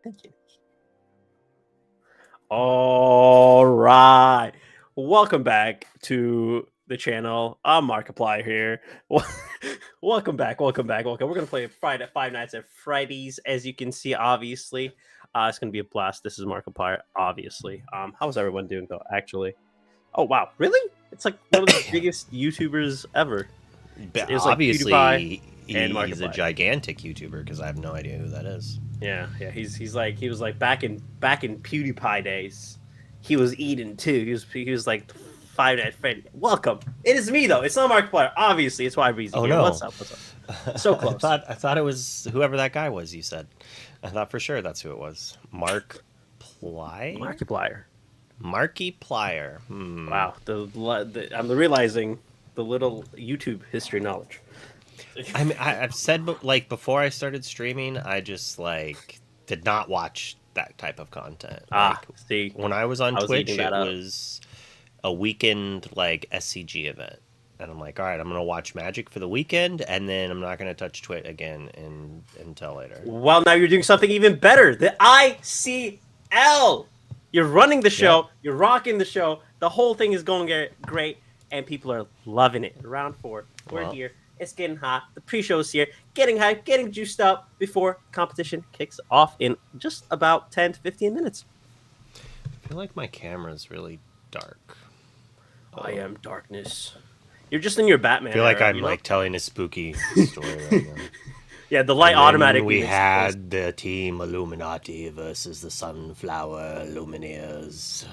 Thank you. All right. Welcome back to the channel. I'm Markiplier here. Welcome back. Welcome back. Welcome. We're going to play Five Nights at Freddy's. As you can see, obviously, it's going to be a blast. This is Markiplier, obviously. How's everyone doing, though, actually? Oh, wow. Really? It's like one of the biggest YouTubers ever. It's like obviously, he's a gigantic YouTuber because I have no idea who that is. Yeah. He was like back in PewDiePie days. He was Eden too. He was like Five Nights at Freddy's. Welcome. It is me though. It's not Markiplier. Obviously, it's YBZ. Oh here. no. What's up? So close. I thought it was whoever that guy was. You said. I thought for sure that's who it was. Markiplier. Markiplier. Wow. I'm realizing the little YouTube history knowledge. I mean, I've said like before I started streaming, I just like did not watch that type of content. See, when I was on Twitch, it was a weekend like SCG event, and I'm like, all right, I'm gonna watch Magic for the weekend, and then I'm not gonna touch Twitch again until later. Well, now you're doing something even better. The ICL. You're running the show. Yep. You're rocking the show. The whole thing is going great, and people are loving it. Round 4, we're here. It's getting hot. The pre-show's here. Getting hyped, getting juiced up before competition kicks off in just about 10 to 15 minutes. I feel like my camera's really dark. I am darkness. You're just in your Batman. I feel like I'm like telling a spooky story right now. Yeah, the light automatically. We had the team Illuminati versus the Sunflower Illumineers.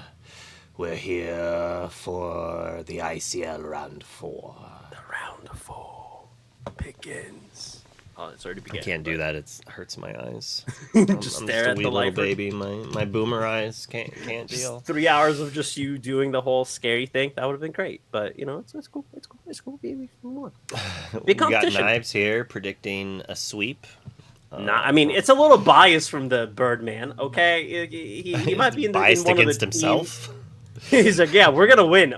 We're here for the ICL round 4. The round 4 begins. Oh, it's already beginning. I can't do that. It hurts my eyes. Just stare at a wee the little baby. My boomer eyes can't deal. 3 hours of just you doing the whole scary thing. That would have been great. But you know, it's cool. It's cool, baby. More. Big competition. We got Knives here predicting a sweep. I mean, it's a little biased from the Birdman. Okay, he might be biased in one against of the himself. He's like, yeah, we're gonna win.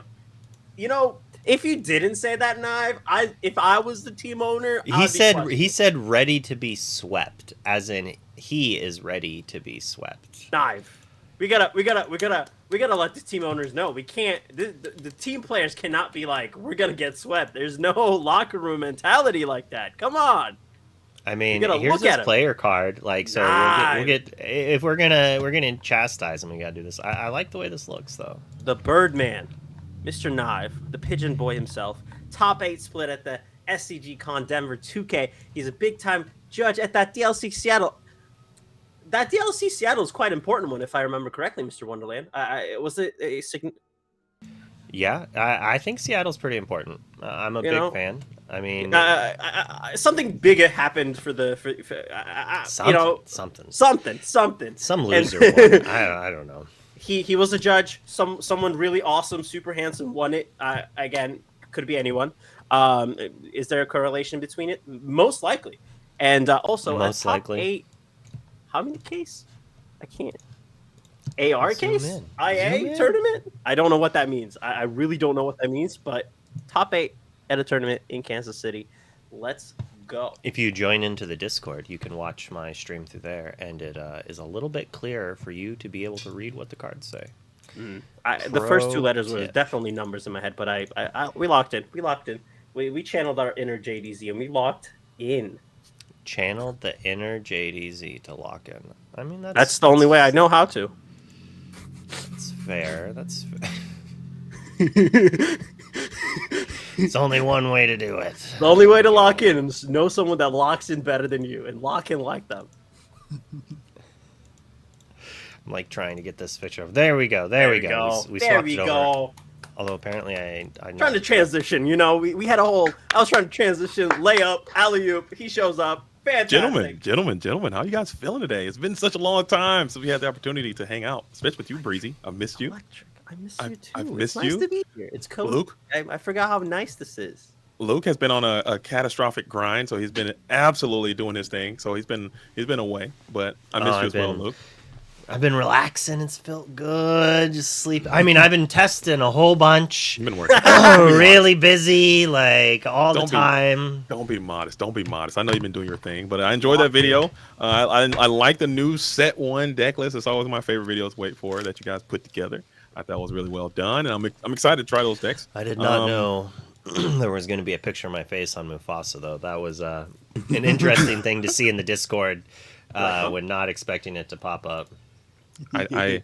You know, if you didn't say that, Knife, if I was the team owner, he said ready to be swept, as in he is ready to be swept. Knife, we gotta let the team owners know we can't. The team players cannot be like, we're gonna get swept. There's no locker room mentality like that. Come on. I mean, here's his player card. Like, so we'll get if we're gonna chastise him, we gotta do this. I like the way this looks, though. The Birdman, Mr. Knive, the Pigeon Boy himself, top 8 split at the SCG Con Denver 2K. He's a big time judge at that DLC Seattle. That DLC Seattle is quite an important one, if I remember correctly, Mr. Wonderland. Was it a Yeah, I think Seattle's pretty important. I'm a big fan. I mean, something big happened for something. Some loser won. I don't know. He was a judge. Someone really awesome, super handsome won it. Again, could be anyone. Is there a correlation between it? Most likely. And also, most likely. 8, how many case? I can't. AR case? IA tournament? I don't know what that means. I really don't know what that means, but top 8 at a tournament in Kansas City. Let's go. If you join into the Discord, you can watch my stream through there, and it is a little bit clearer for you to be able to read what the cards say. The first 2 letters were definitely numbers in my head, but we locked in. We channeled our inner JDZ, and we locked in. Channeled the inner JDZ to lock in. I mean, that's the only way I know how to. That's fair. It's only one way to do it. The only way to lock in is know someone that locks in better than you and lock in like them. I'm like trying to get this picture of. There we go. There we go. We there we go. Although apparently I'm trying to transition. You know, we had a whole. I was trying to transition, layup, alley-oop. He shows up. Fantastic. Gentlemen, how you guys feeling today? It's been such a long time since we had the opportunity to hang out, especially with you, Breezy. I missed you. Electric. I miss you too. I've missed it's nice you. to be here. It's cool. Luke, I forgot how nice this is. Luke has been on a catastrophic grind, so he's been absolutely doing his thing. So he's been away, but I miss you as well, Luke. I've been relaxing. It's felt good. Just sleep. I mean, I've been testing a whole bunch. You've been working. Really busy, like all the time. Don't be modest. Don't be modest. I know you've been doing your thing, but I enjoyed that video. I like the new set 1 deck list. It's always my favorite videos to wait for that you guys put together. I thought it was really well done, and I'm excited to try those decks. I did not know there was going to be a picture of my face on Mufasa, though. That was an interesting thing to see in the Discord when not expecting it to pop up. I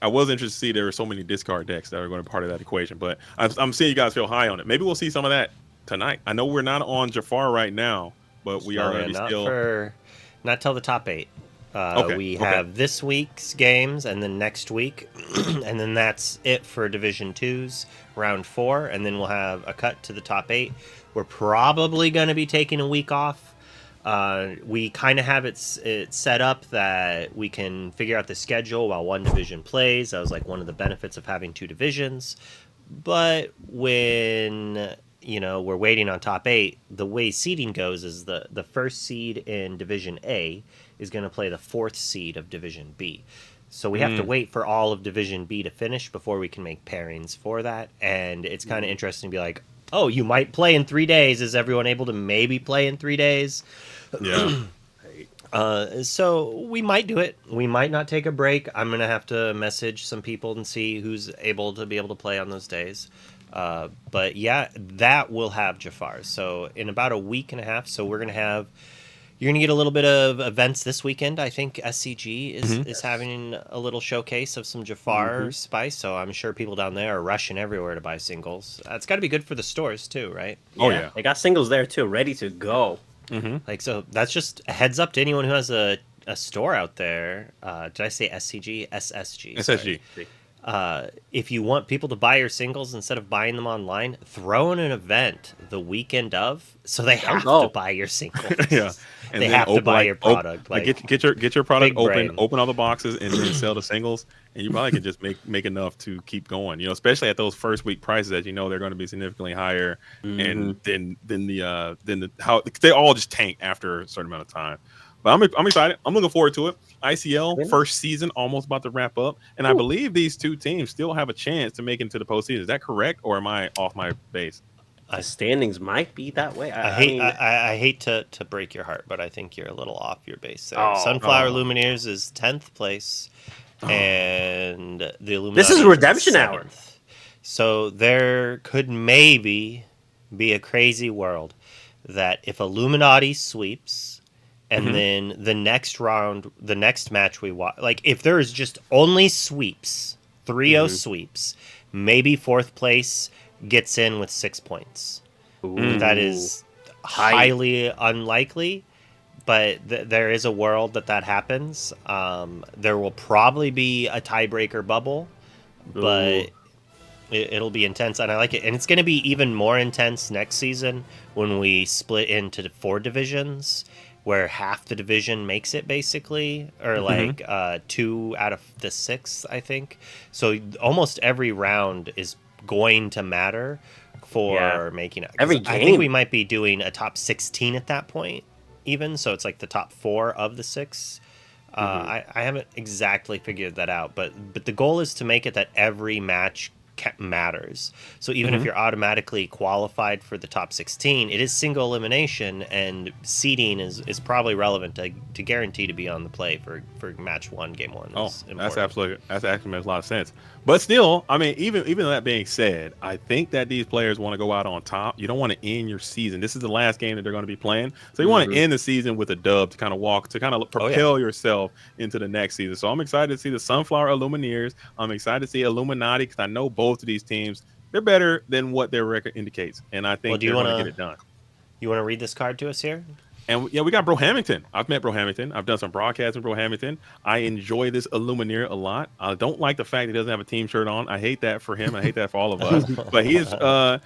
was interested to see there were so many discard decks that are going to be part of that equation, but I'm seeing you guys feel high on it. Maybe we'll see some of that tonight. I know we're not on Jafar right now, but we are going to be still. Not till the top 8. We have this week's games, and then next week, and then that's it for Division 2's round 4, and then we'll have a cut to the top 8. We're probably going to be taking a week off. We kind of have it set up that we can figure out the schedule while one division plays. That was like one of the benefits of having 2 divisions. But when we're waiting on top 8, the way seeding goes is the first seed in Division A is going to play the 4th seed of Division B. So we have to wait for all of Division B to finish before we can make pairings for that. And it's kind of interesting to be like, oh, you might play in 3 days. Is everyone able to maybe play in 3 days? Yeah. So we might do it. We might not take a break. I'm going to have to message some people and see who's able to play on those days. But yeah, that will have Jafar. So in about a week and a half, so you're going to get a little bit of events this weekend. I think SCG is having a little showcase of some Jafar spice. So I'm sure people down there are rushing everywhere to buy singles. It's got to be good for the stores too, right? Oh yeah. They got singles there too, ready to go. Like, so that's just a heads up to anyone who has a store out there. Did I say SCG? SSG. SSG. If you want people to buy your singles instead of buying them online, throw in an event the weekend of, so they have to buy your singles. Yeah, and they have to buy your product. Get your product open all the boxes, and then sell the singles, and you probably can just make enough to keep going. Especially at those first week prices that they're going to be significantly higher, and then how they all just tank after a certain amount of time. But I'm excited. I'm looking forward to it. ICL first season almost about to wrap up, and I believe these 2 teams still have a chance to make it to the postseason. Is that correct, or am I off my base? The standings might be that way. I hate to break your heart, but I think you're a little off your base there. Sunflower Illumineers is 10th place, and the Illuminati. This is redemption hour. So there could maybe be a crazy world that if Illuminati sweeps. And then the next round, the next match we watch, like if there is just only sweeps, 3-0 sweeps, maybe 4th place gets in with 6 points. Ooh. That is highly unlikely, but there is a world that happens. There will probably be a tiebreaker bubble, but it'll be intense, and I like it. And it's going to be even more intense next season when we split into 4 divisions. Where half the division makes it, basically, or like 2 out of the 6, I think. So almost every round is going to matter for making it. Every game. I think we might be doing a top 16 at that point, even. So it's like the top 4 of the 6. I haven't exactly figured that out, but the goal is to make it that every match matters. So even if you're automatically qualified for the top 16, it is single elimination, and seeding is probably relevant to guarantee to be on the play for match 1, game 1. That's actually makes a lot of sense. But still, I mean, even that being said, I think that these players want to go out on top. You don't want to end your season. This is the last game that they're going to be playing, so you want to end the season with a dub to kind of propel yourself into the next season. So I'm excited to see the Sunflower Illumineers. I'm excited to see Illuminati, because I know both of these teams, they're better than what their record indicates, and I think they're going to get it done. You want to read this card to us here? And we got Bro Hamilton. I've met Bro Hamilton. I've done some broadcasts with Bro Hamilton. I enjoy this Illumineer a lot. I don't like the fact he doesn't have a team shirt on. I hate that for him. I hate that for all of us. But he is the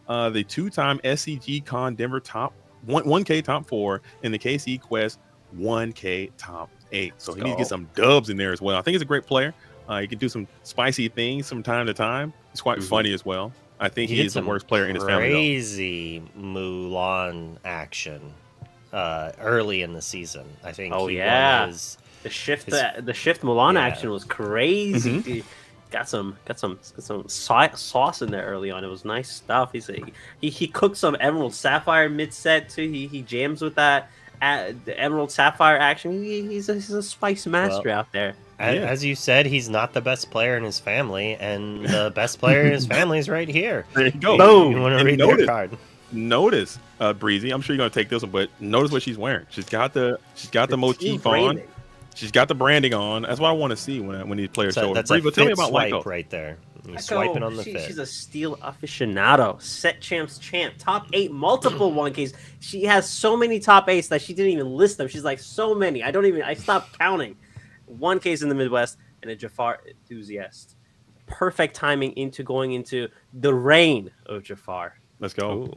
2-time SCG Con Denver top 1K top 4 in the KC Quest 1K top 8. So he needs to get some dubs in there as well. I think he's a great player. He can do some spicy things from time to time. He's quite funny as well. I think he is the worst player in his family. Crazy Mulan action early in the season. I think he won The shift Mulan action was crazy. Mm-hmm. Got some sauce in there early on. It was nice stuff. He cooked some Emerald Sapphire mid set too. He jams with that the Emerald Sapphire action. He's a spice master out there. As you said, he's not the best player in his family, and the best player in his family is right here. There you go. Boom. You want to read their card? Notice, Breezy. I'm sure you're gonna take this one, but notice what she's wearing. She's got the motif on. She's got the branding on. That's what I want to see when these players show. That's Breezy, a tell me fit about swipe Lyco. right there. You're swiping on the fit. She's a steel aficionado, set champs champ, top 8, multiple 1Ks. She has so many top 8s that she didn't even list them. She's like, so many. I stopped counting. 1Ks in the Midwest and a Jafar enthusiast. Perfect timing into going into the reign of Jafar. Let's go.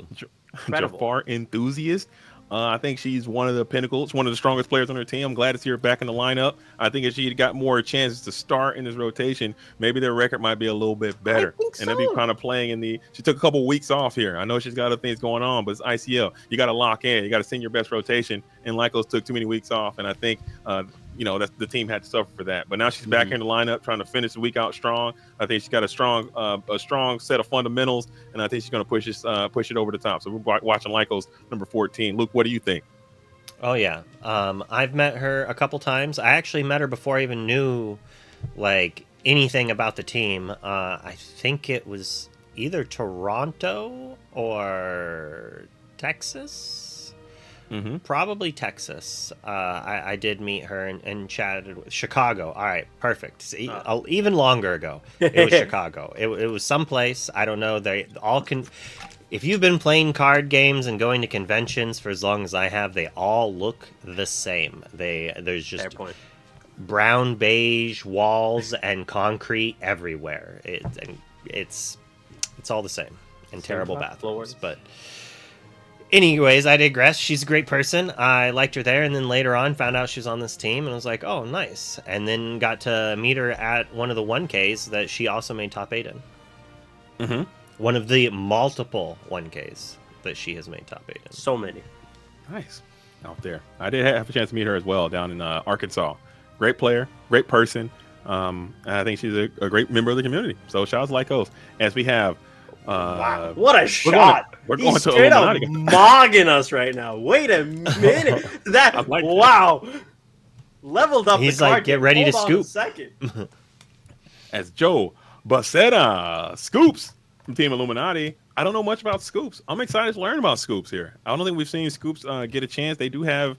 Incredible. Jafar enthusiast. I think she's one of the pinnacles, one of the strongest players on her team. I'm glad to see her back in the lineup. I think if she got more chances to start in this rotation, maybe their record might be a little bit better. And they'd be kind of playing in the. She took a couple weeks off here. I know she's got other things going on, but it's ICL. You got to lock in. You got to send your best rotation. And Lycos took too many weeks off, and I think that's the team had to suffer for that. But now she's back in the lineup, trying to finish the week out strong. I think she's got a strong set of fundamentals, and I think she's going to push it over the top. So we're watching Lycos number 14. Luke, what do you think? Oh yeah, I've met her a couple times. I actually met her before I even knew anything about the team. I think it was either Toronto or Texas. Mm-hmm. Probably Texas. I did meet her and chatted with Chicago. All right, perfect. Even longer ago, it was Chicago. It was someplace. I don't know. They all can. If you've been playing card games and going to conventions for as long as I have, they all look the same. There's just brown beige walls and concrete everywhere. It's all the same and terrible bathrooms, but. Anyways, I digress. She's a great person. I liked her there, and then later on found out she was on this team, and I was like, oh, nice. And then got to meet her at one of the 1Ks that she also made top 8 in. Mm-hmm. One of the multiple 1Ks that she has made top 8 in. So many. Nice. Out there. I did have a chance to meet her as well down in Arkansas. Great player, great person. And I think she's a great member of the community. So shout out to Lycos. As we have... wow, what a shot! We're going He's to straight up Illuminati. mogging us right now. Wait a minute. Wow. Leveled up. He's the card get ready to Hold on scoop. a second. As Joe Bacetta scoops from Team Illuminati. I don't know much about scoops. I'm excited to learn about scoops here. I don't think we've seen scoops get a chance. They do have,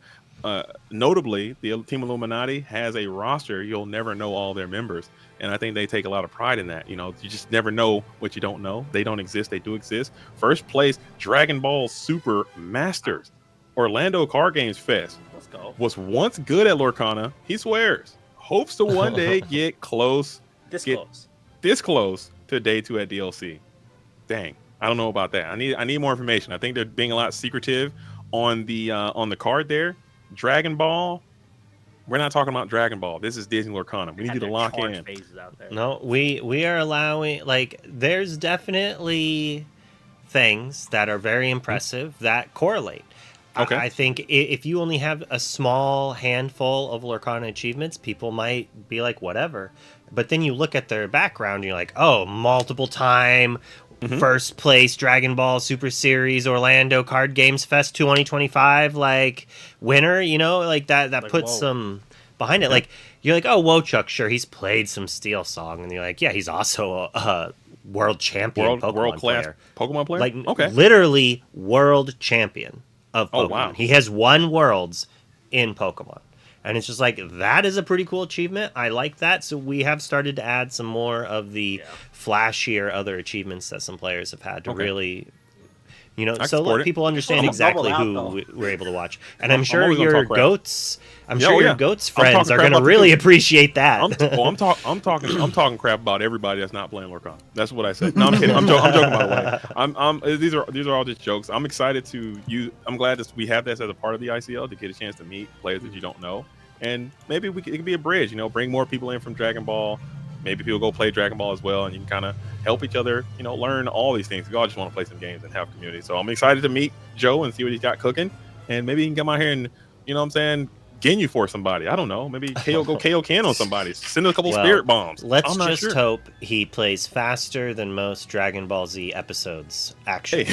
notably, the Team Illuminati has a roster. You'll never know all their members. And I think they take a lot of pride in that. You just never know what you don't know. They don't exist. They do exist. First place, Dragon Ball Super Masters. Orlando Card Games Fest. Let's go. Was once good at Lorcana. He swears. Hopes to one day get close. This close to day 2 at DLC. Dang. I don't know about that. I need more information. I think they're being a lot secretive on the card there. Dragon Ball. We're not talking about Dragon Ball. This is Disney Lorcana. We need you to lock in. No, we are allowing, there's definitely things that are very impressive that correlate. Okay. I think if you only have a small handful of Lorcana achievements, people might be like, whatever. But then you look at their background and you're like, oh, multiple time first place Dragon Ball Super Series Orlando Card Games Fest 2025 winner, that puts some behind it. You're like, oh, Wochuk, sure, he's played some Steel Song, and you're like, yeah, he's also a world champion world class Pokemon player. Okay, literally world champion of Pokemon. Oh, wow. He has won worlds in Pokemon. And it's just that is a pretty cool achievement. I like that. So we have started to add some more of the flashier other achievements that some players have had to really, so let people understand exactly who we're able to watch. And I'm sure your goats, your goats friends are going to really appreciate that. I'm talking crap about everybody that's not playing Lorcana. That's what I said. No, I'm kidding. I'm joking by the way. These are all just jokes. I'm excited to use. I'm glad that we have this as a part of the ICL to get a chance to meet players that you don't know. And maybe it can be a bridge, bring more people in from Dragon Ball. Maybe people go play Dragon Ball as well, and you can kind of help each other, learn all these things. We all just want to play some games and have community. So I'm excited to meet Joe and see what he's got cooking. And maybe he can come out here and, Ginyu for somebody. I don't know. Maybe KO can on somebody. Send a couple spirit bombs. Let's just hope he plays faster than most Dragon Ball Z episodes. Actually,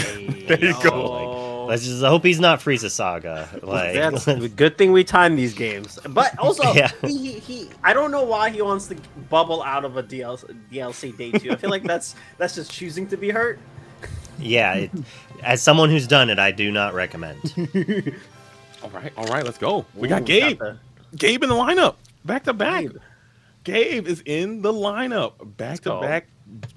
there you go. Let's just hope he's not Frieza Saga. That's a good thing we time these games. But also, he I don't know why he wants to bubble out of a DLC day 2. I feel like that's just choosing to be hurt. Yeah, as someone who's done it, I do not recommend. All right, let's go. We got Gabe. Gabe in the lineup, back to back. Gabe is in the lineup, back to back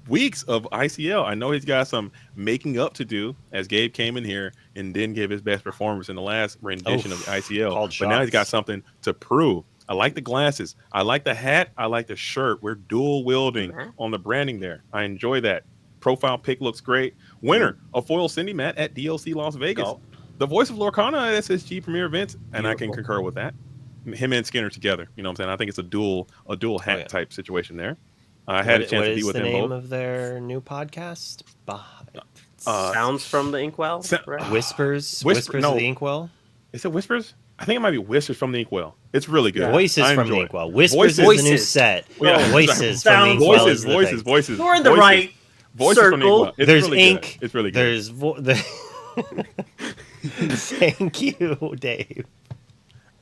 weeks of ICL. I know he's got some making up to do, as Gabe came in here and didn't give his best performance in the last rendition of the ICL. But now he's got something to prove. I like the glasses. I like the hat. I like the shirt. We're dual wielding on the branding there. I enjoy that. Profile pic looks great. Winner of Foil Cindy Mat at DLC Las Vegas. The voice of Lorcana at SSG Premier Events, and I can concur with that. Him and Skinner together, you know what I'm saying? I think it's a dual hat type situation there. I had a chance to be with them both. What is the name of their new podcast? Sounds from the Inkwell? Whispers of the Inkwell? Is it Whispers? I think it might be Whispers from the Inkwell. It's really good. Voices from the Inkwell. Whispers is the new set. Voices from the Inkwell. Voices. You're in the right circle. There's ink. It's really good. There's Thank you, Dave.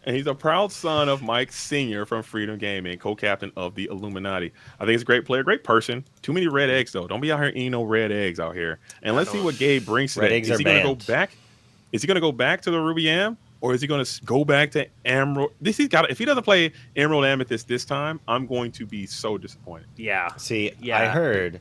And he's a proud son of Mike Sr. from Freedom Gaming, co-captain of the Illuminati. I think he's a great player, great person. Too many red eggs, though. Don't be out here eating no red eggs out here. And let's see what Gabe brings today. Red eggs is he going to go back? Is he going to go back to the Ruby Am? Or is he going to go back to Emerald? If he doesn't play Emerald Amethyst this time, I'm going to be so disappointed. Yeah. See, I heard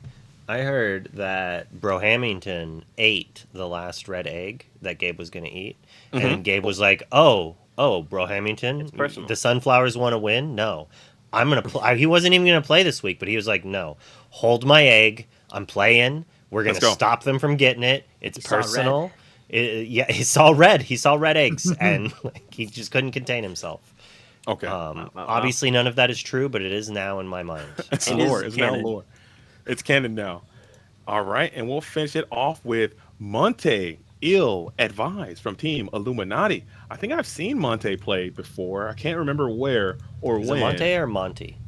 that Brohamington ate the last red egg that Gabe was going to eat. And Gabe was like, oh, Brohamington, the Sunflowers want to win? No. I'm going to play. He wasn't even going to play this week, but he was like, no, hold my egg. I'm playing. We're going to stop them from getting it. It's personal. He saw red. He saw red eggs, and he just couldn't contain himself. Okay. Obviously, none of that is true, but it is now in my mind. It's lore. It's now lore. It's canon now. All right, and we'll finish it off with Monte Ill-Advised from Team Illuminati. I think I've seen Monte play before. I can't remember where or is when. Is it Monte or Monty?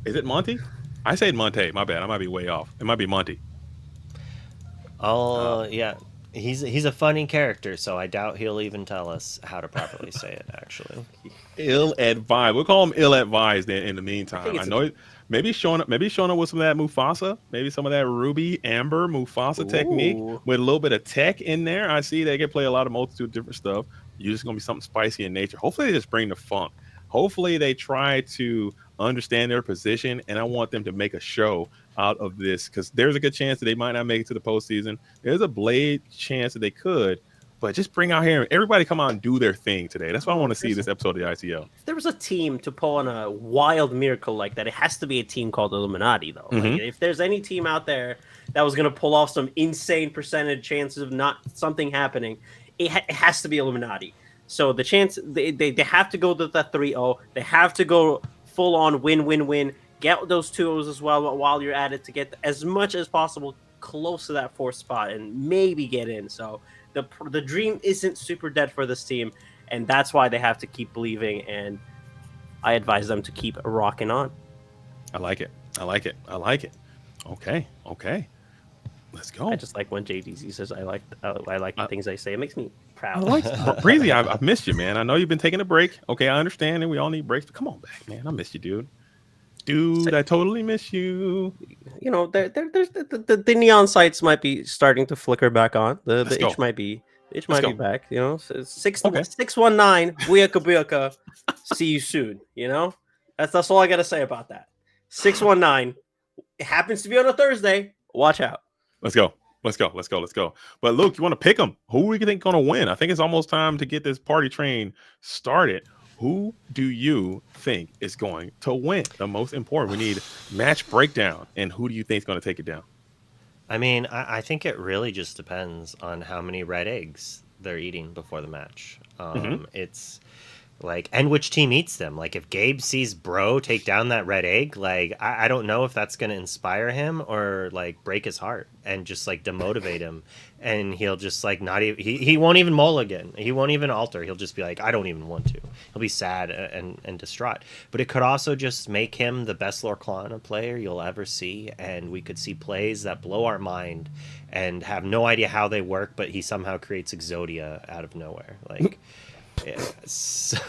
Is it Monty? I said Monte. My bad. I might be way off. It might be Monty. Yeah. He's a funny character, so I doubt he'll even tell us how to properly say it, actually. Ill-Advised. We'll call him Ill-Advised in the meantime. I know maybe showing up with some of that Mufasa, maybe some of that Ruby Amber Mufasa technique with a little bit of tech in there. I see they can play a lot of multitude of different stuff. You're just going to be something spicy in nature. Hopefully they just bring the funk. Hopefully they try to understand their position, and I want them to make a show out of this, because there's a good chance that they might not make it to the postseason. There's a blade chance that they could, but just bring out here, everybody come out and do their thing today. That's what I want to see this episode of the ICL. If there was a team to pull on a wild miracle like that, it has to be a team called Illuminati, though. Like, if there's any team out there that was going to pull off some insane percentage chances of not something happening, it has to be Illuminati. So the chance they have to go to the 3-0. They have to go full on win. Get those 2-0s as well while you're at it to get as much as possible close to that fourth spot and maybe get in. So the dream isn't super dead for this team, and that's why they have to keep believing. And I advise them to keep rocking on. I like it. Okay. Let's go. I just like when JDZ says I like the things I say. It makes me proud. Breezy, I've missed you, man. I know you've been taking a break. Okay, I understand, and we all need breaks, but come on back, man. I miss you, dude. I totally miss you. You know, there's the neon sights might be starting to flicker back on. The itch might be back. You know, 619 Buyaka. See you soon. You know, that's all I gotta say about that. 619. It happens to be on a Thursday. Watch out. Let's go. But Luke, you want to pick them? Who do you think going to win? I think it's almost time to get this party train started. Who do you think is going to win? The most important. We need match breakdown. And who do you think is going to take it down? I mean, I think it really just depends on how many red eggs they're eating before the match. It's Like, and which team eats them? Like, if Gabe sees Bro take down that red egg, like, I don't know if that's going to inspire him or, like, break his heart and just, like, demotivate him. And he'll just, like, not even, he won't even mulligan. He won't even alter. He'll just be like, I don't even want to. He'll be sad and distraught. But it could also just make him the best Lorcana player you'll ever see. And we could see plays that blow our mind and have no idea how they work, but he somehow creates Exodia out of nowhere. Like... Yeah. So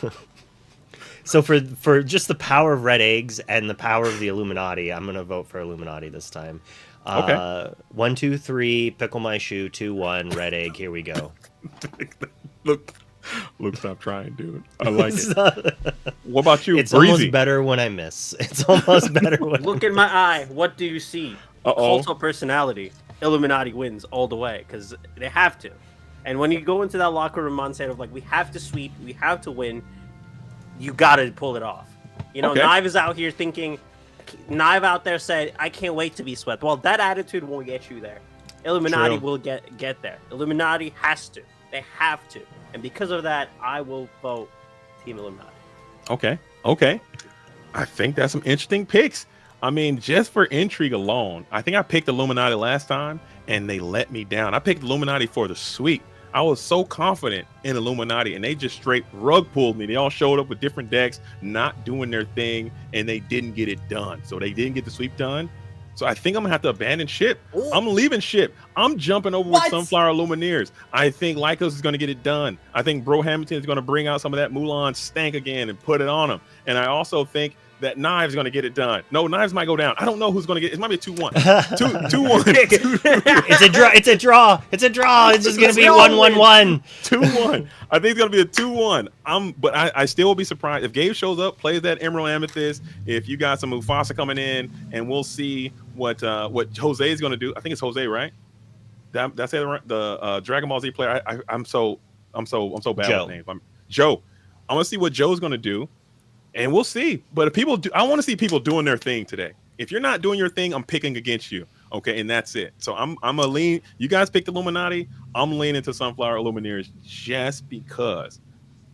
for just the power of red eggs and the power of the Illuminati, I'm gonna vote for Illuminati this time. Okay. 1, 2, 3, pickle my shoe. 2, 1, red egg. Here we go. Look, stop trying, dude. I like it. What about you? It's Breezy? almost better when I miss. It's almost better when. Look in my eye. What do you see? Cult of personality. Illuminati wins all the way because they have to. And when you go into that locker room mindset of like, we have to sweep, we have to win, you got to pull it off. You know, Knive is out here thinking, Knive out there said, I can't wait to be swept. Well, that attitude won't get you there. Illuminati will get there. Illuminati has to. They have to. And because of that, I will vote Team Illuminati. Okay. I think that's some interesting picks. I mean, just for intrigue alone, I think I picked Illuminati last time, and they let me down. I picked Illuminati for the sweep. I was so confident in Illuminati, and they just straight rug pulled me. They all showed up with different decks, not doing their thing, and they didn't get it done. So they didn't get the sweep done. So I think I'm gonna have to abandon ship. Ooh. I'm leaving ship. I'm jumping over with Sunflower Illumineers. I think Lycos is gonna get it done. I think Bro Hamilton is gonna bring out some of that Mulan stank again and put it on him. And I also think that Knives going to get it done. No, Knives might go down. I don't know who's going to get it. It might be a 2-1. 2-1. It's a draw. It's a draw. It's a draw. It's just going to be 1-1-1. 2-1. I think it's going to be a 2-1. But I still will be surprised if Gabe shows up, plays that Emerald Amethyst. If you got some Mufasa coming in, and we'll see what Jose is going to do. I think it's Jose, right? That's the Dragon Ball Z player. I'm so bad with names. Joe. I'm going to see what Joe's going to do. And we'll see. But if people do, I want to see people doing their thing today. If you're not doing your thing, I'm picking against you. Okay, and that's it. So I'm a lean. You guys picked Illuminati. I'm leaning to Sunflower Illumineers just because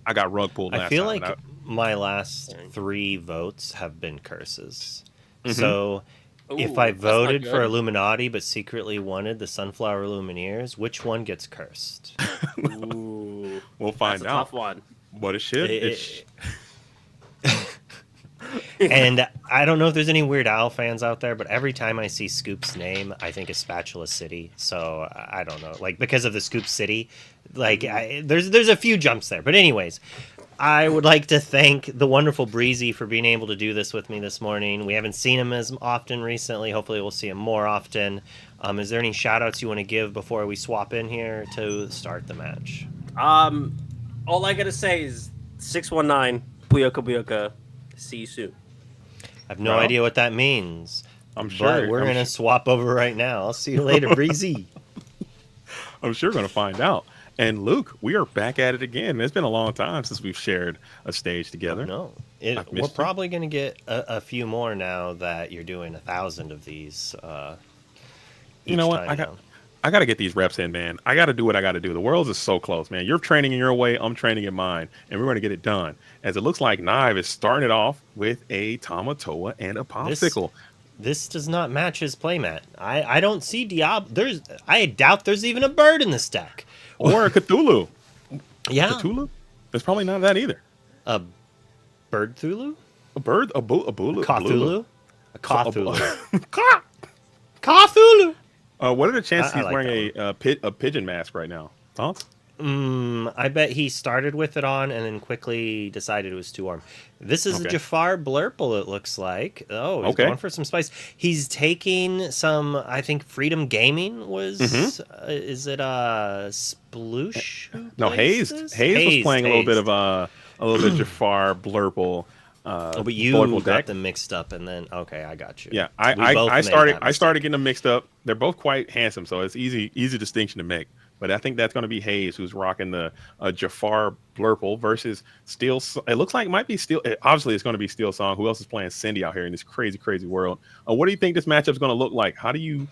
I got rug pulled last time. I feel like my last 3 votes have been curses. Mm-hmm. So if I voted for Illuminati but secretly wanted the Sunflower Illumineers, which one gets cursed? Ooh, we'll find out. Tough one. But it should. And I don't know if there's any Weird Al fans out there, but every time I see Scoop's name, I think of Spatula City. So I don't know, like because of the Scoop City, like there's a few jumps there. But anyways, I would like to thank the wonderful Breezy for being able to do this with me this morning. We haven't seen him as often recently. Hopefully we'll see him more often. Is there any shout outs you want to give before we swap in here to start the match? All I gotta say is 619 Buyoka Buyoka. See you soon. I have no idea what that means. I'm sure. But we're going to swap over right now. I'll see you later, Breezy. I'm sure we're going to find out. And Luke, we are back at it again. It's been a long time since we've shared a stage together. No, we're probably going to get a few more now that you're doing 1,000 of these. You know what? I got to get these reps in, man. I got to do what I got to do. The world is so close, man. You're training in your way. I'm training in mine. And we're going to get it done. As it looks like Knive is starting it off with a Tamatoa and a Popsicle. This does not match his playmat. I don't see Diablo. I doubt there's even a bird in this deck. Or a Cthulhu. Yeah. Cthulhu? There's probably not that either. A bird Thulu? A bird? A Bulu? Cthulhu? A Cthulhu. Cthulhu! What are the chances he's wearing a pigeon mask right now? Thoughts? I bet he started with it on and then quickly decided it was too warm. This is a Jafar Blurple, it looks like. Oh, he's going for some spice. He's taking some, I think Freedom Gaming was, is it Sploosh? No, Hayes. Hayes was playing a little bit of Jafar Blurple. But you got them mixed up, and then I got you. Yeah, I started getting them mixed up. They're both quite handsome, so it's easy distinction to make. But I think that's going to be Hayes who's rocking the Jafar Blurple versus Steel. It looks like it might be Steel. Obviously, it's going to be Steel Song. Who else is playing Cindy out here in this crazy world? What do you think this matchup is going to look like? How do you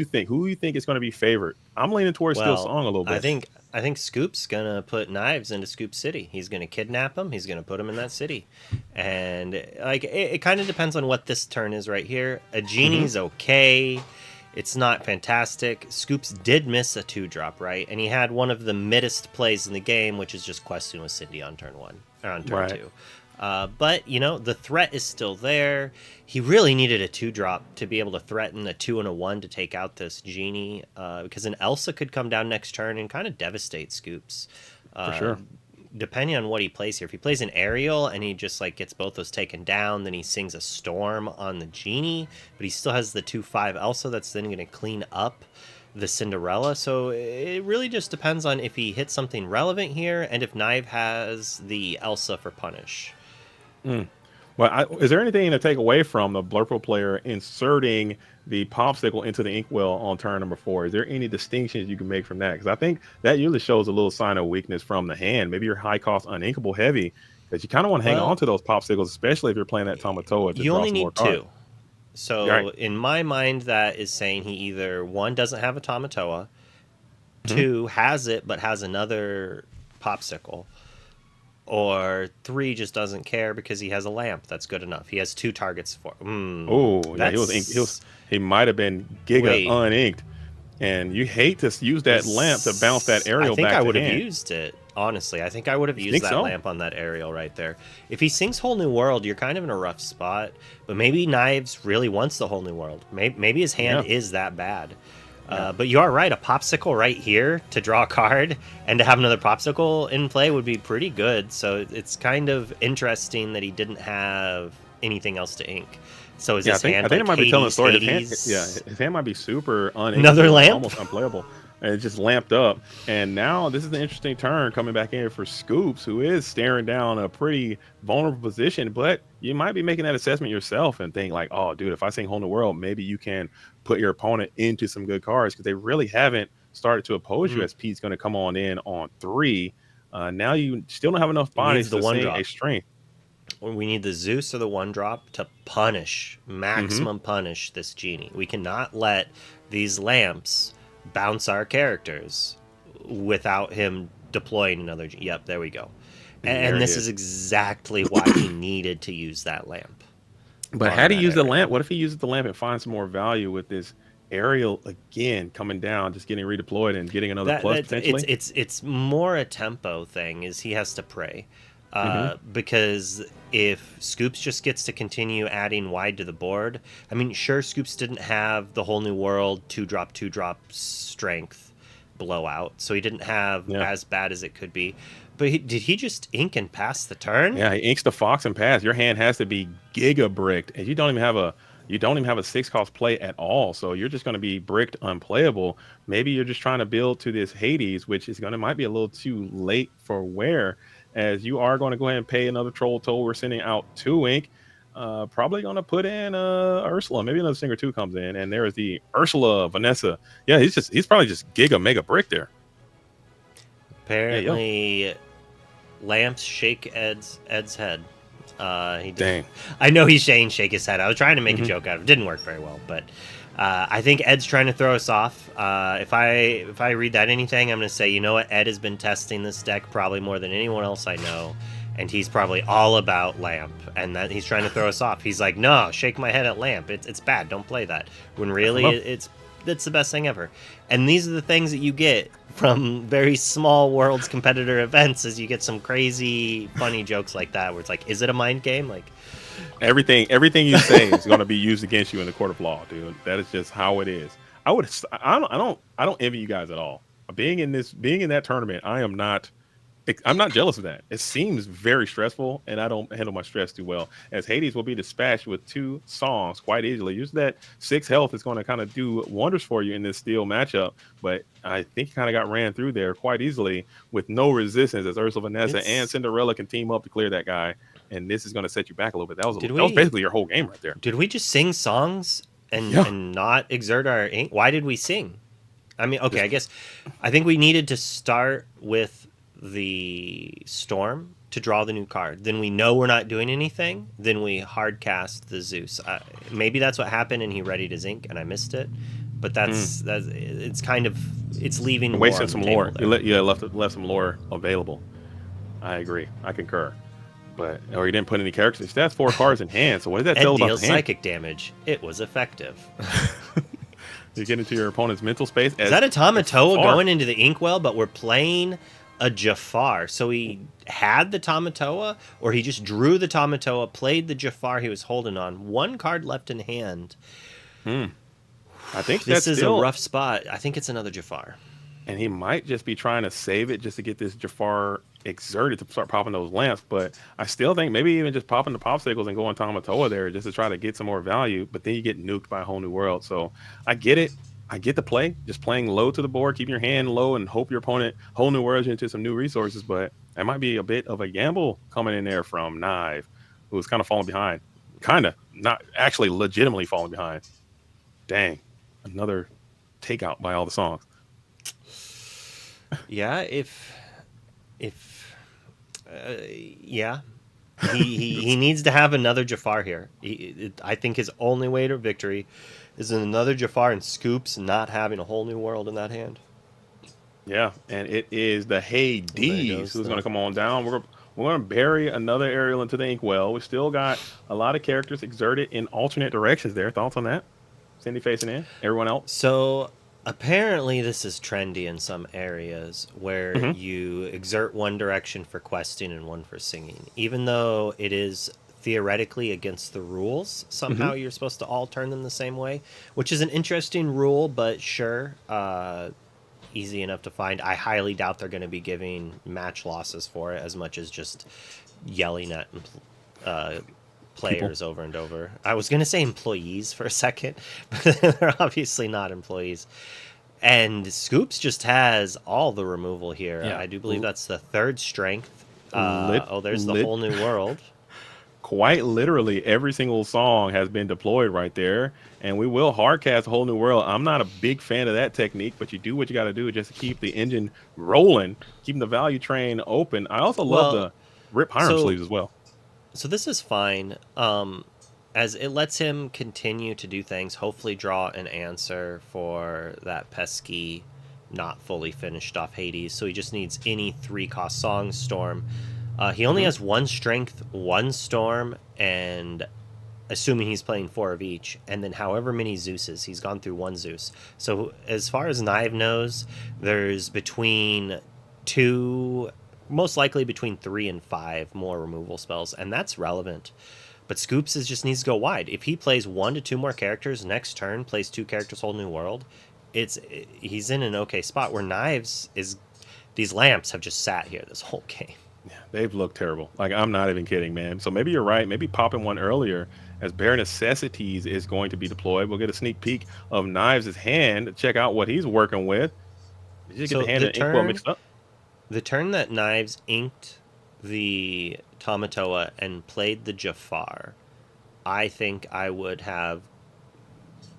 think? Who do you think is going to be favored? I'm leaning towards Steel Song a little bit. I think Scoop's gonna put knives into Scoop City. He's gonna kidnap him. He's gonna put him in that city, and like it kind of depends on what this turn is right here. A genie's okay. It's not fantastic. Scoops did miss a 2-drop, right? And he had one of the middest plays in the game, which is just questing with Cindy on turn 1 or on turn 2. But, you know, the threat is still there. He really needed a 2-drop to be able to threaten a 2 and a 1 to take out this Genie, because an Elsa could come down next turn and kind of devastate Scoops. For sure. Depending on what he plays here. If he plays an Aerial and he just, like, gets both those taken down, then he sings a Storm on the Genie, but he still has the 2-5 Elsa that's then going to clean up the Cinderella. So it really just depends on if he hits something relevant here and if Knive has the Elsa for punish. Well, is there anything to take away from the Blurple player inserting the popsicle into the inkwell on turn number 4? Is there any distinctions you can make from that? Because I think that usually shows a little sign of weakness from the hand. Maybe you're high cost uninkable heavy, because you kind of want to hang on to those popsicles, especially if you're playing that Tamatoa. You only need 2. So in my mind, that is saying he either 1 doesn't have a Tamatoa, 2 has it but has another popsicle, or 3 just doesn't care because he has a lamp. That's good enough. He has 2 targets for. He might have been giga uninked, and you hate to use that lamp to bounce that Aerial. I think back I would to have hand. used it. Honestly, I think I would have used that lamp on that Aerial right there. If he sings Whole New World, you're kind of in a rough spot. But maybe Knives really wants the Whole New World. Maybe his hand is that bad. But you are right. A popsicle right here to draw a card and to have another popsicle in play would be pretty good. So it's kind of interesting that he didn't have anything else to ink. So is his hand? I think it might be telling a story. His hand might be super another lamp, almost unplayable, and it's just lamped up. And now this is the interesting turn coming back in for Scoops, who is staring down a pretty vulnerable position. But you might be making that assessment yourself and think like, oh, dude, if I sing Whole New World, maybe you can put your opponent into some good cards, because they really haven't started to oppose you as Pete's going to come on in on 3. Now you still don't have enough bodies to sing a strength. We need the Zeus or the 1-drop to punish, maximum punish this Genie. We cannot let these lamps bounce our characters without him deploying another Genie. Yep, there we go. And this is exactly why he needed to use that lamp. But had he used the lamp, what if he uses the lamp and finds some more value with this Aerial again coming down, just getting redeployed and getting another plus potentially? It's more a tempo thing, is he has to pray. Because if Scoops just gets to continue adding wide to the board, I mean, sure, Scoops didn't have the Whole New World 2-drop strength blowout, so he didn't have as bad as it could be. But did he just ink and pass the turn? Yeah, he inks the Fox and pass. Your hand has to be giga bricked, and you don't even have a 6-cost play at all. So you're just going to be bricked unplayable. Maybe you're just trying to build to this Hades, which is might be a little too late for wear, as you are going to go ahead and pay another Troll Toll. We're sending out 2 ink. Probably going to put in Ursula. Maybe another Singer 2 comes in, and there is the Ursula Vanessa. Yeah, he's probably just giga mega brick there. Apparently, lamps shake Ed's head. He did. Dang. I know he's saying shake his head. I was trying to make a joke out of it. Didn't work very well, but I think Ed's trying to throw us off. If I read that anything, I'm going to say, you know what? Ed has been testing this deck probably more than anyone else I know, and he's probably all about lamp, and that he's trying to throw us off. He's like, no, shake my head at lamp. It's bad. Don't play that. When really it's the best thing ever. And these are the things that you get from very small Worlds competitor events, is you get some crazy funny jokes like that where it's like, is it a mind game? Like everything you say is going to be used against you in the court of law, dude. That is just how it is. I don't envy you guys at all. Being in that tournament, I'm not jealous of that. It seems very stressful, and I don't handle my stress too well, as Hades will be dispatched with 2 songs quite easily. Use that 6 health is going to kind of do wonders for you in this steel matchup, but I think he kind of got ran through there quite easily with no resistance, as Ursula Vanessa and Cinderella can team up to clear that guy, and this is going to set you back a little bit. That was basically your whole game right there. Did we just sing songs and not exert our ink? Why did we sing? I mean, okay, I think we needed to start with the Storm to draw the new card. Then we know we're not doing anything. Then we hard cast the Zeus. Maybe that's what happened, and he readied his ink, and I missed it. But it's kind of it's leaving and more wasting on some the lore. table You left some lore available. I agree. I concur. But or you didn't put any characters. That's 4 cards in hand. So what does that tell and about deals the hand? psychic damage. It was effective. You get into your opponent's mental space. Is that a Tamatoa going into the Inkwell, but we're playing a Jafar? So he had the Tamatoa, or he just drew the Tamatoa, played the Jafar he was holding on. 1 card left in hand. I think this is a rough spot. I think it's another Jafar. And he might just be trying to save it just to get this Jafar exerted to start popping those lamps. But I still think maybe even just popping the popsicles and going Tamatoa there just to try to get some more value. But then you get nuked by a whole new world. So I get it. I get the play. Just playing low to the board, keep your hand low and hope your opponent whole new world into some new resources. But that might be a bit of a gamble coming in there from Knive, who's kind of falling behind. Kind of. Not actually legitimately falling behind. Dang. Another takeout by all the songs. Yeah, yeah, he needs to have another Jafar here. I think his only way to victory is another Jafar and Scoops not having a whole new world in that hand. Yeah, and it is the Hades who's going to come on down. We're going to bury another aerial into the Inkwell. We still got a lot of characters exerted in alternate directions there. Thoughts on that? Cindy facing in. Everyone else? So apparently this is trendy in some areas where Mm-hmm. you exert one direction for questing and one for singing. Even though it is theoretically against the rules, somehow Mm-hmm. you're supposed to all turn them the same way, which is an interesting rule, but sure, easy enough to find. I highly doubt they're going to be giving match losses for it as much as just yelling at players over and over. I was going to say employees for a second, but they're obviously not employees. And Scoops just has all the removal here. Yeah. I do believe that's the 3rd strength. There's the whole new world. Quite literally, every single song has been deployed right there, and we will hardcast a whole new world. I'm not a big fan of that technique, but you do what you got to do just to keep the engine rolling, keeping the value train open. I also love the rip Hiram sleeves as well. So this is fine, as it lets him continue to do things, hopefully draw an answer for that pesky, not fully finished off Hades. So he just needs any 3-cost song storm. He only has 1 strength, 1 storm, and assuming he's playing 4 of each, and then however many Zeuses. He's gone through 1 Zeus. So as far as Knive knows, there's between 2... most likely between 3 and 5 more removal spells, and that's relevant. But Scoops just needs to go wide. If he plays 1 to 2 more characters next turn, plays 2 characters, whole new world, he's in an okay spot. Where Knives is, these lamps have just sat here this whole game. Yeah, they've looked terrible. Like, I'm not even kidding, man. So maybe you're right. Maybe popping one earlier as Bare Necessities is going to be deployed. We'll get a sneak peek of Knives' hand to check out what he's working with. Did you get the hand and Inkwell mixed up? The turn that Knives inked the Tamatoa and played the Jafar, I think I would have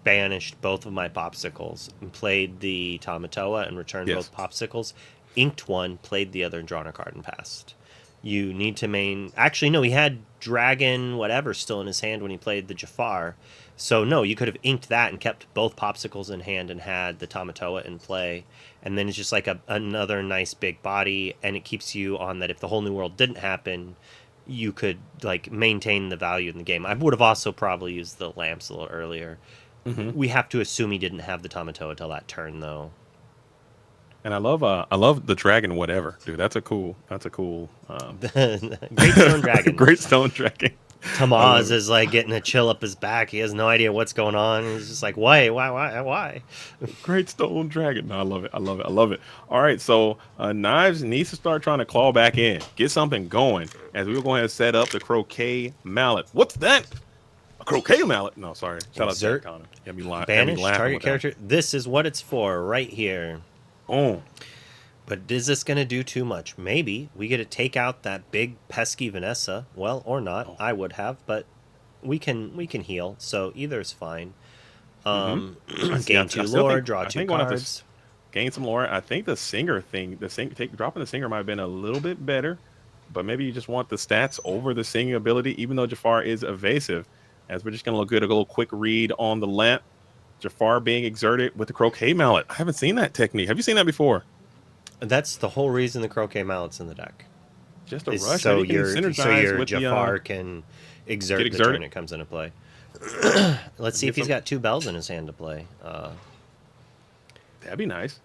banished both of my popsicles and played the Tamatoa and returned both popsicles, inked one, played the other, and drawn a card and passed. You need to Actually, no, he had Dragon whatever still in his hand when he played the Jafar. So, no, you could have inked that and kept both popsicles in hand and had the Tamatoa in play. And then it's just like another nice big body, and it keeps you on that if the whole new world didn't happen, you could like maintain the value in the game. I would have also probably used the lamps a little earlier. Mm-hmm. We have to assume he didn't have the Tamatoa till that turn, though. And I love the dragon whatever, dude. That's a cool Great Stone Dragon. Great Stone Dragon. Tamaz is like getting a chill up his back. He has no idea what's going on. He's just like, why? Great Stone Dragon. No, I love it. All right, so Knives needs to start trying to claw back in, get something going. As we will go ahead and set up the Croquet Mallet. What's that? A Croquet Mallet? No, sorry. Shout out to Connor. Banish target character. This is what it's for right here. Oh. But is this going to do too much? Maybe. We get to take out that big pesky Vanessa. Well, or not. I would have, but we can heal. So either is fine. Gain 2 lore, draw 2 cards. Gain some lore. I think the singer thing, dropping the singer might have been a little bit better, but maybe you just want the stats over the singing ability, even though Jafar is evasive. As we're just going to look good, a little quick read on the lamp. Jafar being exerted with the croquet mallet. I haven't seen that technique. Have you seen that before? That's the whole reason the croquet mallet's in the deck. Just a Is rush. so Maybe you can synergize with Jafar the can exert the exerted. turn it comes into play. Let's see if he's got 2 bells in his hand to play. That'd be nice.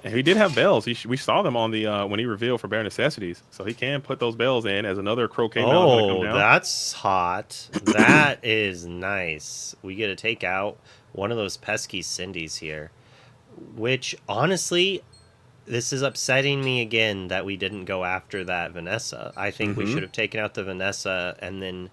And he did have bells. We saw them on the when he revealed for Bare Necessities, so he can put those bells in as another croquet mallet come down. That's hot. That is nice. We get to take out one of those pesky Cindy's here, which honestly, this is upsetting me again that we didn't go after that Vanessa. I think we should have taken out the Vanessa and then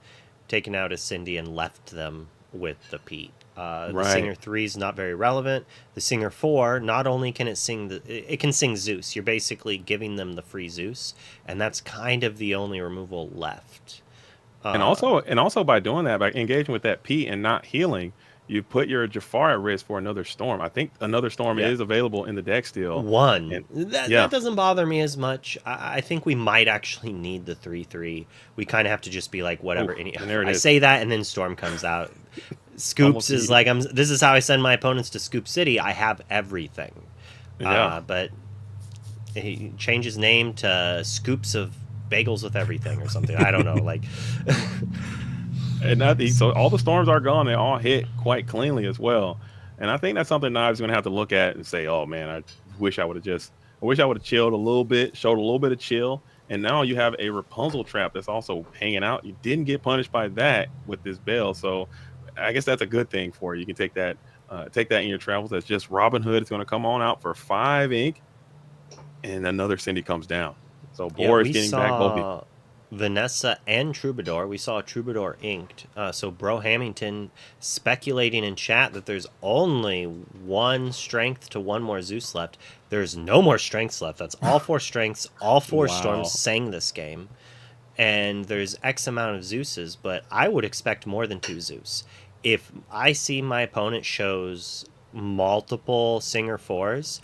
taken out a Cindy and left them with the Pete. The Singer 3 is not very relevant. The Singer 4, not only can it sing it can sing Zeus. You're basically giving them the free Zeus, and that's kind of the only removal left. And also by doing that, by engaging with that Pete and not healing, you put your Jafar at risk for another storm. I think another storm is available in the deck still. That doesn't bother me as much. I think we might actually need the 3/3. We kind of have to just be like, whatever. I say that, and then Storm comes out. Scoops is like, this is how I send my opponents to Scoop City. I have everything. But he changed his name to Scoops of Bagels with Everything or something. I don't know. Like, so all the storms are gone. They all hit quite cleanly as well. And I think that's something Knives going to have to look at and say, oh man, I wish I would have chilled a little bit, showed a little bit of chill. And now you have a Rapunzel trap that's also hanging out. You didn't get punished by that with this bell. So I guess that's a good thing for you. You can take that in your travels. That's just Robin Hood is going to come on out for 5 ink, and another Cindy comes down. So Boris getting back both. Vanessa and Troubadour. We saw Troubadour inked. So Bro Hamilton speculating in chat that there's only 1 strength to 1 more Zeus left. There's no more strengths left. That's all 4 strengths. All 4 storms sang this game. And there's X amount of Zeuses, but I would expect more than 2 Zeus. If I see my opponent shows multiple Singer 4s,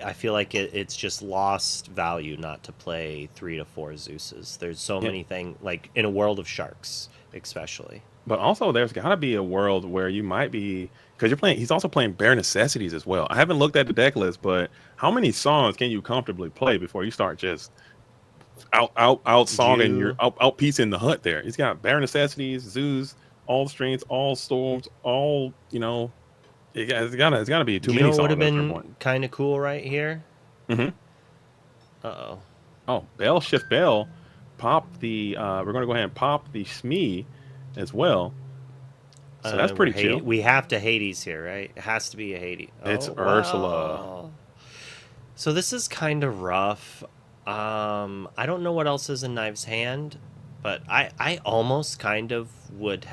I feel like it's just lost value not to play 3 to 4 Zeuses. There's so many things, like in a world of sharks, especially. But also, there's got to be a world where you might be, because you're playing. He's also playing Bare Necessities as well. I haven't looked at the deck list, but how many songs can you comfortably play before you start just out songing your out piecing the hut there? He's got Bare Necessities, Zeus, all strengths, all storms, all it's gotta be too many songs. Would have been kind of cool right here. Oh, Bell shift Bell, pop the. We're gonna go ahead and pop the Smee as well. So that's pretty chill. We have to Hades here, right? It has to be a Hades. It's Ursula. So this is kind of rough. I don't know what else is in Knives' hand, but I almost kind of would.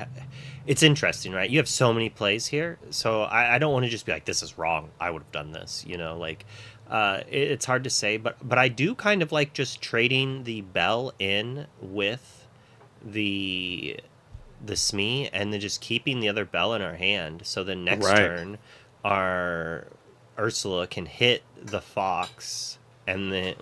It's interesting, right? You have so many plays here, so I don't want to just be like, this is wrong. I would have done this, like. It's hard to say, but I do kind of like just trading the Bell in with the Smee and then just keeping the other Bell in our hand. So the next turn, our Ursula can hit the Fox, and then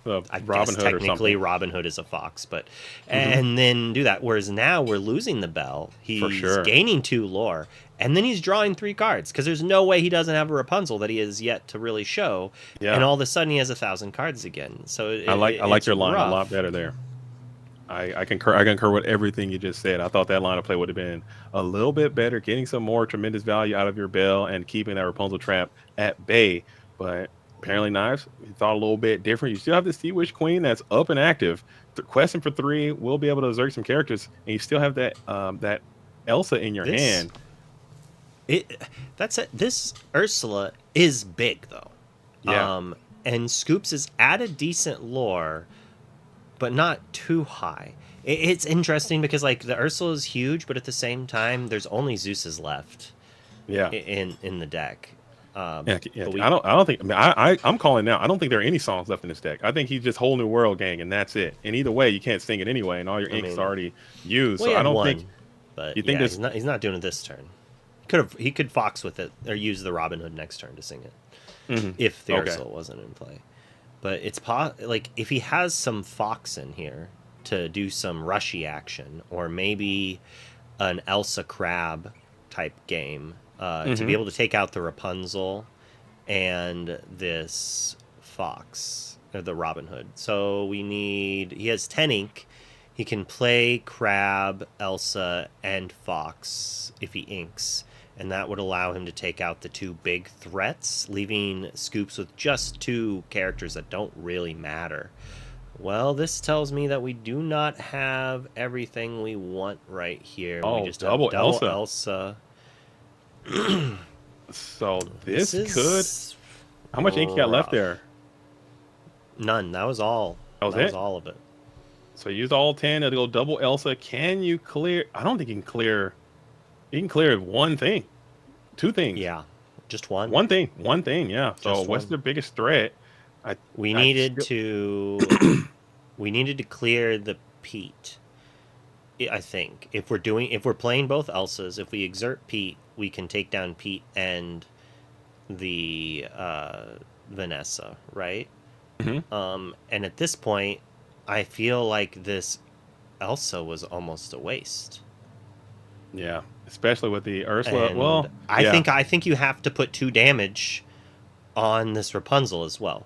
I guess technically Robin Hood is a fox, but and then do that. Whereas now we're losing the Bell. He's gaining 2 lore, and then he's drawing 3 cards because there's no way he doesn't have a Rapunzel that he has yet to really show. Yeah. And all of a sudden he has 1,000 cards again. So I like your line a lot better there. I concur. I concur with everything you just said. I thought that line of play would have been a little bit better, getting some more tremendous value out of your Bell and keeping that Rapunzel trap at bay. But apparently, Knives, you thought a little bit different. You still have the Sea Witch Queen that's up and active. Questing for 3 will be able to exert some characters, and you still have that that Elsa in your hand. This Ursula is big though. Yeah. And Scoops is at a decent lore, but not too high. It's interesting because like the Ursula is huge, but at the same time, there's only Zeus's left. Yeah. In the deck. I don't think. I'm calling now. I don't think there are any songs left in this deck. I think he's just whole new world gang, and that's it. And either way, you can't sing it anyway, and all your ink's already used. Well, so I don't think. But you think he's not doing it this turn. He could Fox with it or use the Robin Hood next turn to sing it if the Ursula wasn't in play. But it's like if he has some Fox in here to do some rushy action, or maybe an Elsa Crab type game to be able to take out the Rapunzel and this Fox, or the Robin Hood. So he has 10 ink. He can play Crab, Elsa, and Fox if he inks, and that would allow him to take out the 2 big threats, leaving Scoops with just 2 characters that don't really matter. Well, this tells me that we do not have everything we want right here. Oh, we just double have Elsa. So This could... How much ink you got left there? None. That was all. That was all of it. So you used all 10 to go double Elsa. Can you clear... I don't think you can clear... You can clear one thing. 2 things. Yeah. Just one. One thing, yeah. So what's the biggest threat? We needed to clear the Pete. I think if we're playing both Elsas, if we exert Pete, we can take down Pete and the Vanessa, right? And at this point, I feel like this Elsa was almost a waste. Yeah, especially with the Ursula. And I think you have to put 2 damage on this Rapunzel as well.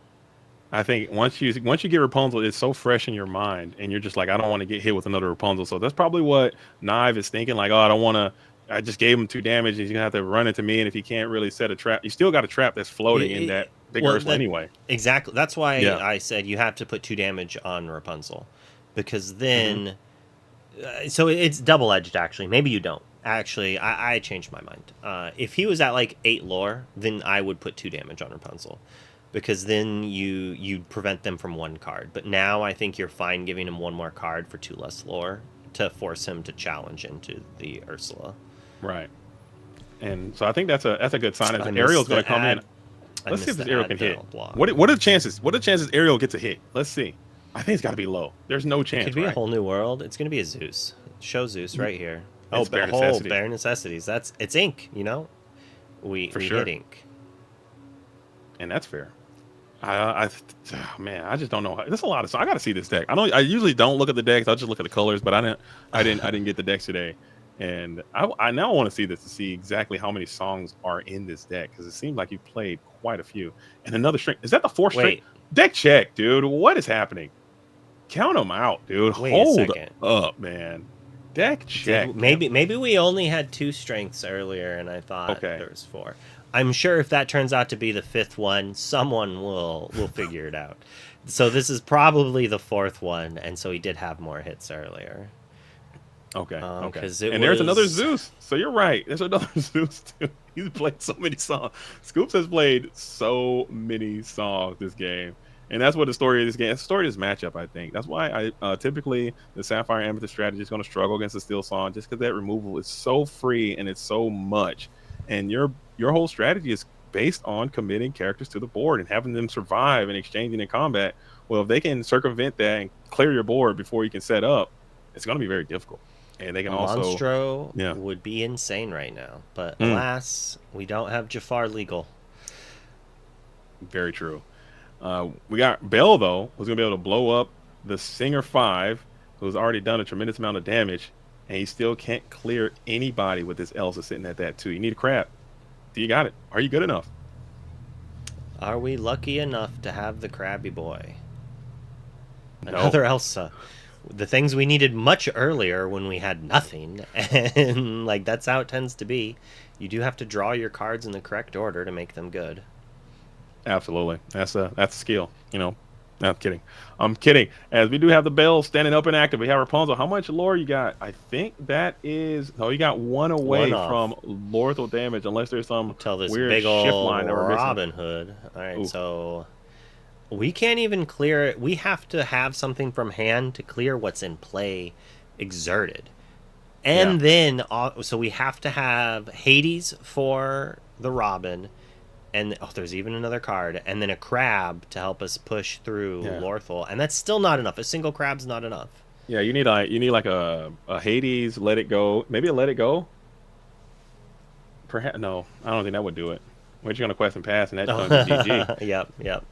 I think once you get Rapunzel, it's so fresh in your mind, and you're just like, I don't want to get hit with another Rapunzel. So that's probably what Knive is thinking. Like, oh, I don't want to. I just gave him 2 damage. He's gonna have to run into me, and if he can't really set a trap, you still got a trap that's floating in that big Ursula anyway. Exactly. That's why I said you have to put 2 damage on Rapunzel, because then, so it's double edged. Actually, maybe you don't. Actually, I changed my mind. If he was at like 8 lore, then I would put 2 damage on Rapunzel, because then you'd prevent them from 1 card. But now I think you're fine giving him 1 more card for 2 less lore to force him to challenge into the Ursula. Right. And so I think that's a good sign. As Ariel's going to come in. Let's see if this Ariel can hit. What are the chances? What are the chances Ariel gets a hit? Let's see. I think it's got to be low. There's no chance. It could be a whole new world. It's going to be a Zeus. Show Zeus right here. Oh, bare necessities. Bare necessities. It's ink. You know, we hit ink, and that's fair. Man, I just don't know. There's a lot of. I got to see this deck. I usually don't look at the decks. I just look at the colors. But I didn't get the decks today, and I now want to see this to see exactly how many songs are in this deck, because it seems like you played quite a few. And another string. Is that the 4th string? Deck check, dude. What is happening? Count them out, dude. Hold up, man. Deck check. Maybe we only had 2 strengths earlier, and I thought there was 4. I'm sure if that turns out to be the 5th one, someone will figure it out. So this is probably the 4th one, and so he did have more hits earlier. Okay. There's another Zeus. So you're right. There's another Zeus too. He's played so many songs. Scoops has played so many songs this game. And that's what the story of this game. It's the story of this matchup, I think. That's why I typically the Sapphire Amethyst strategy is going to struggle against the Steel Song, just because that removal is so free and it's so much. And your whole strategy is based on committing characters to the board and having them survive and exchanging in combat. Well, if they can circumvent that and clear your board before you can set up, it's going to be very difficult. And they can Monstro would be insane right now. But alas, we don't have Jafar legal. Very true. We got Bell, though, who's going to be able to blow up the Singer 5, who's already done a tremendous amount of damage, and he still can't clear anybody with this Elsa sitting at that, too. You need a crab. Do you got it? Are you good enough? Are we lucky enough to have the Krabby Boy? Another Elsa. The things we needed much earlier when we had nothing, and like that's how it tends to be. You do have to draw your cards in the correct order to make them good. Absolutely. That's a skill, you know. No, I'm kidding. As we do have the Bell standing up and active. We have Rapunzel. How much lore you got? I think that is... Oh, you got one away from lethal damage, unless there's some weird big shift old line that we're missing. Robin Hood. All right, so we can't even clear it. We have to have something from hand to clear what's in play exerted. And then, so we have to have Hades for the Robin. And there's even another card, and then a crab to help us push through Lorthal, and that's still not enough. A single crab's not enough. Yeah, you need like a Hades, Let It Go, maybe a Let It Go. Perhaps no, I don't think that would do it. We're just gonna quest and pass, and that's gonna be GG. Yep.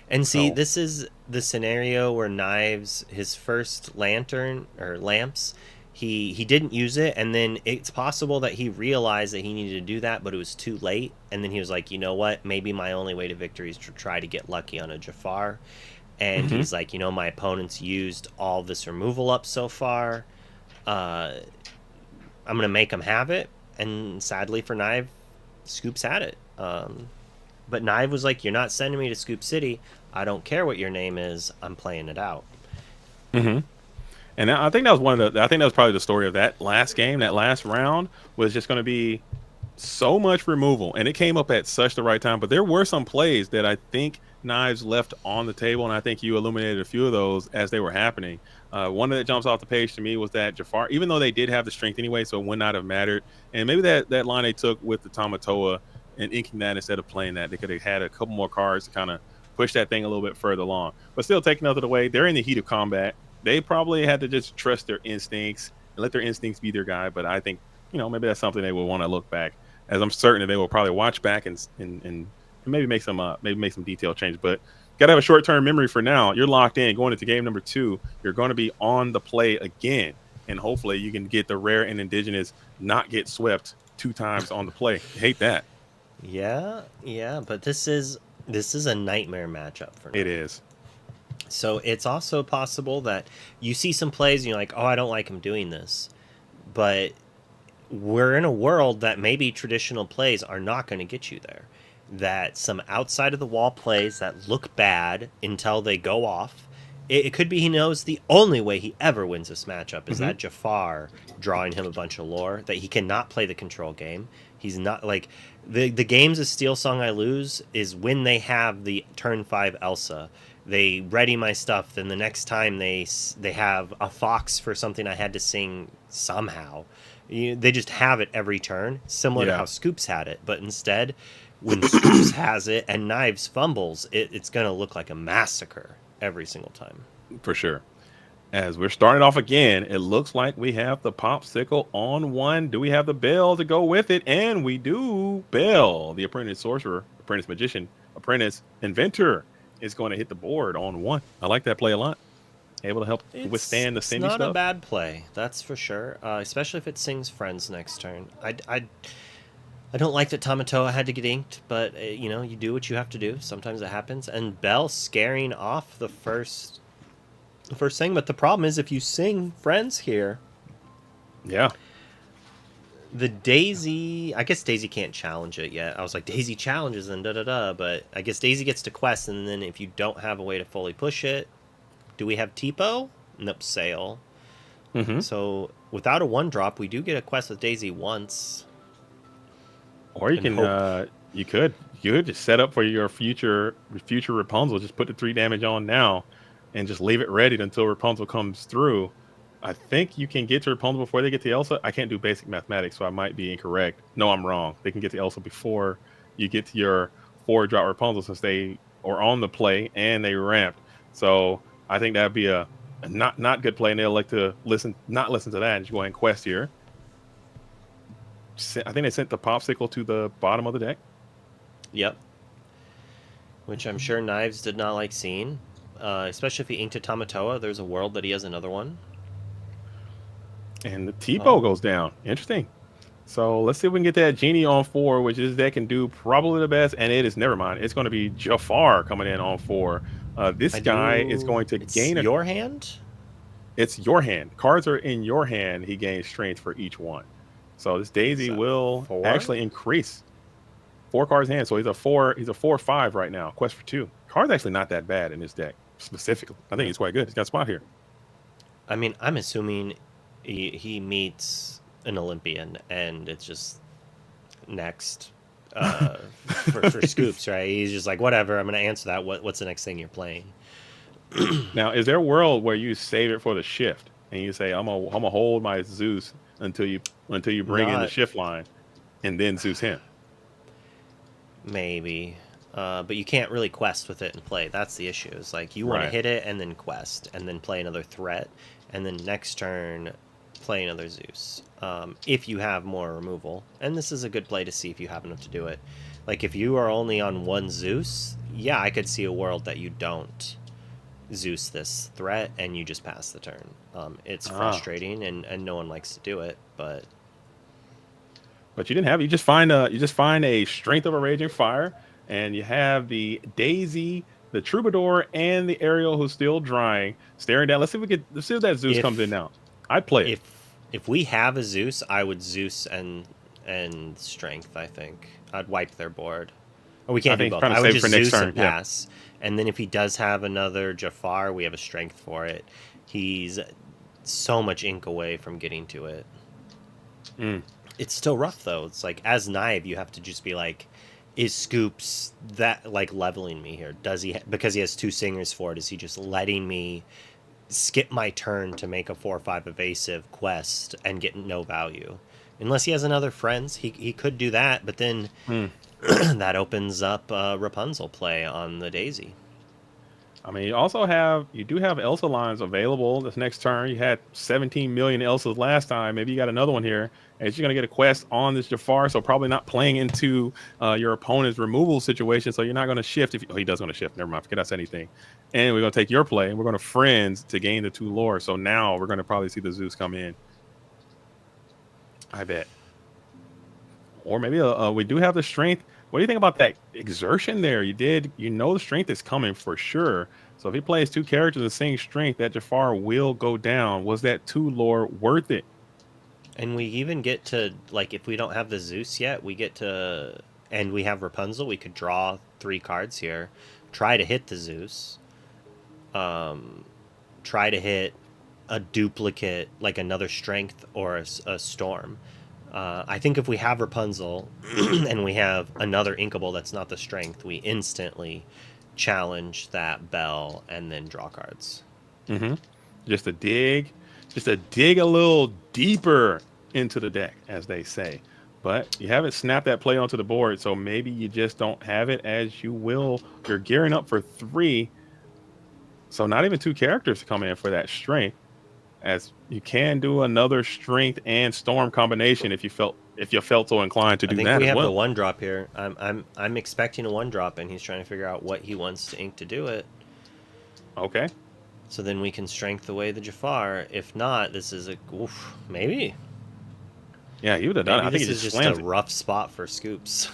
And see, this is the scenario where Knives, his first lantern or lamps, He didn't use it, and then it's possible that he realized that he needed to do that, but it was too late. And then he was like, you know what? Maybe my only way to victory is to try to get lucky on a Jafar. And he's like, you know, my opponent's used all this removal up so far. I'm gonna make him have it. And sadly for Knive, Scoops had it. But Knive was like, you're not sending me to Scoop City. I don't care what your name is. I'm playing it out. And I think that was I think that was probably the story of that last game. That last round was just going to be so much removal, and it came up at such the right time. But there were some plays that I think Knives left on the table, and I think you illuminated a few of those as they were happening. One that jumps off the page to me was that Jafar, even though they did have the strength anyway, so it would not have mattered. And maybe that line they took with the Tamatoa and inking that instead of playing that, they could have had a couple more cards to kind of push that thing a little bit further along. But still, taking nothing away, they're in the heat of combat. They probably had to just trust their instincts and let their instincts be their guide. But I think, you know, maybe that's something they will want to look back, as I'm certain that they will probably watch back and maybe make some detailed changes. But got to have a short-term memory for now. You're locked in going into game number 2. You're going to be on the play again, and hopefully you can get the rare and indigenous not get swept 2 times on the play. Hate that. Yeah, but this is a nightmare matchup for now. It is. So it's also possible that you see some plays and you're like, oh, I don't like him doing this. But we're in a world that maybe traditional plays are not going to get you there. That some outside of the wall plays that look bad until they go off. It could be he knows the only way he ever wins this matchup is that Jafar drawing him a bunch of lore, that he cannot play the control game. He's not like the games of Steel Song I lose is when they have the turn 5 Elsa. They ready my stuff, then the next time they have a fox for something I had to sing somehow. They just have it every turn, similar to how Scoops had it. But instead, when Scoops has it and Knives fumbles, it's going to look like a massacre every single time. For sure. As we're starting off again, it looks like we have the Popsicle on 1. Do we have the Bell to go with it? And we do. Bell, the Apprentice Sorcerer, Apprentice Magician, Apprentice Inventor, is going to hit the board on 1. I like that play a lot. Able to help withstand the Cindy stuff. It's not a bad play, that's for sure. Especially if it sings Friends next turn. I don't like that Tamatoa had to get inked, but you know, you do what you have to do. Sometimes it happens. And Bell scaring off the first thing. But the problem is if you sing Friends here. Yeah. The Daisy, I guess Daisy can't challenge it yet. I was like, Daisy challenges and da-da-da, but I guess Daisy gets to quest, and then if you don't have a way to fully push it, do we have Tipo? Nope, Sail. So without a 1-drop, we do get a quest with Daisy once. Or you can, you could just set up for your future Rapunzel. Just put the 3 damage on now, and just leave it ready until Rapunzel comes through. I think you can get to Rapunzel before they get to Elsa. I can't do basic mathematics, so I might be incorrect. No, I'm wrong. They can get to Elsa before you get to your 4-drop Rapunzel, since they are on the play and they ramped. So I think that'd be a not good play, and they'll like to not listen to that and just go ahead and quest here. I think they sent the Popsicle to the bottom of the deck. Yep. Which I'm sure Knives did not like seeing. Especially if he inked a Tamatoa, there's a world that he has another one. And the Tipo goes down. Interesting. So let's see if we can get that Genie on 4, which this deck can do probably the best. And it is, never mind. It's going to be Jafar coming in on 4. This guy is going to gain your hand? It's your hand. Cards are in your hand. He gains strength for each one. So this Daisy will actually increase 4 cards in hand. So he's a 4/5 right now. Quest for 2. Card's actually not that bad in this deck specifically. I think it's quite good. He's got a spot here. I mean, I'm assuming he meets an Olympian and it's just next for Scoops, right? He's just like, whatever, I'm going to answer that. What's the next thing you're playing? Now, is there a world where you save it for the shift and you say, I'm gonna hold my Zeus until you bring in the shift line and then Zeus him? Maybe. But you can't really quest with it and play. That's the issue. It's like you want to hit it and then quest and then play another threat and then next turn play another Zeus. If you have more removal. And this is a good play to see if you have enough to do it. Like if you are only on 1 Zeus, yeah, I could see a world that you don't Zeus this threat, and you just pass the turn. It's frustrating, and no one likes to do it, but you didn't have it. You just find a Strength of a Raging Fire, and you have the Daisy, the Troubadour, and the Ariel who's still drying, staring down. Let's see if that Zeus comes in now. I'd play it. If we have a Zeus, I would Zeus and Strength. I think I'd wipe their board. Or we can't do both. I would just Zeus and pass. Yeah. And then if he does have another Jafar, we have a Strength for it. He's so much ink away from getting to it. It's still rough though. It's like as Knive, you have to just be like, is Scoops that like leveling me here? Does he because he has 2 singers for it? Is he just letting me skip my turn to make a 4/5 evasive quest and get no value? Unless he has another friends, he could do that, but then that opens up Rapunzel play on the Daisy. I mean, you do have Elsa lines available this next turn. You had 17 million Elsas last time. Maybe you got another one here. And you're going to get a quest on this Jafar, so probably not playing into your opponent's removal situation. So you're not going to shift. He does want to shift. Never mind. Forget I said anything. And we're going to take your play, and we're going to friends to gain the 2 lore. So now we're going to probably see the Zeus come in. I bet. Or maybe we do have the Strength. What do you think about that exertion there? You know the Strength is coming for sure. So if he plays 2 characters and sing Strength, that Jafar will go down. Was that 2 lore worth it? And we even get to, like, if we don't have the Zeus yet, we get to, and we have Rapunzel, we could draw 3 cards here, try to hit the Zeus, try to hit a duplicate, like another Strength or a Storm. I think if we have Rapunzel and we have another Inkable that's not the Strength, we instantly challenge that Bell and then draw cards. Just to dig a little deeper into the deck, as they say. But you haven't snapped that play onto the board, so maybe you just don't have it as you will. You're gearing up for 3, so not even 2 characters to come in for that Strength. As you can do another Strength and Storm combination if you felt so inclined to do that. I think we have the 1-drop here. I'm expecting a 1-drop, and he's trying to figure out what he wants to ink to do it. Okay. So then we can Strength away the Jafar. If not, this is maybe. Yeah, he would have done it. I think this is just a rough spot for Scoops.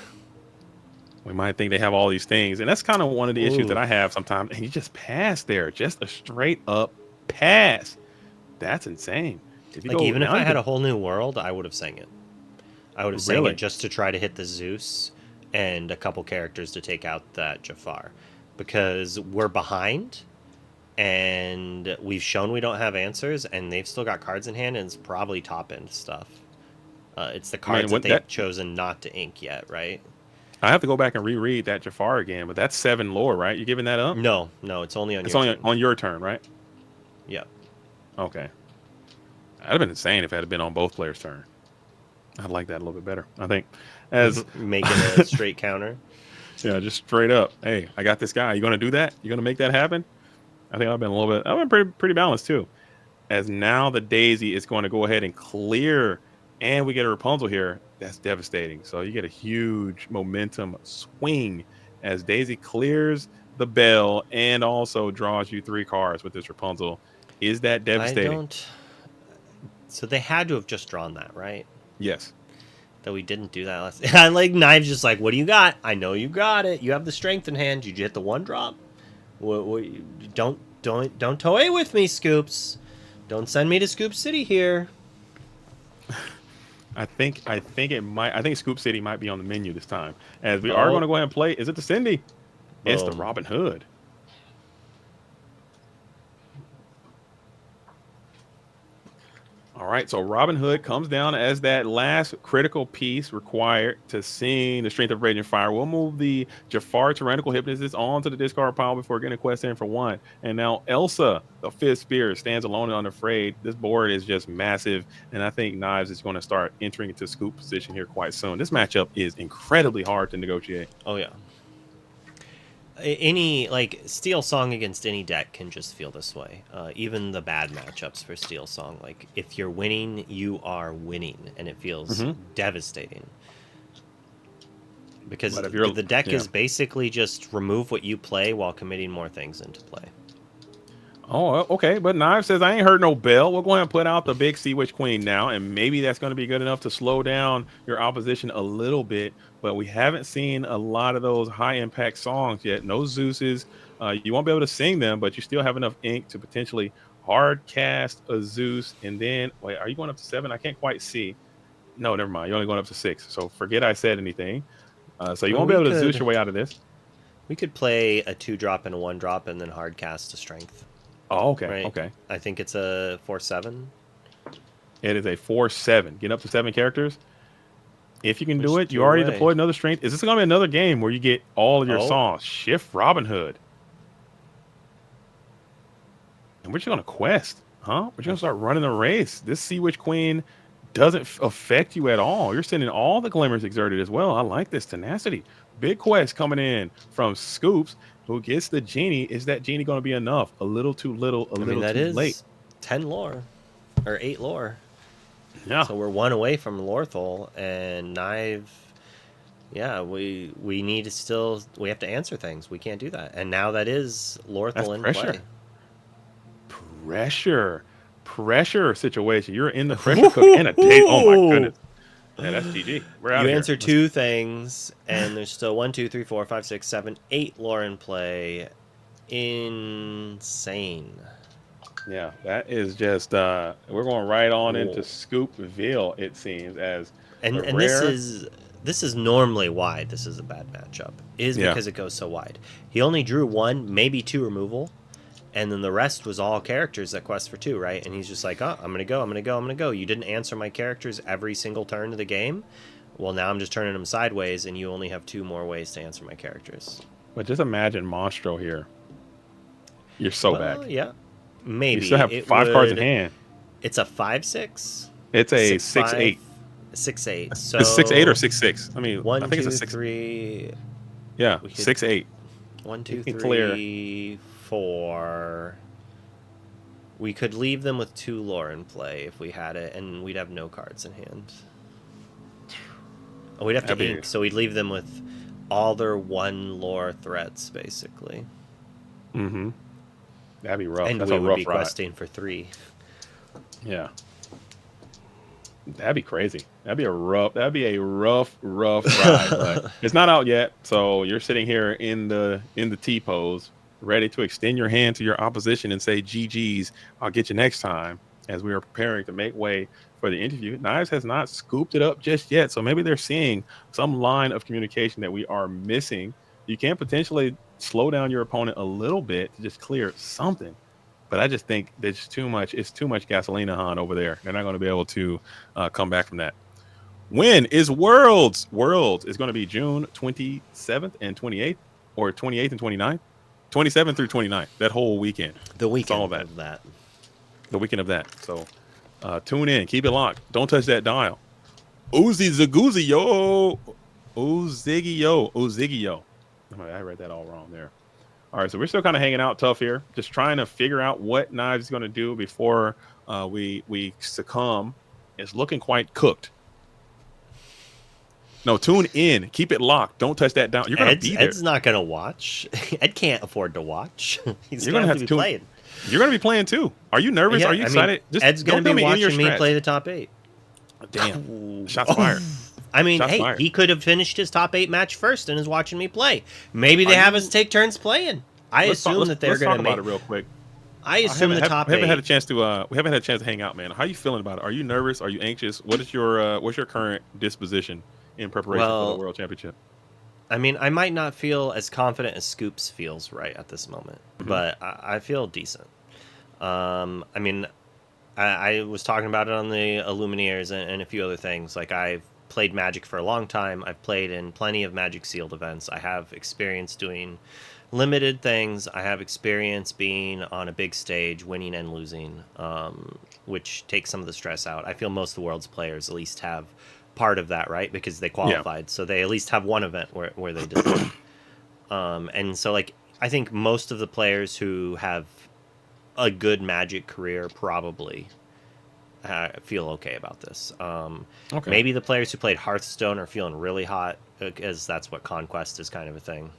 We might think they have all these things, and that's kind of one of the issues that I have sometimes. And you just pass there, just a straight up pass. That's insane. Even if I had a whole new world, I would have sang it. I would have sang it just to try to hit the Zeus and a couple characters to take out that Jafar. Because we're behind, and we've shown we don't have answers, and they've still got cards in hand, and it's probably top-end stuff. It's the cards that they've chosen not to ink yet, right? I have to go back and reread that Jafar again, but that's 7 lore, right? You giving that up? No, it's only on your turn. On your turn, right? Yep. Okay. That'd have been insane if it had been on both players' turn. I'd like that a little bit better, I think. As making a straight counter. Yeah, just straight up. Hey, I got this guy. You going to do that? You going to make that happen? I think I've been pretty balanced too. As now the Daisy is going to go ahead and clear, and we get a Rapunzel here. That's devastating. So you get a huge momentum swing as Daisy clears the Bell and also draws you 3 cards with this Rapunzel. Is that devastating? So they had to have just drawn that, right? Yes. Though we didn't do that last. I like Knives just like, what do you got? I know you got it. You have the Strength in hand. Did you hit the 1-drop? Don't toy with me, Scoops. Don't send me to Scoop City here. I think Scoop City might be on the menu this time. As we are going to go ahead and play. Is it the Cindy? Boom. It's the Robin Hood. All right, so Robin Hood comes down as that last critical piece required to sing the Strength of Raging Fire. We'll move the Jafar Tyrannical Hypnotist onto the discard pile before getting a quest in for 1. And now Elsa, the 5th Spear, stands alone and unafraid. This board is just massive, and I think Knives is going to start entering into scoop position here quite soon. This matchup is incredibly hard to negotiate. Oh, yeah. Any Steel Song against any deck can just feel this way. Even the bad matchups for Steel Song, like if you're winning, you are winning, and it feels devastating. Because the deck is basically just remove what you play while committing more things into play. Oh, okay. But Knives says, I ain't heard no bell. We'll go ahead and put out the big Sea Witch Queen now, and maybe that's going to be good enough to slow down your opposition a little bit. But we haven't seen a lot of those high impact songs yet. No Zeus's. You won't be able to sing them, but you still have enough ink to potentially hard cast a Zeus. And then, wait, are you going up to 7? I can't quite see. No, never mind. You're only going up to 6. So forget I said anything. So you won't be able to Zeus your way out of this. We could play a 2-drop and a 1-drop and then hard cast a strength. Oh, okay. Right? Okay. I think it's a 4/7. It is a 4/7. Get up to 7 characters. If you can do it, you already deployed another strength. Is this going to be another game where you get all of your songs? Shift Robin Hood. And we're just going to quest, huh? We're just going to start running a race. This Sea Witch Queen doesn't affect you at all. You're sending all the glimmers exerted as well. I like this tenacity. Big quest coming in from Scoops, who gets the genie. Is that genie going to be enough? A little too little, a little too late. 10 lore or 8 lore. Yeah. So we're 1 away from Lorthal, and Knive. Yeah, we need to still. We have to answer things. We can't do that. And now that is Lorthal in play. Pressure situation. You're in the pressure cook and a date. Oh my goodness. Yeah, that's GG. We're out. You answer 2 things, and there's still 1, 2, 3, 4, 5, 6, 7, 8 lore in play. Insane. Yeah, that is just we're going right on into Scoopville, it seems, as and this is normally why this is a bad matchup, because it goes so wide. He only drew 1, maybe 2 removal, and then the rest was all characters that quest for 2, right? And he's just like, oh, I'm gonna go. You didn't answer my characters every single turn of the game. Well, now I'm just turning them sideways, and you only have 2 more ways to answer my characters. But just imagine Monstro here. You're so back. Yeah. Maybe. You still have 5 cards in hand. It's a 5/6. It's a 6/8. 6/8. So it's 6/8 or 6/6. I mean, 1, I think 2, it's a 6. 3. Yeah, 6/8. 1, 2, 3, 4. We could leave them with 2 lore in play if we had it, and we'd have no cards in hand. Oh, we'd have to ink, so we'd leave them with all their 1 lore threats, basically. Mm-hmm. That'd be rough. And that's we a would rough be questing for 3. Yeah. That'd be crazy. That'd be a rough ride. But it's not out yet, so you're sitting here in the T pose, ready to extend your hand to your opposition and say, GG's, I'll get you next time, as we are preparing to make way for the interview. Knives has not scooped it up just yet, so maybe they're seeing some line of communication that we are missing. You can potentially slow down your opponent a little bit to just clear something. But I just think there's too much. It's too much gasolina on over there. They're not going to be able to come back from that. When is Worlds? Worlds is going to be June 27th and 28th, or 28th and 29th, 27th through 29th. That whole weekend. The weekend all of that. The weekend of that. So tune in. Keep it locked. Don't touch that dial. Uzi Zagoozy yo. Uziggy yo. I read that all wrong there. All right, so we're still kind of hanging out tough here, just trying to figure out what Knives is going to do before we succumb. It's looking quite cooked. No, tune in. Keep it locked. Don't touch that down. You're going to be there. Ed's not going to watch. Ed can't afford to watch. He's going to have to be playing. You're going to be playing too. Are you nervous? Are you excited? Just Ed's going to be watching me play the top 8. Damn. Shots fired. I mean, hey, he could have finished his top 8 match first and is watching me play. Maybe they have us take turns playing. I assume that they're going to make it real quick. I assume the top 8. We haven't had a chance to hang out, man. How are you feeling about it? Are you nervous? Are you anxious? What's your current disposition in preparation for the World Championship? I mean, I might not feel as confident as Scoops feels right at this moment, but I feel decent. I mean, I was talking about it on the Illumineers and a few other things. Like, I've played Magic for a long time. I've played in plenty of Magic sealed events. I have experience doing limited things. I have experience being on a big stage, winning and losing, which takes some of the stress out. I feel most of the world's players at least have part of that, right? Because they qualified, so they at least have one event where they did that. And so, like, I think most of the players who have a good Magic career probably feel okay about this. Maybe the players who played Hearthstone are feeling really hot, because that's what Conquest is kind of a thing.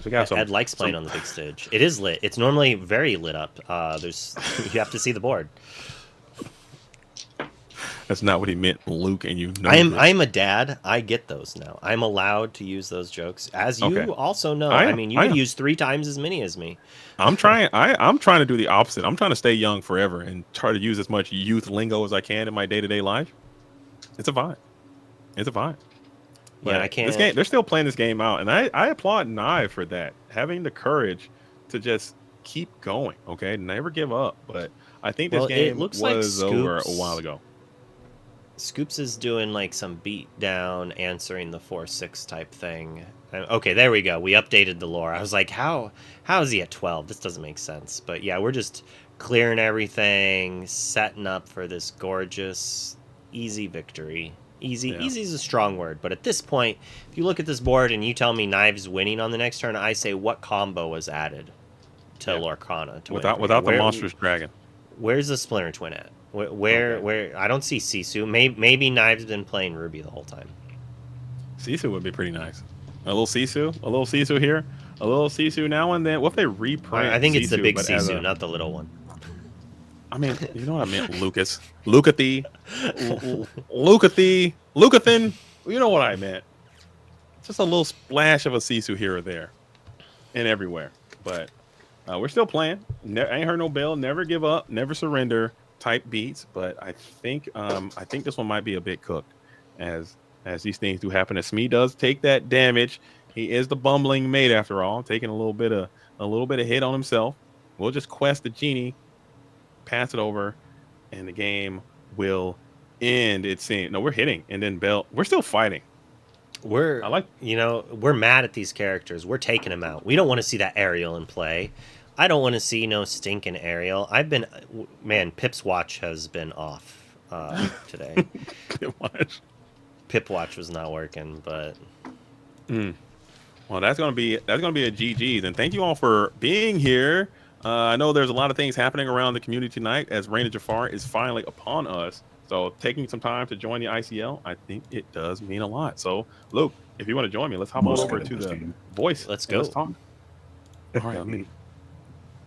We got Ed likes playing on the big stage. It is lit. It's normally very lit up. You have to see the board. That's not what he meant, Luke, and you know I'm a dad. I get those now. I'm allowed to use those jokes, as you also know. I mean, you can use 3 times as many as me. I'm trying. I'm trying to do the opposite. I'm trying to stay young forever and try to use as much youth lingo as I can in my day-to-day life. It's a vibe. It's a vibe. But yeah, I can't. This game, they're still playing this game out, and I applaud Knive for that, having the courage to just keep going. Okay, never give up. But I think this game was over a while ago. Scoops is doing like some beat down, answering the 4-6 type thing. Okay, there we go. We updated the lore. I was like, how is he at 12? This doesn't make sense. But yeah, we're just clearing everything, setting up for this gorgeous, easy victory. Easy is a strong word, but at this point, if you look at this board and you tell me Knives winning on the next turn, I say what combo was added to Lorcana to without the monstrous dragon. Where's the Splinter Twin at? Where I don't see Sisu. Maybe Knives been playing Ruby the whole time. Sisu would be pretty nice. A little Sisu here, a little Sisu now and then. What if they reprint? I think it's the big Sisu, not the little one. I mean, you know what I meant, Lucas. Lucathy. Lucathin. You know what I meant. Just a little splash of a Sisu here or there. And everywhere. But we're still playing. I ain't heard no bell. Never give up. Never surrender type beats. But I think this one might be a bit cooked. As these things do happen. As Smee does take that damage. He is the bumbling mate after all. Taking a little bit of hit on himself. We'll just quest the genie. Pass it over, and the game will end. It seems. No, we're hitting, and then Bell. We're still fighting. We're mad at these characters. We're taking them out. We don't want to see that Ariel in play. I don't want to see no stinking Ariel. Pip's watch has been off today. Pip watch was not working, but. Well, that's gonna be a GG. And thank you all for being here. I know there's a lot of things happening around the community tonight as Reign of Jafar is finally upon us. So taking some time to join the ICL, I think it does mean a lot. So, Luke, if you want to join me, let's hop on over to the voice. Let's go. Let's talk. All right,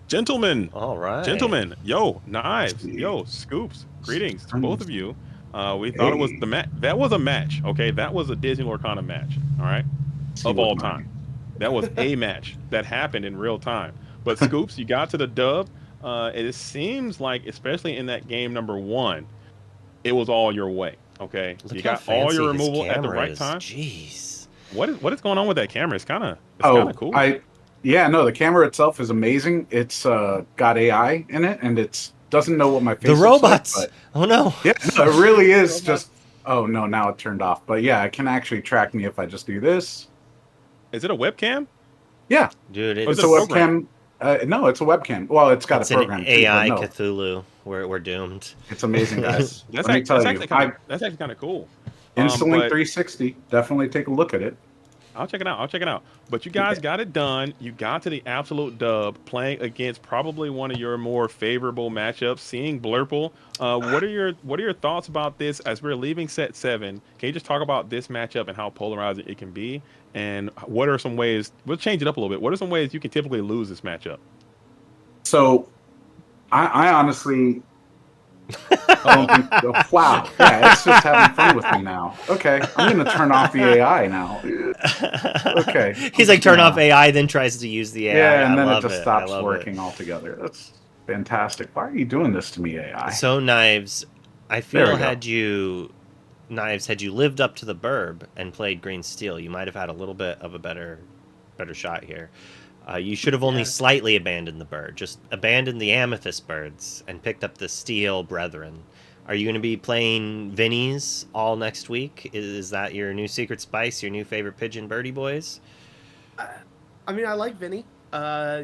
gentlemen. All right. Gentlemen. Yo, Knives. Yo, Scoops. Greetings to both of you. We thought it was the match. That was a match. Okay, that was a Disney Lorcana match. All right, of all time. That was a match that happened in real time. But Scoops, you got to the dub. It seems like, especially in that game number 1, it was all your way. Okay, Look you got all your removal at the right time. Jeez, what is going on with that camera? It's kind of cool. The camera itself is amazing. It's got AI in it, and it doesn't know what my face. The robots. Like, oh no. Yeah, no, it really is just. Oh no, now it turned off. But yeah, it can actually track me if I just do this. Is it a webcam? Yeah, dude, it's a webcam. No, it's a webcam. Well, it's got a program. An AI too, Cthulhu. We're doomed. It's amazing, guys. That's actually kind of cool. Instantly 360. Definitely take a look at it. I'll check it out. But you guys got it done. You got to the absolute dub, playing against probably one of your more favorable matchups. Seeing Blurple. What are your thoughts about this as we're leaving set 7? Can you just talk about this matchup and how polarizing it can be? And what are some ways? We'll change it up a little bit. What are some ways you can typically lose this matchup? So, I honestly don't think. Wow, yeah, it's just having fun with me now. Okay, I'm going to turn off the AI now. Okay, he's like, turn off AI, then tries to use the AI. Yeah, and then it just stops working altogether. That's fantastic. Why are you doing this to me, AI? So, Knives, I feel had you lived up to the burb and played Green Steel, you might have had a little bit of a better shot here. You should have only slightly abandoned the bird. Just abandoned the amethyst birds and picked up the steel brethren. Are you going to be playing Vinny's all next week? Is that your new secret spice, your new favorite pigeon birdie boys? I mean, I like Vinny.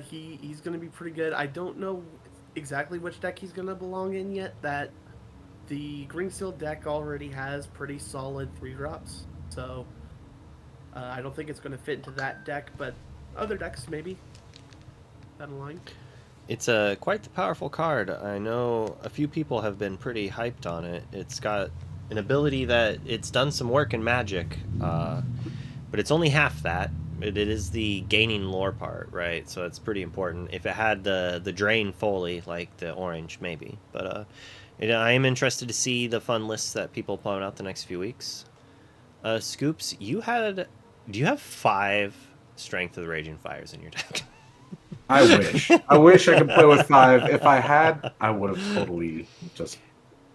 He's going to be pretty good. I don't know exactly which deck he's going to belong in yet. That the Green Steel deck already has pretty solid 3-drops. So I don't think it's going to fit into that deck, but other decks maybe down the line. It's quite the powerful card. I know a few people have been pretty hyped on it. It's got an ability that it's done some work in Magic, but it's only half that. it is the gaining lore part, right? So it's pretty important. If it had the drain fully, like the orange, maybe. But I am interested to see the fun lists that people put out the next few weeks. Scoops, do you have 5 Strength of the Raging Fires in your deck? I wish. I wish I could play with 5. If I had, I would have totally just.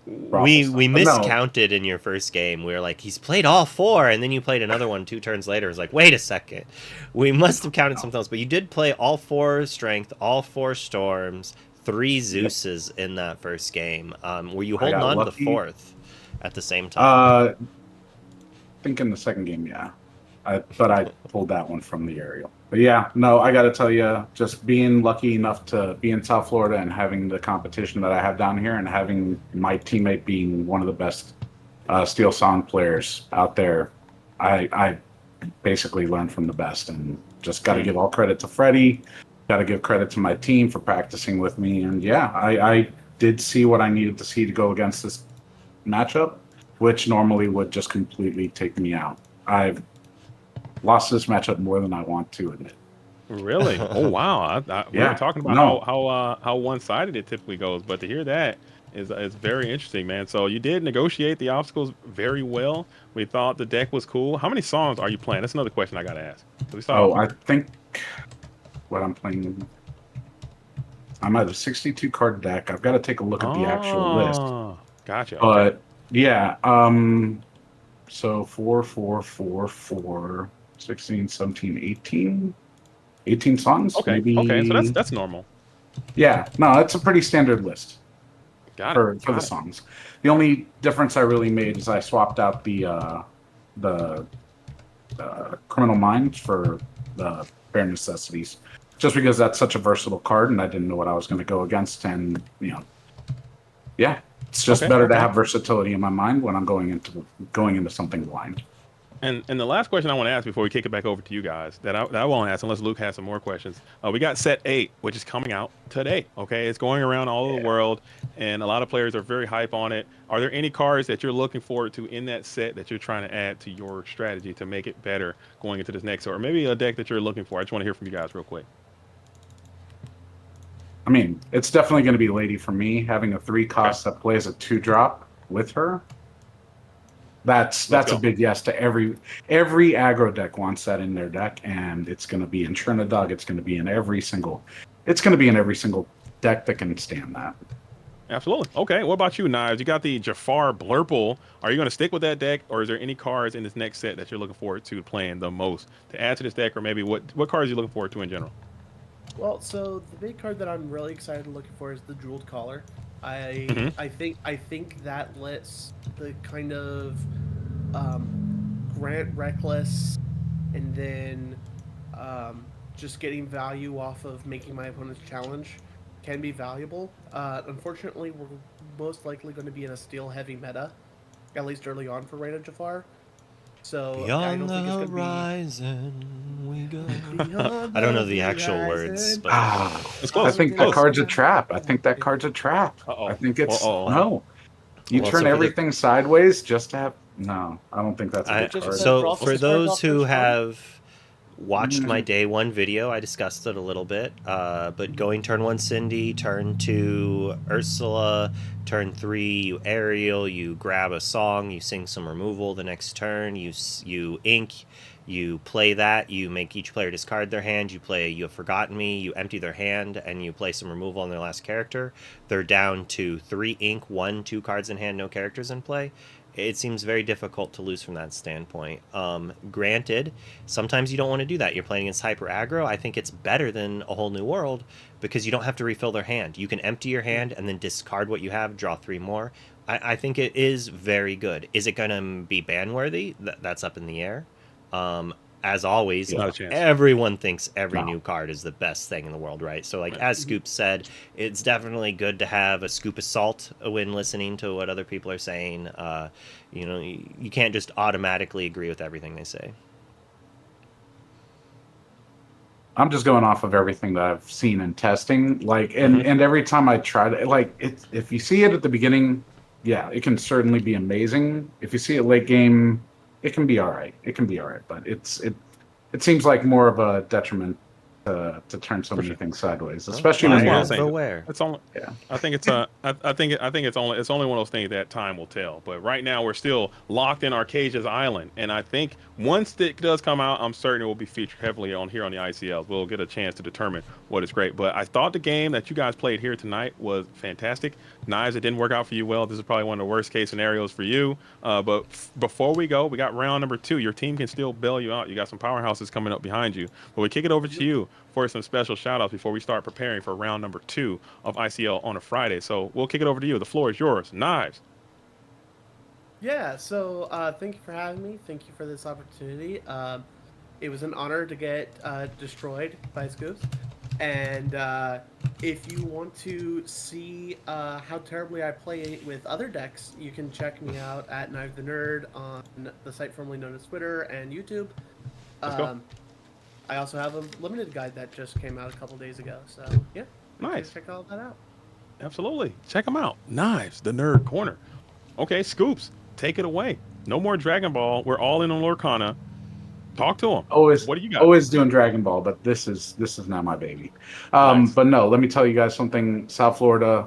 We miscounted in your first game. We were like, he's played all 4, and then you played another one 2 turns later. It's like, wait a second, we must have counted something else. But you did play all 4 strength, all 4 storms, 3 Zeuses in that first game. Were you holding on to the 4th at the same time? I think in the second game, yeah. But I pulled that one from the aerial. But yeah, no, I got to tell you, just being lucky enough to be in South Florida and having the competition that I have down here and having my teammate being one of the best Steel Song players out there, I basically learned from the best, and just got to give all credit to Freddie, got to give credit to my team for practicing with me. And yeah, I did see what I needed to see to go against this matchup, which normally would just completely take me out. I've lost this matchup more than I want to admit. Really? Oh wow! We were talking about how one-sided it typically goes, but to hear that is very interesting, man. So you did negotiate the obstacles very well. We thought the deck was cool. How many songs are you playing? That's another question I got to ask. I think what I'm playing, I'm at a 62 card deck. I've got to take a look at the actual list. Gotcha. But yeah, so 4, 4, 4, 4. 16, 17, 18 songs. Okay. Maybe. Okay, so that's normal. Yeah, no, it's a pretty standard list for the Got it. songs. The only difference I really made is I swapped out the Criminal Minds for the Bare Necessities, just because that's such a versatile card, and I didn't know what I was going to go against, and yeah, it's just better to have versatility in my mind when I'm going into something blind. And the last question I want to ask before we kick it back over to you guys that I won't ask unless Luke has some more questions. We got set 8, which is coming out today. Okay, it's going around all over the world, and a lot of players are very hype on it. Are there any cards that you're looking forward to in that set that you're trying to add to your strategy to make it better going into this next, or maybe a deck that you're looking for? I just want to hear from you guys real quick. I mean, it's definitely going to be Lady for me. Having a 3 cost that plays a 2-drop with her. That's a big yes to every aggro deck wants that in their deck, and it's going to be in Trinidad. It's going to be in every single deck that can stand that. Absolutely. Okay. What about you, Knives? You got the Jafar Blurple. Are you going to stick with that deck, or is there any cards in this next set that you're looking forward to playing the most to add to this deck, or maybe what cards are you looking forward to in general? Well, so the big card that I'm really excited looking for is the Jeweled Collar. I think that lets the kind of grant reckless, and then just getting value off of making my opponent's challenge can be valuable. Unfortunately, we're most likely going to be in a steel heavy meta, at least early on for Reina Jafar. So Beyond I don't think it's horizon we go. I don't know the actual words, but I think that card's a trap. I think it's no. You turn everything sideways just to have no. I don't think that's a good card. So for those who have watched my day 1 video, I discussed it a little bit. But going turn 1 Cindy, turn 2 Ursula, turn 3 you aerial, you grab a song, you sing some removal. The next turn you ink, you play that, you make each player discard their hand, you play You Have Forgotten Me, you empty their hand, and you play some removal on their last character. They're down to 3 ink, 1, 2 cards in hand, no characters in play. It seems very difficult to lose from that standpoint. Granted, sometimes you don't want to do that. You're playing against hyper aggro. I think it's better than A Whole New World because you don't have to refill their hand. You can empty your hand and then discard what you have, draw 3 more. I think it is very good. Is it going to be ban-worthy? That's up in the air. As always, everyone thinks every new card is the best thing in the world, right? So, as Scoop said, it's definitely good to have a scoop of salt when listening to what other people are saying. You can't just automatically agree with everything they say. I'm just going off of everything that I've seen in testing. And every time I try to, if you see it at the beginning, yeah, it can certainly be amazing. If you see it late game, it can be all right. But it's it seems like more of a detriment to turn so many things sideways, especially when Buyers you're beware. It's only. Yeah. I think it's it's only one of those things that time will tell. But right now we're still locked in Arcasia's Island, and I think once it does come out, I'm certain it will be featured heavily on here on the ICLs. We'll get a chance to determine what is great. But I thought the game that you guys played here tonight was fantastic. Knives, it didn't work out for you well. This is probably one of the worst case scenarios for you. But before we go, we got round number 2. Your team can still bail you out. You got some powerhouses coming up behind you. But we kick it over to you for some special shout outs before we start preparing for round number 2 of ICL on a Friday. So we'll kick it over to you. The floor is yours. Knives. Yeah, so thank you for having me. Thank you for this opportunity. It was an honor to get destroyed by Scoops. And if you want to see how terribly I play with other decks, you can check me out at Knife the Nerd on the site formerly known as Twitter and YouTube. Let's go. I also have a limited guide that just came out a couple days ago. So, yeah. Nice. Check all that out. Absolutely. Check them out. Knives, the Nerd Corner. Okay, Scoops, take it away. No more Dragon Ball. We're all in on Lorcana. Talk to them. Always, what do you got? Always doing Dragon Ball, but this is not my baby. Nice. But no, let me tell you guys something. South Florida,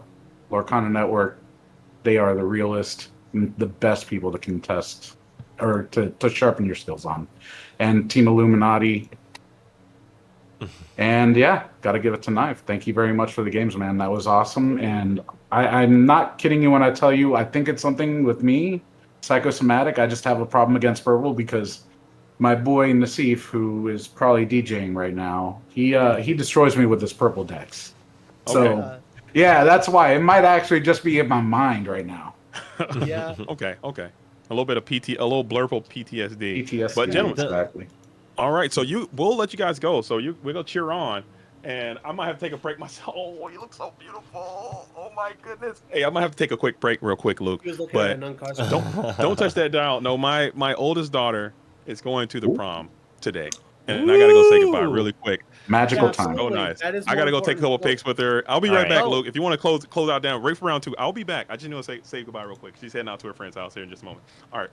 Lorcana Network, they are the realest, the best people to contest or to sharpen your skills on. And Team Illuminati. And yeah, got to give it to Knife. Thank you very much for the games, man. That was awesome. And I'm not kidding you when I tell you I think it's something with me, psychosomatic. I just have a problem against purple because my boy Nassif, who is probably DJing right now, he destroys me with his purple decks. So yeah, that's why it might actually just be in my mind right now. Yeah. Okay. A little bit of a little blurple PTSD. PTSD. But gentlemen, exactly. All right, so we'll let you guys go. So we're gonna cheer on, and I might have to take a break myself. Oh, you look so beautiful. Oh my goodness. Hey, I might have to take a quick break, real quick, Luke. But don't touch that dial. No, my oldest daughter is going to the prom today, and I gotta go say goodbye really quick. Magical time. So nice. I gotta go take a couple pics with her. I'll be right back, Luke. If you want to close out down, right for round 2. I'll be back. I just want to say goodbye real quick. She's heading out to her friend's house here in just a moment. All right.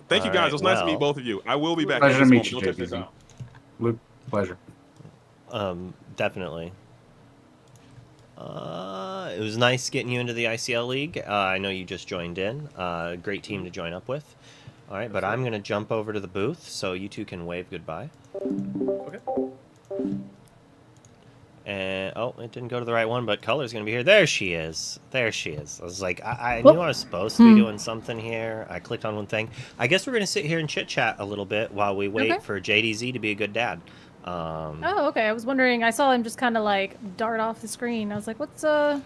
Thank you guys. It was nice to meet both of you. I will be back. Pleasure to meet you, JP. Luke, pleasure. Definitely. It was nice getting you into the ICL League. I know you just joined in. Great team to join up with. All right, but I'm going to jump over to the booth so you two can wave goodbye. Okay. And oh, it didn't go to the right one, but Color's going to be here. There she is. I was like, I knew I was supposed to be doing something here. I clicked on one thing. I guess we're going to sit here and chit-chat a little bit while we wait for JDZ to be a good dad. Oh, okay. I was wondering. I saw him just kind of like dart off the screen. I was like, what's happening?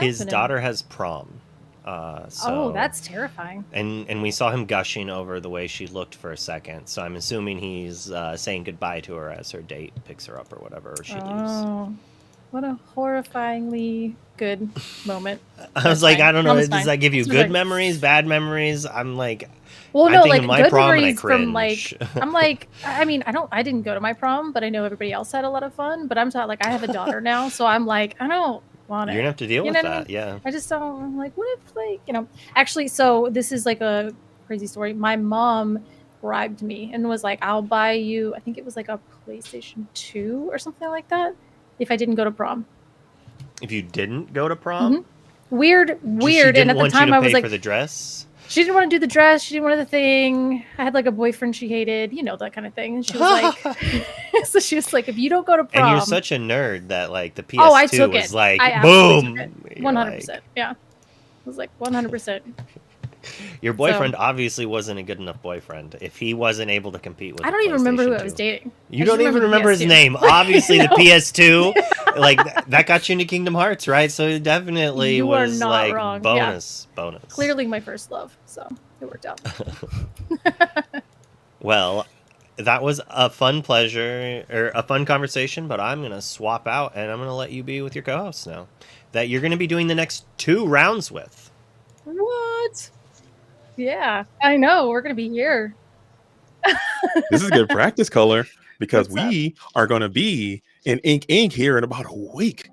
His daughter has prom. Oh, that's terrifying. And we saw him gushing over the way she looked for a second. So I'm assuming he's saying goodbye to her as her date picks her up or whatever, or she leaves. Oh, what a horrifyingly good moment. I was like, I don't know. Does that give you good memories, bad memories? I'm like, well, no, like my good prom memories from like, I'm like, I mean, I didn't go to my prom, but I know everybody else had a lot of fun. But I'm talking like I have a daughter now, so I'm like, I don't want it. You're gonna have to deal with that, yeah. I just don't. I'm like, what if like Actually, so this is like a crazy story. My mom bribed me and was like, I'll buy you. I think it was like a PlayStation 2 or something like that. If I didn't go to prom. If you didn't go to prom? Mm-hmm. Weird. And at the time, I was like, for the dress. She didn't want to do the dress. She didn't want to do the thing. I had like a boyfriend she hated, that kind of thing. And she was like, so she was like, if you don't go to prom. And you're such a nerd that like the PS2 was like, boom. 100%. Yeah. It was like 100%. Your boyfriend obviously wasn't a good enough boyfriend if he wasn't able to compete with. I don't even remember who I was dating. You don't even remember his name. Obviously, the PS2, like that got you into Kingdom Hearts, right? So it definitely was like wrong. Bonus. Clearly, my first love, so it worked out. Well, that was a fun conversation, but I'm gonna swap out and I'm gonna let you be with your co-hosts now. That you're gonna be doing the next 2 rounds with. What? Yeah, I know. We're going to be here. This is good practice, Color, because we are going to be in Ink here in about a week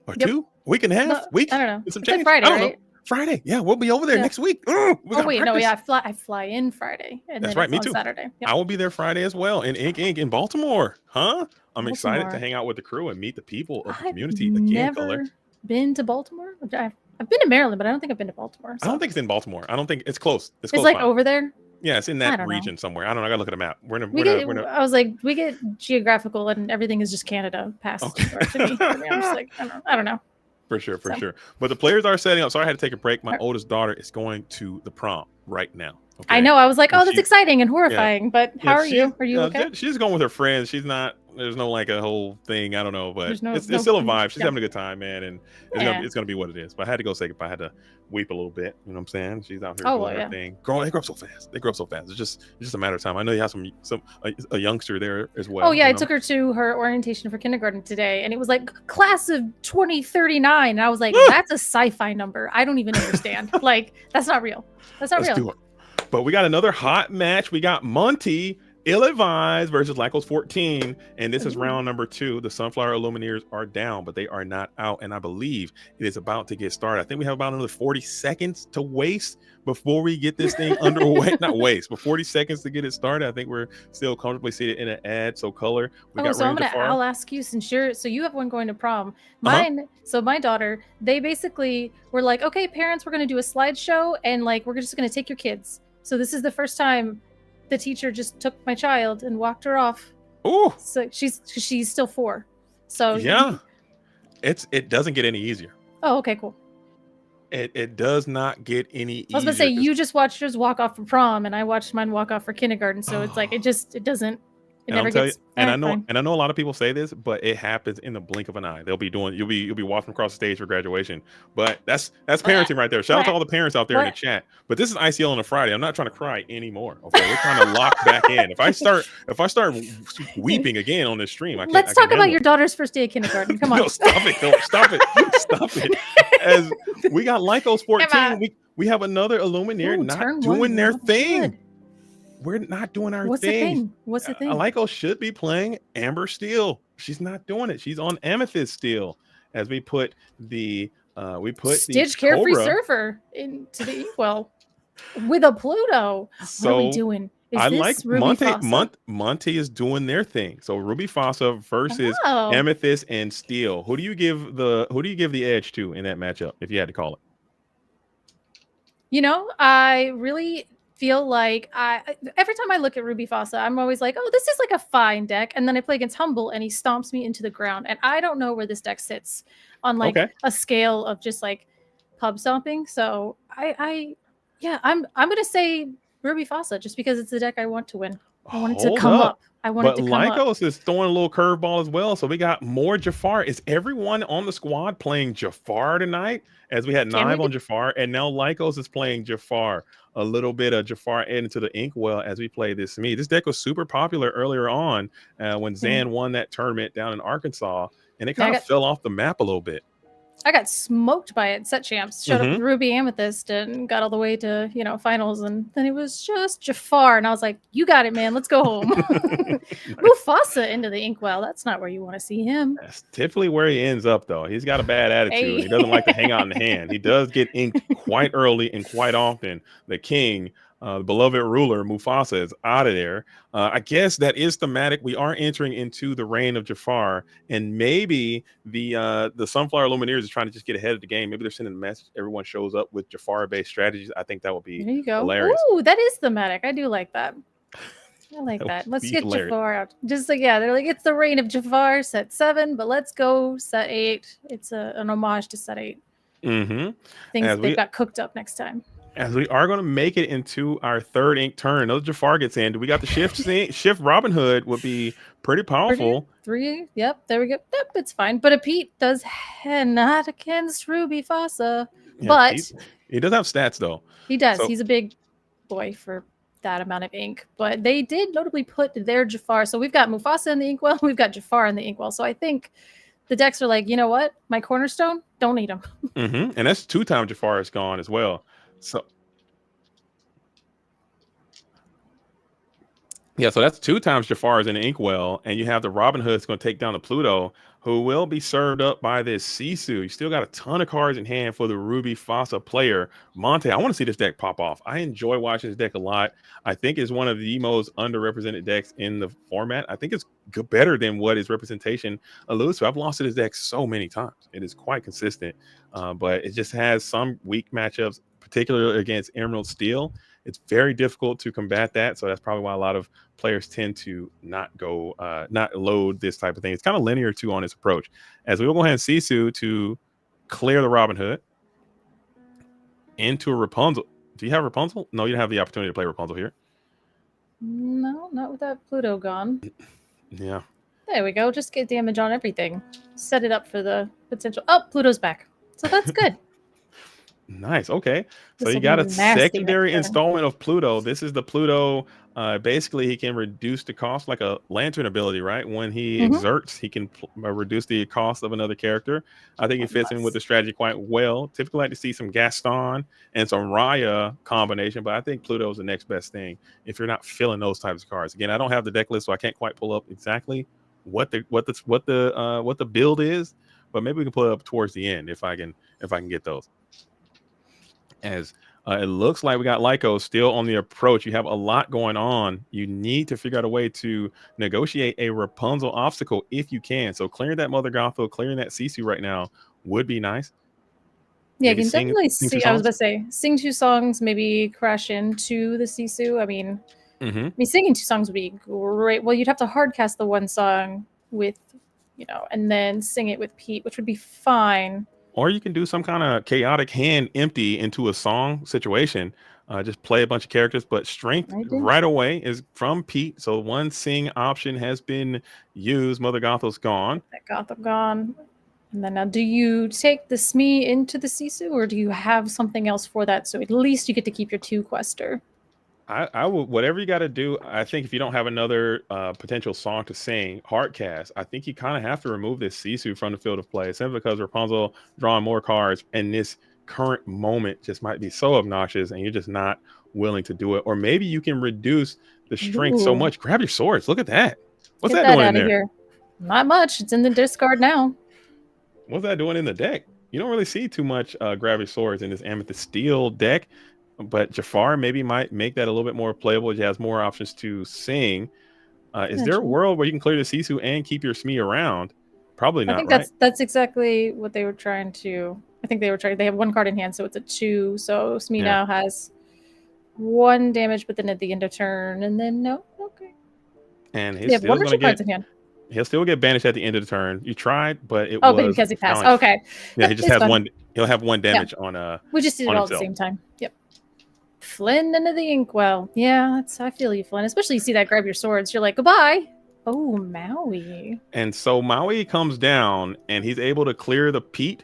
or 2, week and a half, week. I don't know. Some it's like change. Friday, I don't right? know. Friday. Yeah, we'll be over there next week. Oh wait, no, yeah, I fly in Friday, and That's then right, me on too. Saturday. Yep. I will be there Friday as well in Ink in Baltimore. Huh? I'm excited to Baltimore. hang out with the crew and meet the people of the I've community again. Color. never been to Baltimore. I've been to Maryland, but I don't think I've been to Baltimore. I don't think it's in Baltimore. I don't think it's close. It's It's close like by. over there. Yeah, it's in I that don't know. region somewhere. I don't know. I gotta look at a map. I was like, we get geographical, and everything is just Canada past to me. I'm just like, I don't know. For sure. But the players are setting up. So I had to take a break. My oldest daughter is going to the prom right now. Okay? I know. I was like, oh, that's exciting and horrifying. Yeah. But how are you? Are you okay? She's going with her friends. She's not. There's no like a whole thing. I don't know, but it's still a vibe. She's having a good time, man, and it's gonna be what it is. But I had to go say goodbye. I had to weep a little bit. You know what I'm saying? She's out here doing her thing. Girl, they grow up so fast. It's just a matter of time. I know you have a youngster there as well. Oh yeah, I took her to her orientation for kindergarten today, and it was like class of 2039. And I was like, that's a sci-fi number. I don't even understand. Like, that's not real. That's not real. Do it. But we got another hot match. We got Monty Ill-Advised versus Lycos 14, and this is round number 2. The Sunflower Illumineers are down, but they are not out, and I believe it is about to get started. I think we have about another 40 seconds to waste before we get this thing underway. Not waste, but 40 seconds to get it started. I think we're still comfortably seated in an ad. So Color, I'll ask you, since you have one going to prom. Mine, so my daughter, they basically were like, okay, parents, we're going to do a slideshow, and like we're just going to take your kids. So this is the first time the teacher just took my child and walked her off. Ooh. So she's still 4. So yeah, it doesn't get any easier. Oh, okay, cool. It does not get any easier. I was gonna say, you just watched yours walk off for prom, and I watched mine walk off for kindergarten. So it's like it doesn't. It never gets. And I know a lot of people say this, but it happens in the blink of an eye. You'll be walking across the stage for graduation. But that's parenting right there. Shout out to all the parents out there in the chat. But this is ICL on a Friday. I'm not trying to cry anymore. Okay, we're trying to lock back in. If I start weeping again on this stream, Let's talk about your daughter's first day of kindergarten. Come on. No, stop it! Stop it! As we got Lycos 14, we have another Illumineer not doing their thing. Good. We're not doing our thing. What's the thing? Lycos should be playing Amber Steel. She's not doing it. She's on Amethyst Steel. As we put Stitch Carefree Surfer into the inkwell with a Pluto. So what are we doing? I like Monty is doing their thing. So Ruby Fossa versus Amethyst and Steel. Who do you give the edge to in that matchup if you had to call it? You know, I really feel like every time I look at Ruby Fossa, I'm always like, oh, this is like a fine deck. And then I play against Humble and he stomps me into the ground. And I don't know where this deck sits on like a scale of just like pub stomping. So I'm gonna say Ruby Fossa just because it's the deck I want to win. I want it to come up. But Lycos is throwing a little curveball as well. So we got more Jafar. Is everyone on the squad playing Jafar tonight? As we had Nive on Jafar, and now Lycos is playing Jafar. A little bit of Jafar into the inkwell as we play this me. This deck was super popular earlier on when Zan won that tournament down in Arkansas, and it kind of fell off the map a little bit. I got smoked by it. Set champs showed up with Ruby Amethyst and got all the way to finals, and then it was just Jafar, and I was like, "You got it, man. Let's go home." Mufasa into the inkwell. That's not where you want to see him. That's typically where he ends up, though. He's got a bad attitude. He doesn't like to hang out in the hand. He does get inked quite early and quite often. The king. The beloved ruler Mufasa is out of there. I guess that is thematic. We are entering into the reign of Jafar, and maybe the Sunflower Illumineers is trying to just get ahead of the game. Maybe they're sending a message. Everyone shows up with Jafar-based strategies. I think that would be hilarious. Ooh, that is thematic. I do like that. I like that. Let's get Jafar out. Just like they're like it's the reign of Jafar, set 7, but let's go set 8. It's an homage to set 8. Things they've got cooked up next time. As we are going to make it into our third ink turn, another Jafar gets in. Do we got the shift Robin Hood would be pretty powerful. 3, yep, there we go. Yep, it's fine. But a Pete does not against Ruby Fossa. Yeah, but he does have stats though. He does. So, he's a big boy for that amount of ink. But they did notably put their Jafar. So we've got Mufasa in the inkwell, we've got Jafar in the inkwell. So I think the decks are like, you know what? My cornerstone, don't need him. And that's 2 times Jafar is gone as well. So that's 2 times Jafar's in the inkwell, and you have the Robin Hood that's going to take down the Pluto. who will be served up by this Sisu. You still got a ton of cards in hand for the Ruby Fossa player. Monte, I want to see this deck pop off. I enjoy watching this deck a lot. I think it's one of the most underrepresented decks in the format. I think it's better than what its representation alludes to. I've lost to this deck so many times. It is quite consistent, but it just has some weak matchups, particularly against Emerald Steel. It's very difficult to combat that, so that's probably why a lot of players tend to not load this type of thing. It's kind of linear too on its approach. As we will go ahead and Sisu to clear the Robin Hood into a Rapunzel. Do you have Rapunzel? No, you don't have the opportunity to play Rapunzel here. No, not with that Pluto gone. Yeah. There we go. Just get damage on everything. Set it up for the potential. Oh, Pluto's back. So that's good. Nice. Okay. So This you will got be a nasty secondary next turn. installment of Pluto. This is the Pluto. Basically, he can reduce the cost like a lantern ability, right? When he exerts, he can reduce the cost of another character. I think it fits in with the strategy quite well. Typically, like to see some Gaston and some Raya combination, but I think Pluto is the next best thing if you're not filling those types of cards. Again, I don't have the deck list, so I can't quite pull up exactly what the build is, but maybe we can pull it up towards the end if I can get those. As it looks like we got Lyco still on the approach. You have a lot going on. You need to figure out a way to negotiate a Rapunzel obstacle if you can. So clearing that Mother Gothel, clearing that Sisu right now would be nice. Yeah, Maybe you can definitely sing see. two I was songs? about to say, sing 2 songs, maybe crash into the Sisu. I mean, singing 2 songs would be great. Well, you'd have to hardcast the 1 song with, and then sing it with Pete, which would be fine. Or you can do some kind of chaotic hand empty into a song situation. Just play a bunch of characters, but strength right away is from Pete. So 1 sing option has been used. Mother Gothel's gone. That Gotham gone. And then now, do you take the Smee into the Sisu, or do you have something else for that? So at least you get to keep your 2 quester. I would, whatever you got to do. I think if you don't have another potential song to sing, hardcast, I think you kind of have to remove this Sisu from the field of play simply because Rapunzel drawing more cards and this current moment just might be so obnoxious and you're just not willing to do it. Or maybe you can reduce the strength so much. Grab your swords. Look at that. What's that doing in there? Here. Not much. It's in the discard now. What's that doing in the deck? You don't really see too much grab your swords in this Amethyst Steel deck. But Jafar maybe might make that a little bit more playable. He has more options to sing. Is there a world where you can clear the Sisu and keep your Smee around? Probably not. I think that's exactly what they were trying to. I think they were trying. They have 1 card in hand, so it's a 2. So Smee now has 1 damage, but then at the end of turn, and then no, okay. And they have 1 or 2 cards in hand. He'll still get banished at the end of the turn. You tried, but it was. Oh, because he passed. Okay. Yeah, he just has 1. He'll have 1 damage on. We just did it all at the same time. Yep. Flynn into the inkwell. Yeah, I feel you, Flynn. Especially you see that grab your swords. You're like, goodbye. Oh, Maui. And so Maui comes down and he's able to clear the Pete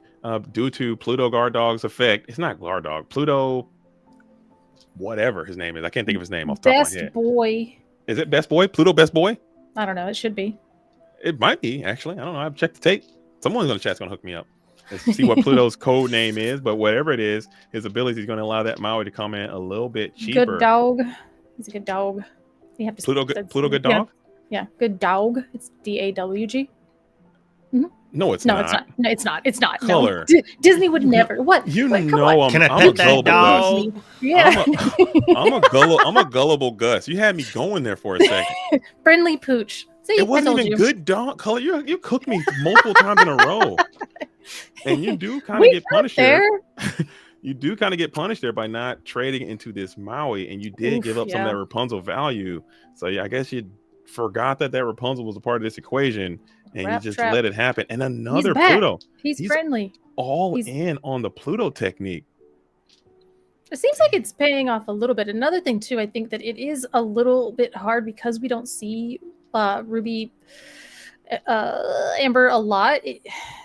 due to Pluto Guard Dog's effect. It's not Guard Dog. Pluto, whatever his name is. I can't think of his name off the top of my head. Best Boy. Is it Best Boy? Pluto Best Boy? I don't know. It should be. It might be, actually. I don't know. I've checked the tape. Someone in the chat's going to hook me up. Let's see what Pluto's code name is, but whatever it is, his ability is going to allow that Maui to come in a little bit cheaper. Good dog. He's a good dog. You have to Pluto good dog? Yeah, good dog. It's DAWG. No, it's not. No, it's not. It's not. Color. No. Disney would never. What? I'm a gullible Gus. Yeah. I'm a gullible Gus. You had me going there for a second. Friendly pooch. See, it wasn't even good dog color. You cooked me multiple times in a row. And you do kind of get punished there. You do kind of get punished there by not trading into this Maui, and you did give up some of that Rapunzel value. So yeah, I guess you forgot that Rapunzel was a part of this equation, and you just let it happen. And another Pluto. He's friendly. He's in on the Pluto technique. It seems like it's paying off a little bit. Another thing too, I think that it is a little bit hard because we don't see Ruby Amber a lot.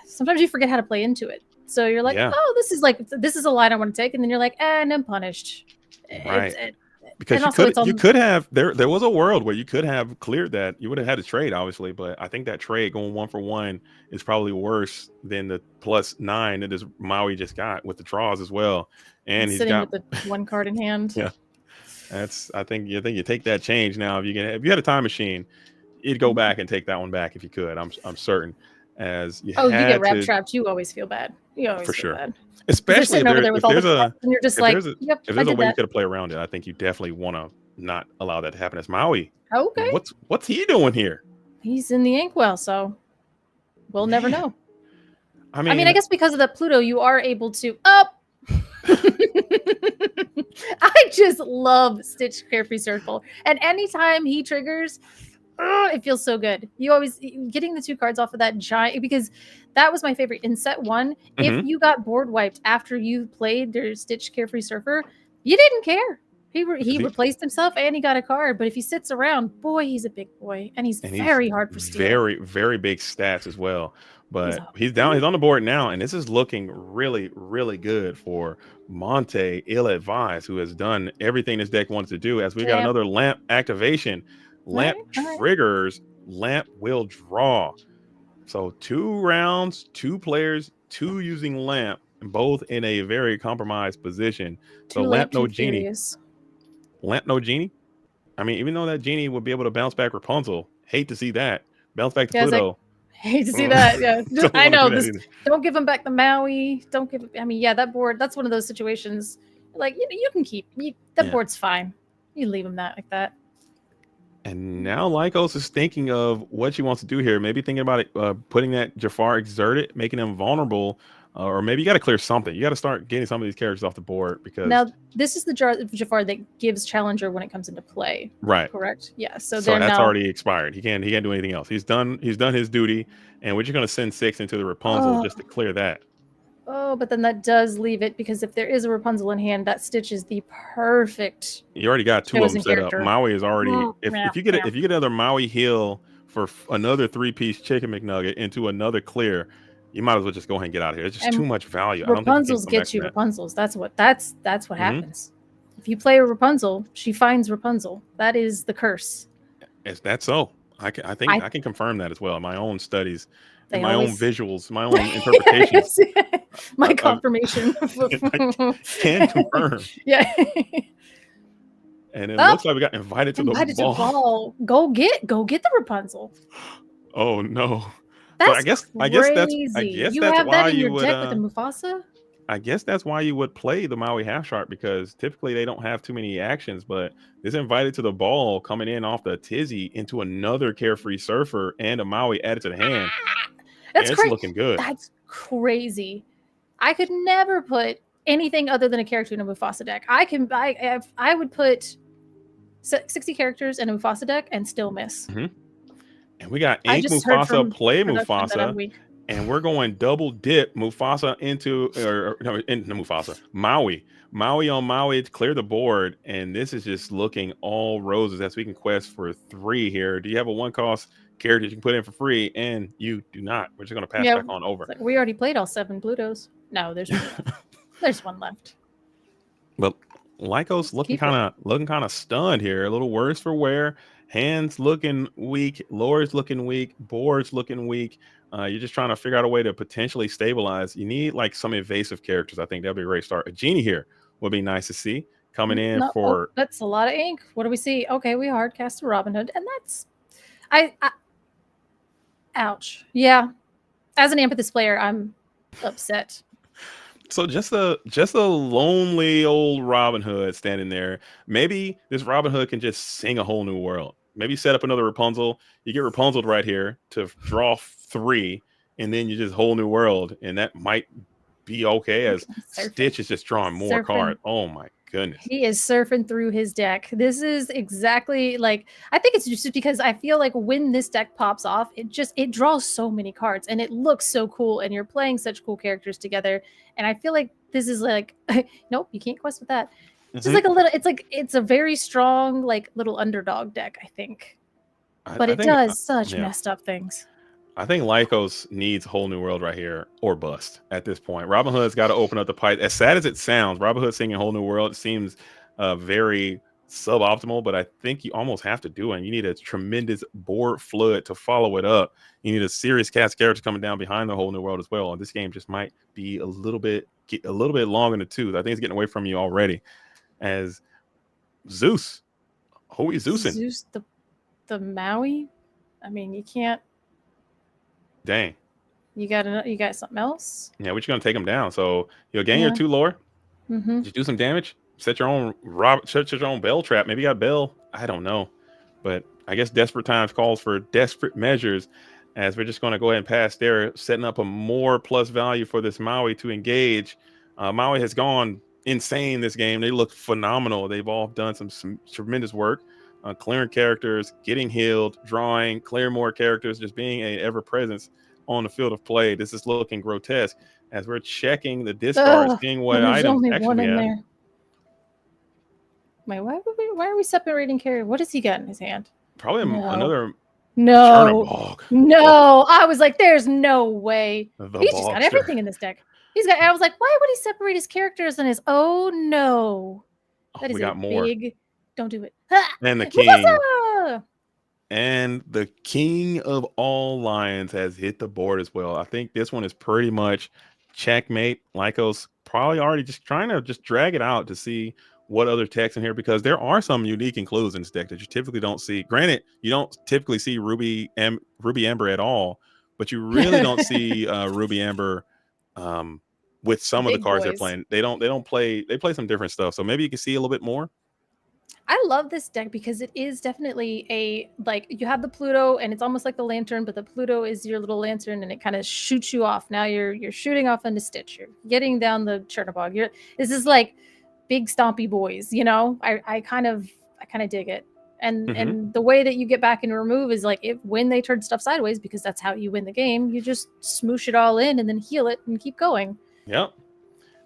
Sometimes you forget how to play into it. So you're like, oh, this is a line I want to take, and then you're like, and I'm punished. Right. Because you could have there was a world where you could have cleared that. You would have had to trade, obviously, but I think that trade going 1 for 1 is probably worse than the +9 that this Maui just got with the draws as well. And he's got with the 1 card in hand. Yeah. I think you take that change now. If you had a time machine, you'd go back and take that one back if you could. I'm certain. as you Oh, you get had rap to trapped. You always feel bad. You always for feel sure. bad. Especially They're sitting over there with all the cards, and you're just like, "Yep, if I there's a did way you that." could play around it, I think you definitely want to not allow that to happen. As Maui, Okay, what's he doing here? he's in the inkwell, so we'll never know. I I mean, guess because of the Pluto, you are able to up. I just love Stitch Carefree Circle, and anytime he triggers, it feels so good. You always getting the 2 cards off of that giant, because that was my favorite in set 1. If you got board wiped after you played their Stitch Carefree Surfer, you didn't care. He replaced himself and he got a card. But if he sits around, boy, he's a big boy, and he's very hard for steal. Very, very big stats as well. But he's down. He's on the board now, and this is looking really, really good for Monte Ill-Advised, who has done everything this deck wanted to do. As we got another lamp activation, lamp triggers, lamp will draw. So 2 rounds, 2 players, 2 using lamp, both in a very compromised position. So lamp no genie. Furious. Lamp no genie. I mean, even though that genie would be able to bounce back Rapunzel, hate to see that. Bounce back to Pluto. Hate to see that. Yeah, I know. Don't give him back the Maui. Don't give. I mean, yeah, that board. That's one of those situations. Like you can keep that board's fine. You leave him like that. And now Lycos is thinking of what she wants to do here. Maybe thinking about it, putting that Jafar exerted, making him vulnerable. Or maybe you got to clear something. You got to start getting some of these characters off the board, because now this is the Jafar that gives Challenger when it comes into play. Right. Correct. Yeah. So that's already expired. He can't do anything else. He's done his duty, and we're just going to send 6 into the Rapunzel just to clear that. Oh, but then that does leave it, because if there is a Rapunzel in hand, that Stitch is the perfect. You already got 2 of them set up. Maui is already. If you get another Maui heal for another 3-piece chicken McNugget into another clear, you might as well just go ahead and get out of here. It's just too much value. Rapunzels get you Rapunzels. That's what happens. If you play a Rapunzel, she finds Rapunzel. That is the curse. Is that so? I can confirm that as well. My own studies, my own visuals, my own interpretations. My confirmation. Can confirm. Yeah. And it looks like we got invited to the ball. Go get the Rapunzel. Oh no. That's so I guess that's why you would deck with the Mufasa? I guess that's why you would play the Maui Half Shark, because typically they don't have too many actions, but this invited to the ball coming in off the Tizzy into another Carefree Surfer and a Maui added to the hand. It's looking good. That's crazy. I could never put anything other than a character in a Mufasa deck. I would put 60 characters in a Mufasa deck and still miss. And we got Ink Mufasa, play Mufasa, and we're going double dip Mufasa into Mufasa, Maui on Maui to clear the board. And this is just looking all roses as we can quest for 3 here. Do you have a 1-cost character you can put in for free? And you do not. We're just going to pass back on over. We already played all 7 Plutos. No, there's there's 1 left. But Lycos looking kind of stunned here. A little worse for wear. Hands looking weak. Lore's looking weak. Board's looking weak. You're just trying to figure out a way to potentially stabilize. You need like some evasive characters. I think that'd be a great start. A genie here would be nice to see coming in for. That's a lot of ink. What do we see? Okay, we hard cast a Robin Hood, and that's ouch. Yeah, as an Amethyst player, I'm upset. So just a lonely old Robin Hood standing there. Maybe this Robin Hood can just sing a whole new world. Maybe set up another Rapunzel. You get Rapunzel right here to draw 3, and then you just whole new world, and that might be okay. As Stitch is just drawing more cards. Oh my goodness, he is surfing through his deck. This is exactly like, I think it's just because I feel like when this deck pops off, it draws so many cards and it looks so cool, and you're playing such cool characters together. And I feel like this is like, nope, you can't quest with that. It's just like a little, it's a very strong, like little underdog deck, I think. But it does such messed up things. I think Lycos needs whole new world right here or bust at this point. Robin Hood's got to open up the pipe. As sad as it sounds, Robin Hood singing whole new world seems very suboptimal, but I think you almost have to do it. You need a tremendous board flood to follow it up. You need a serious cast character coming down behind the whole new world as well. And this game just might be a little bit long in the tooth. I think it's getting away from you already. As Zeus, who is Zeusing? Zeus, the Maui. I mean, you can't. Dang. You got something else? Yeah, we're just gonna take them down. So you'll gain your 2 lore. Mm-hmm. You do some damage. Set your own bell trap. Maybe you got bell. I don't know, but I guess desperate times calls for desperate measures. As we're just going to go ahead and pass there, setting up a more plus value for this Maui to engage. Maui has gone insane this game. They look phenomenal. They've all done some tremendous work, clearing characters, getting healed, drawing, clear more characters, just being an ever presence on the field of play. This is looking grotesque as we're checking the discard, seeing what there's items only actually one we in have. there. Wait, why are we separating character? What does he got in his hand? Probably another No. No. I was like, there's no way. He's just got everything in this deck. I was like, why would he separate his characters and his no. That is we got more. Don't do it. And the king. And the king of all lions has hit the board as well. I think this one is pretty much checkmate. Lycos probably already just trying to just drag it out to see what other techs in here, because there are some unique includes in this deck that you typically don't see. Granted, you don't typically see Ruby Ember at all, but you really don't see Ruby Ember with some of the cards they're playing. They play some different stuff. So maybe you can see a little bit more. I love this deck because it is definitely you have the Pluto and it's almost like the lantern, but the Pluto is your little lantern and it kind of shoots you off. Now you're shooting off into Stitch. You're getting down the Chernobog. This is like big stompy boys, you know. I kind of dig it. And the way that you get back and remove is like when they turn stuff sideways, because that's how you win the game. You just smoosh it all in and then heal it and keep going. Yep.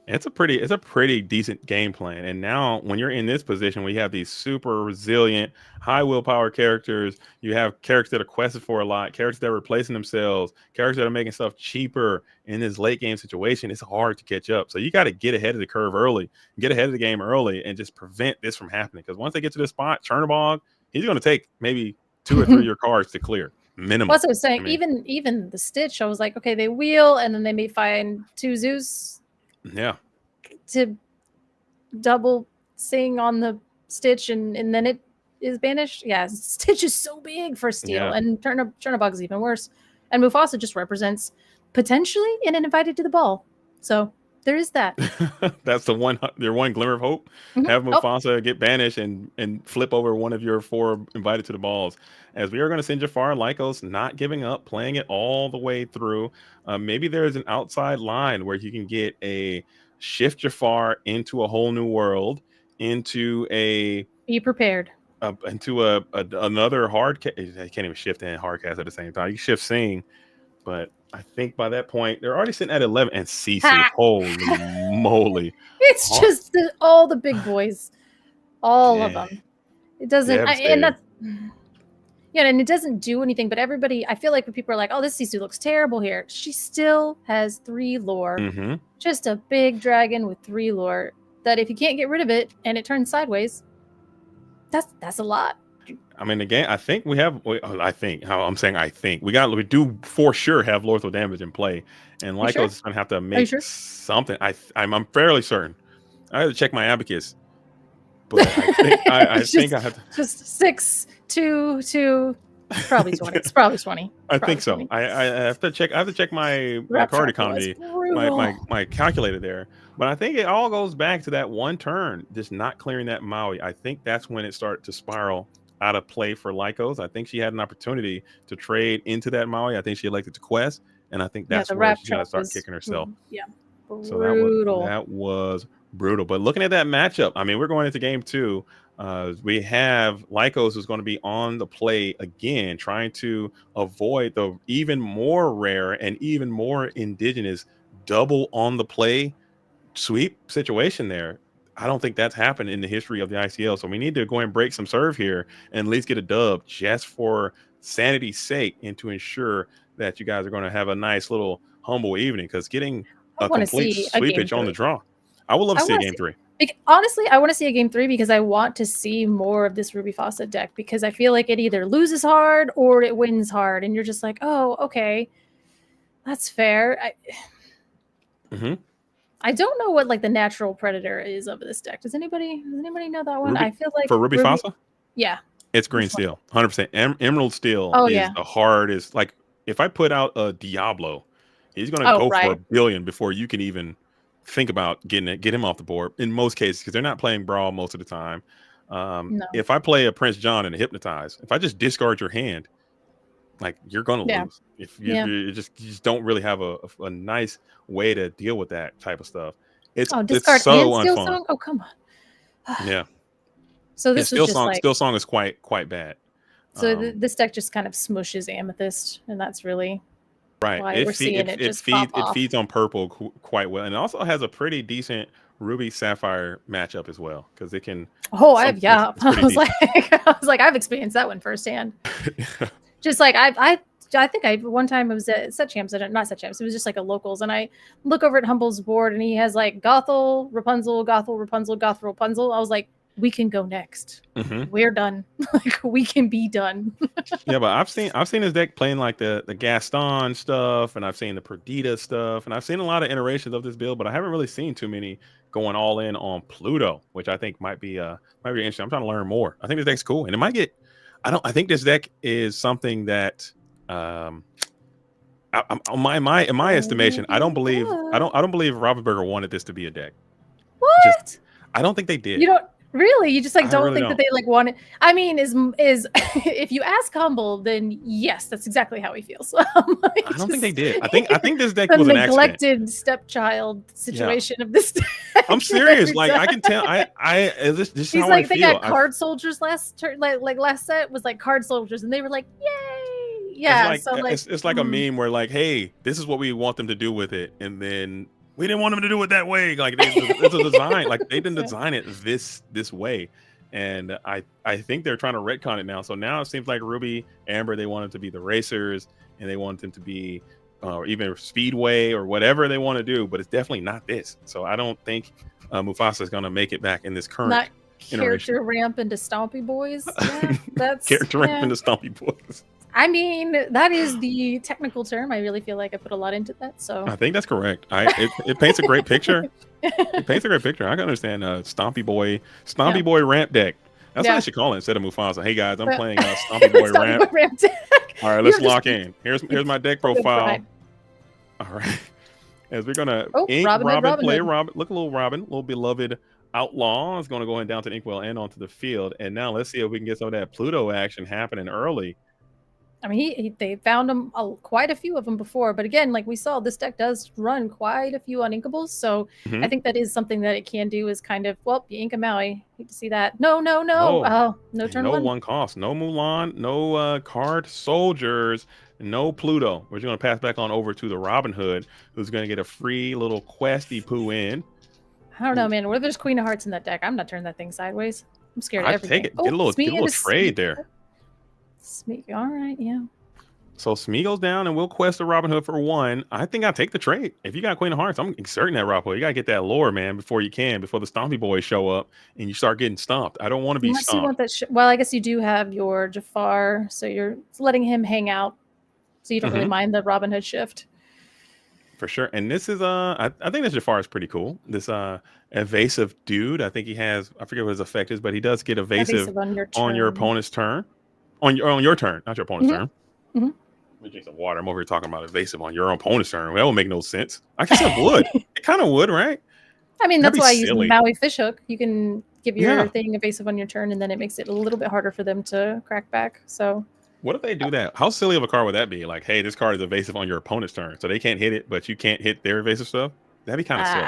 It's a pretty decent game plan. And now when you're in this position where you have these super resilient, high willpower characters, you have characters that are quested for a lot, characters that are replacing themselves, characters that are making stuff cheaper in this late game situation, it's hard to catch up. So you got to get ahead of the curve early, get ahead of the game early, and just prevent this from happening. Because once they get to this spot, Chernobog, he's going to take maybe 2 or 3 of your cards to clear. Minimum. Well, that's what I was saying. Even the Stitch, I was like, okay, they wheel and then they may find 2 Zeus. Yeah. To double sing on the Stitch and then it is banished. Yeah, Stitch is so big for steal, and Chernobog is even worse. And Mufasa just represents potentially an invited to the ball. So there is that. That's their one glimmer of hope. Have Mufasa get banished and flip over one of your 4 invited to the balls. As we are going to send Jafar, Lycos not giving up, playing it all the way through. Maybe there's an outside line where you can get a shift Jafar into a whole new world, into a be prepared. Into another hard I can't even shift and hard cast at the same time. You can shift Sing, but I think by that point they're already sitting at 11 and Sisu. Holy moly! It's just all the big boys, all of them. It doesn't, and that's and it doesn't do anything. But everybody, I feel like when people are like, "Oh, this Sisu looks terrible here," she still has 3 lore. Just a big dragon with 3 lore. That if you can't get rid of it and it turns sideways, that's a lot. I mean, again, I think we have. I think we do for sure have lethal damage in play, and Lycos is going to have to make something. I'm fairly certain. I have to check my abacus, but I think I have to. Just 6, 2, 2. Probably 20. It's probably 20. I think so. 20. I have to check. I have to check my card economy, my calculator there. But I think it all goes back to that one turn, just not clearing that Maui. I think that's when it started to spiral out of play for Lycos. I think she had an opportunity to trade into that Maui. I think she elected to quest, and I think that's where she's gonna start kicking herself. Brutal. So that was brutal. But looking at that matchup, I mean, we're going into game 2. We have Lycos who's going to be on the play again, trying to avoid the even more rare and even more indigenous double on the play sweep situation there. I don't think that's happened in the history of the ICL. So we need to go and break some serve here and at least get a dub just for sanity's sake and to ensure that you guys are going to have a nice little humble evening, because getting a complete sweepage on the draw. I would love to see a game 3. Honestly, I want to see a game 3 because I want to see more of this Ruby Fawcett deck, because I feel like it either loses hard or it wins hard. And you're just like, oh, okay, that's fair. I don't know what like the natural predator is of this deck. Does anybody know that one? I feel like for Ruby Fawcett? Yeah. It's green steel. 100%. Emerald steel is the hardest. Like if I put out a Diablo He's going to go for right. a billion before you can even think about get him off the board in most cases, because they're not playing Brawl most of the time. No. If I play a Prince John and a Hypnotize, if I just discard your hand, like, you're going to lose. If you just don't really have a nice way to deal with that type of stuff. It's discard so and Steel unfun. Song? Oh, come on. Yeah. So this was just like... Steel Song is quite bad. So this deck just kind of smushes Amethyst, and that's really right. why we're seeing it just pop off. It feeds on purple quite well, and it also has a pretty decent Ruby Sapphire matchup as well, because it can. Oh, I was like, I've experienced that one firsthand. Just like I think one time it was at Set Champs, not Set Champs, it was just like a locals, and I look over at Humble's board and he has like Gothel, Rapunzel, Gothel, Rapunzel, Gothel, Rapunzel. I was like, we can go next. We're done. Like, we can be done. Yeah, but I've seen his deck playing like the Gaston stuff, and I've seen the Perdita stuff, and I've seen a lot of iterations of this build, but I haven't really seen too many going all in on Pluto, which I think might be interesting. I'm trying to learn more. I think this deck's cool, and it might get. I think this deck is something that, in my estimation, I don't believe Ravensburger wanted this to be a deck. What? I don't think they did. You don't really? You just like don't really think that they like want it? I mean, is if you ask Humble, then yes, that's exactly how he feels. Like, I don't think they did. I think this deck the was an accident. neglected stepchild situation of this deck. I'm serious. Like, I can tell. This is He's how like, I they feel. got card soldiers last turn, like last set was like card soldiers, and they were like, yay, yeah. It's like a meme where like, hey, this is what we want them to do with it, and then we didn't want them to do it that way. Like, it's a design. Like, they didn't design it this way, and I think they're trying to retcon it now. So now it seems like Ruby, Amber, they want them to be the racers, and they want them to be even Speedway or whatever they want to do, but it's definitely not this. So I don't think Mufasa is going to make it back in this current not iteration. Character ramp into Stompy Boys. Yeah, that's Character ramp into Stompy Boys. I mean, that is the technical term. I really feel like I put a lot into that. So I think that's correct. It paints a great picture. It paints a great picture. I can understand Stompy Boy ramp deck. That's what I should call it instead of Mufasa. Hey guys, I'm playing Stompy Boy ramp deck. All right, let's lock in. Here's my deck profile. All right, as we're gonna ink Robin, play Robin. Look, a little Robin, little beloved outlaw is gonna go in down to Inkwell and onto the field. And now let's see if we can get some of that Pluto action happening early. I mean, they found him quite a few of them before, but again, like we saw, this deck does run quite a few uninkables. So I think that is something that it can do, is kind of, well, you ink him out. I hate to see that. No. Oh, no turn no one. One cost. No Mulan. No card soldiers. No Pluto. We're just going to pass back on over to the Robin Hood, who's going to get a free little questy poo in. I don't know, man. Where there's Queen of Hearts in that deck, I'm not turning that thing sideways. I'm scared of everything. Take it. Get a little trade there. All right, yeah. So Smee goes down, and we'll quest the Robin Hood for 1. I think I'll take the trade. If you got Queen of Hearts, I'm inserting that Robin Hood. You got to get that lore, man, before the Stompy Boys show up and you start getting stomped. I don't want to be stomped. Well, I guess you do have your Jafar, so you're letting him hang out, so you don't really mind the Robin Hood shift. For sure. And this is I think this Jafar is pretty cool. This evasive dude. I think he has, I forget what his effect is, but he does get evasive on your opponent's turn. On your turn, not your opponent's turn. Let me drink some water. I'm over here talking about evasive on your opponent's turn. That would make no sense. I guess it would. It kind of would, right? I mean, that's why I use the Maui Fishhook. You can give your thing evasive on your turn, and then it makes it a little bit harder for them to crack back. So what if they do that? How silly of a card would that be? Like, hey, this card is evasive on your opponent's turn, so they can't hit it, but you can't hit their evasive stuff. That'd be kind of silly.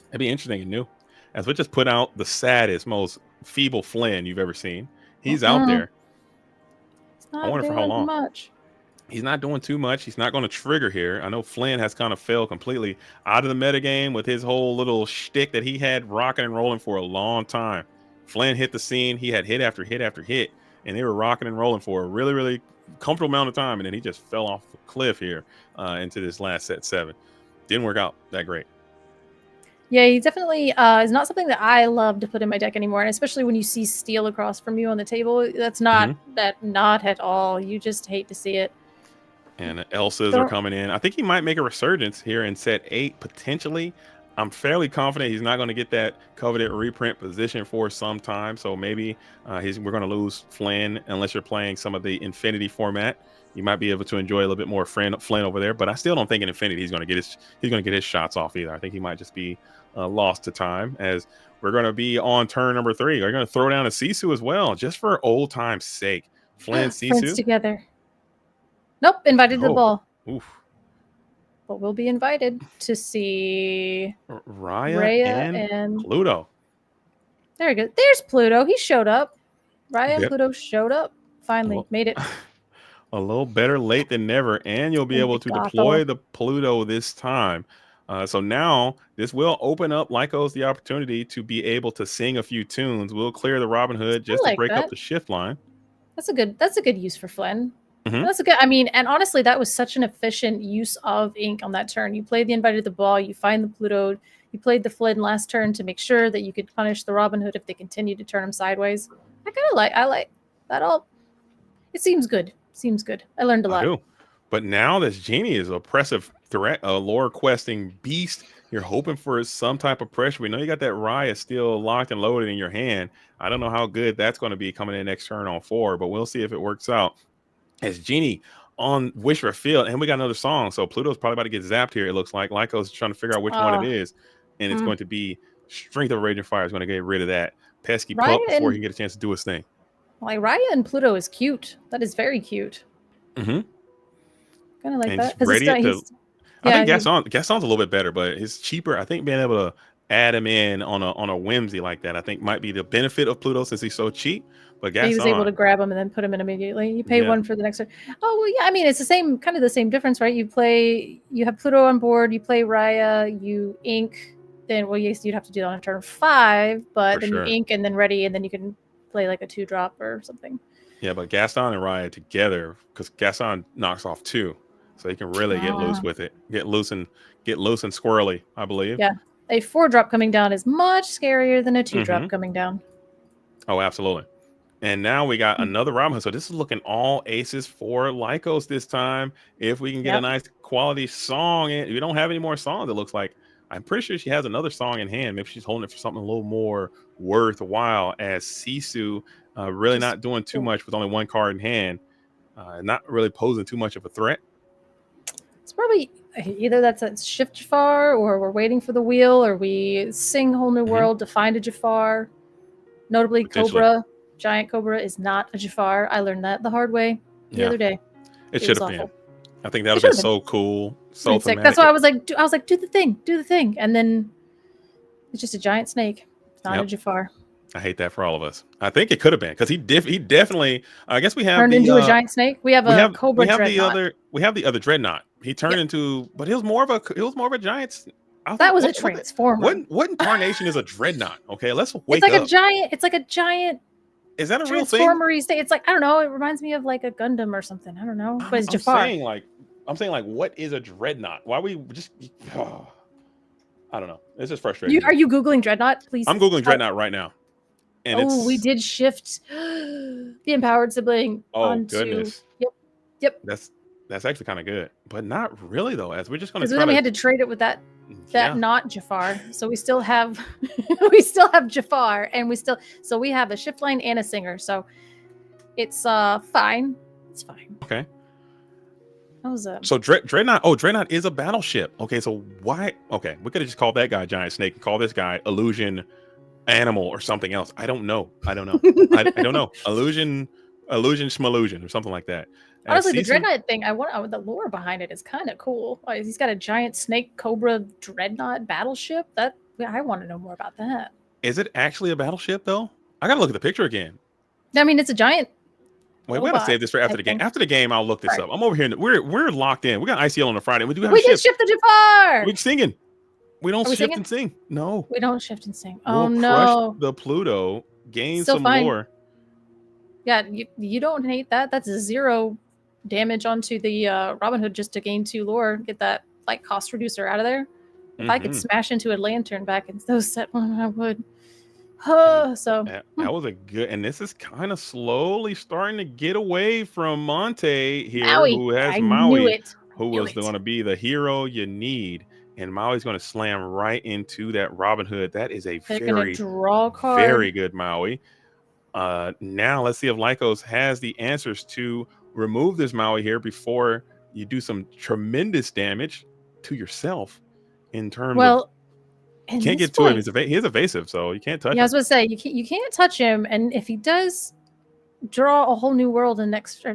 That'd be interesting and new. As we just put out the saddest, most feeble Flynn you've ever seen. He's out there. I wonder for how long. He's not doing too much. He's not going to trigger here. I know Flynn has kind of failed completely out of the metagame with his whole little shtick that he had rocking and rolling for a long time. Flynn hit the scene. He had hit after hit after hit, and they were rocking and rolling for a really, really comfortable amount of time. And then he just fell off the cliff here into this last set 7. Didn't work out that great. Yeah, he definitely is not something that I love to put in my deck anymore. And especially when you see steel across from you on the table, that's not not at all. You just hate to see it. And Elsas are coming in. I think he might make a resurgence here in set 8, potentially. I'm fairly confident he's not going to get that coveted reprint position for some time. So maybe we're going to lose Flynn unless you're playing some of the Infinity format. you might be able to enjoy a little bit more Flynn over there. But I still don't think in Infinity he's going to get his shots off either. I think he might just be lost to time, as we're going to be on turn number 3. We're going to throw down a Sisu as well, just for old time's sake. Flynn, Sisu Friends together. Nope, invited to the ball. Oof. But we'll be invited to see Raya and Pluto. There you go. There's Pluto. He showed up. Raya and Pluto showed up. Finally made it. A little better late than never, and you'll be able to deploy the Pluto this time. So now this will open up Lycos the opportunity to be able to sing a few tunes. We'll clear the Robin Hood just to break up the shift line. That's a good use for Flynn. That's a good. I mean, and honestly, that was such an efficient use of ink on that turn. You played the invited to the ball. You find the Pluto. You played the Flynn last turn to make sure that you could punish the Robin Hood if they continue to turn him sideways. I like that all. It seems good. Seems good. I learned a lot. I do. But now this Genie is an oppressive threat, a lore questing beast. You're hoping for some type of pressure. We know you got that Raya still locked and loaded in your hand. I don't know how good that's going to be coming in next turn on 4, but we'll see if it works out. As Genie on Wish for Field, and we got another song, so Pluto's probably about to get zapped here. It looks like Lycos trying to figure out which one it is, and it's going to be Strength of Raging Fire is going to get rid of that pesky pup before he can get a chance to do his thing. Like Raya and Pluto is cute. That is very cute. Mm-hmm. Kind of like and that. I think Gaston's a little bit better, but it's cheaper. I think being able to add him in on a whimsy like that, I think might be the benefit of Pluto since he's so cheap. But Gaston, he was able to grab him and then put him in immediately. You pay one for the next one. Oh well, yeah. I mean, it's the same difference, right? You have Pluto on board. You play Raya. You ink. Then yes, you'd have to do that on turn 5, but then you ink and then ready, and then you can play like a 2-drop or something. Yeah, but Gaston and Raya together, because Gaston knocks off 2, so you can really get loose with it. Get loose and squirrely, I believe. Yeah, a 4-drop coming down is much scarier than a 2-drop coming down. Oh, absolutely. And now we got another Robin Hood. So this is looking all aces for Lycos this time. If we can get a nice quality song in. We don't have any more songs, it looks like. I'm pretty sure she has another song in hand. Maybe she's holding it for something a little more worthwhile, as Sisu really not doing too much with only 1 card in hand. Not really posing too much of a threat. It's probably either that's a shift Jafar, or we're waiting for the wheel, or we sing Whole New World to find a Jafar. Notably, Cobra, Giant Cobra is not a Jafar. I learned that the hard way the other day. It should have been. I think that would have been so cool. So thematic. That's why I was like, do the thing. And then it's just a giant snake. It's not a Jafar. I hate that for all of us. I think it could have been, because he definitely. I guess we have turned into a giant snake. We have a Cobra Dreadnought. We have the other Dreadnought. He turned into, but he was more of a giant. That was a transformer. What incarnation is a Dreadnought? Okay, let's wake up. It's like a giant. Is that a real thing? Transformery state. It's like, I don't know. It reminds me of like a Gundam or something. I don't know. But it's Jafar. I'm saying like, what is a Dreadnought? Why we just? I don't know. It's just frustrating. Are you Googling Dreadnought? Please. I'm Googling Dreadnought right now. And we did shift the empowered sibling. Onto... goodness. Yep. That's actually kind of good, but not really though. As we're just going to. Because then we had to trade it with that not Jafar. So we still have Jafar, and we have a shift line and a singer. So it's fine. It's fine. Okay. That was so Dreadnought. Oh, Dreadnought is a battleship. Okay, so why? Okay, we could have just called that guy Giant Snake and call this guy Illusion Animal or something else. I don't know. I don't know. Illusion Schmallusion or something like that. Honestly, the Dreadnought thing, the lore behind it is kind of cool. He's got a giant snake Cobra Dreadnought battleship. I want to know more about that. Is it actually a battleship though? I gotta look at the picture again. I mean, it's a giant. Wait, we gotta save this for after the game. After the game, I'll look this up. I'm over here. We're locked in. We got ICL on a Friday. We did shift the Jafar. We're singing. We don't shift and sing. No. We don't shift and sing. We'll crush the Pluto. Gain some lore. Yeah, you don't hate that. That's a 0 damage onto the Robin Hood just to gain 2 lore. Get that like cost reducer out of there. If I could smash into a lantern back in those set one, I would. That was a good, and this is kind of slowly starting to get away from Monte here, who has Maui, who was going to be the hero you need, and Maui's going to slam right into that Robin Hood. That is a very good Maui. Now let's see if Lycos has the answers to remove this Maui here before you do some tremendous damage to yourself in terms of you can't get to him. He is evasive, so you can't touch him. Yeah, I was going to say, you can't touch him, and if he does draw a whole new world in the next,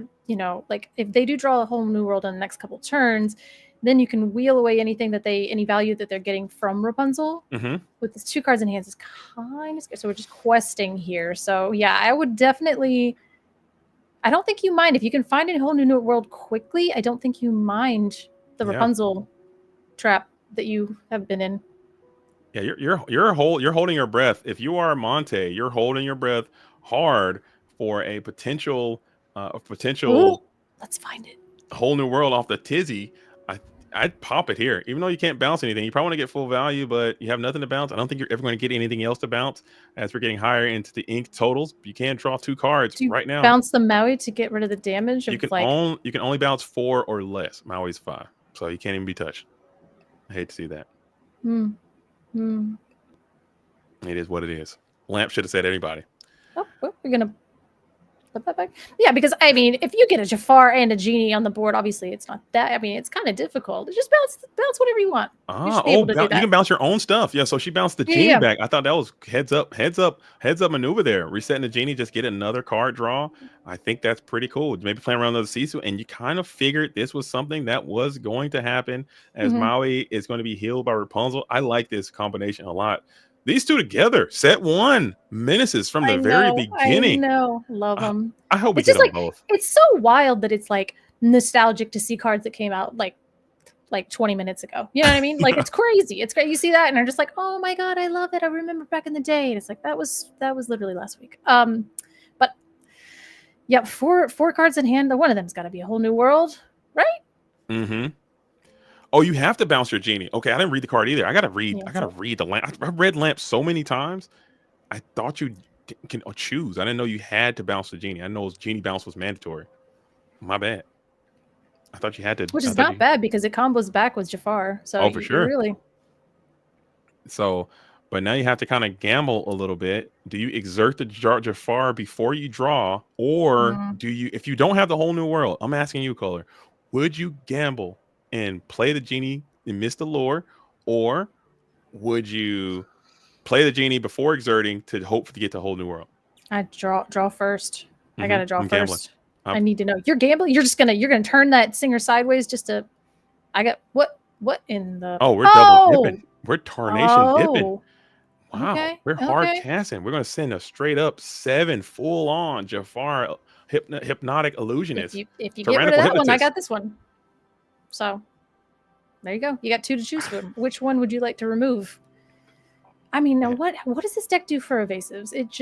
like if they do draw a whole new world in the next couple turns, then you can wheel away any value that they're getting from Rapunzel. With these 2 cards in hands is kind of scary. So we're just questing here. So yeah, I would definitely. I don't think you mind if you can find a whole new world quickly. I don't think you mind the Rapunzel trap that you have been in. Yeah, you're holding your breath. If you are Monte, you're holding your breath hard for a potential Ooh, let's find it. Whole new world off the tizzy. I'd pop it here, even though you can't bounce anything. You probably want to get full value, but you have nothing to bounce. I don't think you're ever going to get anything else to bounce as we're getting higher into the ink totals. You can draw 2 cards right now. Bounce the Maui to get rid of the damage. You can only bounce 4 or less. Maui's 5, so you can't even be touched. I hate to see that. It is what it is. Lamp should have said anybody. Oh, we're gonna put that back. Yeah, because I mean, if you get a Jafar and a genie on the board, obviously it's not that. I mean, it's kind of difficult. Just bounce whatever you want. You can bounce your own stuff. Yeah, so she bounced the genie back. I thought that was heads up maneuver there. Resetting the genie, just get another card draw. I think that's pretty cool. Maybe playing around with the Sisu, and you kind of figured this was something that was going to happen as Maui is going to be healed by Rapunzel. I like this combination a lot. These 2 together, set 1 menaces from the very beginning. I know, love them. I hope we get them both. It's so wild that it's like nostalgic to see cards that came out like 20 minutes ago. You know what I mean? Like it's crazy. It's great. You see that, and I'm just like, oh my god, I love it. I remember back in the day, and it's like that was literally last week. But yeah, 4 cards in hand. One of them's got to be a whole new world, right? Oh, you have to bounce your genie. Okay, I didn't read the card either. I gotta read the lamp. I read lamp so many times. I thought you can choose. I didn't know you had to bounce the genie. I know genie bounce was mandatory. My bad. I thought you had to. Which is not bad because it combos back with Jafar. So for sure. Really. So, but now you have to kind of gamble a little bit. Do you exert the Jafar before you draw, or do you? If you don't have the whole new world, I'm asking you, Color, would you gamble and play the genie and miss the lure, or would you play the genie before exerting to hope to get the whole new world? I draw first. I gotta draw first. I need to know. You're gambling. You're gonna turn that singer sideways just to. I got what in the. Oh, we're double dipping. We're tarnation dipping. Wow, okay. We're hard casting. We're gonna send a straight up 7 full on Jafar hypnotic illusionist. If you get rid of that one, I got this one. So, there you go. You got 2 to choose from. Which one would you like to remove? I mean, now what does this deck do for evasives? It's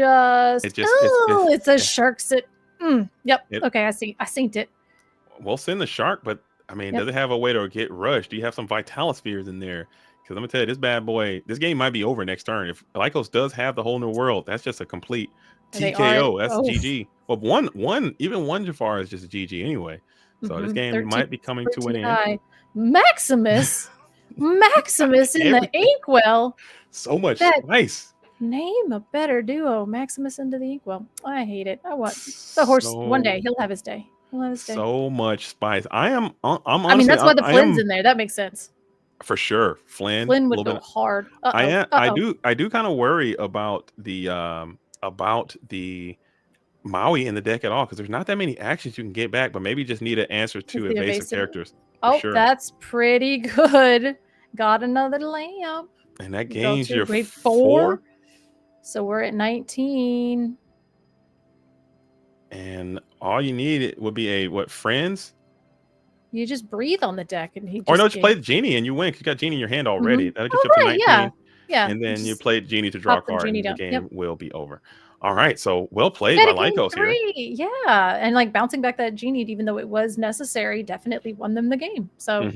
a shark sit. Yep. Okay, I synced it. We'll send the shark, but I mean, does it have a way to get rushed? Do you have some Vitalispheres in there? Because I'm gonna tell you, this bad boy, this game might be over next turn. If Lycos does have the whole new world, that's just a complete TKO. That's GG. Well, one Jafar is just a GG anyway. So this game might be coming to an end. Maximus in the inkwell. So much spice. Name a better duo. Maximus into the inkwell. I hate it. I want the horse. One day he'll have his day. So much spice. I'm honestly, I mean, that's why the Flynn's in there. That makes sense. For sure. Flynn would go hard. I do kind of worry about the Maui in the deck at all, because there's not that many actions you can get back, but maybe just need an answer to evasive characters. Sure. That's pretty good. Got another lamp. And that gains your 4. So we're at 19. And all you need would be friends? You just breathe on the deck and just play the genie and you win, because you got genie in your hand already. That'll get you up to 19. Yeah. And then you play genie to draw a card and the game will be over. All right, so well played by Lycos here. Yeah, and like bouncing back that genie, even though it was necessary, definitely won them the game. So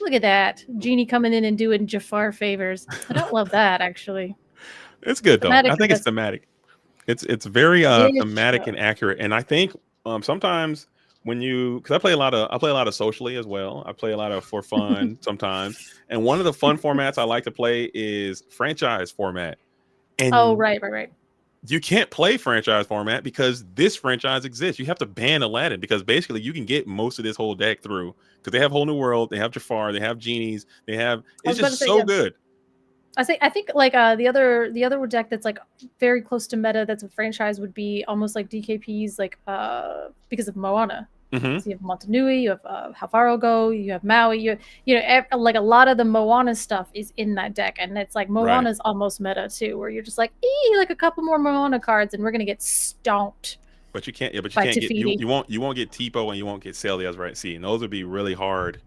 look at that. Genie coming in and doing Jafar favors. I don't love that, actually. It's good, though. I think it's thematic. It's very thematic and accurate. And I think sometimes because I play a lot of socially as well. I play a lot of for fun sometimes. And one of the fun formats I like to play is franchise format. And right. you can't play franchise format because this franchise exists. You have to ban Aladdin because basically you can get most of this whole deck through because they have Whole New World, they have Jafar, they have genies, they have. It's just so good. I think like the other deck that's like very close to meta that's a franchise would be almost like DKP's like because of Moana. Mm-hmm. So you have Montanui, you have How Far I'll Go, you have Maui, like a lot of the Moana stuff is in that deck, and it's like Moana's almost meta too, where you're just like, like a couple more Moana cards, and we're gonna get stomped. But you can't. Yeah, but you can't get. You won't get Tipo and you won't get Celia's right. See, and those would be really hard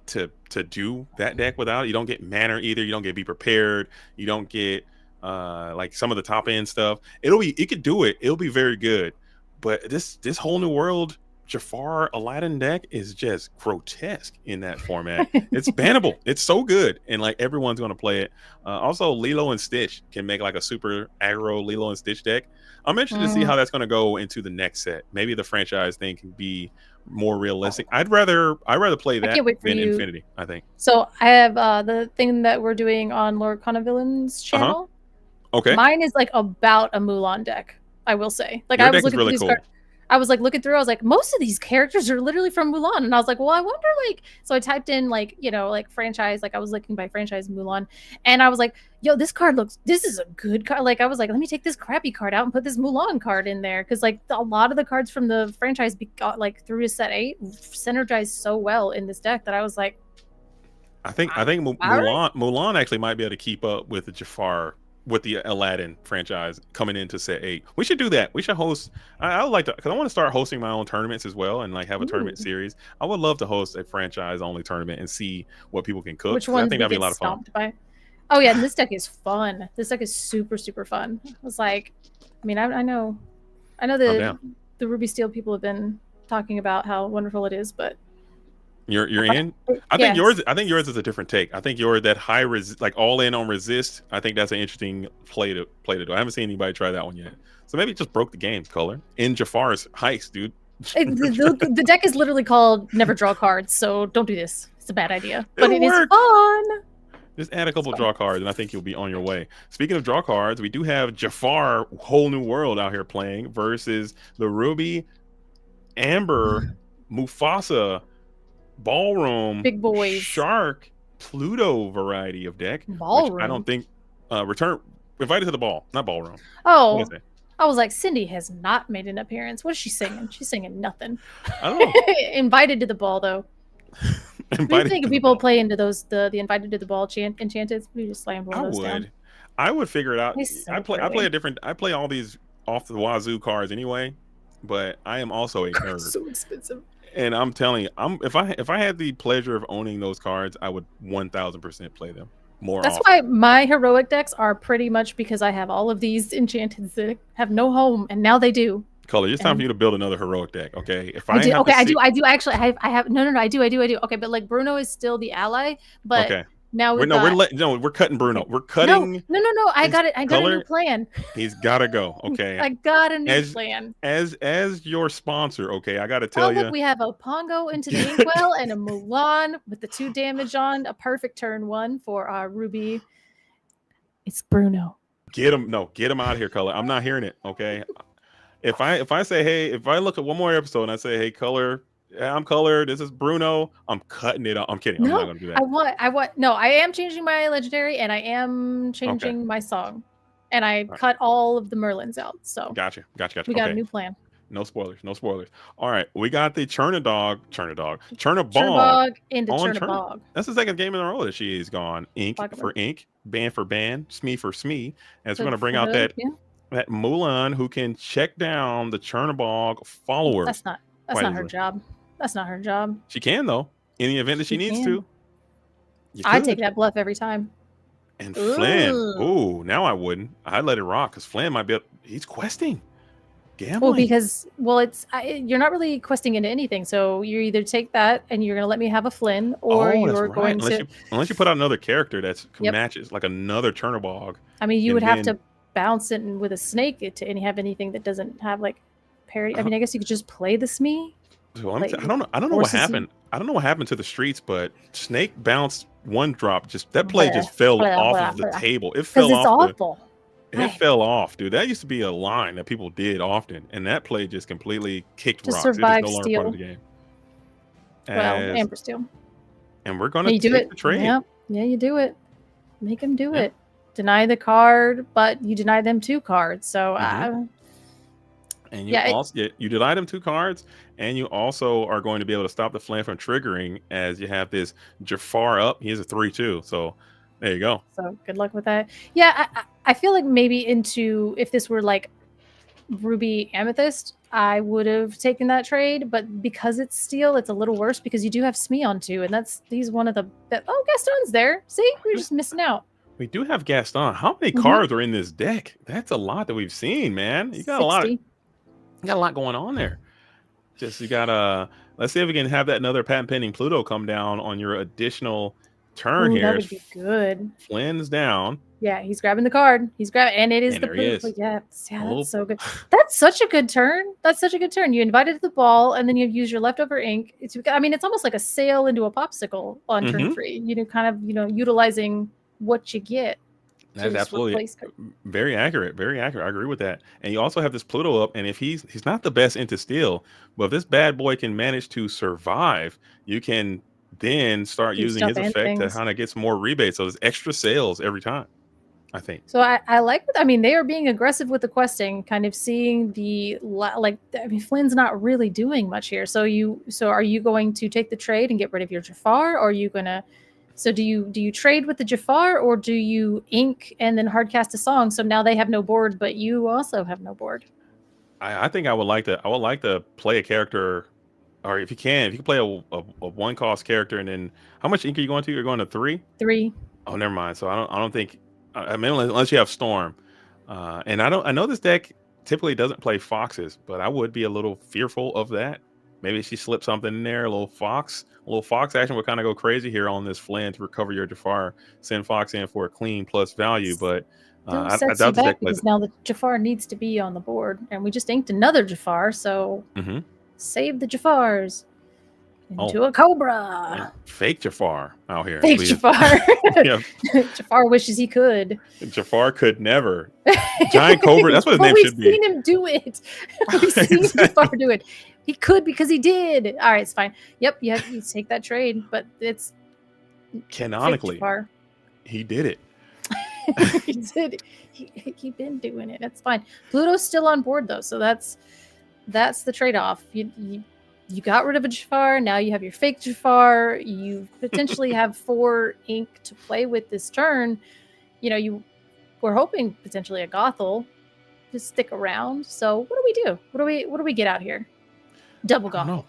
to do that deck without. You don't get Manor either. You don't get Be Prepared. You don't get like some of the top end stuff. It could do it. It'll be very good. But this Whole New World Jafar Aladdin deck is just grotesque in that format. It's bannable. It's so good, and like everyone's going to play it. Also, Lilo and Stitch can make like a super aggro Lilo and Stitch deck. I'm interested to see how that's going to go into the next set. Maybe the franchise thing can be more realistic. I'd rather play that than Infinity, I think. So I have the thing that we're doing on Lorcana Villains channel. Okay. Mine is like about a Mulan deck, I will say. Like Your I was deck looking is really at these cool. I was like looking through, I was like, most of these characters are literally from Mulan. And I was like, well, I wonder, like, so I typed in like, like franchise, like I was looking by franchise Mulan, and I was like, yo, this is a good card. Like I was like, let me take this crappy card out and put this Mulan card in there. Cause like a lot of the cards from the franchise got like through to set 8 synergized so well in this deck that I was like, I think Mulan actually might be able to keep up with the Jafar, with the Aladdin franchise coming into set 8. We should do that. We should host. I would like to, because I want to start hosting my own tournaments as well, and like have a tournament series. I would love to host a franchise only tournament and see what people can cook. Which ones I think that'd be a lot of fun. By? Oh yeah, and this deck is fun. This deck is super super fun. I was like, I mean, I know the Ruby Steel people have been talking about how wonderful it is, but you're in. I think yours is a different take. I think you're that high like all in on resist. I think that's an interesting play to do. I haven't seen anybody try that one yet. So maybe it just broke the game, Color. In Jafar's heist, dude. The deck is literally called Never Draw Cards, so don't do this. It's a bad idea. But it is fun. Just add a couple draw cards, and I think you'll be on your way. Speaking of draw cards, we do have Jafar Whole New World out here playing versus the Ruby, Amber, Mufasa, Ballroom, Big boys, Shark, Pluto variety of deck. Ballroom. I don't think invited to the ball, not Ballroom. Oh, I was like, Cindy has not made an appearance. What is she singing? She's singing nothing. I don't know. Invited to the ball though. What do you think people play into those the invited to the ball enchanted? We just slammed one of those down. I would figure it out. So I play all these off the wazoo cards anyway, but I am also a nerd. So expensive. And I'm telling you, if I had the pleasure of owning those cards, I would 1000% play them more. That's why my heroic decks are pretty much because I have all of these enchanteds that have no home, and now they do. Color, it's time for you to build another heroic deck, okay? I do actually. I have no. I do. Okay, but like Bruno is still the ally, but okay. Now we're cutting Bruno. We're cutting. No. I got it. I got a new plan. He's got to go. Okay. I got a new plan. As your sponsor, okay, I got to tell you. Look, we have a Pongo into the Inkwell and a Mulan with the 2 damage on, a perfect turn 1 for our Ruby. It's Bruno. Get him out of here, Color. I'm not hearing it. Okay. If I say, hey, if I look at one more episode and I say, hey, Color. Yeah, I'm Color. This is Bruno. I'm cutting it off. I'm kidding. I'm not gonna do that. I am changing my legendary and I am changing my song. And I cut all of the Merlins out. So gotcha. We got a new plan. No spoilers. All right. We got the Chernabog into Chernabog. That's the second game in a row that she is gone. Ink for ink, ban for ban, Smee for Smee. As we're gonna bring out that Mulan who can check down the Chernabog followers. That's not her job. That's not her job. She can though. In the event that she needs to. I take that bluff every time. And Flynn. Ooh, now I wouldn't. I'd let it rock because Flynn might be he's questing. Gambling. Well, you're not really questing into anything. So you either take that and you're gonna let me have a Flynn, or you're going to unless you put out another character that's matches, like another Chernabog. I mean, you would have to bounce it with a snake to have anything that doesn't have like parity. I mean, I guess you could just play the Smee. Well, I don't know what happened. I don't know what happened to the streets, but Snake bounced 1 drop. Just that play just fell off of the table. It fell off. Awful. It fell off, dude. That used to be a line that people did often, and that play just completely kicked To rocks. It is survive no longer steal. part of the game. Well, Amber Steel. And we're gonna You do take it. the trade. Yeah, you do it. Make him do Yeah. it. Deny the card, but you deny them 2 cards. So, And you also you deny them 2 cards, and you also are going to be able to stop the flame from triggering as you have this Jafar up. He is a 3/2, so there you go. So good luck with that. Yeah, I feel like maybe if this were like Ruby Amethyst, I would have taken that trade, but because it's steel, it's a little worse because you do have Smee on 2, and he's one of the Gaston's there. See, we're just missing out. We do have Gaston. How many cards are in this deck? That's a lot that we've seen, man. You got 60. You got a lot going on there. Just you gotta let's see if we can have that another patent pending Pluto come down on your additional turn here. That would be good. Flynn's down. Yeah, he's grabbing the card. He's grabbing, and it is And the there he Pluto. is. Yeah, that's so good. That's such a good turn. That's such a good turn. You invited to the ball, and then you use your leftover ink. It's almost like a sail into a popsicle on turn 3. Utilizing what you get. That's absolutely very accurate. Very accurate. I agree with that. And you also have this Pluto up, and if he's not the best into steel, but if this bad boy can manage to survive, you can then start using his effect to kind of get some more rebates. So there's extra sales every time, I think. So I like they are being aggressive with the questing, kind of seeing Flynn's not really doing much here. So are you going to take the trade and get rid of your Jafar, or are you gonna? So do you trade with the Jafar, or do you ink and then hardcast a song? So now they have no board, but you also have no board. I think I would like to play a character, or if you can play a 1-cost character, and then how much ink are you going to? You're going to 3? 3. Oh, never mind. So I don't think. I mean, unless you have Storm, and I know this deck typically doesn't play foxes, but I would be a little fearful of that. Maybe she slipped something in there, a little fox action would kind of go crazy here on this Flynn to recover your Jafar. Send Fox in for a clean plus value, but I doubt the deck plays because now the Jafar needs to be on the board, and we just inked another Jafar, so save the Jafars into a Cobra. Fake Jafar out here. Fake Jafar. Jafar wishes he could. Jafar could never. Giant Cobra. That's what his name should be. We've seen him do it. We've seen Jafar do it. He could because he did. All right, it's fine. Yep, you take that trade, but it's canonically he did it. He did. He been doing it. That's fine. Pluto's still on board though, so that's the trade-off. You got rid of a Jafar. Now you have your fake Jafar. You potentially have 4 ink to play with this turn. You were hoping potentially a Gothel to stick around. So what do we do? What do we get out here? Double Gothel.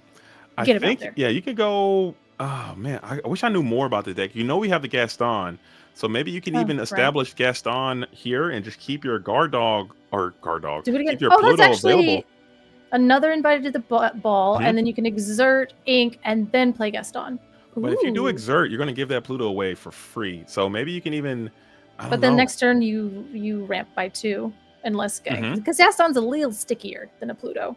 I think you could go. Oh man, I wish I knew more about the deck. We have the Gaston, so maybe you can even establish Gaston here and just keep your guard dog. Do it again. Keep your Pluto that's actually available. Another invited to the ball, and then you can exert ink and then play Gaston. But if you do exert, you're going to give that Pluto away for free. So maybe you can even. But then next turn you ramp by 2 unless because Gaston's a little stickier than a Pluto.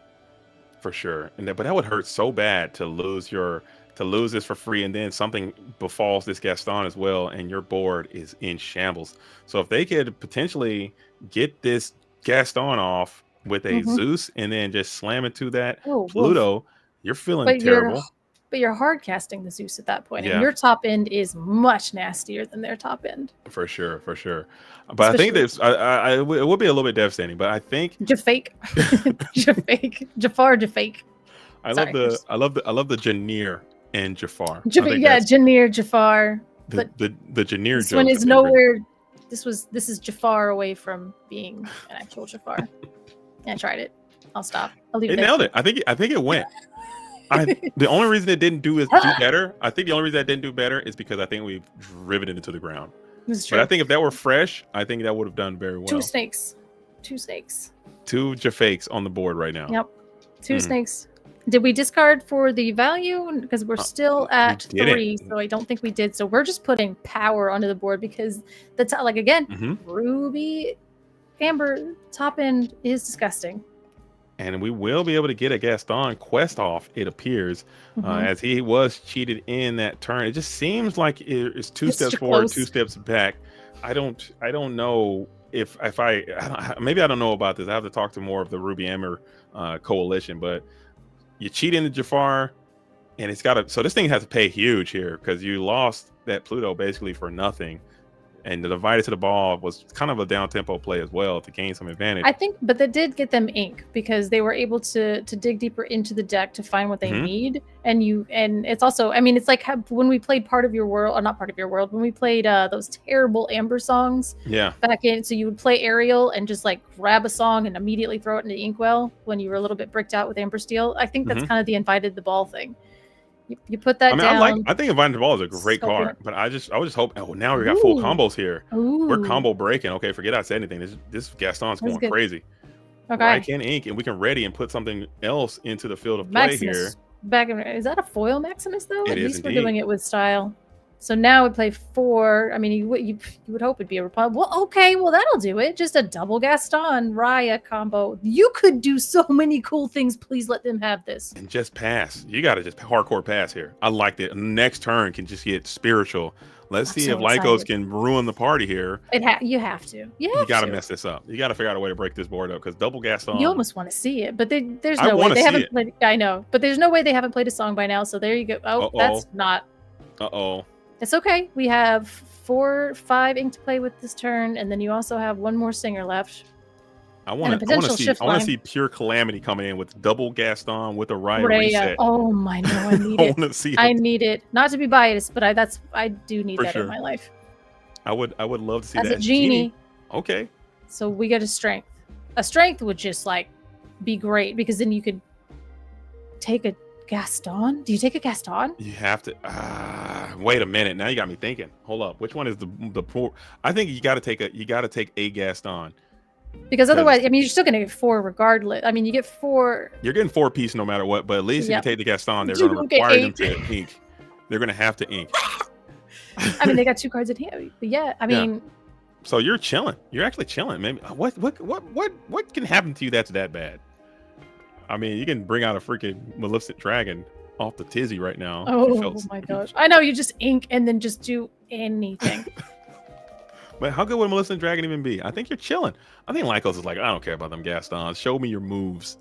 For sure, but that would hurt so bad to lose this for free, and then something befalls this Gaston as well, and your board is in shambles. So if they could potentially get this Gaston off with a Zeus and then just slam it to that Pluto, you're feeling terrible. But you're hard casting the Zeus at that point, and your top end is much nastier than their top end. For sure. But especially, I think it would be a little bit devastating. But I think Jafar. I love the Janir and Jafar. Janir, Jafar. The Janir. This one is nowhere. This is Jafar away from being an actual Jafar. I tried it. I'll stop. I'll leave it. Nailed it. I think it went. The only reason it didn't do better, I think the only reason that didn't do better is because I think we've driven it into the ground. But I think if that were fresh, I think that would have done very well. 2 snakes. 2 Jafakes on the board right now. Yep. 2 snakes. Did we discard for the value? Because we're still at 3, so I don't think we did. So we're just putting power onto the board because Ruby Amber top end is disgusting. And we will be able to get a Gaston quest off, it appears, as he was cheated in that turn. It just seems like it's 2 steps forward, 2 steps back. I don't know if I maybe I don't know about this. I have to talk to more of the Ruby Emmer coalition, but you cheat into Jafar, and it's got to. So this thing has to pay huge here because you lost that Pluto basically for nothing. And the divided to the ball was kind of a down tempo play as well to gain some advantage. I think, but that did get them ink because they were able to dig deeper into the deck to find what they need. And it's also, I mean, it's like when we played Part of Your World, or not Part of Your World, when we played those terrible Amber songs. Yeah. Back in, so you would play Ariel and just like grab a song and immediately throw it into Inkwell when you were a little bit bricked out with Amber Steel. I think that's kind of the invited the ball thing. You put that down. I think Inviting the Ball is a great card, but I was just hoping. Oh, now we got full combos here. We're combo breaking. Okay, forget I said anything. This Gaston's going crazy. Okay, I can ink, and we can ready and put something else into the field of play here. Is that a foil Maximus though? At least indeed. We're doing it with style. So now we play 4. I mean, you would hope it'd be a Rapunzel. Well, okay, well that'll do it. Just a double Gaston Raya combo. You could do so many cool things. Please let them have this. And just pass. You got to just hardcore pass here. I liked it. Next turn can just get spiritual. Let's see if Lycos can ruin the party here. You have to. You got to mess this up. You got to figure out a way to break this board up because double Gaston. You almost want to see it, but there's no way they haven't played. I know, but there's no way they haven't played a song by now. So there you go. Oh, that's not. It's okay. We have 4, 5 ink to play with this turn, and then you also have one more singer left. I want to see pure Calamity coming in with double Gaston with a Raya reset. Oh my no, I need it. I need it. Not to be biased, but I do need that in my life. I would love to see that. As a genie. Okay. So we get a strength. A strength would just like be great because then you could take a Gaston? Do you take a Gaston? You have to. Wait a minute. Now you got me thinking. Hold up. Which one is the poor? I think you got to take a Gaston. Because otherwise, I mean, you're still going to get 4 regardless. I mean, you get 4. You're getting 4 piece no matter what. But at least if you take the Gaston, they're going to require them to ink. They're going to have to ink. I mean, they got 2 cards in hand. But yeah, I mean. Yeah. So you're chilling. You're actually chilling. Maybe what can happen to you that's that bad? I mean, you can bring out a freaking Maleficent Dragon off the tizzy right now. Oh my gosh. I know, you just ink and then just do anything. But how good would Maleficent Dragon even be? I think you're chilling. I think Lycos is like, I don't care about them Gastons. Show me your moves.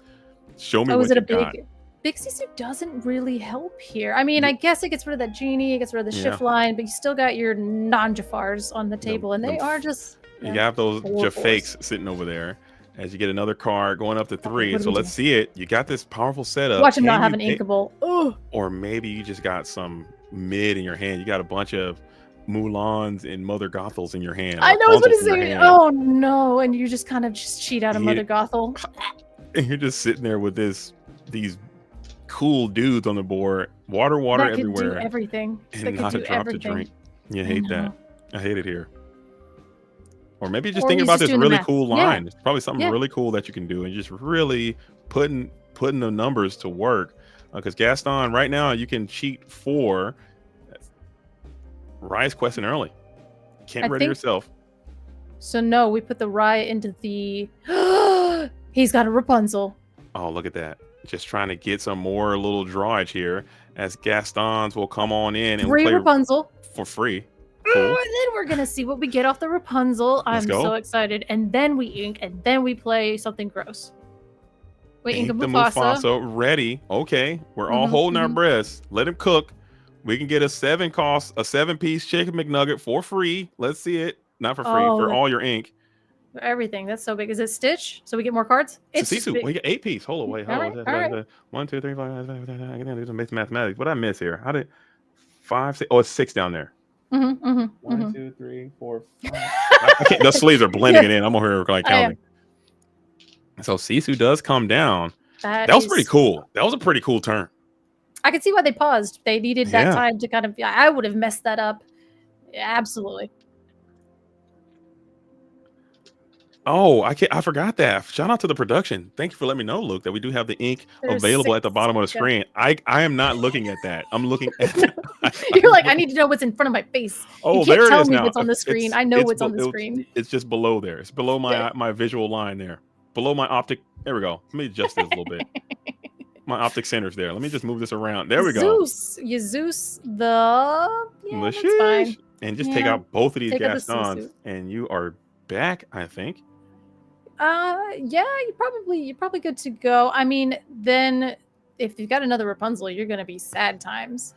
Show me what you got. Big Sisu doesn't really help here. I mean, I guess it gets rid of that genie, it gets rid of the shift line, but you still got your non-Jafars on the table, and they are just... You got those Jafakes sitting over there. As you get another card going up to 3. So let's see it. You got this powerful setup. Watch him not have an inkable. Or maybe you just got some mid in your hand. You got a bunch of Mulans and Mother Gothels in your hand. I know what he's saying. Oh no. And you just kind of just cheat out of Mother Gothel. And you're just sitting there with these cool dudes on the board. Water that everywhere. Could do everything. And not a drop to drink. You hate that. I hate it here. Or maybe just thinking about this really cool line. It's probably something really cool that you can do and just really putting the numbers to work. Because Gaston, right now, you can cheat 4. Raya's questing early. Can't ready yourself. So no, we put the Raya into the... He's got a Rapunzel. Oh, look at that. Just trying to get some more little drawage here as Gastons will come on in and play Rapunzel for free. Cool. And then we're gonna see what we get off the Rapunzel. I'm so excited. And then we ink, and then we play something gross. We ink a Mufasa. Ready. Okay. We're all holding our breaths. Let him cook. We can get a 7-piece chicken McNugget for free. Let's see it. Not for free, for all your ink. For everything. That's so big. Is it Stitch? So we get more cards? It's Sisu. We get 8-piece. Hold on, wait. Hold on. Right. 1, 2, 3, 4, 5, 6, 7, 8, 9, 10, 11, 12, mathematics. What did I miss here? How did 5, 6? Oh, it's 6 down there. 1, 2, 3, 4, 5. The sleeves are blending it in. I'm over here like counting. So Sisu does come down. That was pretty cool. That was a pretty cool turn. I could see why they paused. They needed that time to kind of... I would have messed that up. Absolutely. Oh, I forgot that. Shout out to the production. Thank you for letting me know, Luke, that we do have the ink available at the bottom of the screen. I am not looking at that. I'm looking at You're like, I need to know what's in front of my face. Oh, you can't tell me what's on the screen. I know what's on the screen. It's just below there. It's below my visual line there. Below my optic. There we go. Let me adjust this a little bit. My optic center's there. Let me just move this around. There we go. Zeus the... Yeah, that's fine. And just take out both of these Gastons, and you are back, I think. Yeah, you're probably good to go. I mean, then if you've got another Rapunzel, you're gonna be sad times.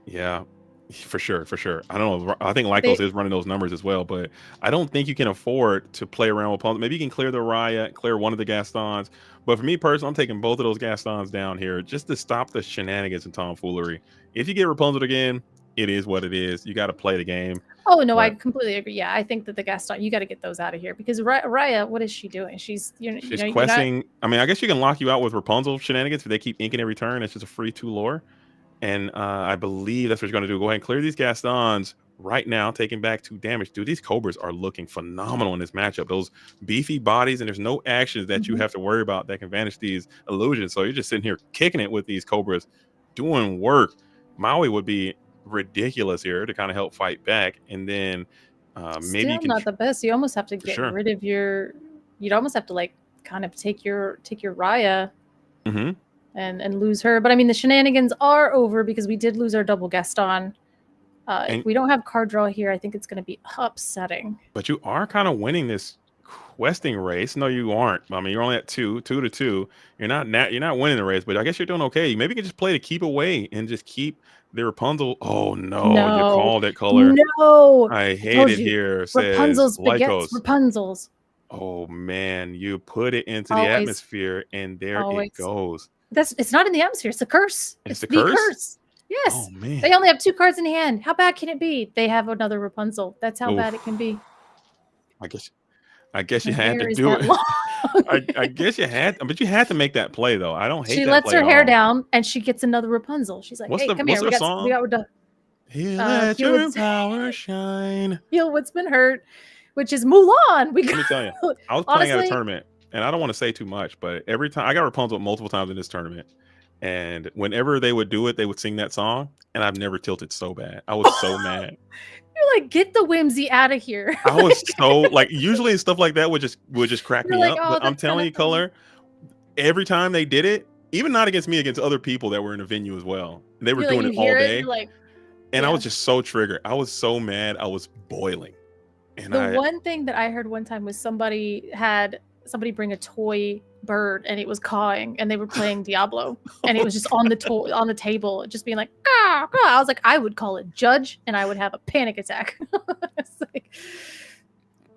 Yeah, for sure, for sure. I don't know. I think Lycos is running those numbers as well, but I don't think you can afford to play around with Rapunzel. Maybe you can clear the Raya, clear one of the Gastons, but for me personally, I'm taking both of those Gastons down here just to stop the shenanigans and tomfoolery. If you get Rapunzel again, it is what it is. You got to play the game. Oh no, But I completely agree. Yeah, I think that the Gaston, you got to get those out of here because Raya, what is she doing? She's she's questing. I mean, I guess you can lock you out with Rapunzel shenanigans if they keep inking every turn. It's just a free 2 lore. And I believe that's what you're going to do. Go ahead and clear these Gastons right now, taking back 2 damage. Dude, these Cobras are looking phenomenal in this matchup. Those beefy bodies, and there's no actions that you have to worry about that can vanish these illusions. So you're just sitting here kicking it with these Cobras, doing work. Maui would be ridiculous here to kind of help fight back. And then maybe you can... not the best. You almost have to get sure. rid of your... You'd almost have to like kind of take your Raya. Mm-hmm. And lose her. But I mean, the shenanigans are over because we did lose our double Gaston. If we don't have card draw here, I think it's going to be upsetting. But you are kind of winning this questing race. No, you aren't. I mean, you're only at 2 to 2. You're not winning the race, but I guess you're doing okay. Maybe you can just play to keep away and just keep the Rapunzel. Oh no, you called it color. No, I hate it here. Rapunzel's begets Rapunzel's. Oh man, you put it into the atmosphere, and there it goes. It's not in the atmosphere. It's a curse. It's the curse. Yes. Oh man. They only have 2 cards in hand. How bad can it be? They have another Rapunzel. That's how bad it can be. I guess you had to do it. I guess you had, but you had to make that play though. I don't hate. She that lets play her hair down, and she gets another Rapunzel. She's like, "Hey, come here. We got let your power shine. Heal what's been hurt," which is Mulan. Let me tell you, I was playing at a tournament. And I don't want to say too much, but every time I got Rapunzel multiple times in this tournament, and whenever they would do it, they would sing that song, and I've never tilted so bad. I was so mad. You're like, get the whimsy out of here. I was so like, usually stuff like that would just crack me up. But I'm telling you, color, every time they did it, even not against me, against other people that were in the venue as well, they were doing it all day. And I was just so triggered. I was so mad. I was boiling. And one thing that I heard one time was somebody bring a toy bird and it was cawing, and they were playing Diablo, and it was just on the table, just being like, ah, ah. I was like, I would call it judge, and I would have a panic attack. But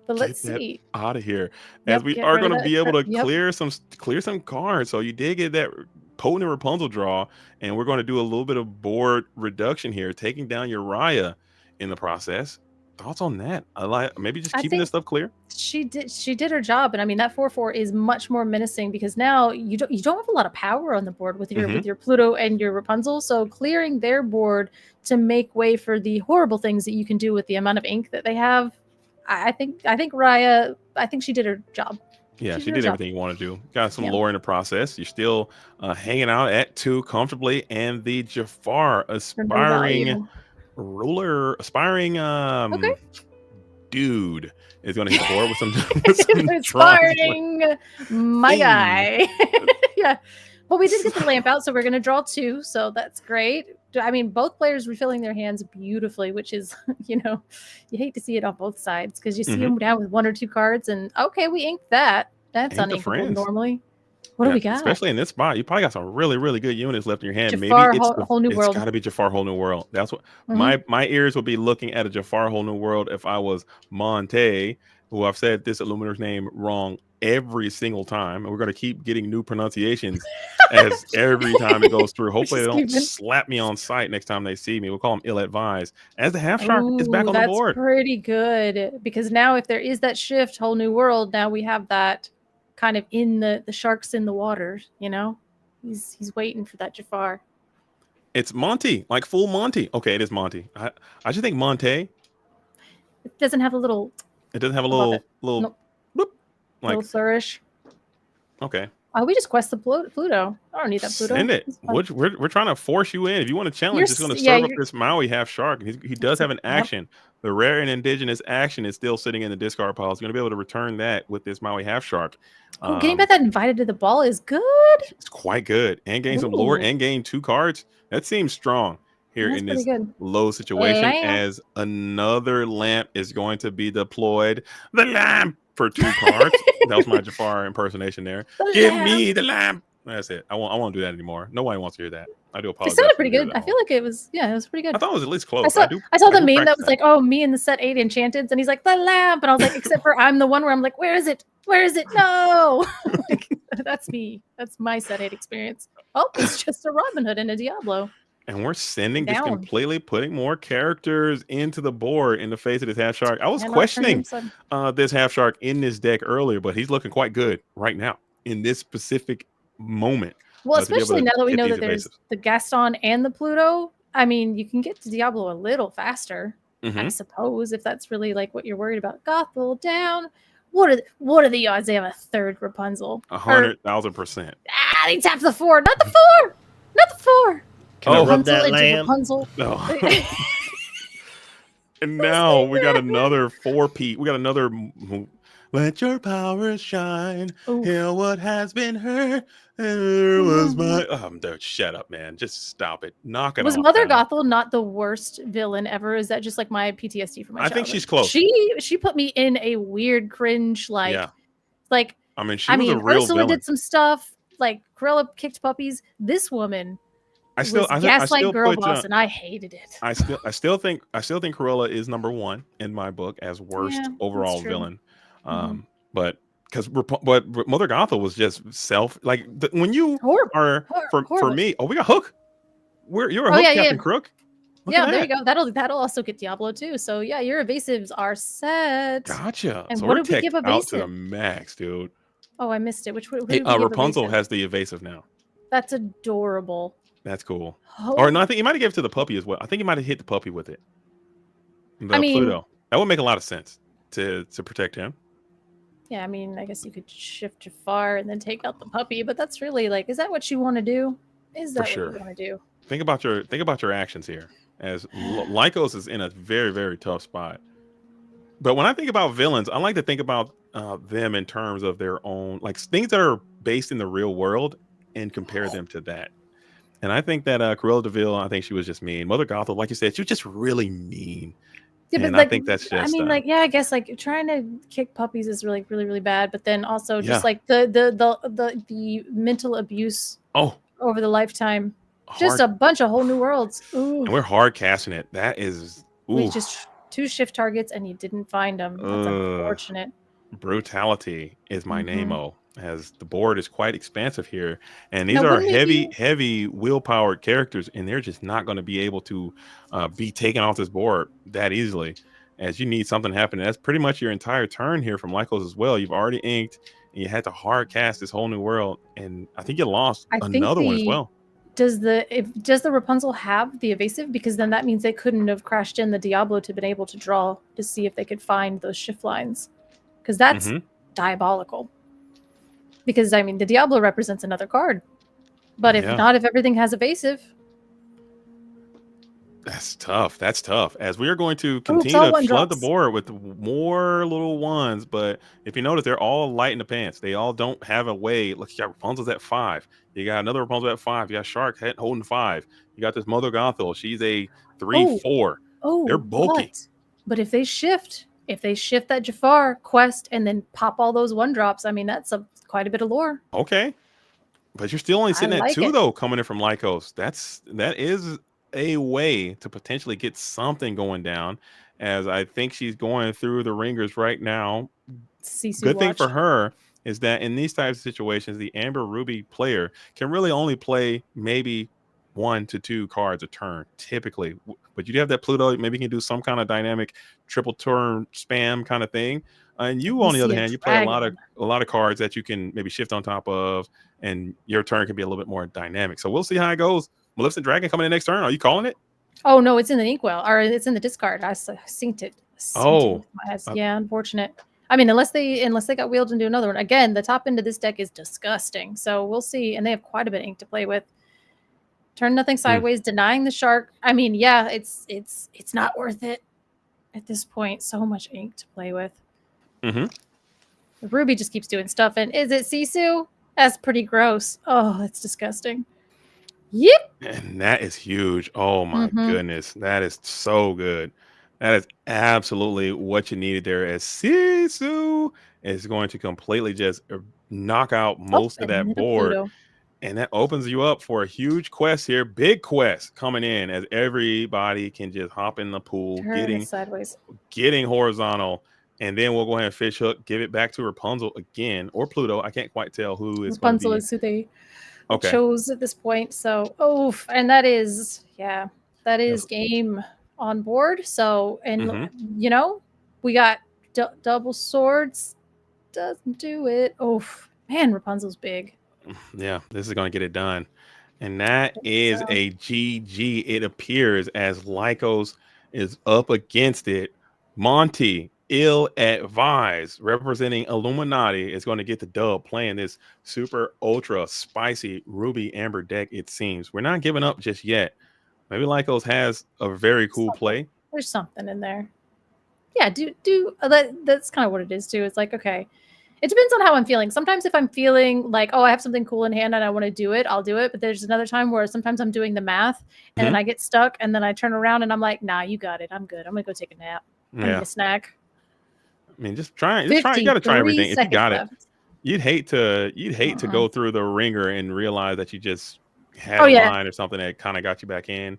let's see. Out of here, as we are going to be able to clear some cards. So you did get that potent Rapunzel draw, and we're going to do a little bit of board reduction here, taking down your Raya in the process. Thoughts on that? I like maybe just keeping this stuff clear. She did her job, and I mean that 4/4 is much more menacing because now you don't have a lot of power on the board with your Pluto and your Rapunzel. So clearing their board to make way for the horrible things that you can do with the amount of ink that they have. I think Raya. I think she did her job. Yeah, she did everything you want to do. Got some lore in the process. You're still hanging out at 2 comfortably, and the Jafar aspiring dude is going to hit the board with some aspiring my guy. Yeah, well, we did get the lamp out, so we're going to draw 2, so that's great. I mean, both players refilling their hands beautifully, which is, you hate to see it on both sides because you see them down with 1 or 2 cards, and okay, we inked that. That's uninkable normally. What do we got? Especially in this spot, you probably got some really, really good units left in your hand. Jafar, Maybe whole new world. It's got to be Jafar Whole New World. That's what my ears would be looking at, a Jafar Whole New World if I was Monte, who I've said this Illuminer's name wrong every single time, and we're going to keep getting new pronunciations as every time it goes through. Hopefully they don't slap me on sight next time they see me. We'll call them ill-advised. As the half shark is back on the board. That's pretty good, because now if there is that shift, Whole New World, now we have that kind of in the sharks in the water, he's waiting for that Jafar. It's Monty, like full Monty. Okay, it is Monty. I just think Monte. It doesn't have a little. It doesn't have a little nope. Boop, like little flourish. Okay. Oh, we just quest the Pluto. I don't need that Pluto. Send it. We're trying to force you in. If you want to challenge, it's going to serve up this Maui half shark. He does have an action. The rare and indigenous action is still sitting in the discard pile. He's going to be able to return that with this Maui half shark. Getting back that invited to the ball is good. It's quite good. And gain some lore and gain 2 cards. That seems strong here in this low situation, as another lamp is going to be deployed. The lamp for 2 cards. That was my Jafar impersonation there. Give me the lamp. That's it. I won't do that anymore. Nobody wants to hear that. I do apologize. It sounded pretty good. I feel like it was pretty good. I thought it was at least close. I saw the meme that was like, oh, me in the set 8 enchanteds, and he's like, the lamp, and I was like, except for I'm the one where I'm like, where is it? Where is it? No. Like, that's me. That's my set 8 experience. Oh, it's just a Robin Hood and a Diablo. And we're just completely putting more characters into the board in the face of this half shark. I was questioning this half shark in this deck earlier, but he's looking quite good right now in this specific moment. Well, especially now that we know that there's the Gaston and the Pluto. I mean, you can get to Diablo a little faster, I suppose, if that's really like what you're worried about. Gothel down. What are the odds they have a third Rapunzel? 100,000%. They tapped the 4, not the 4, not the 4. Can I rub that lamp? Rapunzel. No. And now we got another 4P. We got another. Let your power shine. Oof. Hear what has been heard. There was my. Dude, shut up, man. Just stop it. Knock it off. Was Mother Gothel not the worst villain ever? Is that just like my PTSD from my childhood? I think she's close. She put me in a weird cringe, like, like. I mean, she was a real Ursula villain. did some stuff. Like Cruella kicked puppies. This woman. I still girl boss, and I hated it. I still think Cruella is number 1 in my book as worst overall villain. But because Mother Gothel was just when you are for me. Oh, we got Hook. You're a Hook, Captain Crook. There you go. That'll also get Diablo too. So yeah, your evasives are set. Gotcha. And so what we're did we give evasive? out to the max, dude. Oh, I missed it. Who did we give Rapunzel evasive? has the evasive now. That's adorable. That's cool. Oh. Or no, I think you might have given it to the puppy as well. I think you might have hit the puppy with it. Pluto. That would make a lot of sense to protect him. Yeah, I mean, I guess you could shift Jafar and then take out the puppy, but that's really like, is that what you want to do? Is that what you want to do? Think about your actions here. As Lycos is in a very, very tough spot. But when I think about villains, I like to think about them in terms of their own, like things that are based in the real world, and compare them to that. And I think that Cruella de Vil, I think she was just mean. Mother Gothel, like you said, she was just really mean. Yeah, but and like, I think that's just. I mean, I guess like trying to kick puppies is really, really, really bad. But then also just like the mental abuse over the lifetime, just a bunch of whole new worlds. Ooh. And we're hard casting it. That is. We just 2 shift targets and you didn't find them. That's unfortunate. Brutality is my name-o, as the board is quite expansive here, and these are heavy willpower characters, and they're just not going to be able to be taken off this board that easily, as you need something happening. That's pretty much your entire turn here from Lycos as well. You've already inked, and you had to hard cast this whole new world, and I think you lost another one as well. Does the Rapunzel have the evasive? Because then that means they couldn't have crashed in the Diablo to been able to draw to see if they could find those shift lines, because that's diabolical. Because I mean, the Diablo represents another card, but if everything has evasive, that's tough. That's tough. As we are going to continue to flood the board with more little ones, but if you notice, they're all light in the pants. They all don't have a way. Look, you got Rapunzel's at 5. You got another Rapunzel at 5. You got Shark holding 5. You got this Mother Gothel. She's a 3/4. Oh, they're bulky. But if they shift that Jafar quest and then pop all those 1-drops, I mean, that's quite a bit of lore. Okay, but you're still only sitting at 2 though, coming in from Lycos. That is a way to potentially get something going down, as I think she's going through the ringers right now. Good thing for her is that in these types of situations, the Amber Ruby player can really only play maybe 1 to 2 cards a turn typically, but you do have that Pluto. Maybe you can do some kind of dynamic triple turn spam kind of thing. And you, on the other hand, you play a lot of cards that you can maybe shift on top of, and your turn can be a little bit more dynamic. So we'll see how it goes. Maleficent Dragon coming in next turn. Are you calling it? Oh no, it's in the inkwell, or it's in the discard. I synced it. Yeah, unfortunate. I mean, unless they got wheeled into another one. Again, the top end of this deck is disgusting. So we'll see, and they have quite a bit of ink to play with. Turn nothing sideways, denying the shark. I mean, yeah, it's not worth it at this point. So much ink to play with. Ruby just keeps doing stuff. And is it Sisu? That's pretty gross. Oh, that's disgusting. Yep. And that is huge. Oh my goodness. That is so good. That is absolutely what you needed there. As Sisu is going to completely just knock out most of and that hit a board. Pluto. And that opens you up for a huge quest here. Big quest coming in as everybody can just hop in the pool, Turn it sideways. getting horizontal. And then we'll go ahead and fish hook, give it back to Rapunzel again, or Pluto. I can't quite tell who is going to Rapunzel be. is who they Okay. chose at this point. So, and that is, that is game on board. So, and you know, we got double swords. Doesn't do it. Oh man, Rapunzel's big. Yeah, this is going to get it done. And that is a GG. It appears as Lycos is up against it. Monty, ill-advised, representing Illuminati, is going to get the dub playing this super ultra spicy Ruby Amber deck, it seems. We're not giving up just yet. Maybe Lycos has a very cool play. There's something in there. Yeah, that's kind of what it is too. It's like, okay, it depends on how I'm feeling. Sometimes if I'm feeling like, oh, I have something cool in hand and I want to do it, I'll do it. But there's another time where sometimes I'm doing the math and then I get stuck and then I turn around and I'm like, nah, you got it. I'm good. I'm going to go take a nap. I need a snack. I mean, just try. You got to try everything. If you got left. it, you'd hate to go through the ringer and realize that you just had a line or something that kind of got you back in.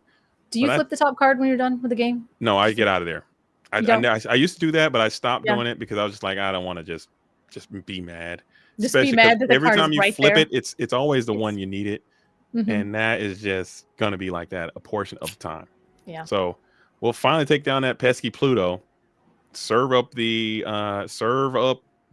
Do you flip the top card when you're done with the game? No, I get out of there. I used to do that, but I stopped doing it because I was just like, I don't want to just be mad. Just be mad that the every card time is you right flip there. it's always the one you need it, and that is just gonna be like that a portion of the time. Yeah. So we'll finally take down that pesky Pluto, serve up the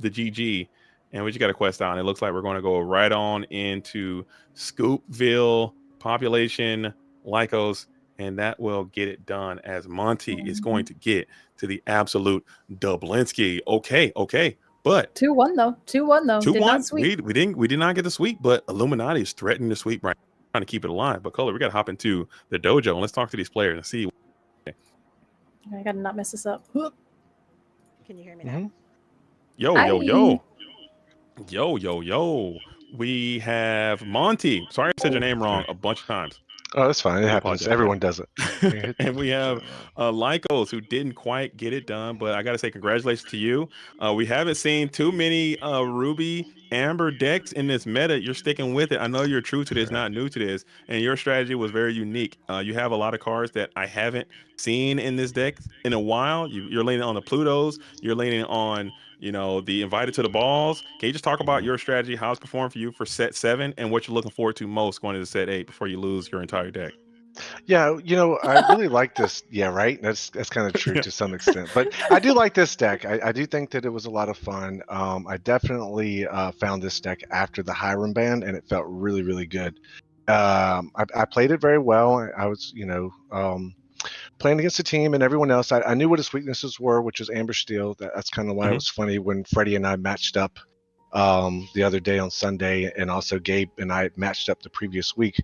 GG, and we just got a quest out. And it looks like we're going to go right on into Scoopville population Lycos. And that will get it done as Monty is going to get to the absolute Dublinsky. Okay. But 2-1 though. 2-1. We did not get the sweep, but Illuminati is threatening the sweep right now, trying to keep it alive. But Color, we gotta hop into the dojo and let's talk to these players and see. I gotta not mess this up. Can you hear me now? Yo. We have Monty. Sorry I said your name wrong a bunch of times. Oh, that's fine. It happens. Everyone does it. And we have Lycos, who didn't quite get it done, but I got to say congratulations to you. We haven't seen too many Ruby Amber decks in this meta. You're sticking with it. I know you're true to this, not new to this, and your strategy was very unique. You have a lot of cards that I haven't seen in this deck in a while. You're leaning on the Plutos. You're leaning on the invited to the balls. Can you just talk about your strategy, how it's performed for you for set 7, and what you're looking forward to most going into set 8 before you lose your entire deck? Yeah, I really like this. Yeah, right. That's kind of true to some extent, but I do like this deck. I do think that it was a lot of fun. I definitely found this deck after the Hiram ban, and it felt really, really good. I played it very well. I was, playing against the team and everyone else. I knew what his weaknesses were, which was Amber Steel. That's kind of why it was funny when Freddie and I matched up the other day on Sunday, and also Gabe and I matched up the previous week.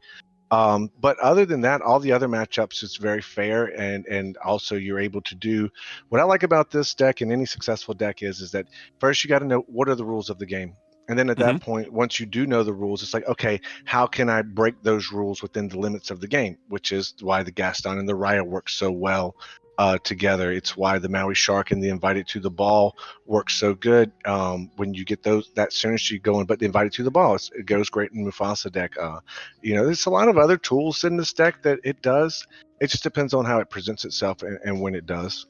But other than that, all the other matchups is very fair, and also you're able to do what I like about this deck and any successful deck is that first you got to know what are the rules of the game. And then at that point, once you do know the rules, it's like, okay, how can I break those rules within the limits of the game? Which is why the Gaston and the Raya work so well together. It's why the Maui Shark and the Invited to the Ball work so good when you get that synergy going. But the Invited to the Ball, it goes great in Mufasa deck. There's a lot of other tools in this deck that it does. It just depends on how it presents itself and when it does.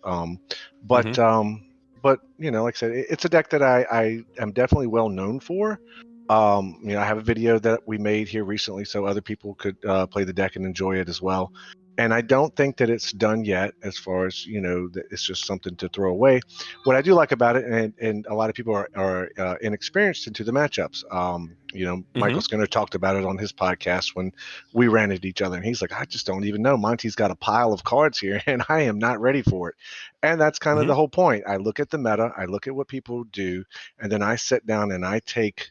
But like I said, it's a deck that I am definitely well known for. I have a video that we made here recently so other people could play the deck and enjoy it as well. And I don't think that it's done yet as far as, that it's just something to throw away. What I do like about it, and a lot of people are inexperienced into the matchups. Michael Skinner talked about it on his podcast when we ran at each other. And he's like, I just don't even know. Monty's got a pile of cards here, and I am not ready for it. And that's kind of the whole point. I look at the meta, I look at what people do, and then I sit down and I take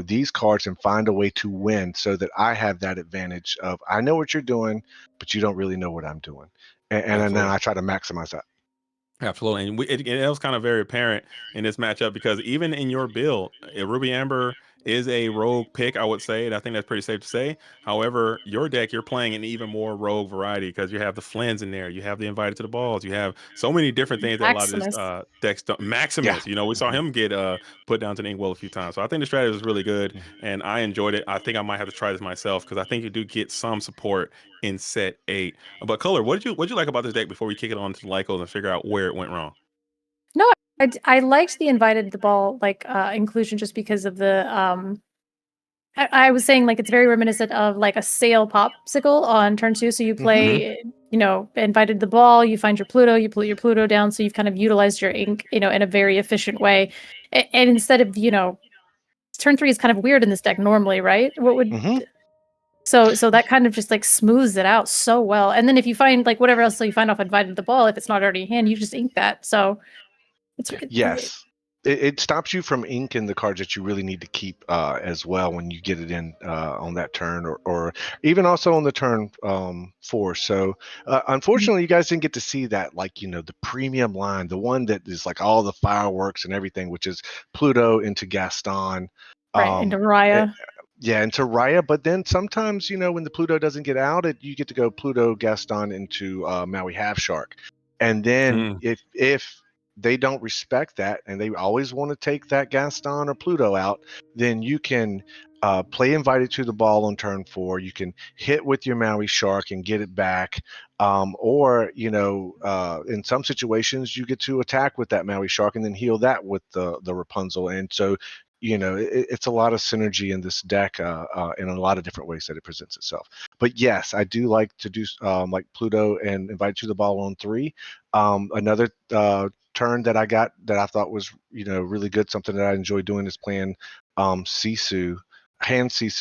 these cards and find a way to win so that I have that advantage of I know what you're doing, but you don't really know what I'm doing. And then I try to maximize that. Absolutely, and it was kind of very apparent in this matchup because even in your build, Ruby Amber is a rogue pick, I would say, and I think that's pretty safe to say. However, your deck, you're playing an even more rogue variety because you have the Flens in there, you have the Invited to the Balls, you have so many different things that a lot of this Maximus. decks don't. Maximus, we saw him get put down to the inkwell a few times, so I think the strategy was really good, and I enjoyed it. I think I might have to try this myself because I think you do get some support in set 8. But Color, what did you like about this deck before we kick it on to the Lycos and figure out where it went wrong? No, I liked the invited the ball inclusion just because of the I was saying like it's very reminiscent of like a sail popsicle on turn 2. So you play, invited the ball, you find your Pluto, you put your Pluto down, so you've kind of utilized your ink, in a very efficient way. And instead of, turn 3 is kind of weird in this deck normally, right? What would So that kind of just like smooths it out so well. And then if you find like whatever else you find off invited the ball, if it's not already in hand, you just ink that. So Yes. It stops you from inking the cards that you really need to keep as well when you get it in on that turn or even also on the turn 4. So unfortunately, you guys didn't get to see that, like, the premium line, the one that is like all the fireworks and everything, which is Pluto into Gaston. Right, into Raya. Into Raya. But then sometimes, when the Pluto doesn't get out, you get to go Pluto Gaston into Maui Half Shark. And then if they don't respect that and they always want to take that Gaston or Pluto out, then you can play Invited to the Ball on turn 4. You can hit with your Maui Shark and get it back. Or, in some situations, you get to attack with that Maui Shark and then heal that with the Rapunzel. And so, it's a lot of synergy in this deck in a lot of different ways that it presents itself. But yes, I do like to do like Pluto and Invited to the Ball on 3. Another turn that I got that I thought was really good, something that I enjoy doing, is playing Sisu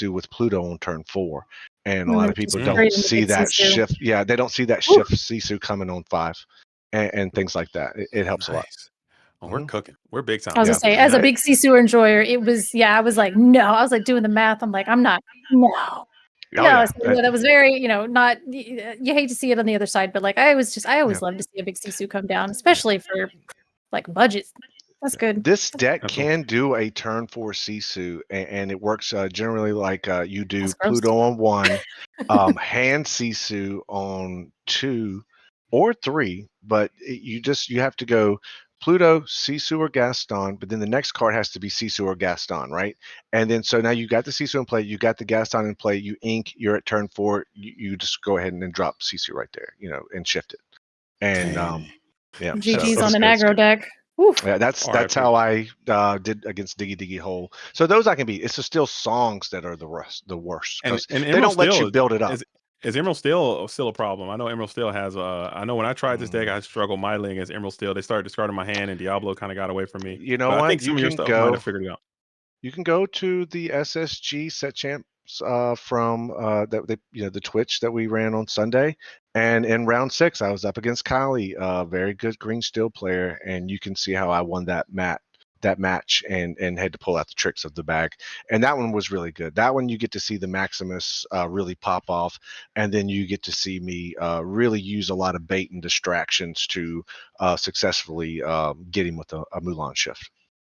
with Pluto on turn 4, and a lot of people don't see that shift. Yeah, they don't see that shift Sisu coming on 5 and things like that. It helps a lot. Oh, we're cooking. We're big time. I was gonna say, as a big Sisu enjoyer, it was I was like, no. I was like doing the math. I'm like, I'm not. No. So, that was very, not. You hate to see it on the other side, but like I always love to see a big Sisu come down, especially for like budgets. That's good. This deck can do a turn 4 Sisu, and it works generally like you do Pluto on 1, hand Sisu on 2 or 3, but you have to go Pluto, Sisu, or Gaston, but then the next card has to be Sisu or Gaston, right? And then so now you got the Sisu in play, you got the Gaston in play, you ink, you're at turn 4, you just go ahead and then drop Sisu right there, and shift it. And GG's on an aggro deck. Oof. Yeah, that's how I did against Diggy Diggy Hole. So those I can beat. It's just still songs that are the worst because and they don't let you build it up. Is Emerald Steel still a problem? I know Emerald Steel has. I know when I tried this deck, I struggled mightily against Emerald Steel. They started discarding my hand, and Diablo kind of got away from me. You know what? I think some of your stuff might have figured it out. You can go to the SSG set champs from the Twitch that we ran on Sunday, and in round 6 I was up against Kali, a very good green steel player, and you can see how I won that match and had to pull out the tricks of the bag. And that one was really good. That one you get to see the Maximus really pop off, and then you get to see me really use a lot of bait and distractions to successfully get him with a Mulan shift.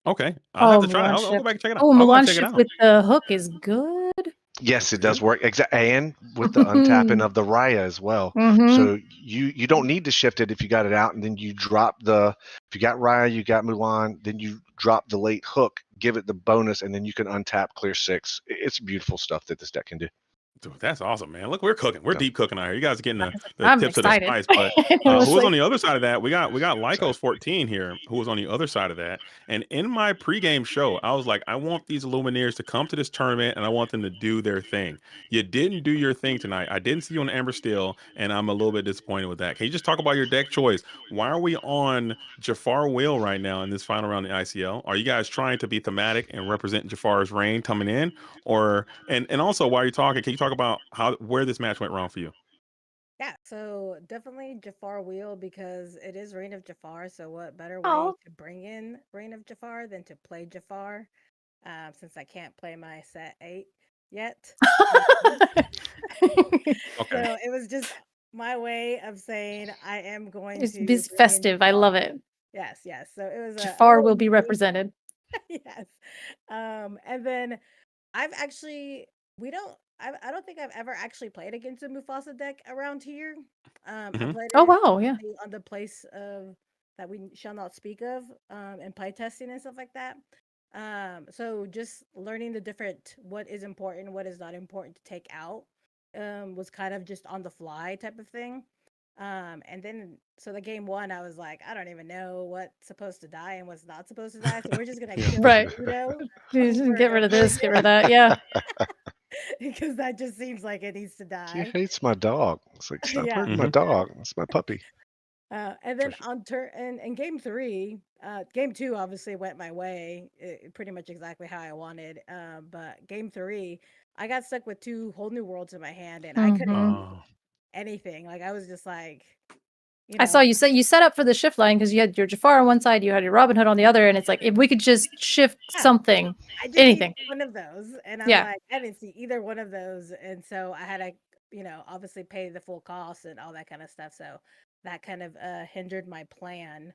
Okay, I'll have to try. I'll go back and check it out. Mulan shift with the hook is good. Yes, it does work. And with the untapping of the Raya as well. So you don't need to shift it if you got it out, and then you drop if you got Raya, you got Mulan, then you drop the late hook, give it the bonus, and then you can untap clear 6. It's beautiful stuff that this deck can do. Dude, that's awesome, man. Look, we're cooking. We're deep cooking out here. You guys are getting the tips of the spice. But who was on the other side of that? We got Lycos 14 here, who was on the other side of that. And in my pregame show, I was like, I want these Illumineers to come to this tournament, and I want them to do their thing. You didn't do your thing tonight. I didn't see you on Amber Steel, and I'm a little bit disappointed with that. Can you just talk about your deck choice? Why are we on Jafar Will right now in this final round of the ICL? Are you guys trying to be thematic and represent Jafar's reign coming in? Or and also, while you're talking, can you talk about where this match went wrong for you? Yeah, so definitely Jafar Wheel, because it is Reign of Jafar. So what better way to bring in Reign of Jafar than to play Jafar? Since I can't play my set 8 yet. So it was just my way of saying I am going It's to this bring in festive. I love it. Yes, yes. So it was a Jafar little will be mini- represented. yes. And then I've actually I don't think I've ever actually played against a Mufasa deck around here. I Mhm. played Oh it wow, yeah. on the place of that we shall not speak of, and play testing and stuff like that. So just learning the different what is important, what is not important to take out, was kind of just on the fly type of thing. And then so the game one, I was like, I don't even know what's supposed to die and what's not supposed to die. So we're just gonna Yeah. kill Right. Pluto Get rid of this, get rid of that. Yeah. because that just seems like it needs to She die. hates my dog. It's like, stop Yeah. hurting my dog. It's my puppy. And then on turn and game three, game two obviously went my way, pretty much exactly how I wanted. But game three, I got stuck with two whole new worlds in my hand, and I couldn't do Oh. anything. Like I was just like, I saw you set up for the shift line because you had your Jafar on one side, you had your Robin Hood on the other, and it's like if we could just shift something, I just anything. needed one of those, and I'm Yeah. like, I didn't see either one of those, and so I had to, obviously pay the full cost and all that kind of stuff. So that kind of hindered my plan.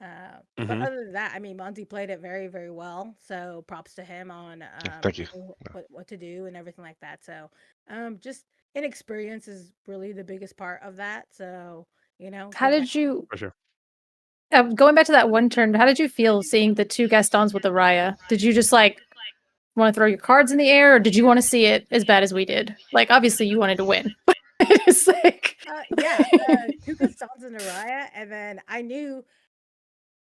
But Mhm. other than that, I mean, Monty played it very, very well. So props to him on Thank you. what to do and everything like that. So just inexperience is really the biggest part of that. So How did you For sure. going back to that one turn, how did you feel seeing the two Gastons with the Raya? Did you just like want to throw your cards in the air, or did you want to see it as bad as we did? Like obviously you wanted to win. But it's like yeah, two Gastons and Araya, and then I knew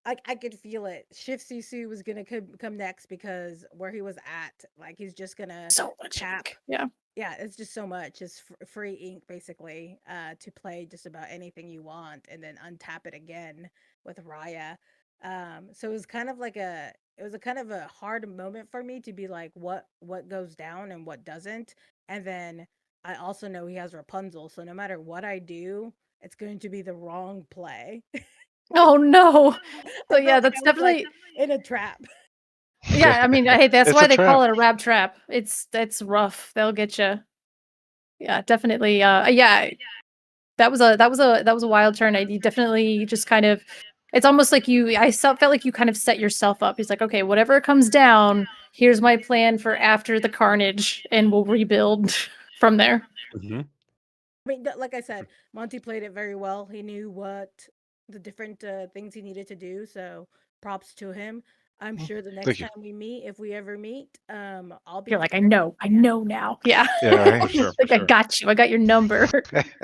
I could feel it. Shift Sisu was gonna come next because where he was at, like he's just gonna so much tap. ink. Yeah. Yeah, it's just so much. It's free ink basically, to play just about anything you want, and then untap it again with Raya. So it was kind of like it was a kind of a hard moment for me to be like, what goes down and what doesn't. And then I also know he has Rapunzel, so no matter what I do, it's going to be the wrong play. Oh no. So I yeah, felt like that's I was like definitely in a trap. yeah. I mean, hey, that's It's why a they trap. call it a rab trap. It's rough. They'll get you. Yeah, definitely. Yeah, that was a wild turn. You definitely just kind of. It's almost like felt like you kind of set yourself up. He's like, okay, whatever comes down, here's my plan for after the carnage, and we'll rebuild from there. Mhm. I mean, like I said, Monty played it very well. He knew what the different things he needed to do. So props to him. I'm sure the next Thank you. time we meet, if we ever meet, I'll be You're like, I here. know now. Yeah. Yeah, right. For sure. Like For I sure. got you. I got your number.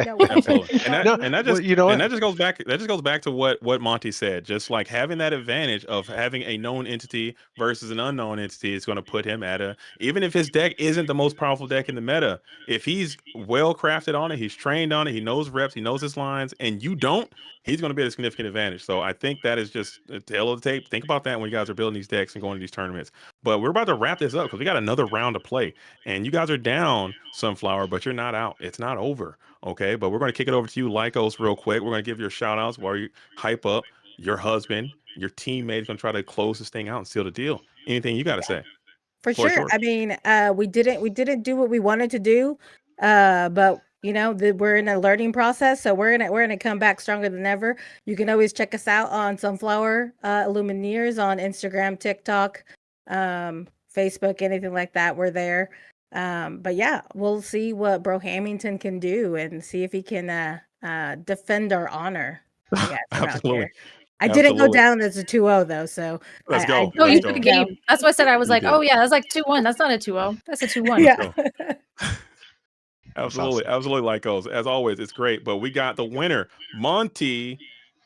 No, we should Absolutely. keep And that going. No, and that well, just you know and what? that just goes back to what Monty said. Just like having that advantage of having a known entity versus an unknown entity is going to put him at a even if his deck isn't the most powerful deck in the meta, if he's well crafted on it, he's trained on it, he knows reps, he knows his lines, and you don't, he's going to be at a significant advantage. So I think that is just a tale of the tape. Think about that when you guys are building these decks and going to these tournaments. But we're about to wrap this up because we got another round to play. And you guys are down, Sunflower, but you're not out. It's not over. Okay, but we're going to kick it over to you, Lycos, real quick. We're going to give your shout outs while you hype up your husband, your teammate is going to try to close this thing out and seal the deal. Anything you got to say? For Floor is sure. yours. I mean, we didn't do what we wanted to do, but we're in a learning process, so we're gonna come back stronger than ever. You can always check us out on Sunflower Illumineers on Instagram, TikTok, Facebook, anything like that. We're there. But yeah, we'll see what Bro Hamilton can do and see if he can defend our honor. I guess around Absolutely. here. I didn't go Absolutely. down as a 2-0 though, so Let's go. No, I you Let's took go. a game. That's why I said I was You like, did. oh yeah, that's like 2-1. That's not a 2-0. That's a 2-1. Yeah. go. That's Absolutely. awesome. Absolutely, Lycos. As always, it's great. But we got the winner, Monty,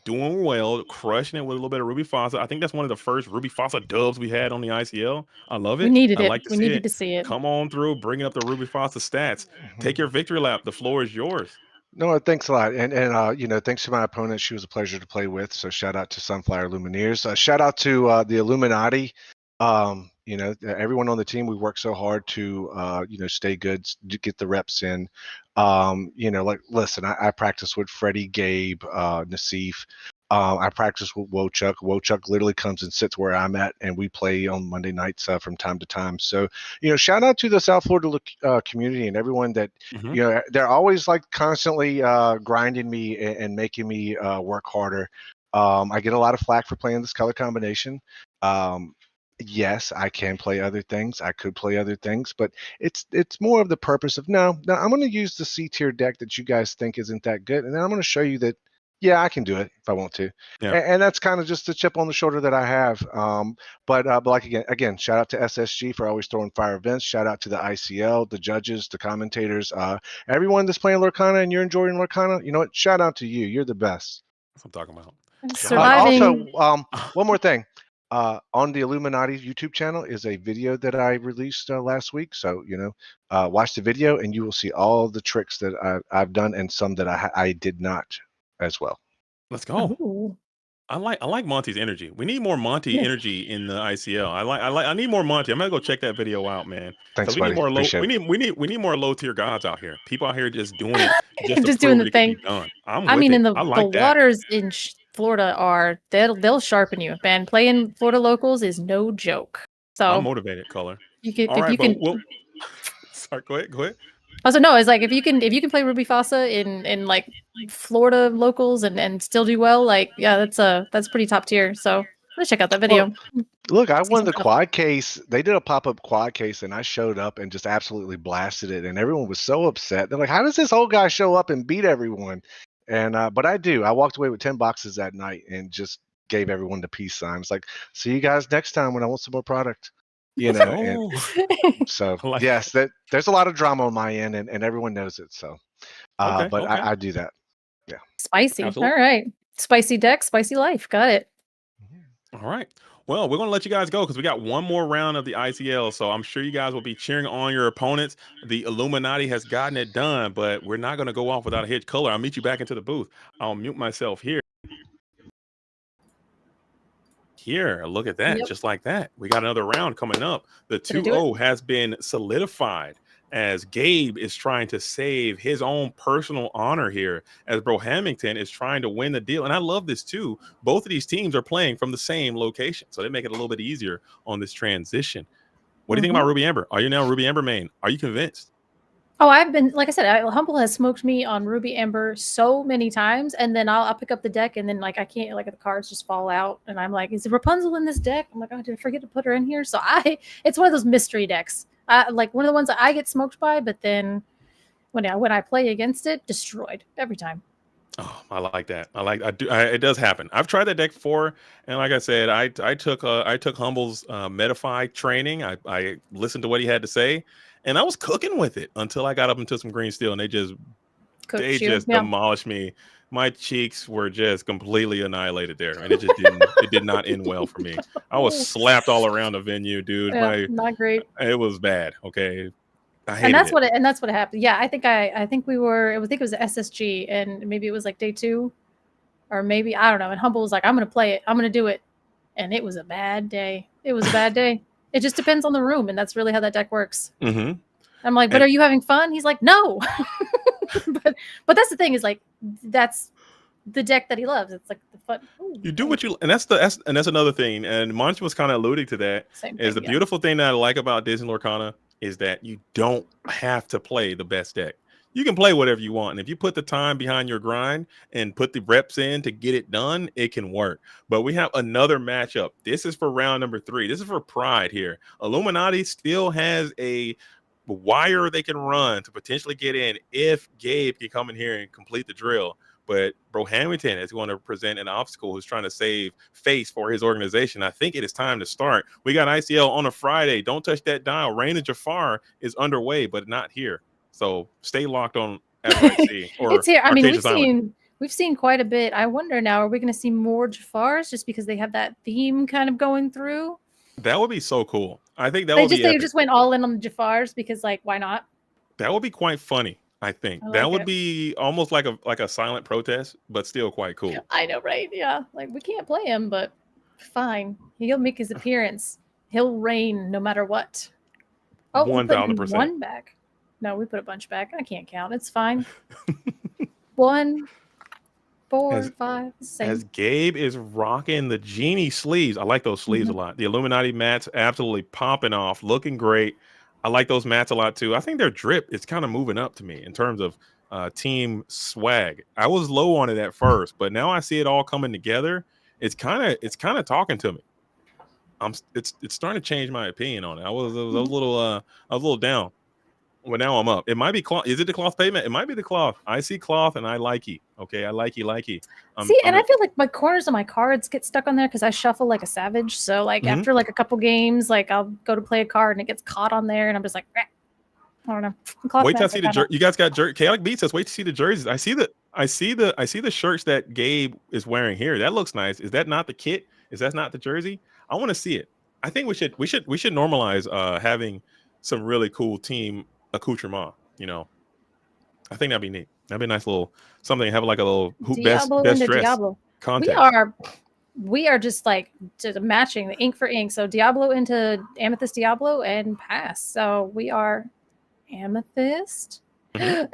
doing well, crushing it with a little bit of Ruby Fossa. I think that's one of the first Ruby Fossa dubs we had on the ICL. I love We it. needed I it. like to We see needed it. to see it. Come on through, bringing up the Ruby Fossa stats. Take Mhm. your victory lap. The floor is yours. No, thanks a lot, and thanks to my opponent. She was a pleasure to play with. So shout out to Sunflower Lumineers. Shout out to the Illuminati. Everyone on the team. We work so hard to stay good, to get the reps in. Listen, I practice with Freddie, Gabe, Nassif. I practice with Wochuck. Wochuck literally comes and sits where I'm at, and we play on Monday nights from time to time. So, shout out to the South Florida community and everyone that, they're always like constantly grinding me and making me work harder. I get a lot of flack for playing this color combination. Yes, I can play other things. I could play other things, but it's more of the purpose of no, I'm going to use the C tier deck that you guys think isn't that good, and then I'm going to show you that yeah, I can do it if I want to. Yeah. And that's kind of just the chip on the shoulder that I have. But like again, shout out to SSG for always throwing fire events. Shout out to the ICL, the judges, the commentators, everyone that's playing Lorcana and you're enjoying Lorcana. You know what? Shout out to you. You're the best. That's what I'm talking about. Surviving. Also, one more thing. On the Illuminati YouTube channel is a video that I released last week. So, watch the video and you will see all the tricks that I've done and some that I did not as well. Let's go. Ooh. I like Monty's energy. We need more Monty energy in the ICL. I need more Monty. I'm gonna go check that video out, man. Thanks, We buddy. need more low. Appreciate it. We need more low tier gods out here. People out here just doing it, Just doing the it can be thing. done. I mean, in the that. waters in Florida are they'll sharpen you, man. Playing Florida locals is no joke. So I'm motivated, Color. you can All if right, you can. Sorry, go ahead. Also, no, it's like if you can play Ruby Fossa in like Florida locals and still do well, like yeah, that's pretty top tier. So let's check out that video. Well, look, I won the quad case. They did a pop-up quad case, and I showed up and just absolutely blasted it, and everyone was so upset. They're like, "How does this old guy show up and beat everyone?" And but I do. I walked away with 10 boxes that night and just gave everyone the peace sign. It's like, see you guys next time when I want some more product. And so yes, there's a lot of drama on my end, and everyone knows it. So, but okay. I do that. Yeah, spicy. Absolutely. All right, spicy deck, spicy life. Got it. All right. Well, we're going to let you guys go because we got one more round of the ICL. So I'm sure you guys will be cheering on your opponents. The Illuminati has gotten it done, but we're not going to go off without a hit. Color, I'll meet you back into the booth. I'll mute myself here. Here, look at that. Yep. Just like that. We got another round coming up. The 2-0 has been solidified as Gabe is trying to save his own personal honor here, as Bro Hamilton is trying to win the deal. And I love this too. Both of these teams are playing from the same location, so they make it a little bit easier on this transition. What do you think about Ruby Amber? Are you now Ruby Amber main? Are you convinced? Oh, I've been, like I said, Humble has smoked me on Ruby Amber so many times, and then I'll pick up the deck, and then like I can't, like the cards just fall out, and I'm like, is Rapunzel in this deck? I'm like, oh, did I forget to put her in here? So it's one of those mystery decks. Like one of the ones that I get smoked by, but then when I play against it, destroyed every time. Oh, I like that. It does happen. I've tried that deck before, and like I said, I took Humble's Metafy training. I listened to what he had to say, and I was cooking with it until I got up into some green steel, and they just demolished me. My cheeks were just completely annihilated there, and it did not end well for me. I was slapped all around the venue, dude. Yeah, not great. It was bad. Okay. And that's what happened. Yeah, I think it was SSG, and maybe it was like day 2, or maybe I don't know. And Humble was like, "I'm gonna play it. I'm gonna do it," and it was a bad day. It was a bad day. It just depends on the room, and that's really how that deck works. Mm-hmm. I'm like, "But are you having fun?" He's like, "No." but that's the thing is like that's the deck that he loves. It's like the fun. Ooh, you do what you, and that's another thing. And Monty was kind of alluding to that. Is the beautiful thing that I like about Disney Lorcana is that you don't have to play the best deck. You can play whatever you want. And if you put the time behind your grind and put the reps in to get it done, it can work. But we have another matchup. This is for round number 3. This is for Pride here. Illuminati still has a wire they can run to potentially get in if Gabe can come in here and complete the drill. But Bro Hamilton is going to present an obstacle who's trying to save face for his organization. I think it is time to start. We got ICL on a Friday. Don't touch that dial. Reign of Jafar is underway, but not here. So stay locked on FIC. It's here. I mean, we've seen quite a bit. I wonder now, are we going to see more Jafars just because they have that theme kind of going through? That would be so cool. I think that they just went all in on the Jafars because, like, why not? That would be quite funny. I think that would be almost like a silent protest, but still quite cool. I know, right? Yeah, like we can't play him, but fine. He'll make his appearance. He'll reign no matter what. Oh, 1,000%. One back. No, we put a bunch back. I can't count. It's fine. One. 4, 5, As same. Gabe is rocking the genie sleeves. I like those sleeves a lot. The Illuminati mats absolutely popping off, looking great. I like those mats a lot too. I think their drip is kind of moving up to me in terms of team swag. I was low on it at first, but now I see it all coming together. It's kind of talking to me. It's starting to change my opinion on it. I was a little down. Well, now I'm up. It might be cloth. Is it the cloth pavement? It might be the cloth. I see cloth and I likey. Okay, I likey. And I feel like my corners of my cards get stuck on there because I shuffle like a savage. So like after like a couple games, like I'll go to play a card and it gets caught on there, and I'm just like, I don't know. Wait till I see the jersey. You guys got Chaotic Beats us. Wait to see the jerseys. I see the shirts that Gabe is wearing here. That looks nice. Is that not the kit? Is that not the jersey? I want to see it. I think we should normalize having some really cool team accoutrement. You know, I think that'd be neat. That'd be a nice little something. Have like a little best dress Diablo contest. We are just matching the ink for ink. So Diablo into Amethyst Diablo and pass. So we are Amethyst. Oh,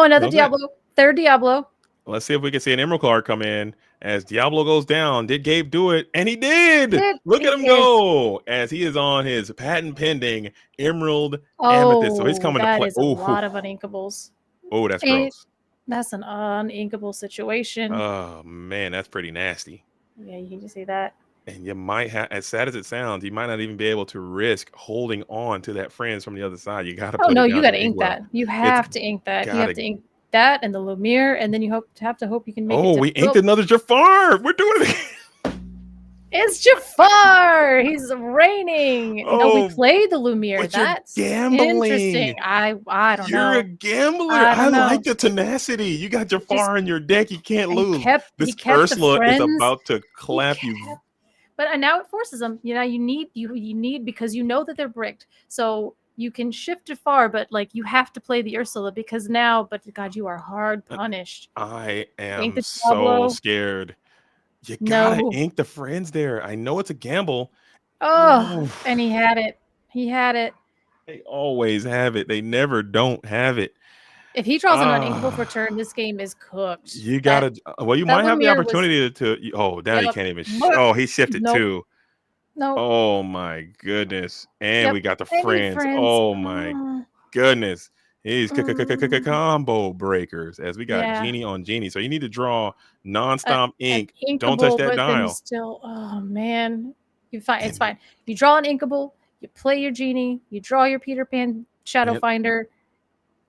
another Diablo. Third Diablo. Let's see if we can see an Emerald card come in as Diablo goes down. Did Gabe do it? And he did. Look at him go as he is on his patent pending Emerald Amethyst. So he's coming to play. That is a lot of uninkables. Oh, that's gross. That's an uninkable situation. Oh man, that's pretty nasty. Yeah, you can just see that. And you might have, as sad as it sounds, you might not even be able to risk holding on to that friends from the other side. You got to. Oh no, you got to ink that. You have to ink that. You have to ink that and the Lumiere, and then you have to hope you can make it. Oh, we inked another Jafar. We're doing it again. It's Jafar. He's reigning. Oh, no, we played the Lumiere. That's gambling. Interesting. I don't know. You're a gambler. I like the tenacity. You got Jafar in your deck. You can't lose. This Ursula is about to clap you. But now it forces them. You know, you need because you know that they're bricked. So you can shift it far, but like you have to play the Ursula because now, but God, you are hard punished. I am so scared. You gotta ink the friends there. I know it's a gamble. Oh, and he had it. They always have it. They never don't have it. If he draws an uninkable for turn, this game is cooked. You gotta. You might have the opportunity to. Oh, now you can't even. Oh, he shifted too. No. Oh my goodness! And we got the friends. Oh my goodness! He's combo breakers as we got Genie on Genie. So you need to draw nonstop ink. Don't touch that dial. Still, oh man, it's fine. You draw an inkable. You play your Genie. You draw your Peter Pan Shadow Finder.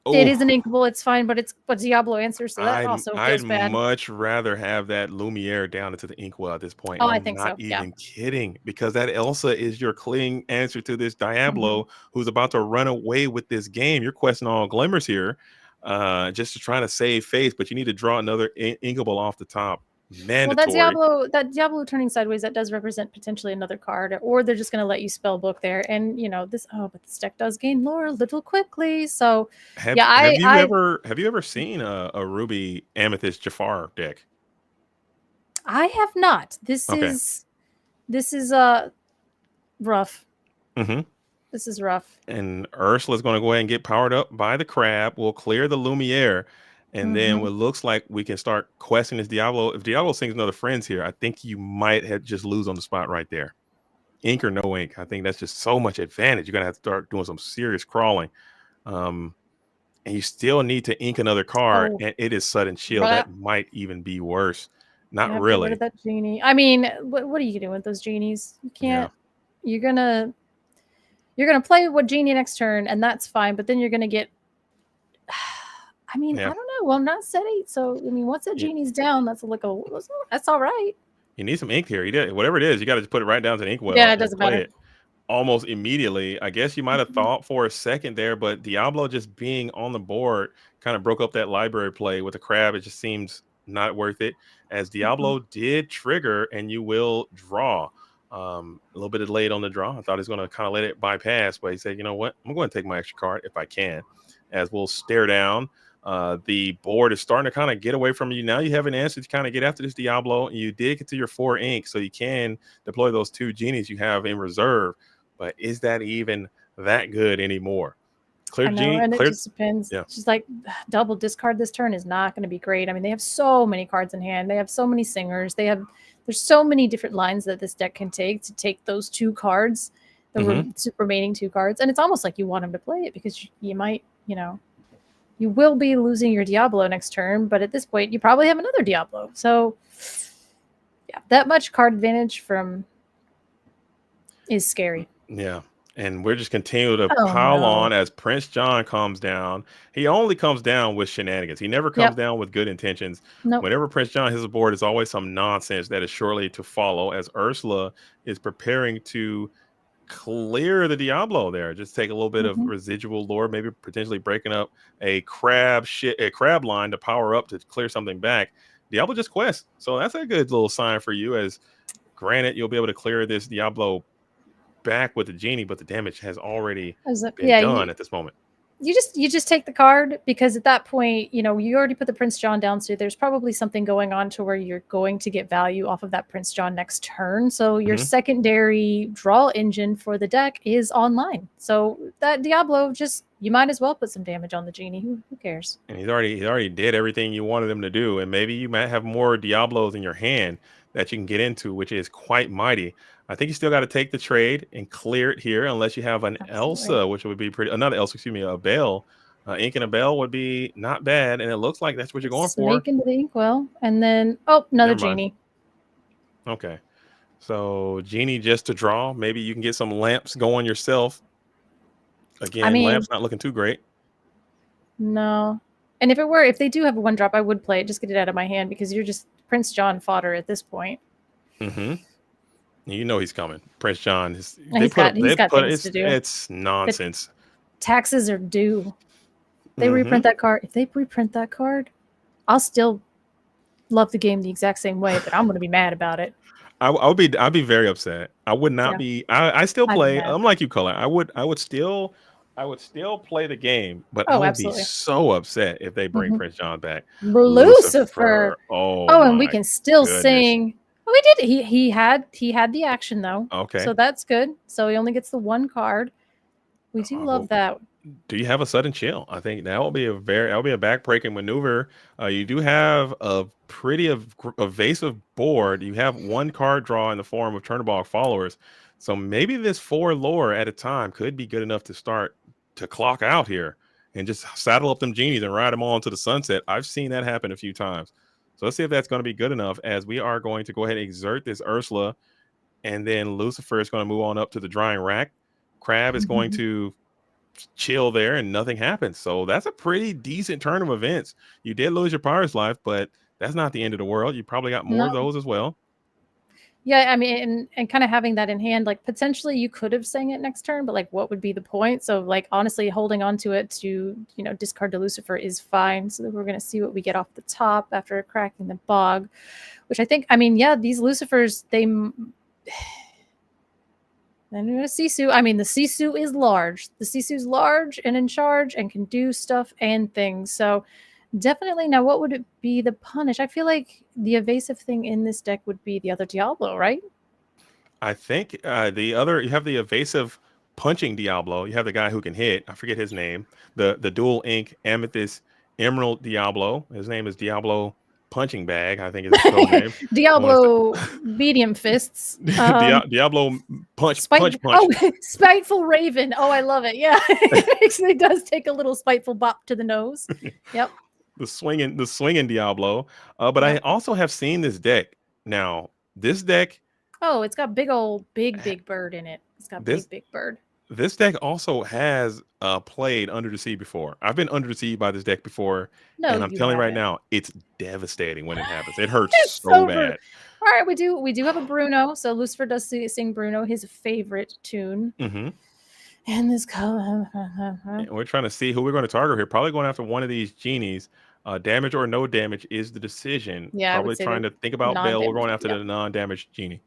It is an inkable. It's fine, but it's what Diablo answers, so that also feels bad. I'd much rather have that Lumiere down into the inkwell at this point. I think so. Not even kidding, because that Elsa is your clean answer to this Diablo who's about to run away with this game. You're questioning all glimmers here, just to try to save face, but you need to draw another inkable off the top. Mandatory. Well, that Diablo turning sideways, that does represent potentially another card, or they're just going to let you spell book there. And you know this. But this deck does gain lore a little quickly. So have you ever seen a Ruby Amethyst Jafar deck? I have not. This is rough. This is rough. And Ursula's going to go ahead and get powered up by the crab. We'll clear the Lumiere. And then it looks like we can start questing this Diablo. If Diablo sings another friends here, I think you might have just lose on the spot right there. Ink or no ink. I think that's just so much advantage. You're going to have to start doing some serious crawling. And you still need to ink another card. And it is sudden shield. That might even be worse. Not really. That genie. I mean, what are you doing with those genies? You can't. Yeah. You're gonna play with Genie next turn, and that's fine. But then you're gonna get. I mean, I don't know. Well, I'm not set 8, so I mean, once that Genie's down, that's all right. You need some ink here. Whatever it is, you got to just put it right down to the inkwell. Yeah, it doesn't matter. Almost immediately. I guess you might have thought for a second there, but Diablo just being on the board kind of broke up that library play with the crab. It just seems not worth it. As Diablo did trigger, and you will draw. A little bit delayed on the draw. I thought he was going to kind of let it bypass, but he said, you know what? I'm going to take my extra card if I can. As we'll stare down. The board is starting to kind of get away from you. Now you have an answer to kind of get after this Diablo, and you did get to your 4 ink, so you can deploy those 2 genies you have in reserve. But is that even that good anymore? Clear I know, Genie. and it Clear. just depends. Yeah. Just like double discard this turn is not going to be great. I mean, they have so many cards in hand. They have so many singers. There's so many different lines that this deck can take those 2 cards, the remaining 2 cards, and it's almost like you want them to play it because you might, you will be losing your Diablo next turn, but at this point you probably have another Diablo. So yeah, that much card advantage is scary. Yeah. And we're just continuing to Oh, pile no. on as Prince John comes down. He only comes down with shenanigans. He never comes down with good intentions. Nope. Whenever Prince John hits the board, it's always some nonsense that is shortly to follow as Ursula is preparing to clear the Diablo there. Just take a little bit of residual lore, maybe potentially breaking up a crab line to power up to clear something back. Diablo just quests. So that's a good little sign for you, as granted you'll be able to clear this Diablo back with the genie, but the damage has already been done at this moment. You just take the card, because at that point, you already put the Prince John down, so there's probably something going on to where you're going to get value off of that Prince John next turn. So your secondary draw engine for the deck is online. So that Diablo, you might as well put some damage on the genie. Who cares? And he already did everything you wanted him to do, and maybe you might have more Diablos in your hand that you can get into, which is quite mighty. I think you still got to take the trade and clear it here, unless you have an Elsa, which would be another Elsa, a Bell. Ink and a Bell would be not bad, and it looks like that's what you're going for. Snake into the Inkwell, and then another genie. Okay, so genie just to draw. Maybe you can get some lamps going yourself. Again, lamps not looking too great. No, and if they do have a 1-drop, I would play it. Just get it out of my hand, because you're just Prince John fodder at this point. You know he's coming. Prince John. He's got things to do. It's nonsense. But taxes are due. They reprint that card. If they reprint that card, I'll still love the game the exact same way, but I'm going to be mad about it. I'd be very upset. I would not be. I still play. I'm like you, Color. I would still play the game, but I would be so upset if they bring Prince John back. Lucifer. And we can still sing. Oh, we did. He had the action though. Okay. So that's good. So he only gets the 1 card. We do love that. Do you have a sudden chill? I think that will be a backbreaking maneuver. You do have a pretty evasive board. You have 1 card draw in the form of Turnabog followers. So maybe this 4 lore at a time could be good enough to start to clock out here and just saddle up them genies and ride them all into the sunset. I've seen that happen a few times. So let's see if that's going to be good enough, as we are going to go ahead and exert this Ursula, and then Lucifer is going to move on up to the drying rack. Crab is going to chill there, and nothing happens. So that's a pretty decent turn of events. You did lose your Pirate's Life, but that's not the end of the world. You probably got more of those as well. Yeah, I mean, and kind of having that in hand, like potentially you could have sang it next turn, but like what would be the point? So like honestly, holding on to it to, discard to Lucifer is fine. So we're going to see what we get off the top after cracking the bog, which I think, these Lucifers, then Sisu. The Sisu is large. The Sisu is large and in charge and can do stuff and things. So definitely. Now, what would it be the punish? I feel like the evasive thing in this deck would be the other Diablo, right? I think you have the evasive punching Diablo. You have the guy who can hit. I forget his name. The dual ink amethyst emerald Diablo. His name is Diablo Punching Bag, I think is his code name. Diablo medium fists. Diablo punch. Oh, spiteful Raven. Oh, I love it. Yeah, it does take a little spiteful bop to the nose. Yep. The swinging Diablo. But I also have seen this deck. Now, this deck. Oh, it's got big bird in it. It's got big bird. This deck also has played Under the Sea before. I've been under the sea by this deck before, and I'm telling you right now, it's devastating when it happens. It hurts so bad. All right, we do have a Bruno. So Lucifer does sing Bruno, his favorite tune. And this color. And we're trying to see who we're going to target here. Probably going after one of these genies. Damage or no damage is the decision. Yeah, probably trying to think about Bell. We're going after the non-damaged genie.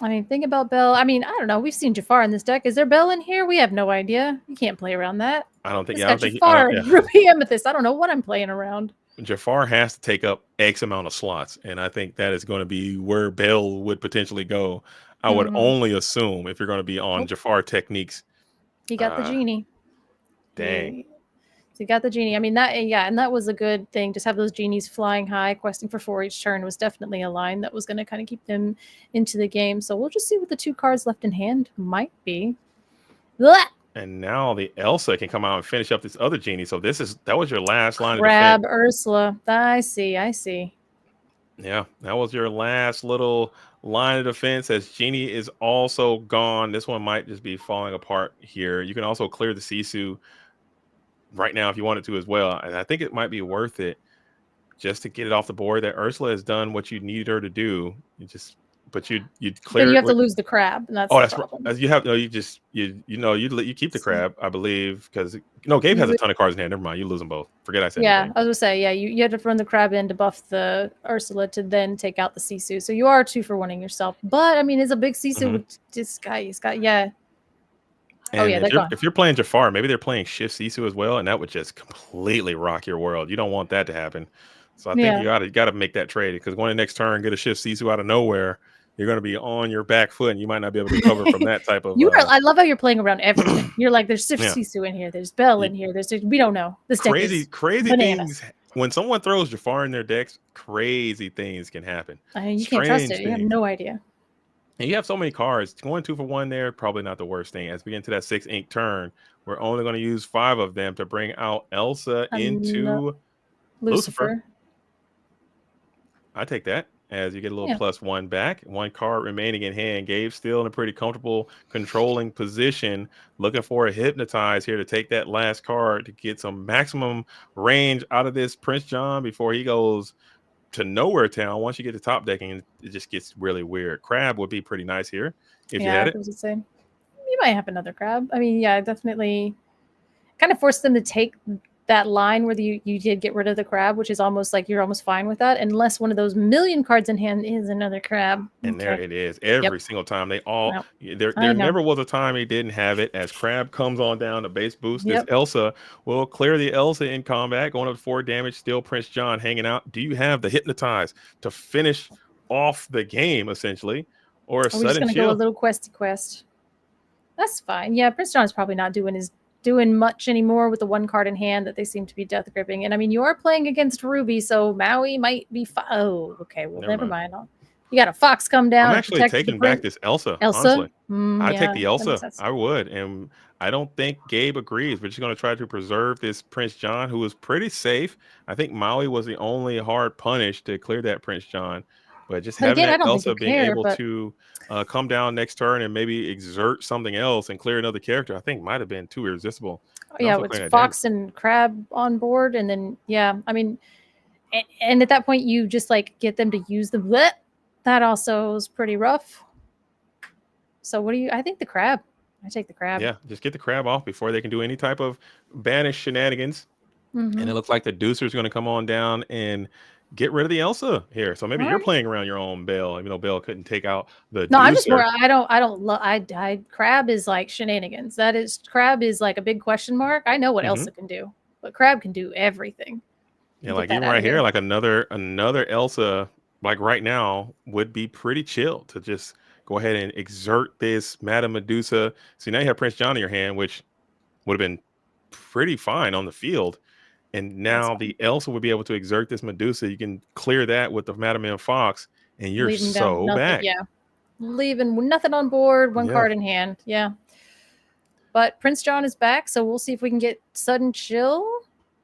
Think about Bell. I don't know. We've seen Jafar in this deck. Is there Bell in here? We have no idea. You can't play around that. I don't think. Jafar, Ruby Amethyst. I don't know what I'm playing around. Jafar has to take up X amount of slots, and I think that is going to be where Bell would potentially go. I would only assume if you're going to be on Jafar techniques. He got the genie. Dang. So you got the genie. I mean, and that was a good thing. Just have those genies flying high, questing for 4 each turn was definitely a line that was going to kind of keep them into the game. So we'll just see what the 2 cards left in hand might be. Blah! And now the Elsa can come out and finish up this other genie. So that was your last line of Crab defense. Ursula. I see. Yeah, that was your last little line of defense as Genie is also gone. This one might just be falling apart here. You can also clear the Sisu right now if you wanted to as well. And I think it might be worth it just to get it off the board that Ursula has done what you needed her to do. But you clear. Then you have to lose the crab. And that's that's problem. right. You keep the crab, I believe, because Gabe has a ton of cards in hand. Never mind, you lose them both. Forget I said. Yeah, anything. I was gonna say, yeah, you had to run the crab in to buff the Ursula to then take out the Sisu. So you are 2-for-1ing yourself. But I mean, it's a big Sisu with this guy. He's got And if you're playing Jafar, maybe they're playing Shift Sisu as well, and that would just completely rock your world. You don't want that to happen. So I think you got to make that trade, because going to next turn, get a Shift Sisu out of nowhere, you're going to be on your back foot, and you might not be able to recover from that type of. I love how you're playing around everything. You're like, there's Shift Sisu in here, there's Bell in here, we don't know. This crazy bananas. things. When someone throws Jafar in their decks, crazy things can happen. You can't trust it. You have no idea. And you have so many cards. Going 2-for-1 there, probably not the worst thing. As we get into that 6 ink turn, we're only going to use 5 of them to bring out Elsa into Lucifer. I take that as you get a little +1 back. 1 card remaining in hand. Gabe's still in a pretty comfortable controlling position, looking for a Hypnotize here to take that last card to get some maximum range out of this Prince John before he goes to Nowhere Town. Once you get to top decking, it just gets really weird. Crab would be pretty nice here if you had it. You might have another crab. I mean, yeah, definitely kind of forced them to take that line where you did get rid of the crab, which is almost like you're almost fine with that, unless one of those million cards in hand is another crab. And there it is. Every single time they all there never was a time he didn't have it. As crab comes on down to base boost, this Elsa will clear the Elsa in combat, going up to 4 damage, still Prince John hanging out. Do you have the Hypnotize to finish off the game essentially, or a sudden just gonna go a little questy quest? That's fine. Yeah, Prince John is probably not doing much anymore with the 1 card in hand that they seem to be death gripping. And I mean, you are playing against Ruby, so Maui might be okay, well, never mind. You got a fox come down. I'm actually taking back this Elsa. Honestly. I take the Elsa. I would. And I don't think Gabe agrees. We're just going to try to preserve this Prince John, who was pretty safe. I think Maui was the only hard punish to clear that Prince John. But just having that Elsa being able to come down next turn and maybe exert something else and clear another character, I think might have been too irresistible. With Fox and Crab on board. And then, I mean, and at that point, you just get them to use the bleh. That also is pretty rough. So I think the crab. I take the crab. Yeah, just get the crab off before they can do any type of banish shenanigans. And it looks like the Deucer's going to come on down and get rid of the Elsa here. So maybe you're playing around your own Bell, even though Bell couldn't take out the Deucer. I'm just more, Crab is like shenanigans. Crab is like a big question mark. I know what Elsa can do, but Crab can do everything. Yeah, like even right here, like another Elsa, like right now, would be pretty chill to just go ahead and exert this Madame Medusa. See, now you have Prince John in your hand, which would have been pretty fine on the field. And now the Elsa would be able to exert this Medusa. You can clear that with the Madame M. Fox, and you're so back. Yeah, leaving nothing on board, 1 card in hand. Yeah, but Prince John is back, so we'll see if we can get sudden chill.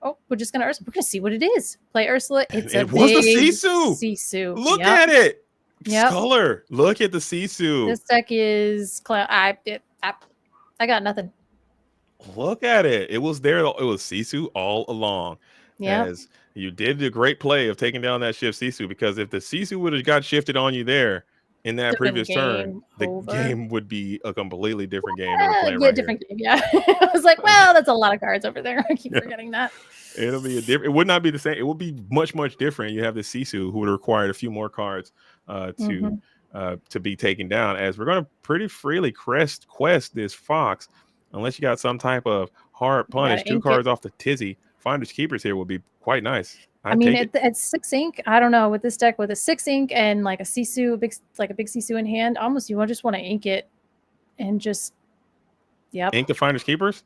Oh, we're just gonna Ursula. We're gonna see what it is. Play Ursula. It was the Sisu. Sisu. Look at it. Color. Look at the Sisu. This deck is. I got nothing. Look at it. It was there. It was Sisu all along. Yeah. As you did the great play of taking down that shift Sisu, because if the Sisu would have got shifted on you there in that previous turn, the game would be a completely different game. Different game. Yeah. I was like, well, that's a lot of cards over there. I keep forgetting that. It'll be it would not be the same. It would be much, much different. You have the Sisu who would require a few more cards to be taken down, as we're going to pretty freely quest this Fox. Unless you got some type of hard punish, 2 cards off the tizzy. Finders Keepers here would be quite nice. I mean, at 6 ink, I don't know, with this deck with a 6 ink and like a Sisu, a big Sisu in hand, almost just want to ink it and just Yep. Ink the Finders Keepers?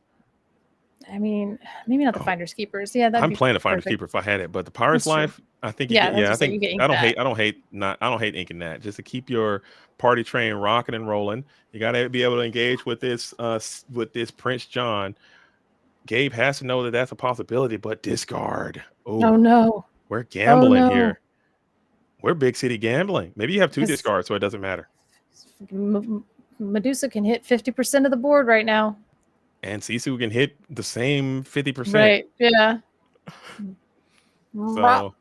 I mean, maybe not the Finders Keepers. Yeah, I'm playing the Finders Keeper if I had it, but the Pirate's Life, I think I don't hate inking that. Just to keep your party train rocking and rolling. You got to be able to engage with this Prince John. Gabe has to know that that's a possibility, but discard. Oh no. We're gambling here. We're big city gambling. Maybe you have 2 discards, so it doesn't matter. Medusa can hit 50% of the board right now. And Sisu can hit the same 50%. Right, yeah. So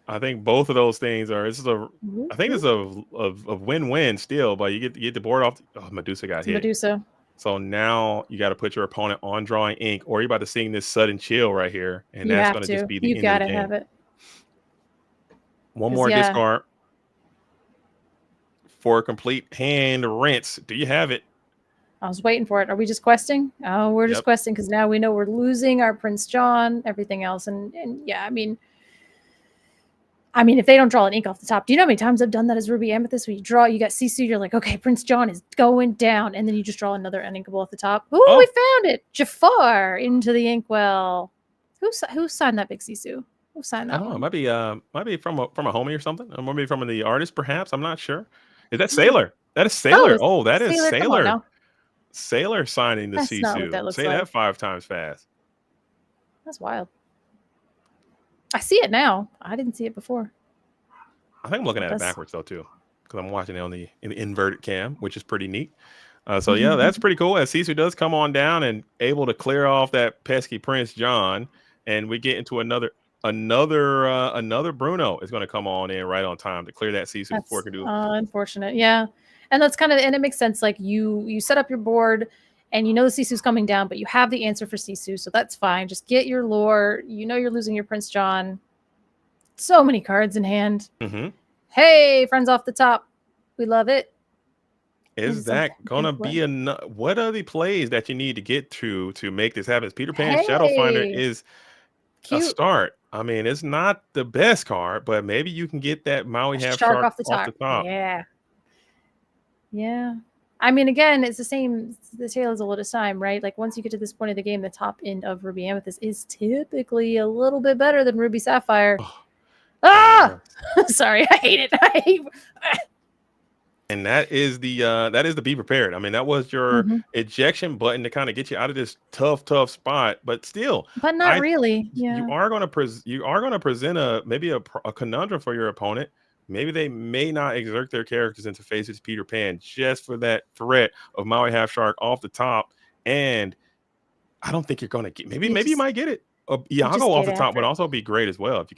I think both of those things are. It's a win-win still, but you get the board off. Medusa got hit. Medusa. So now you got to put your opponent on drawing ink, or you're about to sing this sudden chill right here, and that's going to just be the end of the game. You got to have it. One more discard for a complete hand rinse. Do you have it? I was waiting for it. Are we just questing? Oh, we're just questing because now we know we're losing our Prince John, everything else. And yeah, I mean, if they don't draw an ink off the top, do you know how many times I've done that as Ruby Amethyst? When you got Sisu, you're like, okay, Prince John is going down. And then you just draw another uninkable off the top. Ooh, we found it. Jafar into the inkwell. Who signed that big Sisu? Who signed that? I don't know. It might be from a homie or something. Or maybe from the artist, perhaps. I'm not sure. Is that Sailor? That is Sailor. Oh, that is Sailor. Sailor signing the Sisu. Say that 5 times fast. That's wild. I see it now. I didn't see it before. I think I'm looking at it backwards though too, because I'm watching it in the inverted cam, which is pretty neat. So yeah, that's pretty cool. As Sisu does come on down and able to clear off that pesky Prince John, and we get into another Bruno is going to come on in right on time to clear that Sisu before it can do it. Unfortunate, yeah. And that's and it makes sense. Like you set up your board and you know the Sisu's coming down, but you have the answer for Sisu, so that's fine. Just get your lore. You know you're losing your Prince John. So many cards in hand. Mm-hmm. Hey, friends off the top. We love it. Is that gonna be enough? What are the plays that you need to get to make this happen? Peter Pan Shadow Finder is a start. I mean, it's not the best card, but maybe you can get that Maui half shark off the top. Yeah. I mean, again, it's the same. The tale is a little time, right? Like once you get to this point of the game, the top end of Ruby Amethyst is typically a little bit better than Ruby Sapphire. Sorry, I hate it. And that is the be prepared. I mean, that was your ejection button to kind of get you out of this tough spot, but still. But not really. Yeah. You are going to present maybe a conundrum for your opponent. Maybe they may not exert their characters into faces Peter Pan just for that threat of Maui Half Shark off the top. And I don't think you're going to get. Maybe you might get it. Iago off the top would also be great as well if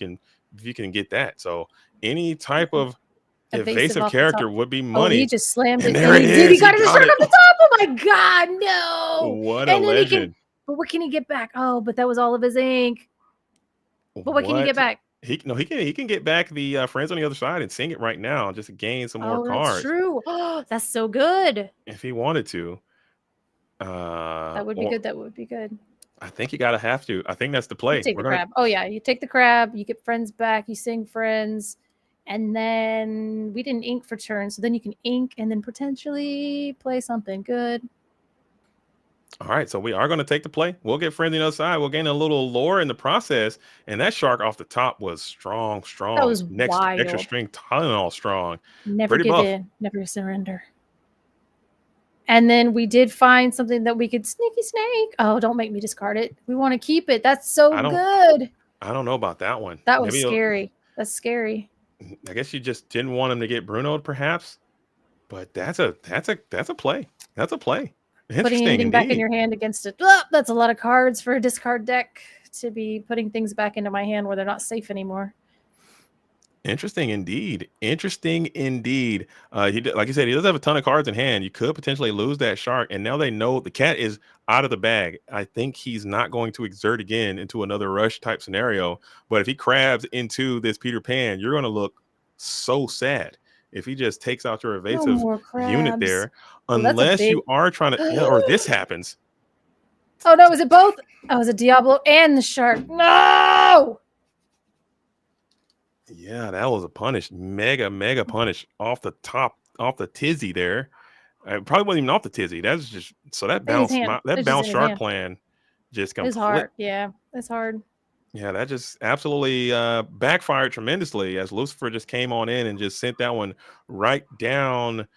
you can get that. So any type of evasive character would be money. He just slammed it. There it is. He got it off the top. Oh my God, no! What a legend! But what can he get back? Oh, but that was all of his ink. But what can he get back? He can get back the Friends on the Other Side and sing it right now just to gain some more cards. That's true. Oh, that's so good. If he wanted to. That would be good. That would be good. I think you gotta have to. I think that's the play. You take the crab. Oh yeah, you take the crab. You get Friends back. You sing Friends, and then we didn't ink for turn, so then you can ink and then potentially play something good. All right, so we are going to take the play. We'll get Friends on the Other Side. We'll gain a little lore in the process, and that shark off the top was strong. That was wild. Extra string Tylenol strong. Never give in. Never surrender. And then we did find something that we could sneaky snake. Oh, don't make me discard it. We want to keep it. That's so good. I don't know about that one. That was scary. That's scary. I guess you just didn't want him to get Bruno'd, perhaps. But that's a play. That's a play. Putting anything back in your hand against it. Oh, that's a lot of cards for a discard deck to be putting things back into my hand where they're not safe anymore. Interesting indeed. Like you said, he does have a ton of cards in hand. You could potentially lose that shark, and now they know the cat is out of the bag. I think he's not going to exert again into another rush type scenario. But if he crabs into this Peter Pan, you're going to look so sad if he just takes out your evasive unit there, unless you are trying to, or this happens. Oh no, was it both? Oh, it was a Diablo and the shark. No! Yeah, that was a punish. Mega punish off the top, off the tizzy there. I probably wasn't even off the tizzy. That's just so that In his bounce hand. that It's just bounce in his shark hand. plan just It's complete. hard. Yeah, it's hard. Yeah, that just absolutely backfired tremendously as Lucifer just came on in and just sent that one right down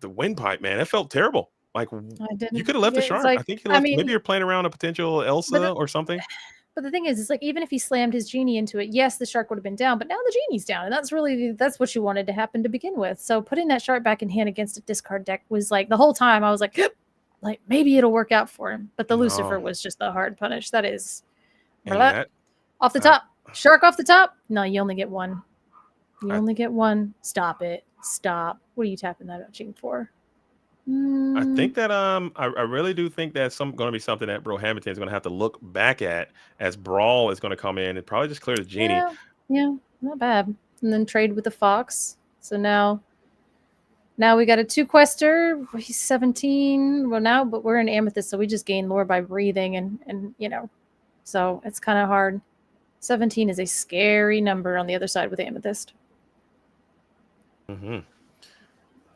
the windpipe. Man, it felt terrible. Like I you didn't. could have left the It's shark. I like, think you I left. Maybe mean, you're playing around a potential but Elsa the, or something. but the thing is, it's like even if he slammed his genie into it, yes, the shark would have been down, but now the genie's down, and that's what you wanted to happen to begin with. So putting that shark back in hand against a discard deck was like the whole time I was like maybe it'll work out for him. But the Lucifer No, was just the hard punish. That is and that off the uh, top. Shark off the top. No, you only get one. You I, only get one. Stop it. Stop. What are you tapping that etching for? I Mm, think that I really do think that's going to be something that Brohampton is going to have to look back at as Brawl is going to come in and probably just clear the genie. yeah, not bad. And then trade with the fox. So now we got a 2-quester. He's 17. Well, now, but we're in Amethyst, so we just gain lore by breathing, and so it's kind of hard. 17 is a scary number on the other side with Amethyst. Mm-hmm.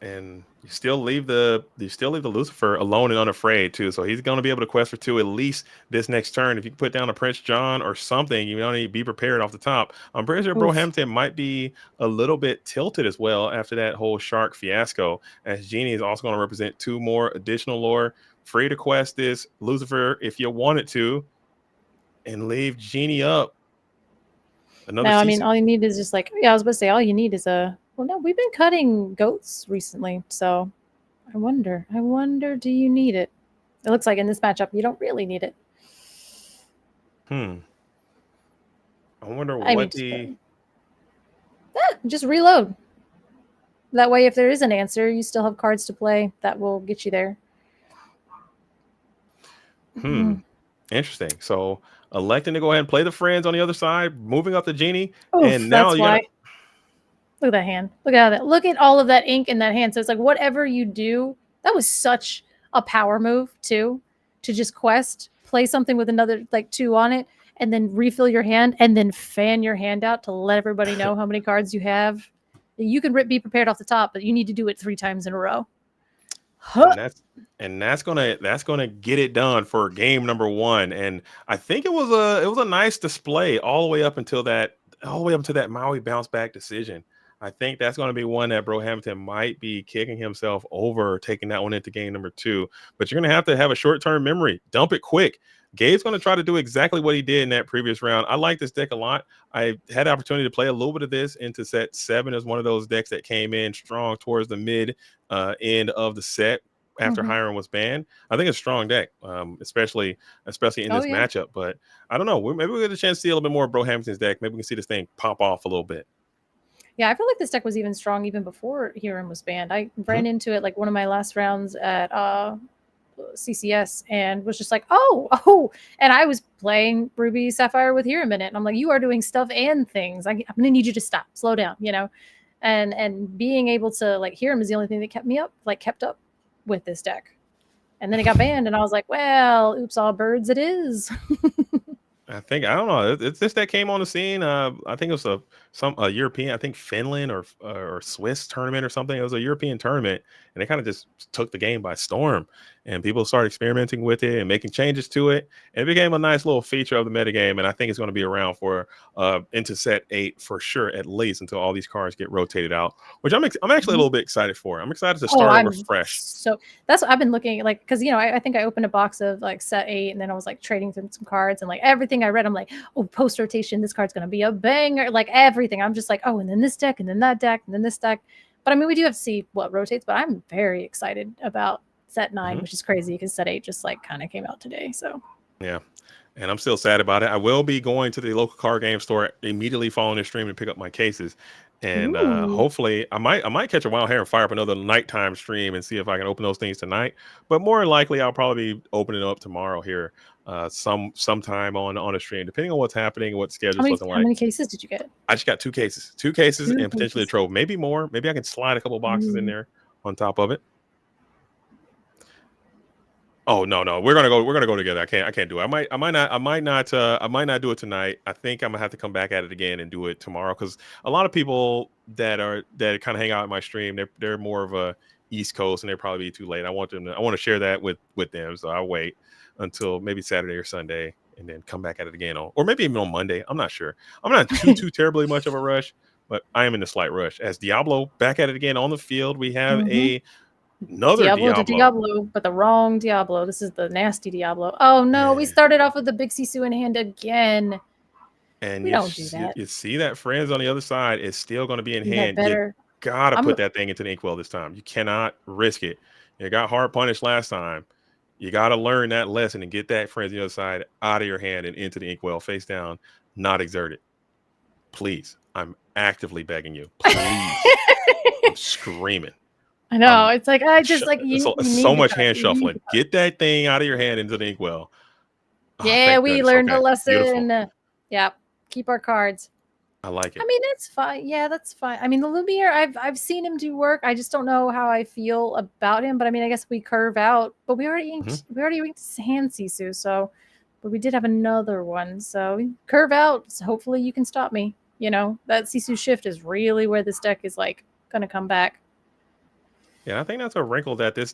And you still leave the Lucifer alone and unafraid too. So he's going to be able to quest for 2 at least this next turn. If you can put down a Prince John or something, you don't need to be prepared off the top. I'm pretty sure Brohampton might be a little bit tilted as well after that whole shark fiasco, as Genie is also going to represent 2 more additional lore. Free to quest this Lucifer if you wanted to, and leave Genie up. Another. Now, I mean, all you need is just like, I was about to say, all you need is well, no, we've been cutting goats recently, so I wonder, do you need it? It looks like in this matchup, you don't really need it. I wonder just reload. That way, if there is an answer, you still have cards to play that will get you there. Interesting. So electing to go ahead and play the friends on the other side, moving up the Genie, Oof, and now that's why. Look at that hand. Look at that. Look at all of that ink in that hand. So it's like whatever you do, that was such a power move too, to just quest, play something with another like 2 on it, and then refill your hand, and then fan your hand out to let everybody know how many cards you have. You can be prepared off the top, but you need to do it 3 times in a row. And that's gonna get it done for game number 1. And I think it was a nice display all the way up until that Maui bounce back decision. I think that's going to be one that Brohampton might be kicking himself over, taking that one into game number 2. But you're going to have a short-term memory. Dump it quick. Gabe's going to try to do exactly what he did in that previous round. I like this deck a lot. I had the opportunity to play a little bit of this into set 7 as one of those decks that came in strong towards the mid end of the set after Hiram was banned. I think it's a strong deck, especially in this matchup. But I don't know. Maybe we'll get a chance to see a little bit more of Brohampton's deck. Maybe we can see this thing pop off a little bit. Yeah, I feel like this deck was even strong even before Hiram was banned. I ran into it like one of my last rounds at CCS and was just like, oh, and I was playing Ruby Sapphire with Hiram in it, and I'm like, you are doing stuff and things. I'm gonna need you to stop, slow down, and being able to like Hiram is the only thing that kept up with this deck. And then it got banned, and I was like, well, oops, all birds, it is. I don't know. It's this that came on the scene. I think it was a European, I think Finland or Swiss tournament or something. It was a European tournament, and it kind of just took the game by storm. And people started experimenting with it and making changes to it. And it became a nice little feature of the metagame. And I think it's going to be around for into set 8 for sure, at least until all these cards get rotated out, which I'm actually a little bit excited for. I'm excited to start over fresh. So that's what I've been looking like, because I think I opened a box of like set 8, and then I was like trading through some cards, and like everything I read, I'm like, oh, post rotation, this card's gonna be a banger. Like everything, I'm just like, oh, and then this deck, and then that deck, and then this deck. But I mean, we do have to see what rotates. But I'm very excited about set 9, which is crazy because set 8 just like kind of came out today. So yeah. And I'm still sad about it. I will be going to the local card game store immediately following this stream to pick up my cases. And hopefully I might catch a wild hair and fire up another nighttime stream and see if I can open those things tonight. But more than likely, I'll probably be opening it up tomorrow here, sometime on a stream, depending on what's happening and what schedule's looking like. How many cases did you get? I just got 2 cases, and potentially a trove, maybe more. Maybe I can slide a couple boxes in there on top of it. Oh no, we're gonna go together. I can't do it. I might not do it tonight. I think I'm gonna have to come back at it again and do it tomorrow, because a lot of people that kind of hang out at my stream, they're more of a East Coast, and they'll probably be too late. I want to share that with them, so I'll wait until maybe Saturday or Sunday, and then come back at it again or maybe even on Monday. I'm not sure. I'm not too terribly much of a rush, but I am in a slight rush. As Diablo back at it again on the field, we have another Diablo to Diablo, but the wrong Diablo. This is the nasty Diablo. Oh no, we started off with the big Sisu in hand again. And we don't do that. You see that friends on the other side is still going to be in hand. Better. You gotta put that thing into the inkwell this time. You cannot risk it. You got hard punished last time. You got to learn that lesson and get that friends on the other side out of your hand and into the inkwell, face down, not exerted. Please, I'm actively begging you. Please, I'm screaming. I know. It's like I just so much hand shuffling. Get that thing out of your hand into the inkwell. Yeah, we learned a lesson. Beautiful. Yeah, keep our cards. I like it. I mean, that's fine. Yeah, that's fine. I mean, the Lumiere, I've seen him do work. I just don't know how I feel about him. But I mean, I guess we curve out. But we already inked hand Sisu. So, but we did have another one. So we curve out. So hopefully you can stop me. You know, that Sisu shift is really where this deck is like gonna come back. Yeah, I think that's a wrinkle that this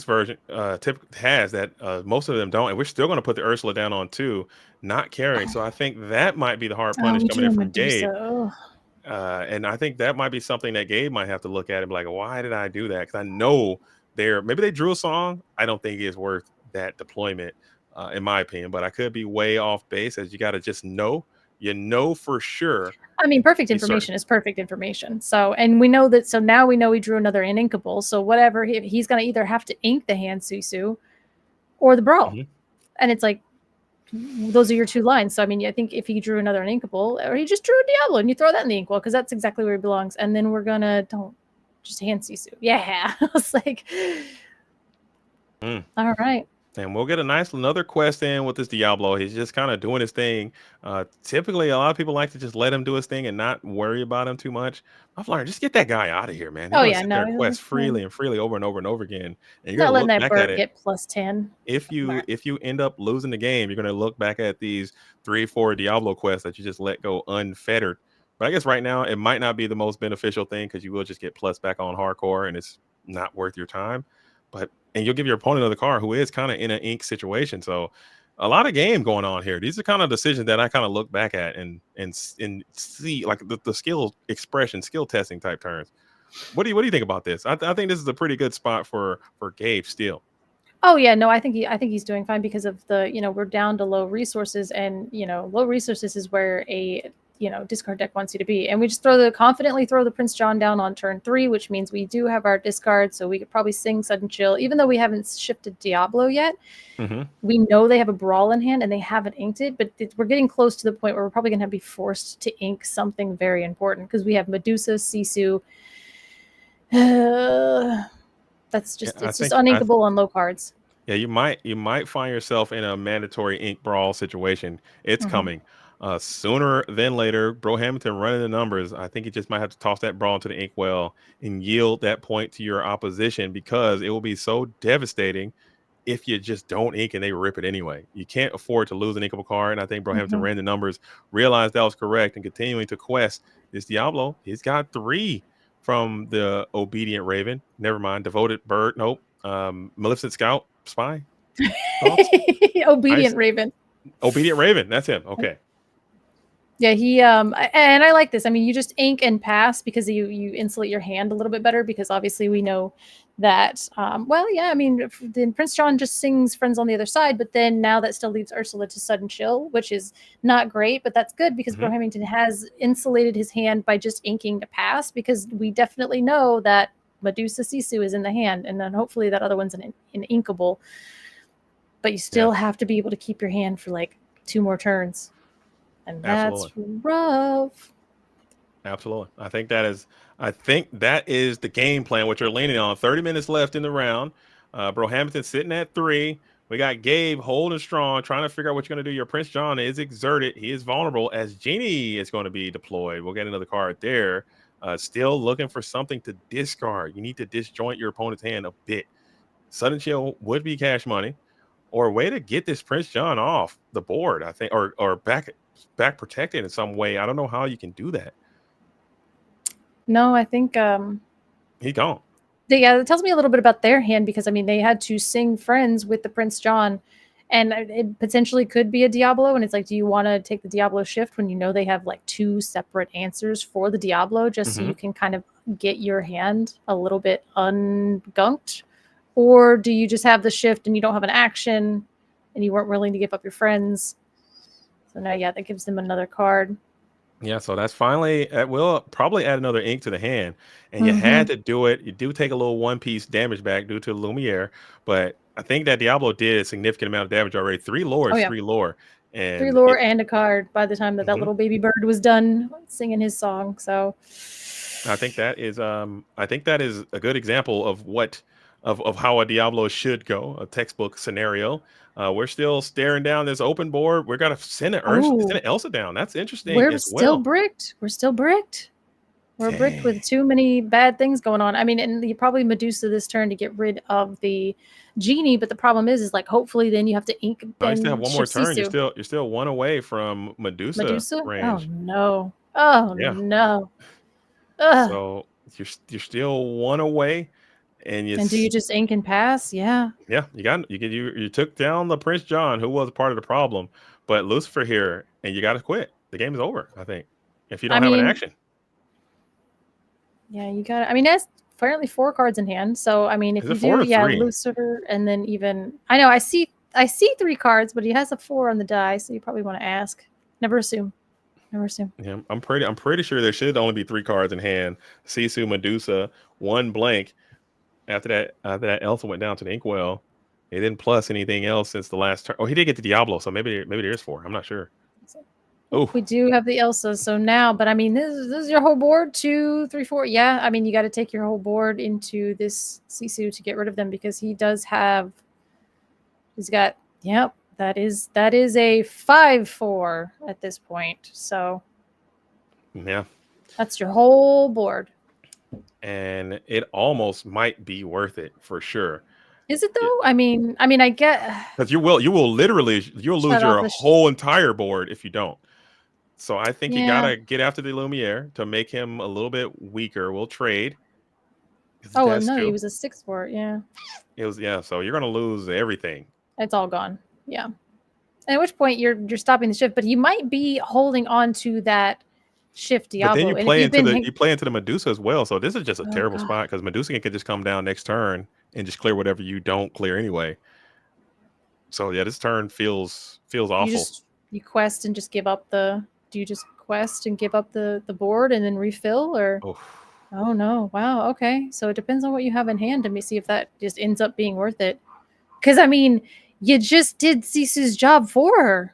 version typically has that most of them don't, and we're still going to put the Ursula down on 2, not carrying. So I think that might be the hard punish coming in from Gabe. And I think that might be something that Gabe might have to look at and be like, why did I do that? Because I know maybe they drew a song. I don't think it's worth that deployment, in my opinion, but I could be way off base, as you got to just know. You know for sure. I mean, perfect information is perfect information. So, and we know that. So now we know he drew another inkable. So whatever, he's going to either have to ink the hand Sisu or the Brawl. And it's like, those are your 2 lines. So, I mean, I think if he drew another inkable, or he just drew a Diablo and you throw that in the inkwell, because that's exactly where he belongs. And then we're going to, just hand Sisu. Yeah. I was like, all right. And we'll get another quest in with this Diablo. He's just kind of doing his thing. Typically, a lot of people like to just let him do his thing and not worry about him too much. I've learned, just get that guy out of here, man. He's quest freely and freely over and over and over again. And you're not letting that bird get +10. If you end up losing the game, you're going to look back at these 3-4 Diablo quests that you just let go unfettered. But I guess right now it might not be the most beneficial thing, because you will just get plus back on hardcore, and it's not worth your time. And you'll give your opponent another card who is kind of in an ink situation. So a lot of game going on here. These are kind of decisions that I kind of look back at and see, like the skill expression, skill testing type turns. What do you think about this? I think this is a pretty good spot for Gabe still. Oh yeah, no, I think he's doing fine, because of the, we're down to low resources, and low resources is where a discard deck wants you to be. And we just confidently throw the Prince John down on turn 3, which means we do have our discard, so we could probably sing Sudden Chill, even though we haven't shifted Diablo yet. We know they have a Brawl in hand and they haven't inked it, but we're getting close to the point where we're probably going to be forced to ink something very important, because we have Medusa, Sisu. That's just it's just uninkable on low cards. Yeah, you might find yourself in a mandatory ink brawl situation. It's coming. Sooner than later. Bro Hamilton running the numbers. I think you just might have to toss that brawl into the inkwell and yield that point to your opposition, because it will be so devastating if you just don't ink and they rip it anyway. You can't afford to lose an inkable card. And I think Bro Hamilton ran the numbers, realized that was correct, and continuing to quest this Diablo. He's got 3 from the Obedient Raven. Never mind. Devoted Bird. Nope. Maleficent Scout. Spy. Obedient Raven. Obedient Raven. That's him. Okay. Yeah, he and I like this. I mean, you just ink and pass, because you insulate your hand a little bit better, because obviously we know that I mean, then Prince John just sings Friends on the Other Side, but then now that still leaves Ursula to Sudden Chill, which is not great, but that's good, because Bro Hamilton has insulated his hand by just inking to pass, because we definitely know that Medusa Sisu is in the hand, and then hopefully that other one's an inkable, but you still have to be able to keep your hand for like 2 more turns. And that's rough. Absolutely. I think that is the game plan, what you're leaning on. 30 minutes left in the round. Bro Hamilton sitting at 3. We got Gabe holding strong, trying to figure out what you're going to do. Your Prince John is exerted. He is vulnerable, as Genie is going to be deployed. We'll get another card there. Still looking for something to discard. You need to disjoint your opponent's hand a bit. Sudden Chill would be cash money, or a way to get this Prince John off the board, I think, or back protected in some way. I don't know how you can do that. No, I think he's gone. It tells me a little bit about their hand because I mean they had to sing Friends with the Prince John, and it potentially could be a Diablo. And it's like, do you want to take the Diablo shift when you know they have like 2 separate answers for the Diablo, just so you can kind of get your hand a little bit ungunked, or do you just have the shift and you don't have an action, and you weren't willing to give up your friends? So now, yeah, that gives them another card. Yeah, so that's finally we'll probably add another ink to the hand, and you had to do it. You do take a little 1-piece damage back due to Lumiere, but I think that Diablo did a significant amount of damage already. 3 lore is 3 lore, 3 and lore and a card by the time that little baby bird was done singing his song. So I think that is a good example of what of how a Diablo should go, a textbook scenario. We're still staring down this open board. We're gonna send an Elsa down. That's interesting we're as still well. bricked. We're still bricked. We're bricked with too many bad things going on. I mean, and you probably Medusa this turn to get rid of the genie, but the problem is like hopefully then you have to ink. I used to have one more Sisu. turn. You're still 1 away from Medusa range. Oh no! Oh Yeah. no! Ugh. So you're still 1 away, and do you just ink and pass? Yeah. Yeah, you took down the Prince John, who was part of the problem, but Lucifer here, and you got to quit. The game is over, I think, if you don't have an action. Yeah, you got it. I mean, that's apparently 4 cards in hand. So I mean, if you do, Lucifer, and then even I know I see 3 cards, but he has a 4 on the die, so you probably want to ask. Never assume. Yeah, I'm pretty sure there should only be 3 cards in hand. Sisu, Medusa, 1 blank. After that, Elsa went down to the Inkwell. He didn't plus anything else since the last turn. Oh, he did get the Diablo, so maybe there is 4. I'm not sure. Oh, we do have the Elsa. So now, but I mean, this is your whole board. 2, 3, 4. Yeah, I mean, you got to take your whole board into this Sisu to get rid of them because he does have. He's got. Yep, that is a 5/4 at this point. So. Yeah. That's your whole board. And it almost might be worth it for sure. Is it though? Yeah. I mean, I get because you'll lose your whole entire board if you don't. So I think you gotta get after the Lumiere to make him a little bit weaker. We'll trade. Oh well, no, he was a 6/4. Yeah. It was So you're gonna lose everything. It's all gone. Yeah. At which point you're stopping the shift, but he might be holding on to that shift Diablo. But then you play into the Medusa as well. So this is just a terrible spot because Medusa can just come down next turn and just clear whatever you don't clear anyway. So yeah, this turn feels awful. You quest and just give up the. Do you just quest and give up the board and then refill or? Oh no! Wow. Okay. So it depends on what you have in hand to see if that just ends up being worth it. Because I mean, you just did Sisu's job for her.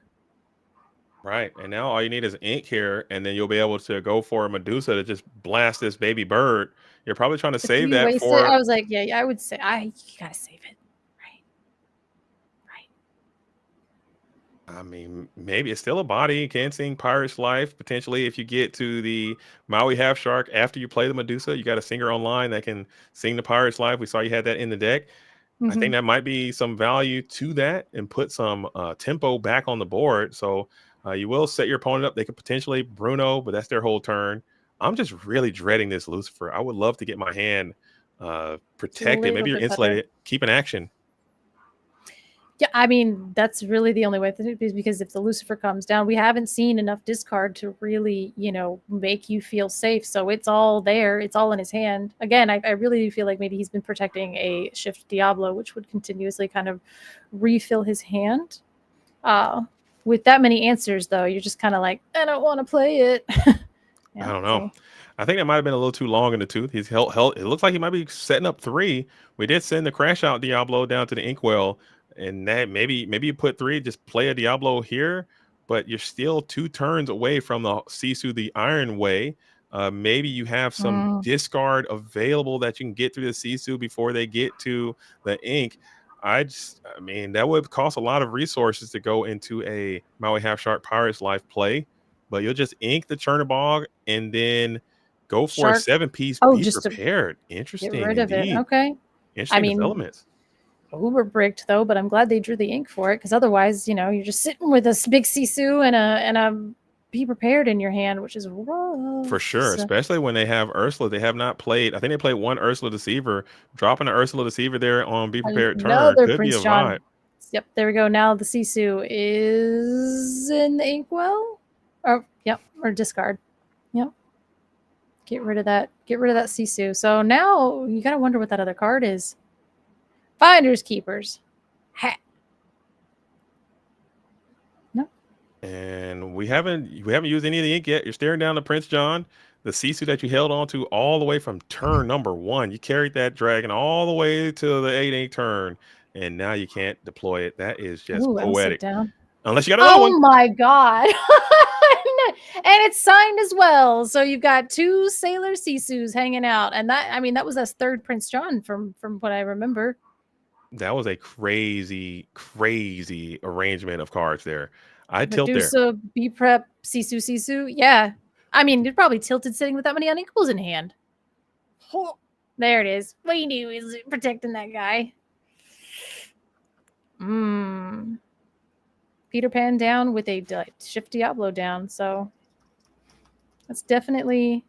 Right, and now all you need is ink here, and then you'll be able to go for a Medusa to just blast this baby bird. You're probably trying to save that for. I was like, yeah, I would say, you gotta save it, right. I mean, maybe it's still a body. You can sing Pirate's Life potentially if you get to the Maui Half Shark after you play the Medusa. You got a singer online that can sing the Pirate's Life. We saw you had that in the deck. I think that might be some value to that and put some tempo back on the board. So. You will set your opponent up. They could potentially Bruno, but that's their whole turn. I'm just really dreading this Lucifer. I would love to get my hand protected. Maybe you're insulated. Keep an action. Yeah, I mean, that's really the only way to do it because if the Lucifer comes down, we haven't seen enough discard to really, make you feel safe. So it's all there. It's all in his hand. Again, I really feel like maybe he's been protecting a shift Diablo, which would continuously kind of refill his hand. With that many answers, though, you're just kind of like, I don't want to play it. I don't know. I think that might have been a little too long in the tooth. He's held. It looks like he might be setting up 3. We did send the Crash Out Diablo down to the Inkwell, and that maybe you put 3, just play a Diablo here, but you're still 2 turns away from the Sisu the Iron Way. Maybe you have some discard available that you can get through the Sisu before they get to the ink. I mean, that would cost a lot of resources to go into a Maui Half Shark Pirate's Life play, but you'll just ink the Chernobog and then go for a 7-piece be prepared. Interesting. Get rid of it. Okay. Interesting developments. Uber bricked though, but I'm glad they drew the ink for it because otherwise, you're just sitting with a big Sisu and a be prepared in your hand, which is rough. For sure, especially when they have Ursula. They have not played. I think they played one Ursula Deceiver. Dropping an Ursula Deceiver there on Be Prepared turn Another could Prince be a John. vibe. Yep, there we go. Now the Sisu is in the Inkwell. Oh, yep, or discard. Yep. Get rid of that. Get rid of that Sisu. So now you gotta wonder what that other card is. Finders Keepers. Ha. No. And we haven't used any of the ink yet. You're staring down the Prince John, the Sisu that you held on to all the way from turn number 1. You carried that dragon all the way to the 8 turn, and now you can't deploy it. That is just poetic. Down. Unless you got another one. Oh my god. And it's signed as well. So you've got 2 Sailor Sisus hanging out. And that was us third Prince John from what I remember. That was a crazy arrangement of cards there. I tilt there. Medusa, B Prep, Sisu. Yeah. I mean, you're probably tilted sitting with that many unequals in hand. Oh, there it is. We knew he was protecting that guy. Peter Pan down with a Shift Diablo down. So that's definitely...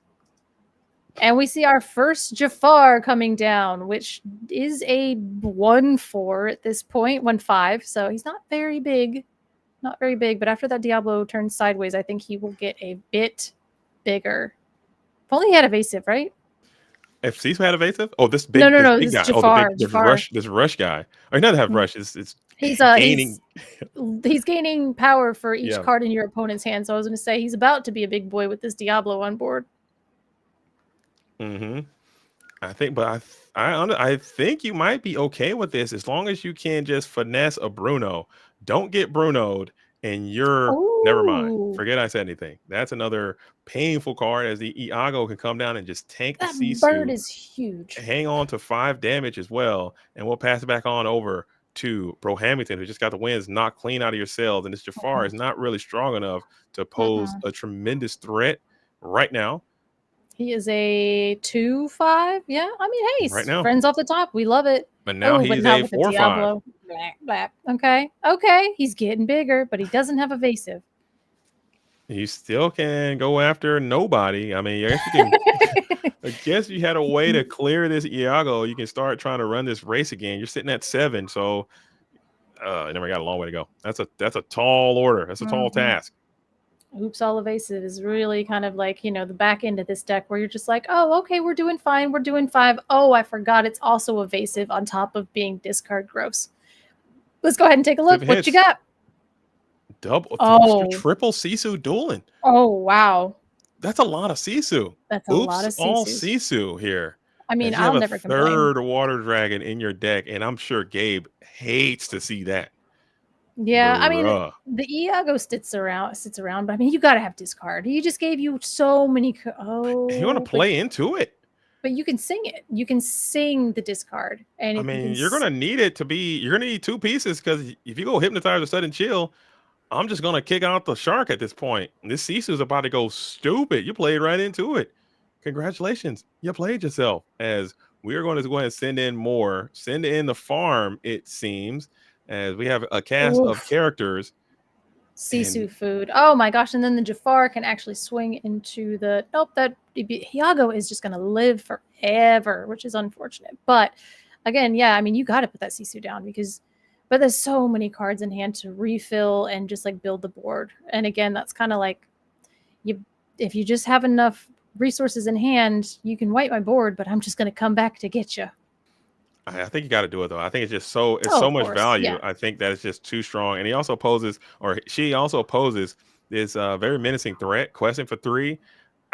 And we see our first Jafar coming down, which is a 1/4 at this point, 1/5. So he's not very big. Not very big, but after that Diablo turns sideways, I think he will get a bit bigger. If only he had evasive, right? If Sisu had evasive? Oh, this big, no, this this big guy. Jafar, this rush guy. Or he doesn't have rush. It's he's gaining. He's gaining power for each card in your opponent's hand. So I was going to say he's about to be a big boy with this Diablo on board. I think, but I think you might be okay with this as long as you can just finesse a Bruno. Don't get Bruno'd, and you're never mind. Forget I said anything. That's another painful card as the Iago can come down and just tank the Sisu. That bird is huge. Hang on to 5 damage as well, and we'll pass it back on over to Bro Hamilton, who just got the wins knocked clean out of your cells. And this Jafar is not really strong enough to pose a tremendous threat right now. He is a 2/5. Yeah, I mean, hey, right now, friends off the top. We love it. But now he's a 4/5. Okay, he's getting bigger, but he doesn't have evasive. You still can go after nobody. I mean, I guess you had a way to clear this Iago. You can start trying to run this race again. You're sitting at 7, so never got a long way to go. That's a tall order. That's a tall task. Oops, all evasive is really kind of like, the back end of this deck where you're just like, oh, okay, we're doing fine. We're doing 5. Oh, I forgot it's also evasive on top of being discard gross. Let's go ahead and take a look. What you got? Triple Sisu dueling. Oh, wow. That's a lot of Sisu. That's a lot of Sisu. All Sisu here. I mean, I'll never complain. Third water dragon in your deck, and I'm sure Gabe hates to see that. Yeah, I mean, the Iago sits around, but I mean, you got to have discard. He just gave you so many. You want to play into it. But you can sing it. You can sing the discard. And I mean, you're going to need it to be, you're going to need 2 pieces because if you go Hypnotize or Sudden Chill, I'm just going to kick out the shark at this point. This Sisu is about to go stupid. You played right into it. Congratulations. You played yourself. As we are going to go ahead and send in more. Send in the farm, it seems, as we have a cast of characters. Sisu food. Oh my gosh. And then the Jafar can actually swing into the... Nope, that Iago is just going to live forever, which is unfortunate. But again, yeah, I mean, you got to put that Sisu down but there's so many cards in hand to refill and just like build the board. And again, that's kind of like, if you just have enough resources in hand, you can wipe my board, but I'm just going to come back to get you. I think you got to do it though. I think it's just so much value. Yeah. I think that it's just too strong. And she also poses this very menacing threat, questing for 3.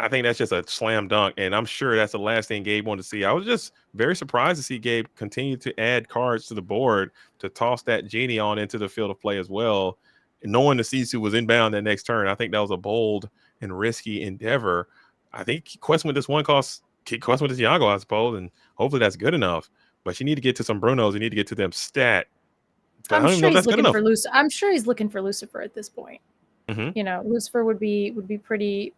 I think that's just a slam dunk, and I'm sure that's the last thing Gabe wanted to see. I was just very surprised to see Gabe continue to add cards to the board to toss that genie on into the field of play as well, knowing the Sisu was inbound that next turn. I think that was a bold and risky endeavor. I think questing with this one cost, questing with this Iago, I suppose, and hopefully that's good enough. But you need to get to some Brunos. You need to get to them stat. But I'm sure he's looking for Lucifer. I'm sure he's looking for Lucifer at this point. Mm-hmm. Lucifer would be pretty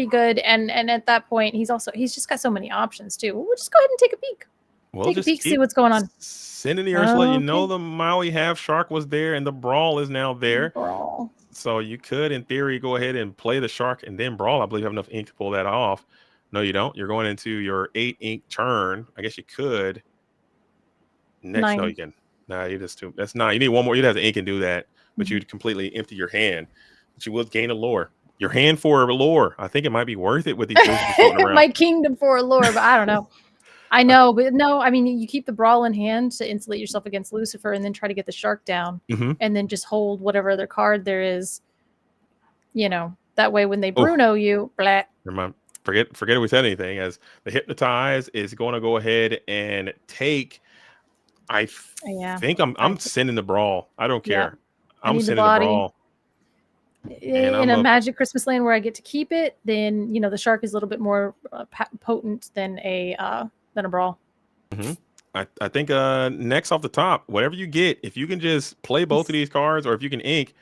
good. And at that point, he's just got so many options too. We'll just go ahead and take a peek. Well, Take a just peek, see keep what's going on. sending the Ursula. You know Okay. the Maui half shark was there, and the brawl is now there. Brawl. So you could, in theory, go ahead and play the shark and then brawl. I believe you have enough ink to pull that off. No, you don't. You're going into your 8 ink turn. I guess you could. Next, 9. no, you can. Nah, you just too. That's not. You need one more. You'd have to ink and do that, but you'd completely empty your hand. But you will gain a lore. Your hand for a lore. I think it might be worth it with these boosters floating around. My kingdom for a lore, but I don't know. I know, but no, I mean, you keep the brawl in hand to insulate yourself against Lucifer and then try to get the shark down and then just hold whatever other card there is, that way when they Bruno you, blah. Forget if we said anything, as the Hypnotize is going to go ahead and take, I think I'm sending the brawl. I don't care. I'm sending the brawl. In a magic Christmas land where I get to keep it, then, the shark is a little bit more potent than a brawl. I think next off the top, whatever you get, if you can just play both of these cards, or if you can ink,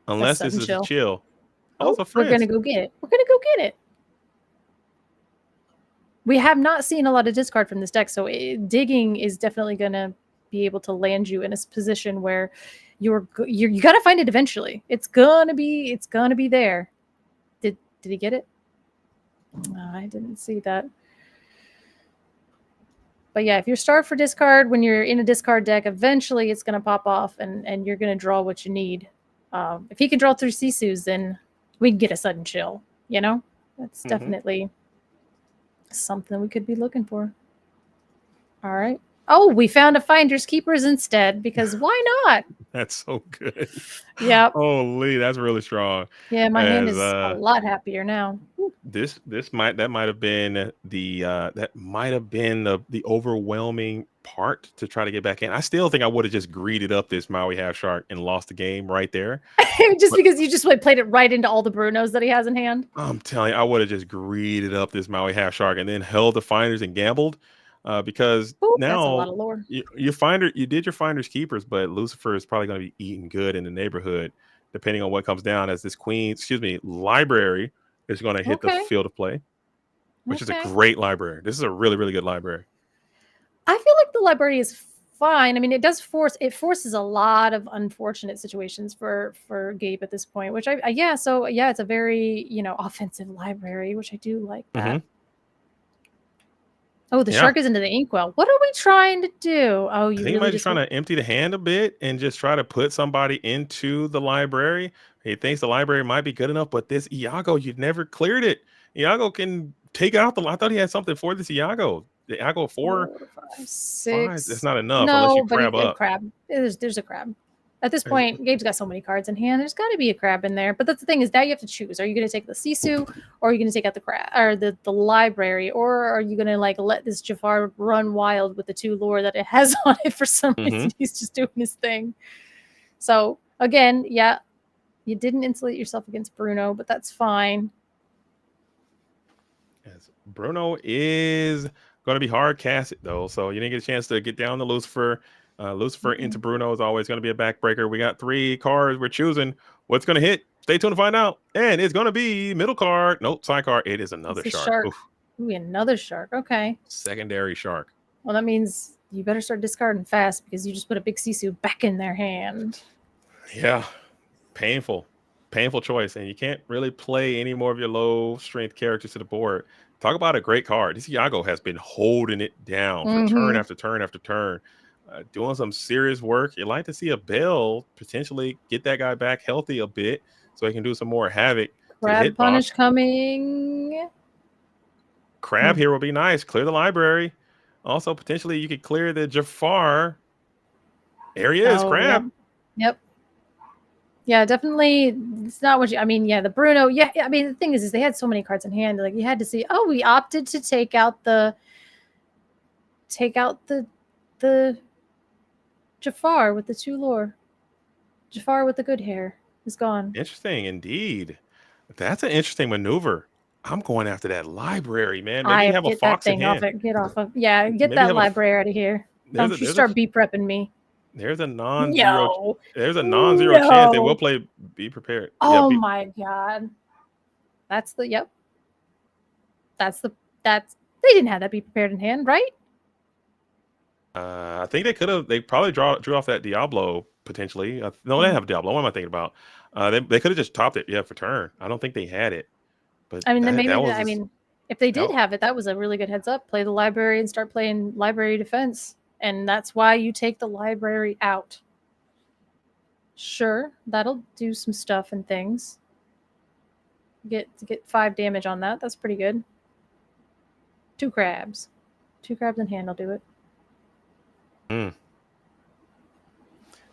unless this is a chill. We're gonna go get it. We have not seen a lot of discard from this deck, so digging is definitely gonna be able to land you in a position where you gotta find it eventually. It's gonna be there. Did he get it? No, I didn't see that. But yeah, if you're starved for discard when you're in a discard deck, eventually it's going to pop off and you're going to draw what you need. If he can draw 3 Sisus, then we can get a sudden chill, That's definitely something we could be looking for. All right. Oh, we found a Finders Keepers instead, because why not? That's so good. Yeah. Holy, that's really strong. Yeah, my hand is a lot happier now. That might have been the overwhelming part to try to get back in. I still think I would have just greeted up this Maui half shark and lost the game right there. Because you just played it right into all the Brunos that he has in hand. I'm telling you, I would have just greeted up this Maui half shark and then held the Finders and gambled. Because now that's a lot of lore. you did your Finders Keepers, but Lucifer is probably going to be eating good in the neighborhood, depending on what comes down, as this library is going to hit the field of play, which is a great library. This is a really, really good library. I feel like the library is fine. I mean, it forces a lot of unfortunate situations for Gabe at this point, which it's a very, offensive library, which I do like that. Oh, the shark is into the inkwell. What are we trying to do? Oh, I think he might be trying to empty the hand a bit and just try to put somebody into the library. He thinks the library might be good enough, but this Iago, you never cleared it. Iago can take out I thought he had something for this Iago. The Iago 4, 5, 6. That's not enough unless you crab up. There's a crab. At this point, Gabe's got so many cards in hand. There's got to be a crab in there. But that's the thing, is now you have to choose. Are you going to take the Sisu, or are you going to take out the crab, or the library, or are you going to let this Jafar run wild with the 2 lore that it has on it for some reason? He's just doing his thing. So again, you didn't insulate yourself against Bruno, but that's fine. Yes, Bruno is going to be hard casted though, so you didn't get a chance to get down to Lucifer. Lucifer into Bruno is always going to be a backbreaker. We got 3 cards. We're choosing what's going to hit. Stay tuned to find out. And it's going to be middle card. Nope, side card. It is another shark. Ooh, another shark. Okay. Secondary shark. Well, that means you better start discarding fast, because you just put a big Sisu back in their hand. Yeah. Painful choice. And you can't really play any more of your low strength characters to the board. Talk about a great card. This Iago has been holding it down for turn after turn after turn. Doing some serious work. You'd like to see a Bell potentially get that guy back healthy a bit so he can do some more havoc. Crab punish coming. Crab here will be nice. Clear the library. Also, potentially, you could clear the Jafar. There he is, Crab. Yep. Yeah, definitely. It's not what the Bruno. Yeah, I mean, the thing is they had so many cards in hand. You had to see. Oh, we opted to take out the Jafar with the 2 lore. Jafar with the good hair is gone. Interesting indeed. That's an interesting maneuver. I'm going after that library, man. Maybe you have a fox in hand. Get off of. Yeah, get that library out of here. Don't you start B-prepping me. There's a non-zero. There's a non-zero chance they will play Be Prepared. Oh my god. That's they didn't have that Be Prepared in hand, right? I think they could have. They probably drew off that Diablo potentially. No, they have Diablo. What am I thinking about? They could have just topped it. Yeah, for turn. I don't think they had it. But I mean, then maybe that I was. mean, if they did have it, that was a really good heads up. Play the library and start playing library defense, and that's why you take the library out. Sure, that'll do some stuff and things. Get 5 damage on that. That's pretty good. 2 crabs in hand will do it.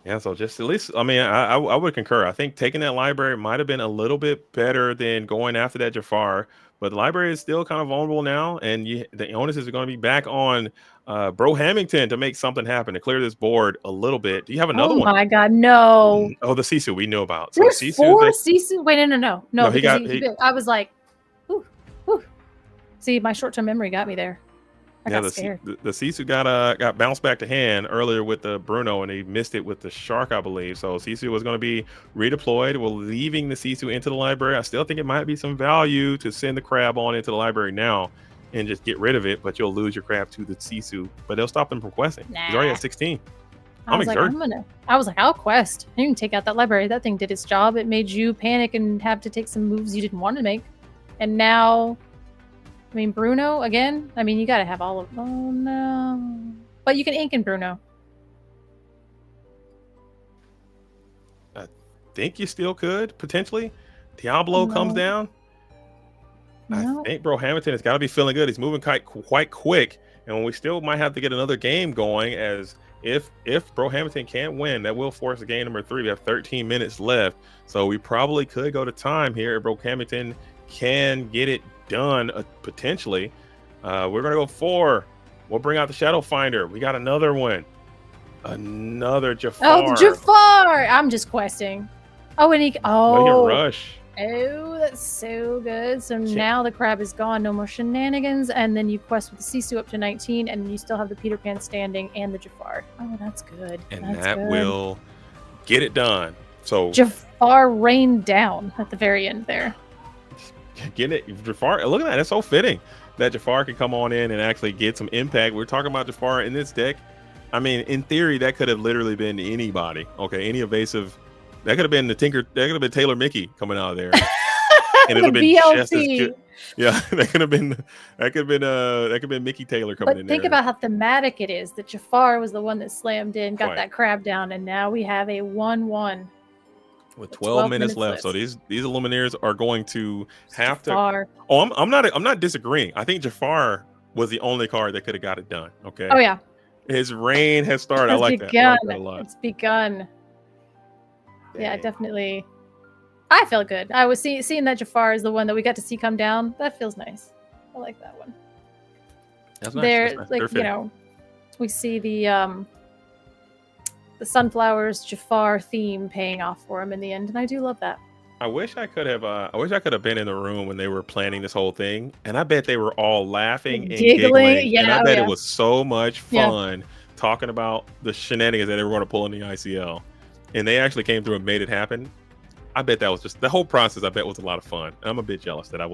Yeah, so just at least, I mean, I would concur. I think taking that library might have been a little bit better than going after that Jafar, but the library is still kind of vulnerable now, and the onus is going to be back on Bro Hamilton to make something happen, to clear this board a little bit. Do you have another one? Oh my god, no. Oh, the Sisu we knew about. So There's Sisu, 4 Sisu? Wait, no. No, because I was like, ooh. See, my short-term memory got me there. I got scared. The Sisu got bounced back to hand earlier with the Bruno, and he missed it with the Shark, I believe. So Sisu was going to be redeployed. We're leaving the Sisu into the library. I still think it might be some value to send the crab on into the library now and just get rid of it, but you'll lose your crab to the Sisu. But they'll stop them from questing. He's already at 16. I was like, I'll quest. You can take out that library. That thing did its job. It made you panic and have to take some moves you didn't want to make. And now, I mean, Bruno again. I mean, you got to have all of. Oh no! But you can ink in Bruno. I think you still could potentially. Diablo comes down. No. I think Bro Hamilton has got to be feeling good. He's moving quite quick, and we still might have to get another game going. As if Bro Hamilton can't win, that will force a game number 3. We have 13 minutes left, so we probably could go to time here if Bro Hamilton can get it done potentially. We're gonna go 4. We'll bring out the Shadow Finder. We got another one, another Jafar. Oh, Jafar! I'm just questing. Oh, and he rush. Oh, that's so good. So now the crab is gone. No more shenanigans. And then you quest with the Sisu up to 19, and you still have the Peter Pan standing and the Jafar. Oh, that's good. And that will get it done. So Jafar rained down at the very end there. Get it, Jafar. Look at that. That's so fitting that Jafar can come on in and actually get some impact. We're talking about Jafar in this deck. I mean, in theory, that could have literally been anybody. Okay, any evasive. That could have been the Tinker. That could have been Taylor Mickey coming out of there, and it would have been just as good. Yeah, that could have been. That could have been Mickey Taylor coming in there. But think about how thematic it is. That Jafar was the one that slammed in, got that crab down, and now we have a 1-1. With 12 minutes left. So these Illumineers are going to have Jafar. to. Oh, I'm not disagreeing. I think Jafar was the only card that could have got it done. Okay. Oh yeah. His reign has started. I like that a lot. It's begun. Dang. Yeah, definitely. I felt good. I was seeing that Jafar is the one that we got to see come down. That feels nice. I like that one. That's nice. They're like, we see the sunflowers Jafar theme paying off for him in the end, and I do love that. I wish I could have been in the room when they were planning this whole thing, and I bet they were all laughing and giggling. Yeah, and I bet it was so much fun talking about the shenanigans that they were going to pull in the ICL, and they actually came through and made it happen. I bet that was just the whole process. I bet was a lot of fun. I'm a bit jealous that I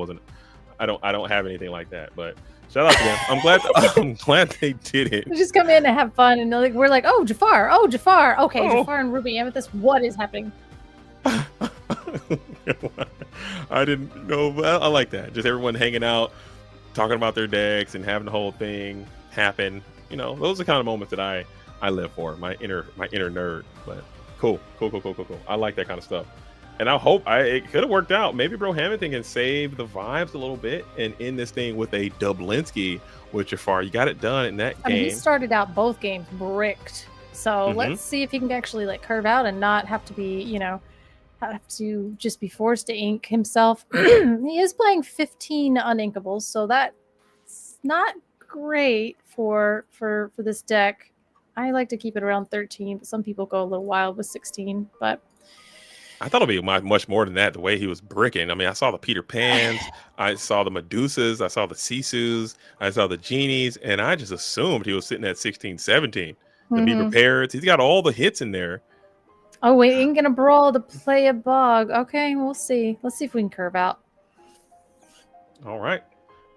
don't have anything like that, but. Shout out to them. I'm glad they did it. They just come in and have fun, and we're like, oh, Jafar. Okay, Jafar and Ruby Amethyst. What is happening? I didn't know. I like that. Just everyone hanging out, talking about their decks, and having the whole thing happen. You know, those are the kind of moments that I live for. My inner nerd. But cool. I like that kind of stuff. And I hope it could have worked out. Maybe Bro Hamilton can save the vibes a little bit and end this thing with a Dublinsky with Jafar. You got it done in that game. I mean, he started out both games bricked. So let's see if he can actually curve out and not have to be, have to just be forced to ink himself. He is playing 15 uninkables, so that's not great for this deck. I like to keep it around 13, but some people go a little wild with 16. But I thought it'd be much more than that, the way he was bricking. I mean, I saw the Peter Pans, I saw the Medusas, I saw the Sisus, I saw the Genies, and I just assumed he was sitting at 16, 17 to be prepared. He's got all the hits in there. Oh, we ain't gonna brawl to play a bog. Okay, we'll see. Let's see if we can curve out. All right.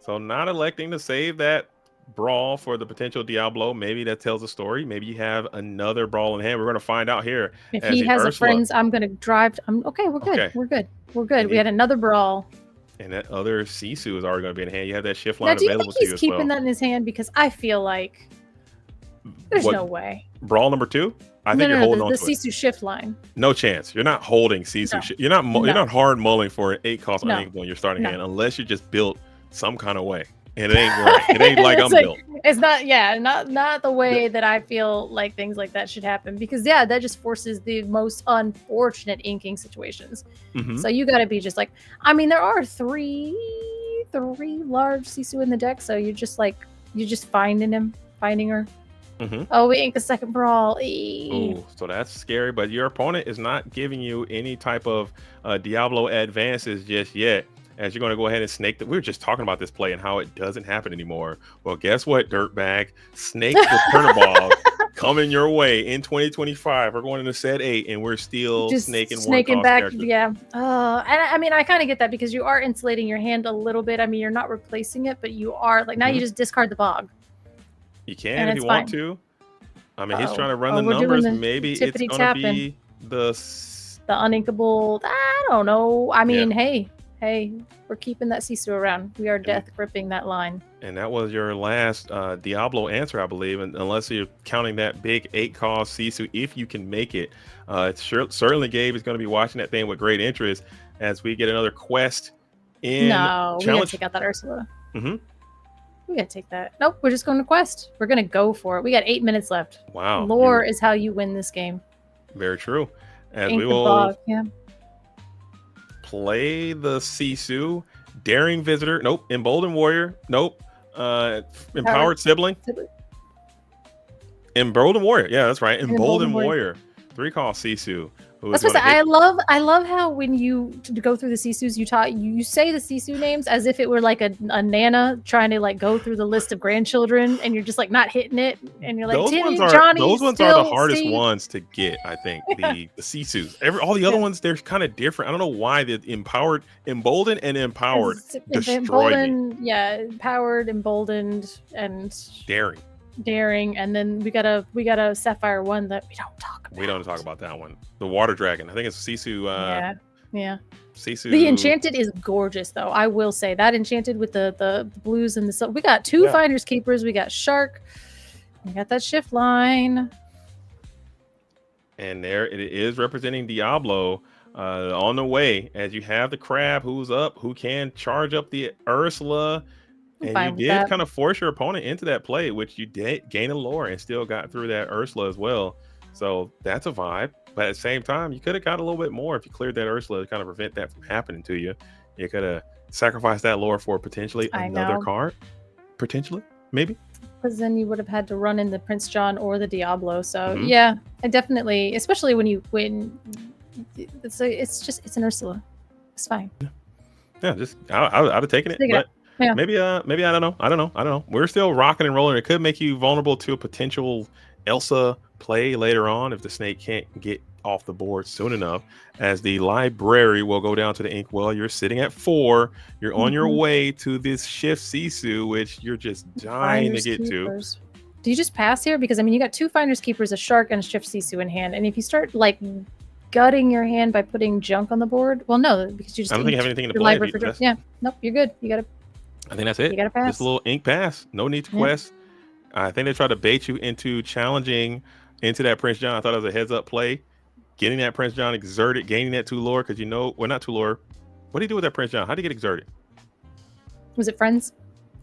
So not electing to save that brawl for the potential Diablo. Maybe that tells a story. Maybe you have another brawl in hand. We're going to find out here. If as he the has a Ursula. friends, I'm gonna drive. Okay, we're good. Okay. We're good. We're good. And We had another brawl. And that other Sisu is already going to be in hand. You have that shift Now, line do you available think to you he's as keeping well. that in his hand? Because I feel like there's What, no way. brawl number 2? I think you're holding on the to it. Sisu shift line. No chance. You're not holding Sisu. No. You're not. You're No. not hard mulling for an 8-cost No. uninkable in your starting No. hand unless you just built some kind of way. And it ain't right. It ain't like I'm It's like- built. It's not, not the way that I feel like things like that should happen. Because that just forces the most unfortunate inking situations. Mhm. So you got to be just like, I mean, there are three large Sisu in the deck, so you're just finding her. Mhm. Oh, we inked the second brawl. Eee. Ooh, so that's scary. But your opponent is not giving you any type of Diablo advances just yet. As you're going to go ahead and snake we were just talking about this play and how it doesn't happen anymore. Well, guess what, dirtbag? Snake with Turnerballs coming your way in 2025. We're going into set 8, and we're still Just snaking back. characters. Yeah. And I mean, I kind of get that because you are insulating your hand a little bit. I mean, you're not replacing it, but you are like now you just discard the bog. You can And if it's you want fine. to. I mean, he's Uh-oh. trying to run Oh, the we're doing numbers. the Maybe it's going to tippity-tapping. be the Uninkable. I don't know. I mean, hey, we're keeping that Sisu around. We are death gripping that line. And that was your last Diablo answer, I believe, and unless you're counting that big 8-cost Sisu, if you can make it. Certainly Gabe is going to be watching that thing with great interest as we get another quest in No, we gotta challenge. take out that Ursula. Mm-hmm. We gotta take that. Nope, we're just going to quest. We're gonna go for it. We got 8 minutes left. Wow. Lore is how you win this game. Very true. As Ink we the will bog. Yeah. play the Sisu, Daring Visitor, nope. Emboldened Warrior, nope. Empowered Sibling, Emboldened Warrior, yeah, that's right. Emboldened Warrior, 3-cost Sisu. That's what I love how when you go through the Sisus, you say the Sisu names as if it were like a Nana trying to like go through the list of grandchildren, and you're just like not hitting it, and you're like, those ones are the hardest ones to get. I think the Sisus. All the other ones, they're kind of different. I don't know why the emboldened and empowered destroy me. Yeah, empowered, emboldened, and daring, and then we got a Sapphire one that we don't talk about. We don't talk about that one. The Water Dragon. I think it's Sisu. Yeah. Sisu. The Enchanted is gorgeous, though. I will say that Enchanted with the blues and the silver. We got 2 Finders Keepers. We got Shark. We got that shift line. And there it is, representing Diablo on the way. As you have the Crab, who's up, who can charge up the Ursula. And you did kind of force your opponent into that play, which you did gain a lore and still got through that Ursula as well. So that's a vibe. But at the same time, you could have got a little bit more if you cleared that Ursula to kind of prevent that from happening to you. You could have sacrificed that lore for potentially another card. Potentially, maybe. Because then you would have had to run in the Prince John or the Diablo. So yeah, I definitely, especially when it's an Ursula. It's fine. Yeah, just I'd have taken it. But yeah. Maybe I don't know. We're still rocking and rolling. It could make you vulnerable to a potential Elsa play later on if the snake can't get off the board soon enough. As the library will go down to the Inkwell. You're sitting at 4. You're on your way to this shift Sisu, which you're just dying to get to. Do you just pass here? Because I mean, you got 2 Finders Keepers, a Shark, and a shift Sisu in hand. And if you start like gutting your hand by putting junk on the board, well, no, because you just I don't think you have anything in the play. Yeah, nope, you're good. You gotta. I think that's it. You gotta pass. Just a little ink pass. No need to quest. I think they tried to bait you into challenging into that Prince John. I thought it was a heads up play. Getting that Prince John exerted, gaining that 2 lore, because not 2 lore. What did he do with that Prince John? How did he get exerted? Was it Friends?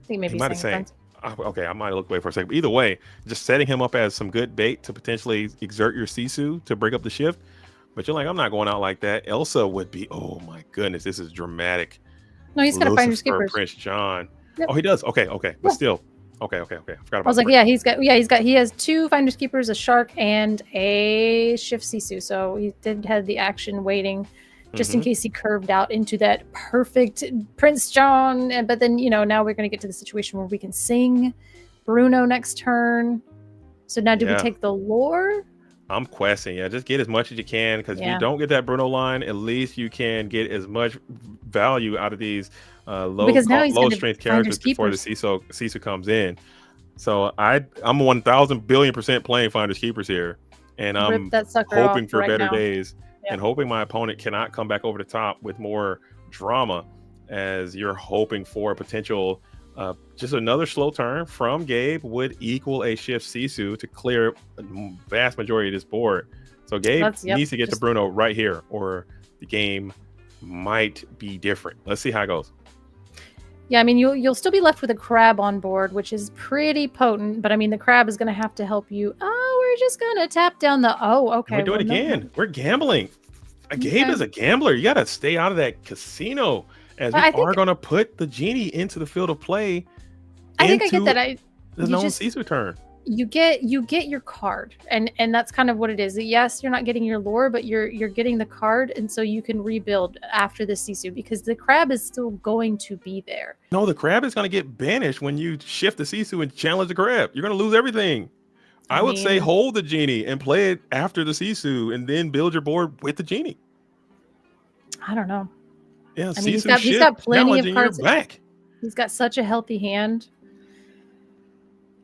I think maybe he might have said Friends. Okay, I might have looked away for a second. But either way, just setting him up as some good bait to potentially exert your Sisu to break up the shift. But you're like, I'm not going out like that. Elsa would be, oh my goodness, this is dramatic. No, he's got to find your skippers. Prince John. Yep. Oh, he does. Okay. But still. Okay. I forgot about I was like, he has 2 Finders Keepers, a Shark, and a Shift Sisu. So he did have the action waiting just in case he curved out into that perfect Prince John. But then, now we're going to get to the situation where we can sing Bruno next turn. So now do we take the lore? I'm questing. Yeah, just get as much as you can, because if you don't get that Bruno line, at least you can get as much value out of these low strength characters before the Sisu comes in. So I'm 1,000 billion% playing Finders Keepers here, and I'm Rip that sucker hoping off for right better now. days, Yeah. and hoping my opponent cannot come back over the top with more drama, as you're hoping for a potential. Just another slow turn from Gabe would equal a shift Sisu to clear a vast majority of this board. So Gabe needs to get to Bruno right here, or the game might be different. Let's see how it goes. Yeah, I mean, you'll still be left with a crab on board, which is pretty potent. But I mean, the crab is going to have to help you. Oh, we're just going to tap down the. Oh, okay. We're doing it again. We're gambling. Gabe is a gambler. You got to stay out of that casino, as we are going to put the genie into the field of play. I think I get that. The known Sisu turn. You get your card, and that's kind of what it is. Yes, you're not getting your lore, but you're getting the card, and so you can rebuild after the Sisu, because the crab is still going to be there. No, the crab is going to get banished when you shift the Sisu and challenge the crab. You're going to lose everything. I would say hold the genie and play it after the Sisu, and then build your board with the genie. I don't know. Yeah, I mean, he's got plenty of cards back. He's got such a healthy hand.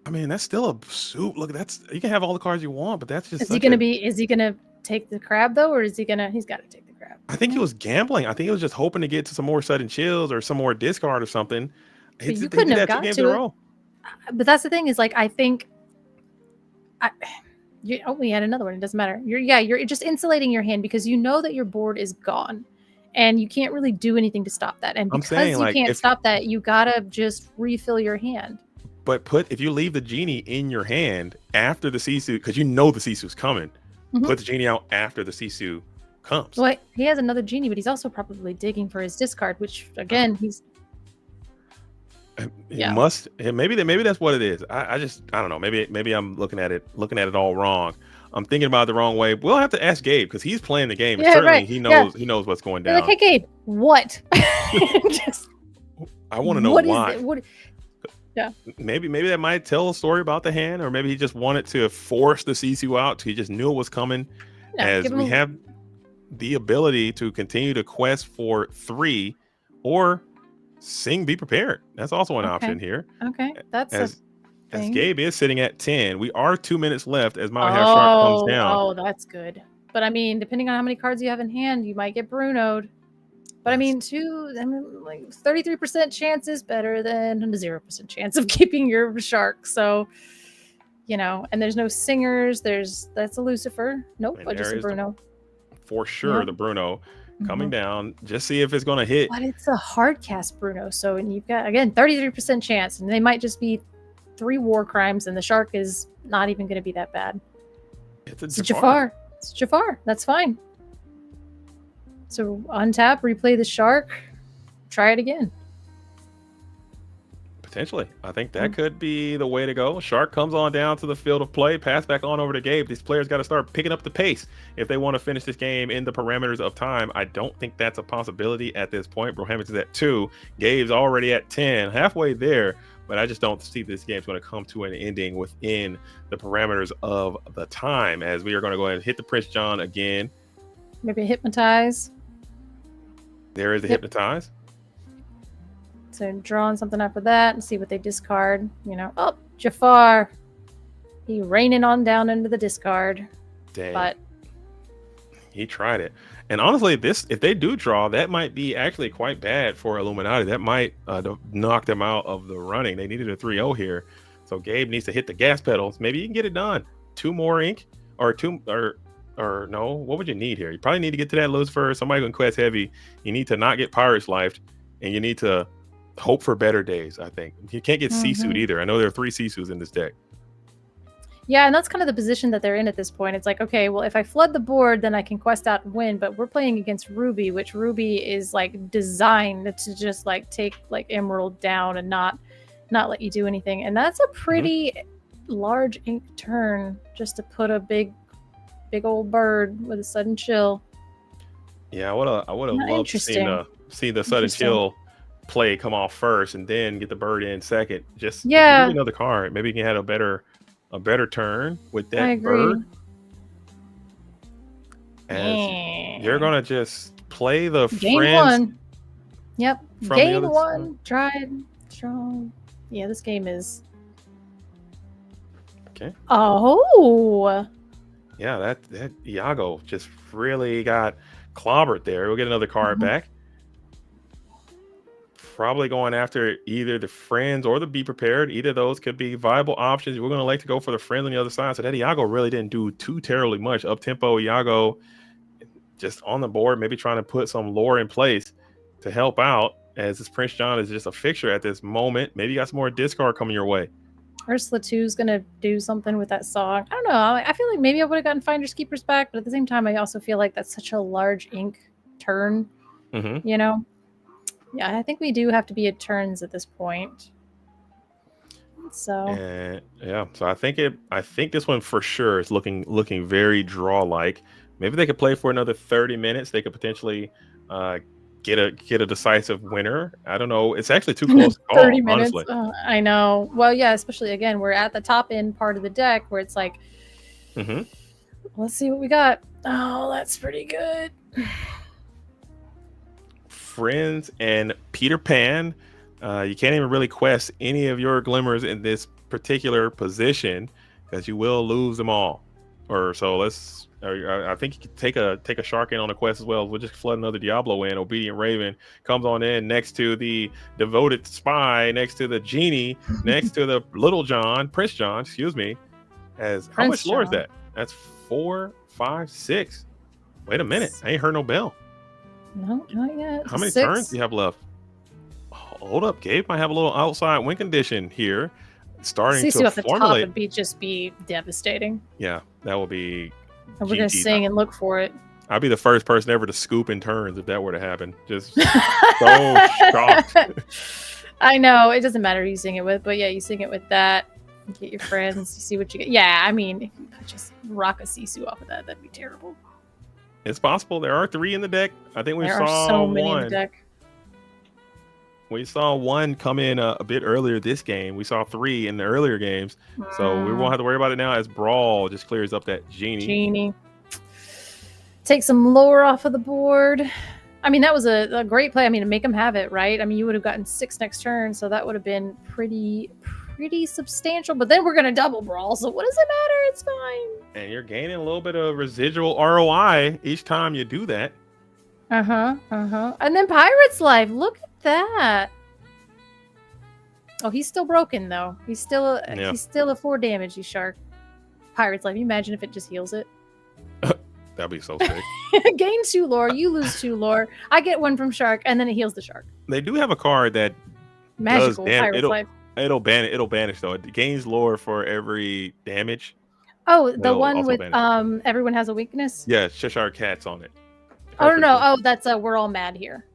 I mean, that's still a soup. Look, you can have all the cards you want, but that's just. Is he gonna take the crab though, or is he gonna? He's got to take the crab. I think he was gambling. I think he was just hoping to get to some more sudden chills or some more discard or something. You couldn't have got to it. But that's the thing is, like, I think. We had another one. It doesn't matter. You're just insulating your hand, because you know that your board is gone, and you can't really do anything to stop that. And because you can't stop that, you gotta just refill your hand. But if you leave the genie in your hand after the Sisu, because you know the Sisu's coming, put the genie out after the Sisu comes. Well, he has another genie, but he's also probably digging for his discard, which again he's. Must. Maybe that's what it is. I don't know. Maybe I'm looking at it all wrong. I'm thinking about it the wrong way. We'll have to ask Gabe, because he's playing the game. And certainly he knows what's going down. You're like, hey Gabe, what? I want to know why. Yeah. Maybe that might tell a story about the hand, or maybe he just wanted to force the Sisu out. He just knew it was coming. As we have the ability to continue to quest for 3, or sing Be Prepared. That's also an option here. Okay, that's as Gabe is sitting at 10. We are 2 minutes left as Maui Hair Shark comes down. Oh, that's good. But I mean, depending on how many cards you have in hand, you might get Bruno'd. But I mean, like 33% chance is better than a 0% chance of keeping your shark. So, and there's no singers. That's a Lucifer. Nope, but just a Bruno. For sure, the Bruno coming down. Just see if it's going to hit. But it's a hard cast Bruno. So, and you've got, again, 33% chance. And they might just be 3 war crimes, and the shark is not even going to be that bad. It's a Jafar. It's Jafar. That's fine. So untap, replay the shark, try it again. Potentially. I think that could be the way to go. Shark comes on down to the field of play, pass back on over to Gabe. These players got to start picking up the pace if they want to finish this game in the parameters of time. I don't think that's a possibility at this point. Brohammond is at 2. Gabe's already at 10, halfway there, but I just don't see this game's going to come to an ending within the parameters of the time, as we are going to go ahead and hit the Prince John again. Maybe hypnotize. There is the hypnotize. So drawing something after that and see what they discard. Oh, Jafar. He raining on down into the discard. Dang. But he tried it. And honestly, if they do draw, that might be actually quite bad for Illuminati. That might knock them out of the running. They needed a 3-0 here. So Gabe needs to hit the gas pedals. Maybe you can get it done. 2 more ink, or no, what would you need here? You probably need to get to that Lucifer. Somebody can quest heavy. You need to not get Pirate's Life, and you need to hope for better days, I think. You can't get Sisu either. I know there are 3 Sisus in this deck. Yeah, and that's kind of the position that they're in at this point. It's like, okay, well, if I flood the board, then I can quest out and win, but we're playing against Ruby, which Ruby is like designed to just like take like Emerald down and not let you do anything. And that's a pretty large ink turn just to put a big old bird with a sudden chill. Yeah, I would have loved to see the sudden chill play come off first and then get the bird in second. Just give another card. Maybe you can have a better turn with that bird. As you're gonna just play the Game friends. 1. Yep. Game 1. Tried. Strong. Yeah, this game is Okay. Oh. Yeah, that Iago just really got clobbered there. We'll get another card back. Probably going after either the friends or the be prepared. Either of those could be viable options. We're going to like to go for the friends on the other side. So that Iago really didn't do too terribly much. Up tempo Iago just on the board, maybe trying to put some lore in place to help out, as this Prince John is just a fixture at this moment. Maybe you got some more discard coming your way. Ursula 2 is going to do something with that song. I don't know. I feel like maybe I would have gotten Finders Keepers back, but at the same time, I also feel like that's such a large ink turn, you know? Yeah, I think we do have to be at turns at this point. So yeah, so I think this one for sure is looking very draw like. Maybe they could play for another 30 minutes. They could potentially get a decisive winner. I don't know. It's actually too close to call, 30 minutes. honestly. I know. Well, yeah, especially again, we're at the top end part of the deck where it's like, let's see what we got. Oh, that's pretty good. Friends and Peter Pan. You can't even really quest any of your glimmers in this particular position, because you will lose them all. Or so I think you could take a shark in on a quest as well. We'll just flood another Diablo in. Obedient Raven comes on in next to the Devoted Spy, next to the Genie, next to the Little John, Prince John, excuse me. How much lore is that? That's 4, 5, 6. Wait a minute. I ain't heard no bell. No, not yet. How many 6. turns do you have left? Hold up, Gabe might have a little outside win condition here, starting CC to at the formulate. top would just be devastating. Yeah, that would be. And we're gonna sing and look for it. I'd be the first person ever to scoop in turns if that were to happen. Just so shocked. I know it doesn't matter who you sing it with, but yeah, you sing it with that. Get your friends, you see what you get. Yeah, I mean, if you could just rock a Sisu off of that, that'd be terrible. It's possible. There are 3 in the deck. I think we there saw are so one. many in the deck. We saw one come in a bit earlier this game. We saw 3 in the earlier games. So we won't have to worry about it now, as Brawl just clears up that Genie. Take some lore off of the board. I mean, that was a great play. I mean, to make them have it, right? I mean, you would have gotten 6 next turn, so that would have been pretty substantial. But then we're going to double Brawl, so what does it matter? It's fine. And you're gaining a little bit of residual ROI each time you do that. And then Pirate's Life. Look at that. Oh, he's still broken though. He's still a 4 damage. He's shark. Pirate's Life. You imagine if it just heals it. That'd be so sick. Gain 2 lore. You lose 2 lore. I get 1 from shark, and then it heals the shark. They do have a card that magical Pirate's Life. It'll banish though. It gains lore for every damage. Oh, the one with banish. Everyone has a weakness. Yeah, Cheshire Cat's on it. Oh no! Oh, that's We're All Mad Here.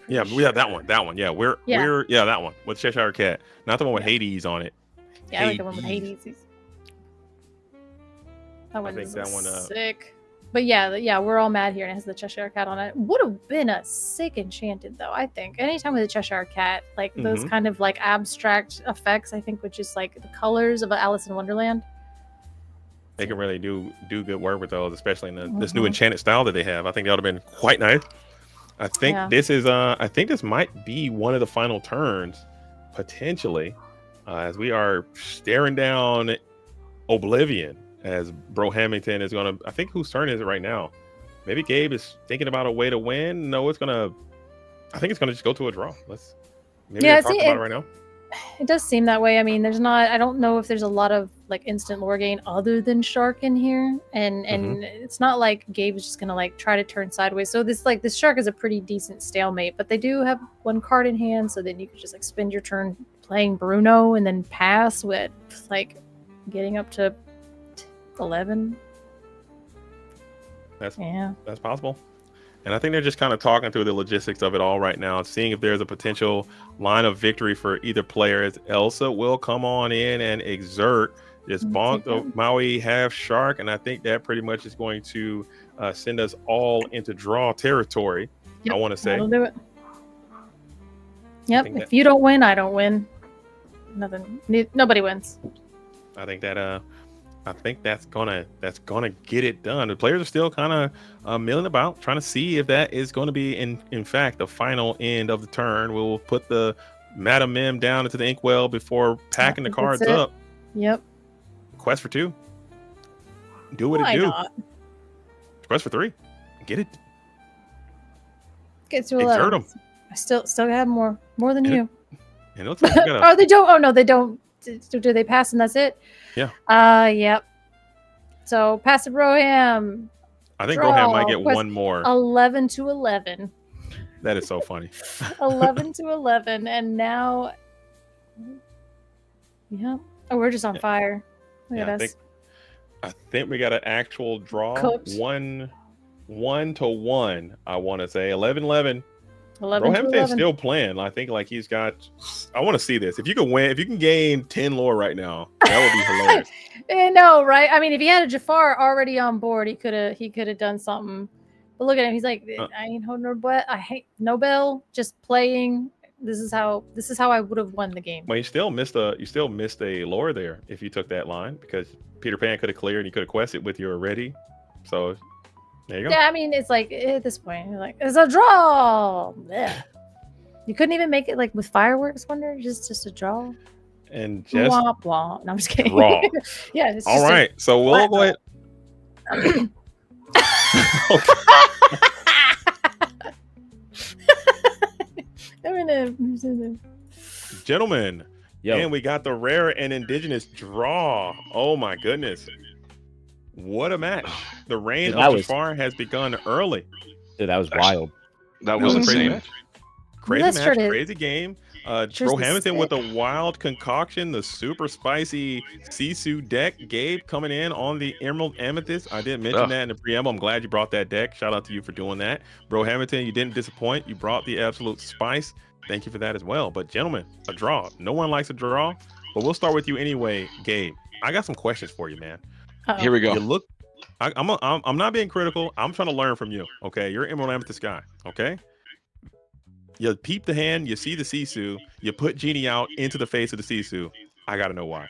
Yeah, we have that one. That one. Yeah, we're that one with Cheshire Cat, not the one with Hades on it. Yeah, I like the one with Hades. That one's sick. But yeah, We're All Mad Here, and it has the Cheshire Cat on it. Would have been a sick enchanted though. I think anytime with a Cheshire Cat, like those kind of like abstract effects, I think, which is like the colors of Alice in Wonderland. They can really do good work with those, especially in this new enchanted style that they have. I think that would have been quite nice. I think this is I think this might be one of the final turns, potentially, as we are staring down Oblivion, as Bro Hamilton is gonna. I think whose turn is it right now? Maybe Gabe is thinking about a way to win. No, I think it's gonna just go to a draw. Talk about it right now. It does seem that way. I mean, I don't know if there's a lot of like instant lore gain other than shark in here, and it's not like Gabe is just gonna like try to turn sideways. So this shark is a pretty decent stalemate, but they do have 1 card in hand, so then you could just like spend your turn playing Bruno and then pass with like getting up to 11. That's possible. And I think they're just kind of talking through the logistics of it all right now, seeing if there's a potential line of victory for either player, as Elsa will come on in and exert this bonk of Maui half shark. And I think that pretty much is going to send us all into draw territory. I want to say. That'll do it. Yep. If you don't win, I don't win. Nobody wins. I think that's gonna get it done. The players are still kind of milling about, trying to see if that is going to be in fact the final end of the turn. We'll put the Madam Mim down into the inkwell before packing the cards up. Yep. Quest for 2. Do what Why it do. not? Quest for 3. Get it. Get to Exert 11. 'em. I still have more than And you. And it looks like you got Oh, they don't. Oh no, they don't. Do they pass and that's it? Yeah. Yep. So pass it, Roham. I think Draw. Rohan might get Quest one more. 11 to 11. That is so funny. 11 to 11, and now. Yeah. Oh, we're just on fire. Look Yeah, at us. I think we got an actual draw. Cooked. 1-1. I want to say 11-11. 11 to Roehampton's 11. still playing. I think like he's got. I want to see this. If you can win, if you can gain 10 lore right now, that would be hilarious. I know, right? I mean, if he had a Jafar already on board, he could have done something. But look at him. He's like, I ain't holding no butt. I hate Nobel. Just playing. This is how I would have won the game. Well, you still missed a lore there if you took that line, because Peter Pan could have cleared and you could have quested with your ready. So there you go. Yeah, I mean, it's like at this point, you're like, it's a draw. Yeah. You couldn't even make it like with fireworks, wonder, just a draw. And just Womp womp. No, I'm just kidding. draw. Yeah. It's All just right. So we'll go ahead. Gentlemen, and we got the rare and indigenous draw. Oh my goodness. What a match. The reign of Jafar has begun early. Dude, that was wild. That was a crazy insane. match. Crazy match, crazy game. Roehampton with a wild concoction, the super spicy Sisu deck. Gabe coming in on the Emerald Amethyst. I didn't mention that in the preamble. I'm glad you brought that deck. Shout out to you for doing that. Roehampton, you didn't disappoint. You brought the absolute spice. Thank you for that as well. But gentlemen, a draw. No one likes a draw, but we'll start with you anyway, Gabe. I got some questions for you, man. Here we go. You look. I'm not being critical. I'm trying to learn from you. Okay, you're Emerald Amethyst guy. Okay. You peep the hand, you see the Sisu, you put Genie out into the face of the Sisu. I gotta know why.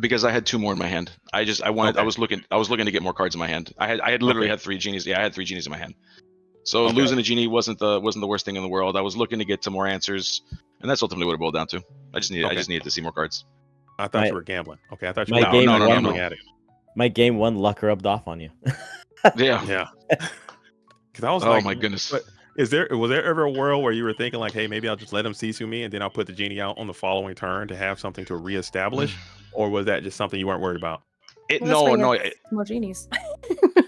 Because I had 2 more in my hand. I was looking to get more cards in my hand. I had literally had 3 genies. Yeah, I had 3 genies in my hand. So losing a genie wasn't the worst thing in the world. I was looking to get to more answers, and that's ultimately what it boiled down to. I just needed to see more cards. I thought you were gambling. Okay, I thought you were gambling at it. My game 1 luck rubbed off on you. Yeah. Because I was oh my goodness. But was there ever a world where you were thinking like, hey, maybe I'll just let him Sisu me and then I'll put the genie out on the following turn to have something to reestablish, or was that just something you weren't worried about? No. More genies.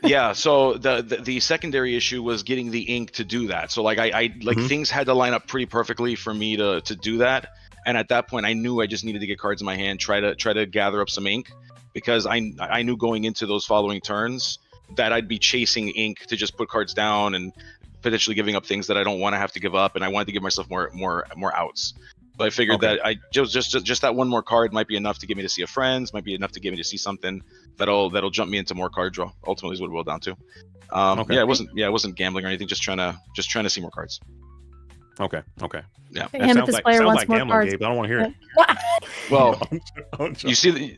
Yeah. So the secondary issue was getting the ink to do that. So like things had to line up pretty perfectly for me to do that. And at that point, I knew I just needed to get cards in my hand, try to gather up some ink, because I knew going into those following turns that I'd be chasing ink to just put cards down and potentially giving up things that I don't want to have to give up, and I wanted to give myself more outs. But I figured that I just that one more card might be enough to get me to see a friend, might be enough to get me to see something that'll jump me into more card draw. Ultimately, is what it boiled down to. Yeah, it wasn't gambling or anything. Just trying to see more cards. Okay. Yeah. Amethyst player wants more cards. Gabe. I don't want to hear it. Well,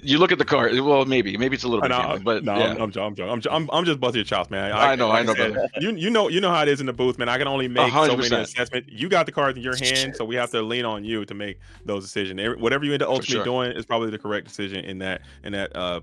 you look at the card. Well, maybe it's a little bit gambling, but no, yeah. I'm just busting your chops, man. I know, brother. You know how it is in the booth, man. I can only make 100%. so many assessments. You got the cards in your hand, so we have to lean on you to make those decisions. Whatever you end up ultimately doing is probably the correct decision in that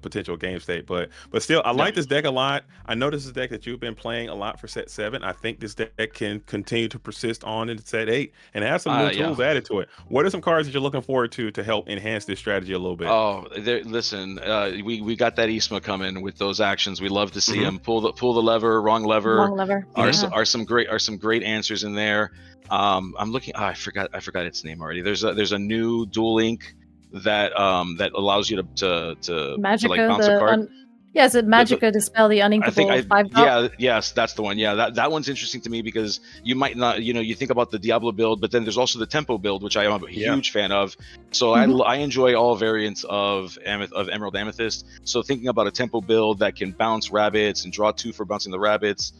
potential game state. But still, I like this deck a lot. I know this is a deck that you've been playing a lot for set 7. I think this deck can continue to persist on into set 8 and have some new tools added to it. What are some cards that you're looking forward to help enhance this strategy a little bit? Oh, listen, we got that Isma coming with those actions. We love to see him pull the lever, wrong lever. Are some great answers in there. I'm looking. I forgot its name already. There's a new dual link that allows you to Magica, like bounce a card. Is it Magica dispel the uninkable 5-drop? Yes, that's the one. Yeah, that one's interesting to me because you might not, you think about the Diablo build, but then there's also the Tempo build, which I am a huge fan of. So I enjoy all variants of Emerald Amethyst. So thinking about a Tempo build that can bounce rabbits and draw 2 for bouncing the rabbits,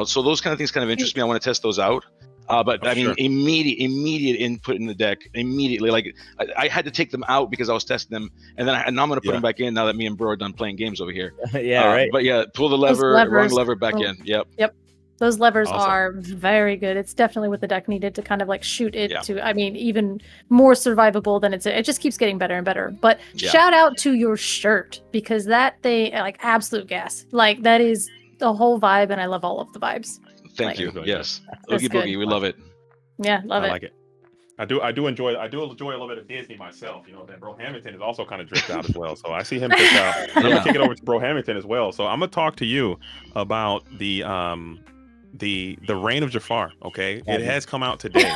so those kind of things kind of interest me. I want to test those out. But immediate input in the deck immediately. Like I had to take them out because I was testing them, and now I'm going to put them back in now that me and Bro are done playing games over here. Right. But yeah, pull the lever, wrong lever back in. Yep. Those levers Awesome. are very good. It's definitely what the deck needed to kind of like shoot it Yeah. to, I mean, even more survivable than it just keeps getting better and better. But Yeah. shout out to your shirt, because that thing, like, absolute gas. Like, that is the whole vibe, and I love all of the vibes. Thank Like, you. Yes. That's Oogie good. Boogie, we love it. Yeah, love I it. like it. I do enjoy a little bit of Disney myself. You know, that Bro Hamilton is also kind of dripped out as well. So I see him dripped out. And I'm Yeah. gonna kick it over to Bro Hamilton as well. So I'm gonna talk to you about the Reign of Jafar. Okay, it has come out today.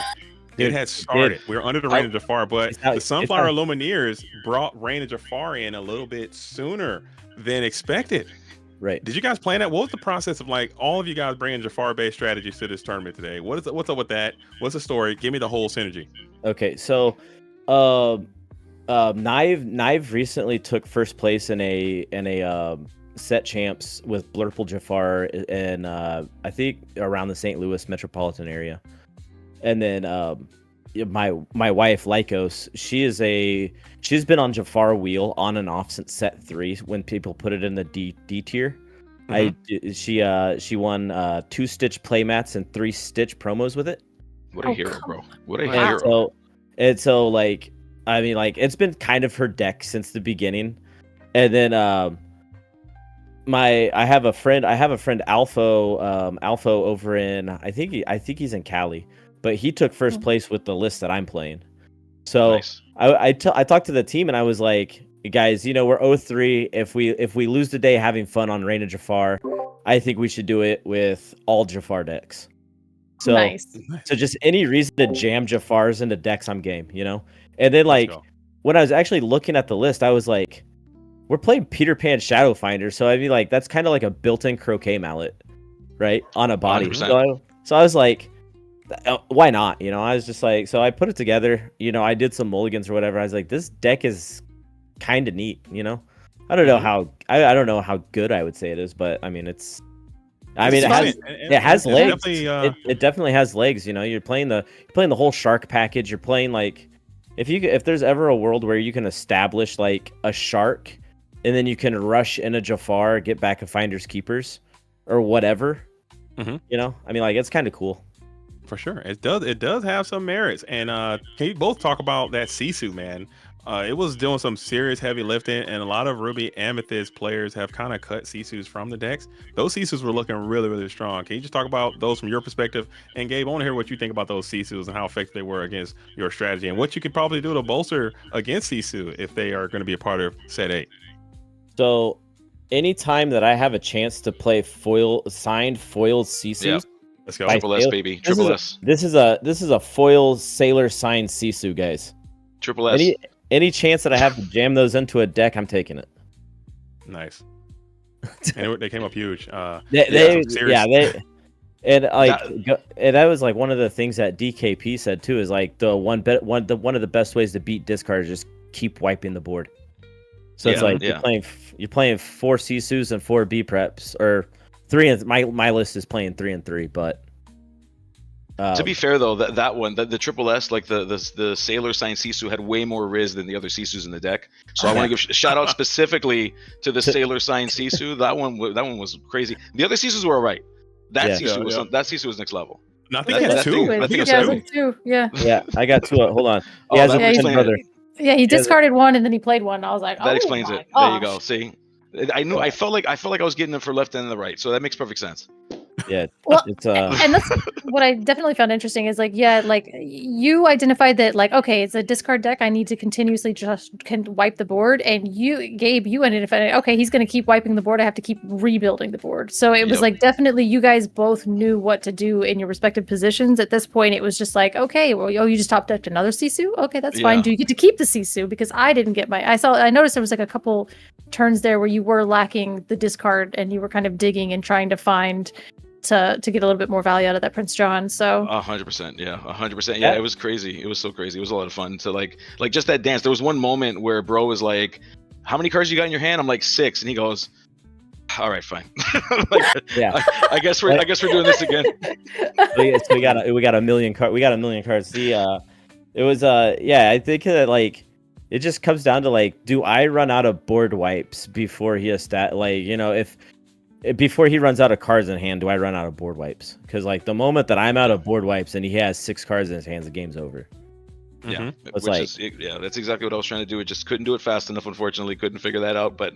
Dude, it has started. We're under the Reign of Jafar, but It's out- the it's Sunflower out. Illumineers brought Reign of Jafar in a little bit sooner than expected. Right. Did you guys plan that? What was the process of, like, all of you guys bringing Jafar-based strategies to this tournament today? What's up with that? What's the story? Give me the whole synergy. Okay, so Knive recently took first place in a set champs with Blurple Jafar in I think around the St. Louis metropolitan area. And then my wife Lycos, she's been on Jafar wheel on and off since set 3 when people put it in the D tier. She won 2 Stitch playmats and 3 Stitch promos with it. What a hero, bro. What a Wow. hero. So like, I mean, like, it's been kind of her deck since the beginning. And then I have a friend Alpha over in I think he's in Cali, but he took first place with the list that I'm playing. So Nice. I talked to the team and I was like, guys, you know, we're 0-3. If we lose the day having fun on Reign of Jafar, I think we should do it with all Jafar decks. So Nice. so just any reason to jam Jafars into decks, I'm game, you know? And then, like, when I was actually looking at the list, I was like, we're playing Peter Pan Shadowfinder, so I mean, like, that's kind of like a built-in croquet mallet, right? On a body. 100%. So I was like, why not? You know, I was just like, so I put it together, you know, I did some mulligans or whatever. I was like, this deck is kind of neat, you know? I don't know how I don't know how good I would say it is, but I mean, it has legs. It definitely has legs. You know, you're playing the whole shark package. You're playing, like, if there's ever a world where you can establish like a shark, and then you can rush in a Jafar, get back a Finders Keepers, or whatever. You know, I mean, like, it's kind of cool. For sure, it does have some merits. And can you both talk about that Sisu, man? It was doing some serious heavy lifting, and a lot of Ruby Amethyst players have kind of cut Sisus from the decks. Those Sisus were looking really, really strong. Can you just talk about those from your perspective? And Gabe, I want to hear what you think about those Sisus and how effective they were against your strategy, and what you could probably do to bolster against Sisu if they are going to be a part of set 8. So, anytime that I have a chance to play signed foiled Sisus, Yeah. Let's go. Triple S, baby. Triple S. This is a foil sailor signed Sisu, guys. Triple S. Any chance that I have to jam those into a deck, I'm taking it. Nice. And they came up huge. And that was like one of the things that DKP said too, is like one of the best ways to beat discard is just keep wiping the board. So it's like you're playing 4 Sisus and 4 B preps, or 3. And my list is playing 3 and 3, but. To be fair though, that one, the Triple S, like the Sailor Sign Sisu had way more Riz than the other Sisus in the deck. So I want to give a shout out specifically to the Sailor Sign Sisu. That one was crazy. The other Sisus were alright. That Sisu was next level. I think he had 2. I think it was 2. Yeah. Yeah, I got 2. Hold on. Yeah, he discarded 1 and then he played 1. And I was like, that explains it. There you go. See, I felt like I was getting them for left and the right, so that makes perfect sense. Yeah. Well, and that's what I definitely found interesting is like, yeah, like you identified that like, okay, it's a discard deck. I need to continuously can wipe the board. And Gabe, you identified, okay, he's going to keep wiping the board. I have to keep rebuilding the board. So it was like, definitely you guys both knew what to do in your respective positions. At this point, it was just like, okay, well, you just top decked another Sisu. Okay, that's fine. Do you get to keep the Sisu? Because I didn't get I noticed there was like a couple turns there where you were lacking the discard and you were kind of digging and trying to find to get a little bit more value out of that Prince John. So 100%, yeah, 100%, yeah. It was crazy. It was so crazy. It was a lot of fun to like just that dance. There was one moment where bro was like, "How many cards you got in your hand?" I'm like 6, and he goes, "All right, fine." Yeah, I guess we're doing this again. So we got a million cards. We got a million cards. It was I think that like it just comes down to like, do I run out of board wipes before he like, you know, before he runs out of cards in hand, do I run out of board wipes? Because like the moment that I'm out of board wipes and he has 6 cards in his hands, the game's over. Yeah, It's like, that's exactly what I was trying to do. It just couldn't do it fast enough. Unfortunately, couldn't figure that out. But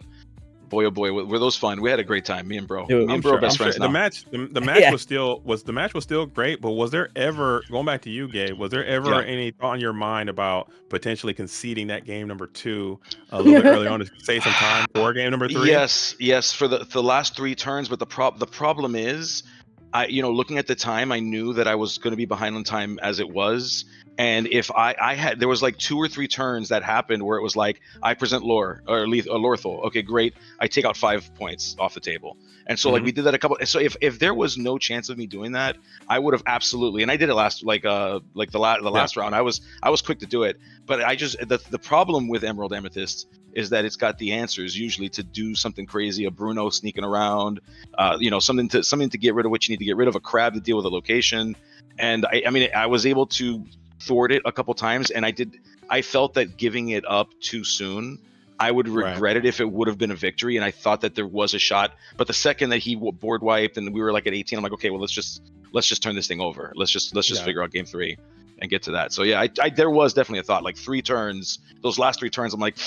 boy, oh boy, were those fun? We had a great time. Me and bro, Dude, me and bro, best friends now. The match was still great. But was there ever, going back to you, Gabe? Was there ever any thought in your mind about potentially conceding that game number 2 a little bit early on to save some time for game number 3? Yes, for the last 3 turns. But the problem is, looking at the time, I knew that I was going to be behind on time as it was. And if I had, there was like 2 or 3 turns that happened where it was like, I present Lorthol. Okay, great. I take out 5 points off the table. And so like we did that a couple. So if there was no chance of me doing that, I would have absolutely. And I did it last the last round. I was quick to do it. But I just the problem with Emerald Amethyst is that it's got the answers usually to do something crazy, a Bruno sneaking around, something to get rid of what you need to get rid of, a crab to deal with a location. And I was able to thwart it a couple times, and I felt that giving it up too soon, I would regret it if it would have been a victory. And I thought that there was a shot, but the second that he board wiped and we were like at 18, I'm like, okay, well let's just turn this thing over. Let's just figure out game 3 and get to that. So yeah, I there was definitely a thought, like 3 turns, those last 3 turns, I'm like,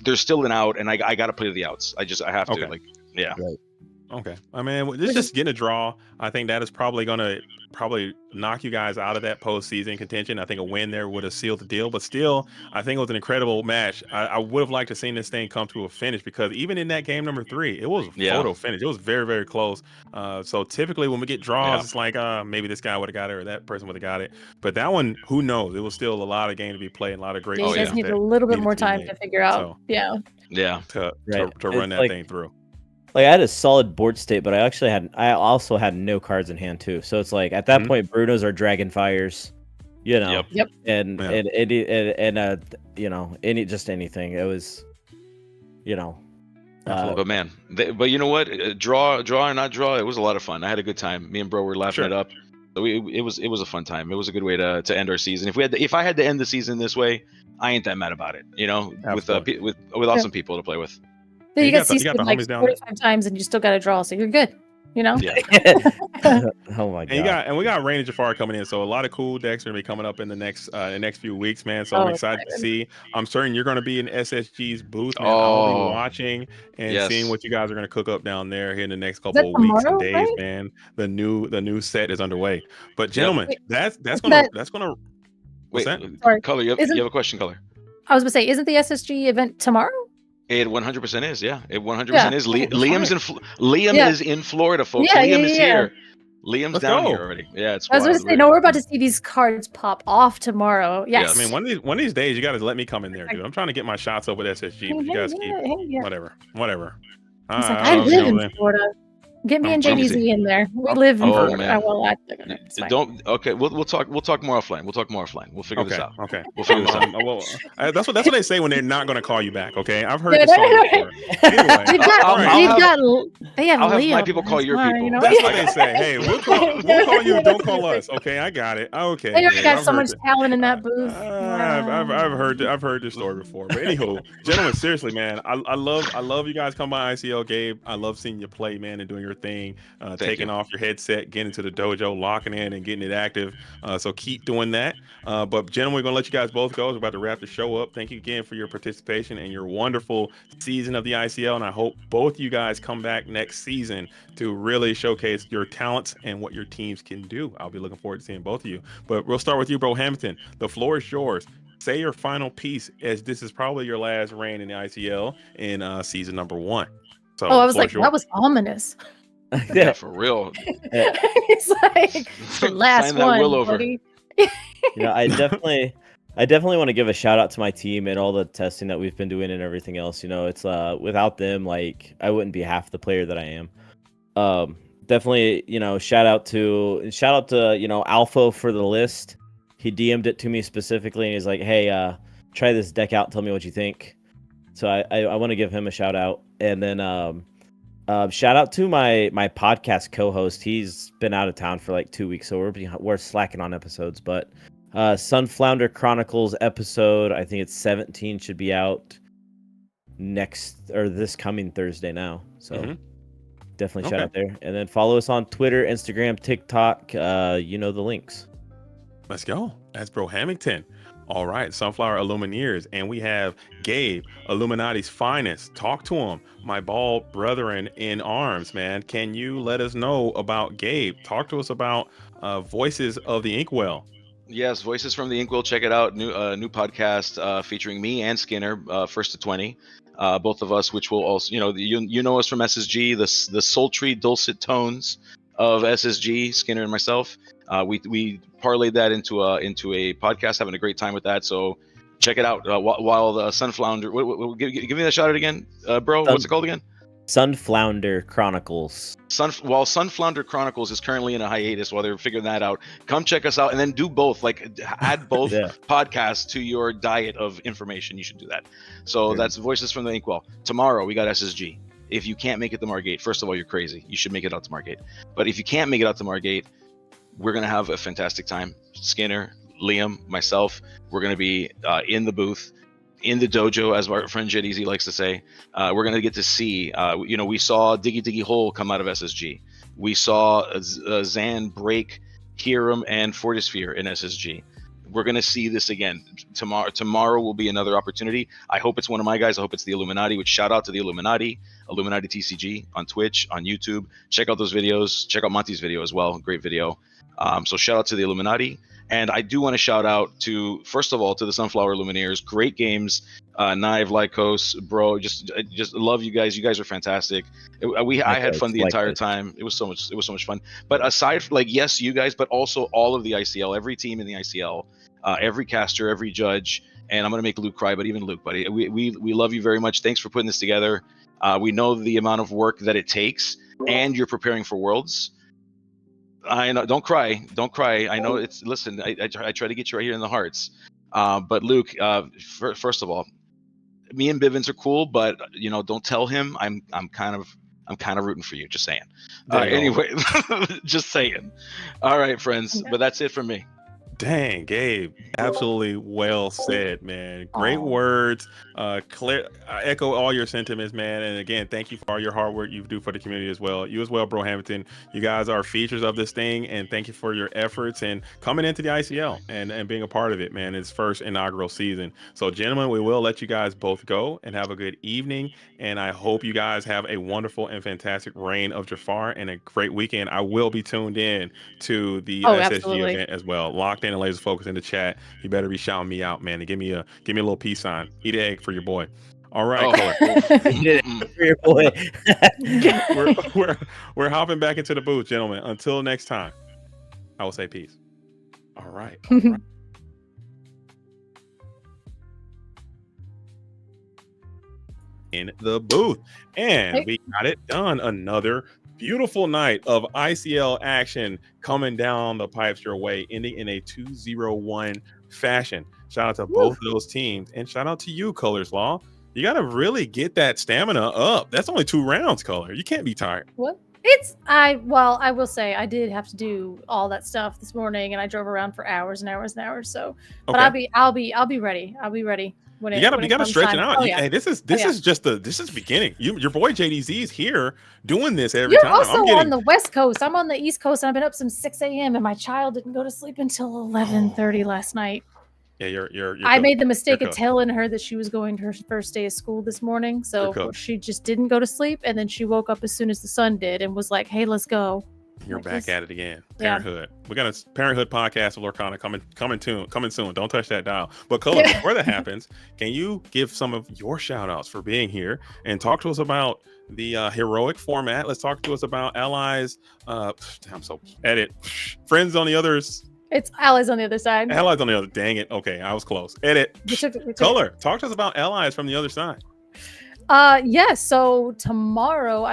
there's still an out, and I got to play the outs. I have to, yeah. right. Okay. I mean, this just getting a draw. I think that is probably going to knock you guys out of that postseason contention. I think a win there would have sealed the deal. But still, I think it was an incredible match. I would have liked to seen this thing come to a finish, because even in that game number 3, it was a photo finish. It was very, very close. So typically when we get draws, it's like maybe this guy would have got it or that person would have got it. But that one, who knows? It was still a lot of game to be played, and a lot of great. You guys need a little bit more time to figure out. To run that thing through. Like I had a solid board state, but I also had no cards in hand too. So it's like at that point, Brunos are Dragon Fires, and just anything. It was, but man, but you know what? Draw or not draw, it was a lot of fun. I had a good time. Me and bro were laughing it up. So it was a fun time. It was a good way to end our season. If I had to end the season this way, I ain't that mad about it. With awesome people to play with. You got seasoned like 45 times and you still got to draw, so you're good. Yeah. Oh my god. And we got Rain and Jafar coming in, so a lot of cool decks are gonna be coming up in the next few weeks, man. So I'm excited to see. I'm certain you're gonna be in SSG's booth, man. I'll be watching and seeing what you guys are gonna cook up down there here in the next couple of weeks and days, man. The new set is underway. But gentlemen, that's gonna wait. That? Sorry. Color, you have a question, Color. I was gonna say, isn't the SSG event tomorrow? It 100% is, yeah. It 100% is. Liam is in Florida, folks. Liam is here. Liam's down here already. Yeah, it's. I was going to say, no, we're about to see these cards pop off tomorrow. Yes. I mean, one of these days, you got to let me come in there, dude. I'm trying to get my shots up with SSG, but you guys keep whatever. I live in Florida. Get me and JDZ in there. We live in Florida. Don't. Okay, we'll talk more offline. We'll figure this out. Okay. We'll figure this out. That's what they say when they're not going to call you back. Okay, I've heard this song before. Anyway, they have I'll have my people call your people. That's what they say. Hey, we'll call you. Don't call us. Okay, I got it. Okay. They already got so much talent in that booth. I've heard this story before. But anywho, gentlemen, seriously, man, I love you guys come by ICL, Gabe. I love seeing you play, man, and doing your thing, taking off your headset, getting into the dojo, locking in and getting it active. So keep doing that. But gentlemen, we're gonna let you guys both go. We're about to wrap the show up. Thank you again for your participation and your wonderful season of the ICL. And I hope both you guys come back next season to really showcase your talents and what your teams can do. I'll be looking forward to seeing both of you. But we'll start with you, bro Hamilton. The floor is yours. Say your final piece, as this is probably your last reign in the ICL in season number 1. So I was like, that was ominous. Yeah, for real. It's like the last one. Buddy. I definitely want to give a shout out to my team and all the testing that we've been doing and everything else. It's without them, like I wouldn't be half the player that I am. Definitely, shout out to Alpha for the list. He DM'd it to me specifically and he's like, hey, try this deck out, tell me what you think. So I want to give him a shout out. And then shout out to my podcast co-host. He's been out of town for like 2 weeks, so we're slacking on episodes. But Sunflounder Chronicles episode, I think it's 17, should be out this coming Thursday now. So definitely shout out there. And then follow us on Twitter, Instagram, TikTok. You know the links. Let's go. That's Bro Hamilton. All right, Sunflower Illumineers, and we have Gabe, Illuminati's finest. Talk to him, my bald brethren in arms, man. Can you let us know about Gabe? Talk to us about Voices of the Inkwell. Yes, Voices from the Inkwell. Check it out. New podcast featuring me and Skinner, first to 20. Both of us, which will also, you know us from SSG, the sultry, dulcet tones of SSG, Skinner and myself. We parlayed that into a podcast, having a great time with that. So check it out. While the Sunflounder, give me that shout out again, bro. What's it called again? Sunflounder Chronicles. While Sunflounder Chronicles is currently in a hiatus while they're figuring that out, come check us out and then do both. Like add both podcasts to your diet of information. You should do that. So that's Voices from the Inkwell. Tomorrow we got SSG. If you can't make it to Margate, first of all, you're crazy. You should make it out to Margate. But if you can't make it out to Margate, we're going to have a fantastic time. Skinner, Liam, myself, we're going to be in the booth, in the dojo, as our friend Jet Easy likes to say. We're going to get to see, we saw Diggy Diggy Hole come out of SSG. We saw Zan break Hiram and Fortisphere in SSG. We're going to see this again. Tomorrow will be another opportunity. I hope it's one of my guys. I hope it's the Illuminati, which shout out to the Illuminati TCG on Twitch, on YouTube. Check out those videos. Check out Monty's video as well. Great video. So shout out to the Illuminati. And I do want to shout out to, first of all, to the Sunflower Illumineers. Great games. Knive, Lycos, bro. Just love you guys. You guys are fantastic. I had fun the entire time. It was so much fun. But aside from, yes, you guys, but also all of the ICL, every team in the ICL, every caster, every judge, and I'm gonna make Luke cry, but even Luke, buddy, we love you very much. Thanks for putting this together. We know the amount of work that it takes, and you're preparing for Worlds. I know. Don't cry. I know it's. Listen, I try to get you right here in the hearts. But Luke, first of all, me and Bivens are cool, but don't tell him. I'm kind of rooting for you. Just saying. Anyway, just saying. All right, friends. But that's it from me. Dang, Gabe, absolutely well said, man. Great words. Clear. I echo all your sentiments, man. And again, thank you for all your hard work you do for the community as well. You as well, Bro Hamilton. You guys are features of this thing, and thank you for your efforts and coming into the ICL and being a part of it, man. It's first inaugural season. So, gentlemen, we will let you guys both go and have a good evening. And I hope you guys have a wonderful and fantastic reign of Jafar and a great weekend. I will be tuned in to the SSG event as well. Locked in and laser focus in the chat. You better be shouting me out, man, and give me a little peace sign. Eat an egg for your boy. All right, for your boy. we're hopping back into the booth, gentlemen. Until next time, I will say peace. All right. In the booth, and we got it done. Another beautiful night of ICL action coming down the pipes your way, ending in a 2-0-1 fashion. Shout out to both of those teams, and shout out to you, Colors Law. You got to really get that stamina up. That's only 2 rounds, Color. You can't be tired. What? I will say I did have to do all that stuff this morning, and I drove around for hours and hours and hours. So, but I'll be ready. I'll be ready. You gotta stretch it out. Hey, this is the beginning. Your boy JDZ is here doing this every You're time. Also on the West Coast. I'm on the East Coast, and I've been up since 6 a.m. and my child didn't go to sleep until 11:30 last night. Yeah, you're I made the mistake of telling her that she was going to her first day of school this morning, so she just didn't go to sleep, and then she woke up as soon as the sun did and was like, "Hey, let's go." You're back at it again. Parenthood. We got a Parenthood podcast of Lorcana coming soon. Don't touch that dial. But Color, before that happens, can you give some of your shout outs for being here and talk to us about the heroic format? Let's talk to us about allies. Friends on the others. It's allies on the other side. Allies on the other. Dang it. Okay, I was close. Edit. Color. Talk to us about allies from the other side. So tomorrow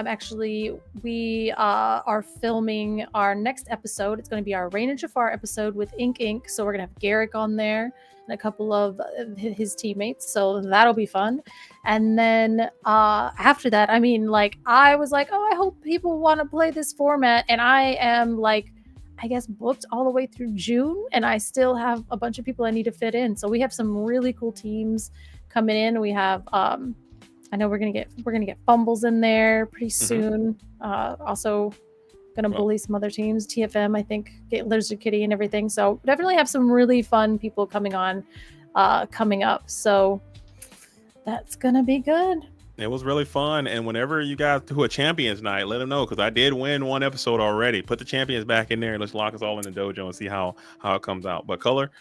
we are filming our next episode. It's going to be our Reign of Jafar episode with Inc. So we're going to have Garrick on there and a couple of his teammates. So that'll be fun. And then after that, I was like, I hope people want to play this format. And I am booked all the way through June, and I still have a bunch of people I need to fit in. So we have some really cool teams coming in. We have I know we're gonna get fumbles in there pretty soon. Also gonna bully some other teams. TFM, I think, get Lizard Kitty and everything. So definitely have some really fun people coming on, coming up. So that's gonna be good. It was really fun. And whenever you guys do a champions night, let them know, because I did win one episode already. Put the champions back in there and let's lock us all in the dojo and see how it comes out. But Color,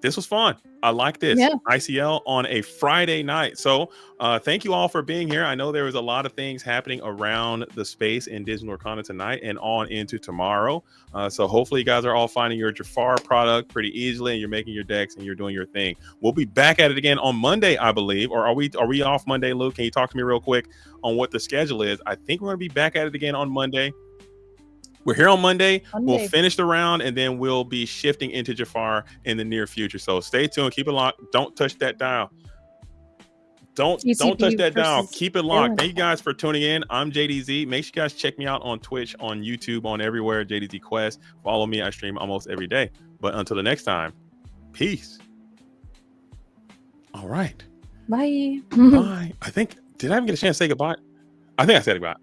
this was fun. I like this. Yeah. ICL on a Friday night. So thank you all for being here. I know there was a lot of things happening around the space in Disney Lorcana tonight and on into tomorrow. So hopefully you guys are all finding your Jafar product pretty easily and you're making your decks and you're doing your thing. We'll be back at it again on Monday, I believe. Or are we off Monday, Luke? Can you talk to me real quick on what the schedule is? I think we're going to be back at it again on Monday. We're here on Monday. We'll finish the round and then we'll be shifting into Jafar in the near future. So stay tuned. Keep it locked. Don't touch that dial. Don't touch that dial. Keep it locked. Thank you guys for tuning in. I'm JDZ. Make sure you guys check me out on Twitch, on YouTube, on everywhere. JDZ Quest. Follow me. I stream almost every day. But until the next time, peace. All right. Bye. Bye. Did I even get a chance to say goodbye? I think I said goodbye.